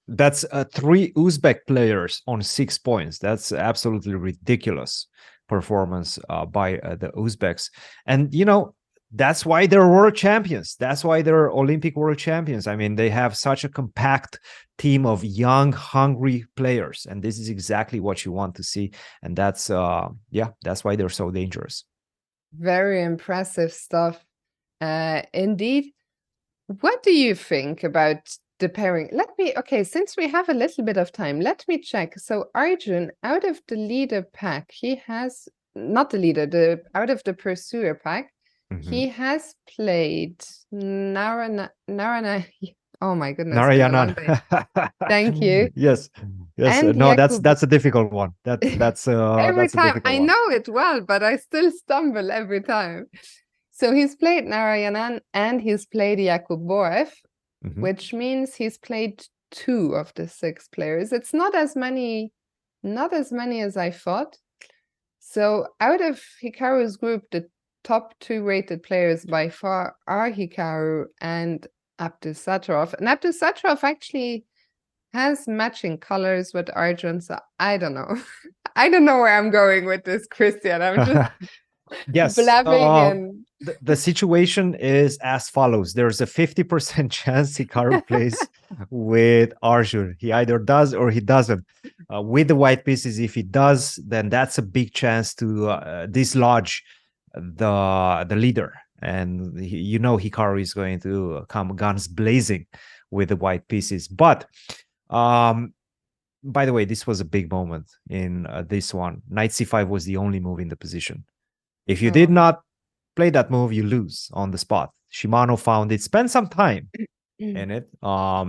That's 3 Uzbek players on 6 points. That's absolutely ridiculous performance by the Uzbeks. And, you know, that's why they're world champions. That's why they're Olympic world champions. I mean, they have such a compact team of young, hungry players, and this is exactly what you want to see. And that's that's why they're so dangerous. Very impressive stuff, indeed. What do you think about the pairing? Okay, since we have a little bit of time, let me check. So Arjun, out of the leader pack, he has, not the leader, out of the pursuer pack, he has played Narana. Oh my goodness, been a long day. Narayanan. Thank you. Yes. And No, Jakub. that's a difficult one. That's Every that's a time difficult I one. know it well, but I still stumble every time. So he's played Narayanan and he's played Jakub Boev, which means he's played 2 of the 6 players. It's not as many as I thought. So out of Hikaru's group, the top 2 rated players by far are Hikaru and Abdusattorov. And Abdusattorov actually has matching colors with Arjun, so I don't know. I don't know where I'm going with this, Christian. I'm just Yes. blabbing and the situation is as follows. There's a 50% chance Hikaru plays with Arjun. He either does or he doesn't. With the white pieces, if he does, then that's a big chance to dislodge the leader. And Hikaru is going to come guns blazing with the white pieces. But by the way, this was a big moment in this one. Knight c5 was the only move in the position. If you did not play that move, you lose on the spot. Shimano found it, spent some time in it,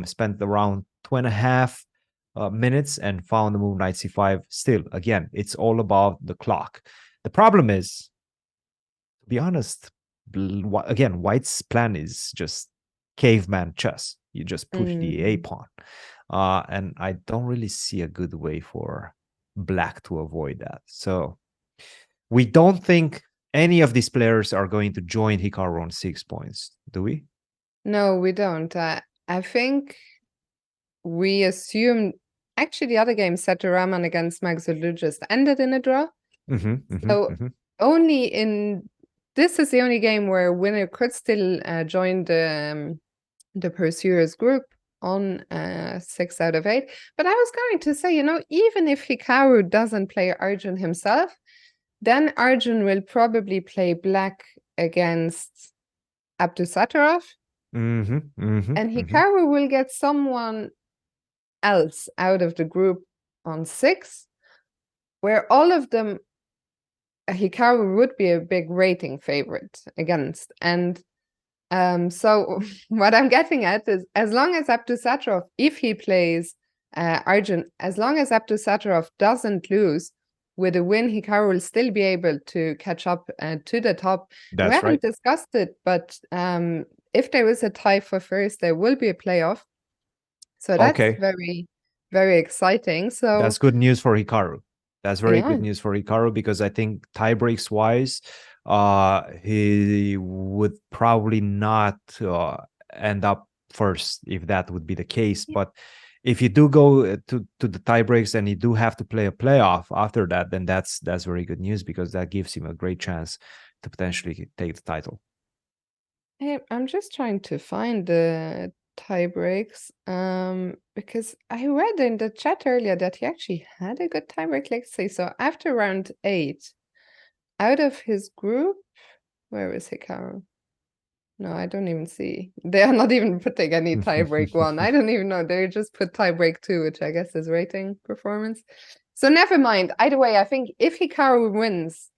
spent around 2.5 minutes and found the move Knight c5. Still, again, it's all about the clock. The problem is, to be honest, again, White's plan is just caveman chess. You just push the A pawn. And I don't really see a good way for Black to avoid that. So we don't think any of these players are going to join Hikaru on 6 points, do we? No, we don't. I think we assume actually the other game, Saturaman against Maxulu, just ended in a draw. Only in this is the only game where a winner could still join the pursuers group on 6 out of 8. But I was going to say, even if Hikaru doesn't play Arjun himself, then Arjun will probably play Black against Abdusattorov. And Hikaru will get someone else out of the group on 6, where all of them, Hikaru would be a big rating favorite against. And so what I'm getting at is, as long as Abdusattorov, if he plays Arjun, as long as Abdusattorov doesn't lose, with a win, Hikaru will still be able to catch up to the top. That's we haven't right. discussed it, but if there is a tie for first, there will be a playoff. So that's very, very exciting. So that's good news for Hikaru. That's very Yeah. good news for Hikaru, because I think tie breaks wise, he would probably not end up first if that would be the case. But if you do go to the tie breaks and you do have to play a playoff after that, then that's very good news, because that gives him a great chance to potentially take the title. Hey, I'm just trying to find the tie breaks because I read in the chat earlier that he actually had a good tie break. Let's see. So after round 8, out of his group, where is Hikaru? No, I don't even see. They are not even putting any tie break 1. I don't even know. They just put tie break 2, which I guess is rating performance. So never mind. Either way, I think if Hikaru wins,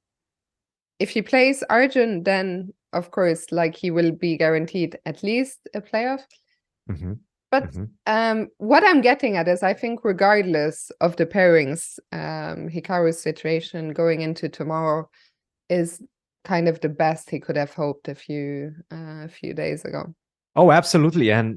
if he plays Arjun, then of course, like, he will be guaranteed at least a playoff. But what I'm getting at is, I think regardless of the pairings, Hikaru's situation going into tomorrow is kind of the best he could have hoped a few days ago. Oh, absolutely. And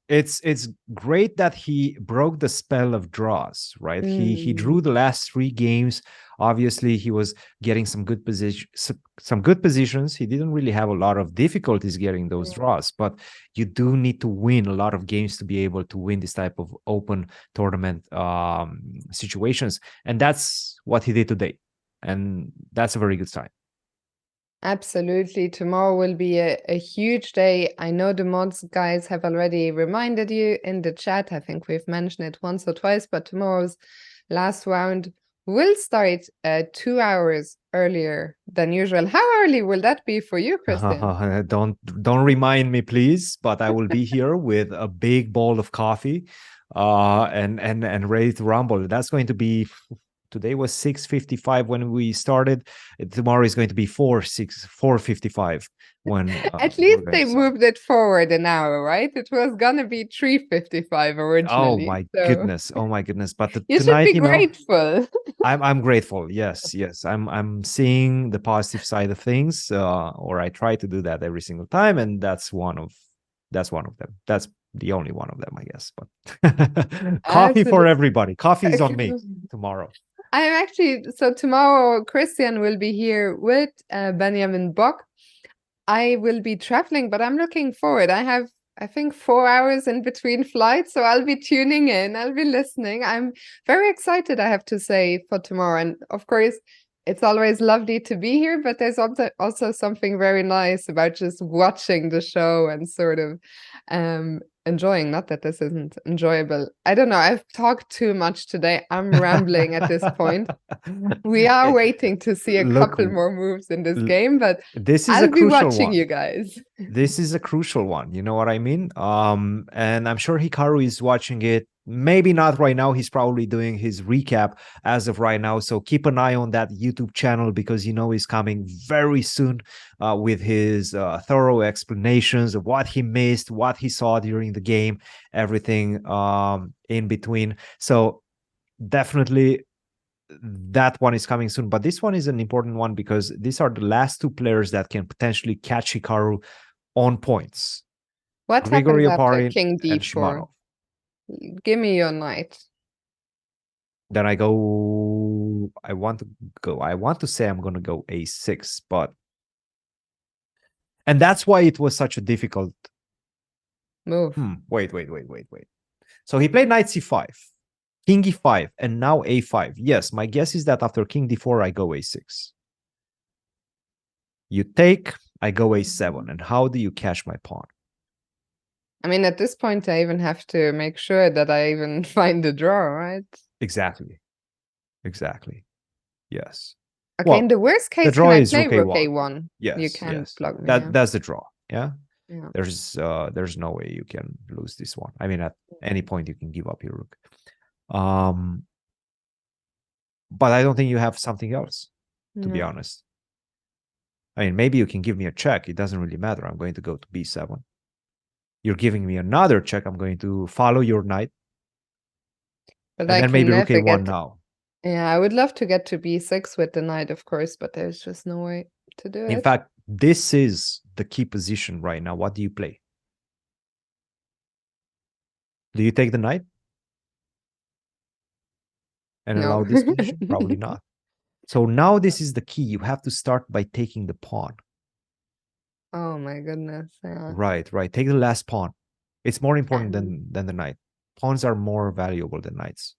it's great that he broke the spell of draws, right? He drew the last 3 games. Obviously, he was getting some good positions. He didn't really have a lot of difficulties getting those draws, but you do need to win a lot of games to be able to win this type of open tournament situations. And that's what he did today. And that's a very good sign. Absolutely. Tomorrow will be a huge day. I know the mods guys have already reminded you in the chat. I think we've mentioned it once or twice, but tomorrow's last round will start 2 hours earlier than usual. How early will that be for you, Christian? Don't remind me, please. But I will be here with a big bowl of coffee, and ready to rumble. That's going to be. Today was 6:55 when we started. Tomorrow is going to be 4:55 when At least they moved it forward an hour, right? It was gonna be 3:55 originally. Oh my goodness! But you tonight, should be grateful. I'm grateful. Yes. I'm seeing the positive side of things, or I try to do that every single time, and that's one of them. That's the only one of them, I guess. But coffee for everybody. Coffee is on me tomorrow. I'm actually, so tomorrow Christian will be here with Benjamin Bock. I will be traveling, but I'm looking forward. I have, I think, 4 hours in between flights, so I'll be tuning in. I'll be listening. I'm very excited, I have to say, for tomorrow. And of course, it's always lovely to be here, but there's also something very nice about just watching the show and sort of enjoying. Not that this isn't enjoyable. I don't know. I've talked too much today. I'm rambling at this point. We are waiting to see a couple more moves in this game, but this is I'll a be crucial watching one. you guys. This is a crucial one. You know what I mean? And I'm sure Hikaru is watching it. Maybe not right now. He's probably doing his recap as of right now. So keep an eye on that YouTube channel, because he's coming very soon with his thorough explanations of what he missed, what he saw during the game, everything in between. So definitely that one is coming soon. But this one is an important one because these are the last two players that can potentially catch Hikaru on points. What Grigory happens after Oparin King and D4? Shimano. Give me your knight. Then I want to say I'm going to go A6, and that's why it was such a difficult move. Wait. So he played knight C5, King E5, and now A5. Yes, my guess is that after King D4, I go A6. You take, I go A7. And how do you catch my pawn? I mean, at this point, I even have to make sure that I even find the draw, right? Exactly. Yes. Okay, in the worst case, the draw can I is play rook rook A1? Yes, you can block me. That's the draw. Yeah. Yeah. There's no way you can lose this one. I mean, at any point you can give up your rook. But I don't think you have something else, to be honest. I mean, maybe you can give me a check. It doesn't really matter. I'm going to go to B7. You're giving me another check. I'm going to follow your knight. But and then maybe rook A1 now. Yeah, I would love to get to B6 with the knight, of course, but there's just no way to do it. In fact, this is the key position right now. What do you play? Do you take the knight? And allow this position? Probably not. So now this is the key. You have to start by taking the pawn. Oh my goodness. Yeah. Right. Take the last pawn. It's more important than the knight. Pawns are more valuable than knights.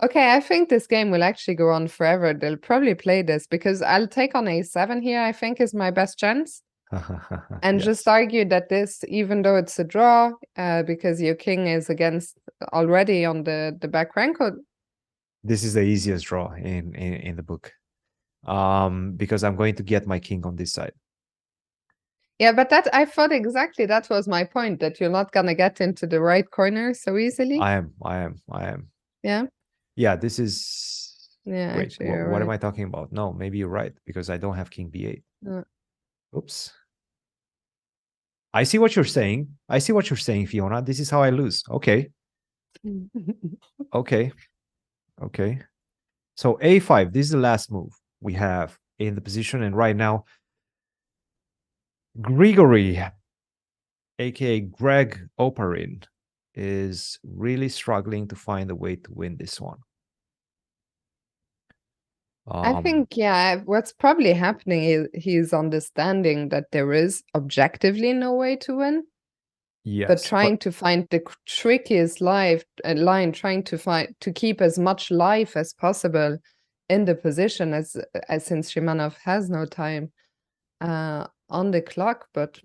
Okay, I think this game will actually go on forever. They'll probably play this because I'll take on A7 here, I think is my best chance. And just argue that this, even though it's a draw, because your king is against already on the back rank. This is the easiest draw in the book. Because I'm going to get my king on this side. Yeah, but I thought exactly that was my point, that you're not gonna get into the right corner so easily. I am. Yeah. Yeah, this is. Yeah. Wait, what am I talking about? No, maybe you're right, because I don't have King B8. Oops. I see what you're saying. Fiona. This is how I lose. Okay. Okay. So A5, this is the last move we have in the position. And right now, Grigory, aka Greg Oparin, is really struggling to find a way to win this one. I think, what's probably happening is he's understanding that there is objectively no way to win. Yes, but trying to find the trickiest line, trying to keep as much life as possible in the position, as since Shimanov has no time. on the clock, but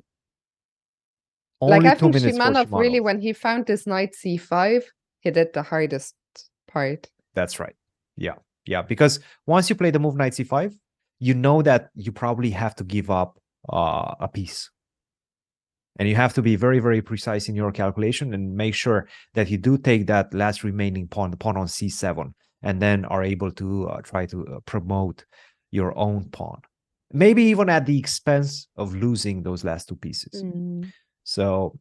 Only I 2 think minutes for Shimanov really, Shimanov. when he found this knight c5, he did the hardest part. That's right. Yeah. Yeah. Because once you play the move knight c5, you know that you probably have to give up a piece. And you have to be very, very precise in your calculation and make sure that you do take that last remaining pawn, the pawn on c7, and then are able to try to promote your own pawn. Maybe even at the expense of losing those last 2 pieces. So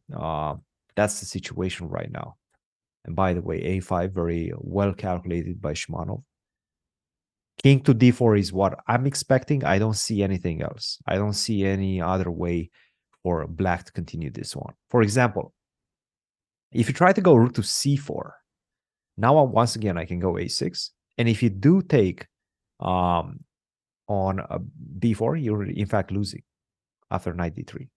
that's the situation right now. And by the way, a5, very well calculated by Shimanov. King to d4 is what I'm expecting. I don't see anything else. I don't see any other way for black to continue this one. For example, if you try to go rook to c4, now once again I can go a6. And if you do take on b4, you're in fact losing after knight d3.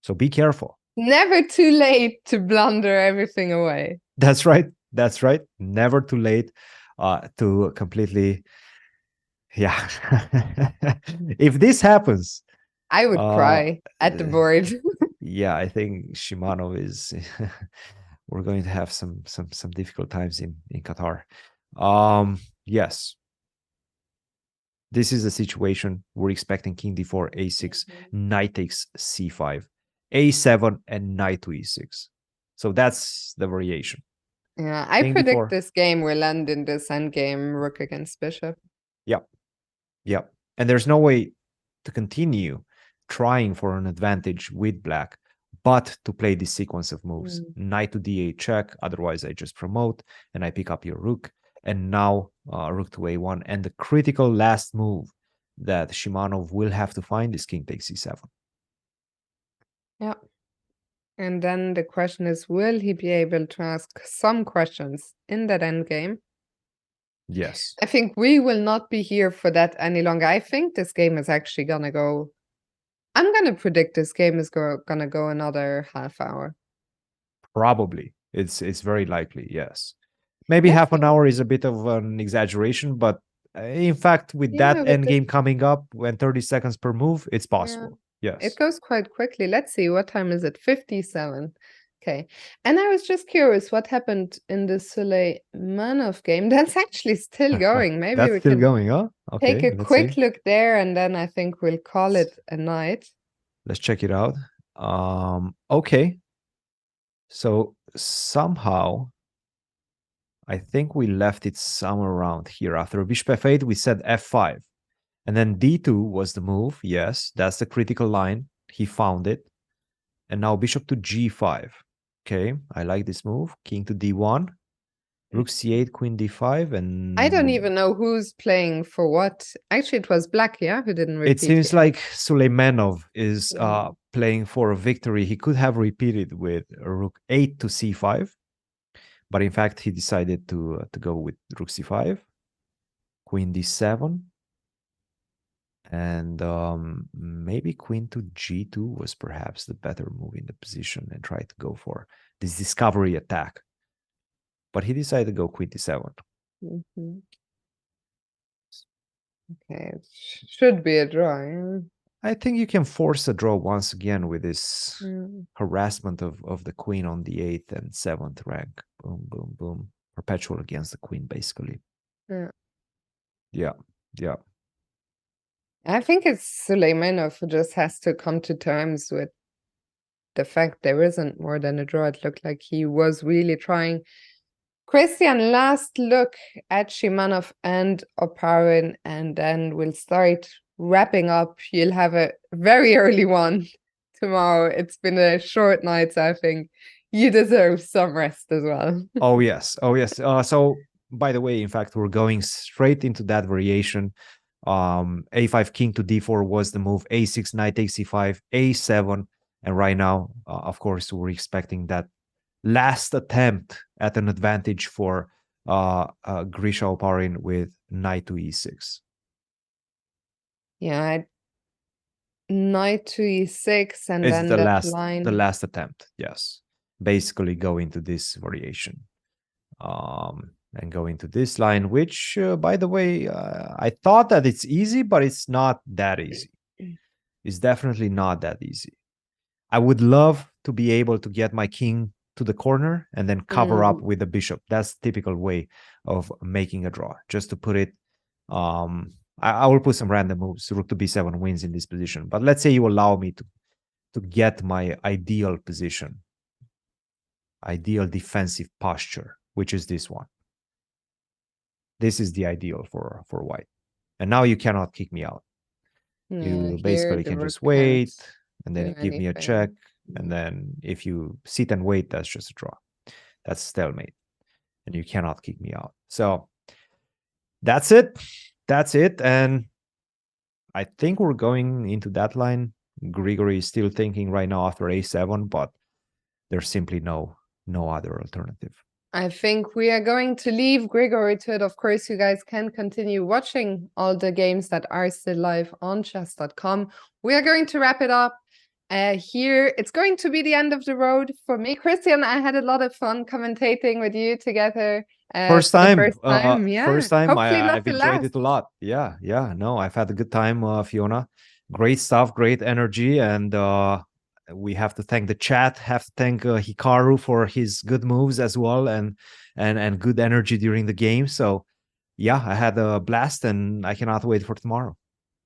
So be careful. Never too late to blunder everything away. That's right. That's right. Never too late to completely. Yeah. If this happens, I would cry at the board. Yeah, I think Shimano is. We're going to have some difficult times in Qatar. Yes. This is the situation. We're expecting king d4, a6, knight takes c5, a7, and knight to e6. So that's the variation. Yeah, I King predict d4. this game will end in this endgame rook against bishop. Yep. Yep. And there's no way to continue trying for an advantage with black, but to play this sequence of moves. Knight to d8 check, otherwise I just promote and I pick up your rook. And now rook to a1. And the critical last move that Shimanov will have to find is king takes c7. Yeah. And then the question is, will he be able to ask some questions in that endgame? Yes. I think we will not be here for that any longer. I think this game is actually gonna go. I'm gonna predict this game is gonna go another half hour. Probably. It's very likely, yes. Maybe half an hour is a bit of an exaggeration, but in fact, with that endgame coming up, when 30 seconds per move, it's possible. Yes. It goes quite quickly. Let's see, what time is it? 57. Okay. And I was just curious what happened in the Suleimanov game. That's actually still going. Maybe That's we still can going, huh? Okay, take a quick look there, and then I think we'll call it a night. Let's check it out. Okay. So somehow, I think we left it somewhere around here. After bishop f8, we said f5. And then d2 was the move. Yes, that's the critical line. He found it. And now bishop to g5. Okay, I like this move. King to d1. Rook c8, queen d5, and... I don't even know who's playing for what. Actually, it was black, yeah, who didn't repeat. It seems like Suleimanov is playing for a victory. He could have repeated with rook 8 to c5. But in fact, he decided to go with rook c5, queen d7, and maybe queen to g2 was perhaps the better move in the position and try to go for this discovery attack. But he decided to go queen d7. Okay, it should be a draw. I think you can force a draw once again with this harassment of the queen on the 8th and 7th rank. Boom, boom, boom. Perpetual against the queen, basically. Yeah. I think it's Suleimanov who just has to come to terms with the fact there isn't more than a draw. It looked like he was really trying. Christian, last look at Shimanov and Oparin, and then we'll start wrapping up. You'll have a very early one tomorrow. It's been a short night, so I think you deserve some rest as well. Oh, yes. So, by the way, in fact, we're going straight into that variation. A5, king to d4 was the move. A6, knight takes c5, a7. And right now, of course, we're expecting that last attempt at an advantage for Grisha Oparin with knight to e6. Yeah, knight to e6, and it's then the last attempt. Yes, basically go into this variation, and go into this line, which, by the way, I thought that it's easy, but it's not that easy. is definitely not that easy. I would love to be able to get my king to the corner and then cover up with the bishop. That's typical way of making a draw. Just to put it, I will put some random moves. Rook to b7 wins in this position. But let's say you allow me to get my ideal position, ideal defensive posture, which is this one. This is the ideal for white. And now you cannot kick me out. You basically can just wait, and then you give me a check. And then if you sit and wait, that's just a draw. That's stalemate. And you cannot kick me out. So that's it. That's it. And I think we're going into that line. Grigory is still thinking right now after a7, but there's simply no other alternative. I think we are going to leave Grigory to it. Of course, you guys can continue watching all the games that are still live on chess.com. We are going to wrap it up here. It's going to be the end of the road for me. Christian, I had a lot of fun commentating with you together. First time. Yeah. First time. Hopefully not I've the enjoyed last. it a lot. Yeah. No, I've had a good time, Fiona. Great stuff, great energy. And we have to thank the chat, have to thank Hikaru for his good moves as well, and good energy during the game. So yeah, I had a blast and I cannot wait for tomorrow.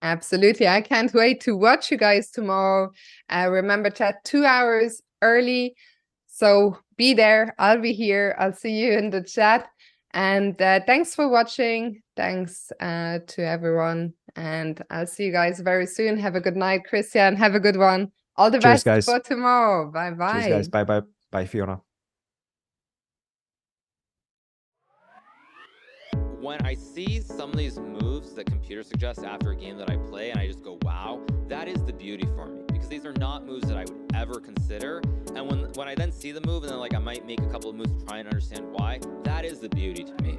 Absolutely. I can't wait to watch you guys tomorrow. Remember, chat 2 hours early. So be there. I'll be here. I'll see you in the chat. And thanks for watching. Thanks to everyone. And I'll see you guys very soon. Have a good night, Christian. Have a good one. All the Cheers, best guys. for tomorrow. Bye-bye. Cheers, guys. Bye-bye. Bye, Fiona. When I see some of these moves that computer suggests after a game that I play and I just go, wow, that is the beauty for me, because these are not moves that I would ever consider. And when I then see the move and then like I might make a couple of moves to try and understand why, that is the beauty to me.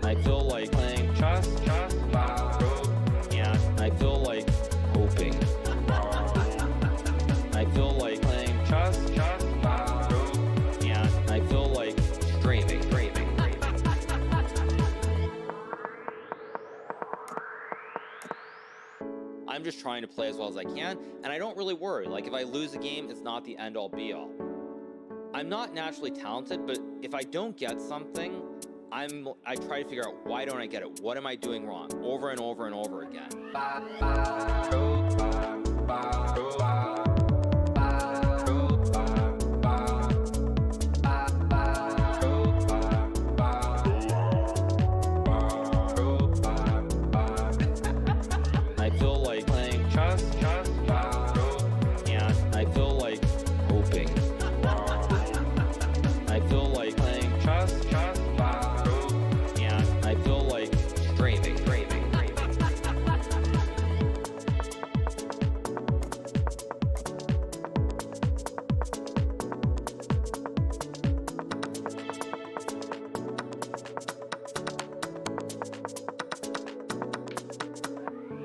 I feel like playing chess, and I feel like hoping. I feel like playing chess, and I feel like streaming. I'm just trying to play as well as I can, and I don't really worry. Like, if I lose a game, it's not the end-all be-all. I'm not naturally talented, but if I don't get something, I try to figure out, why don't I get it? What am I doing wrong? Over and over and over again. I feel like playing chess, and I feel like hoping. I feel like playing chess, and I feel like streaming.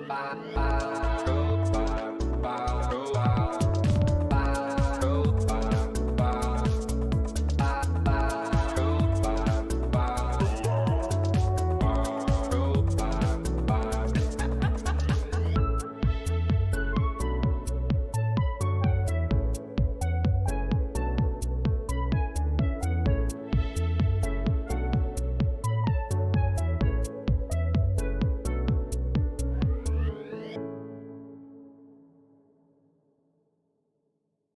Bye.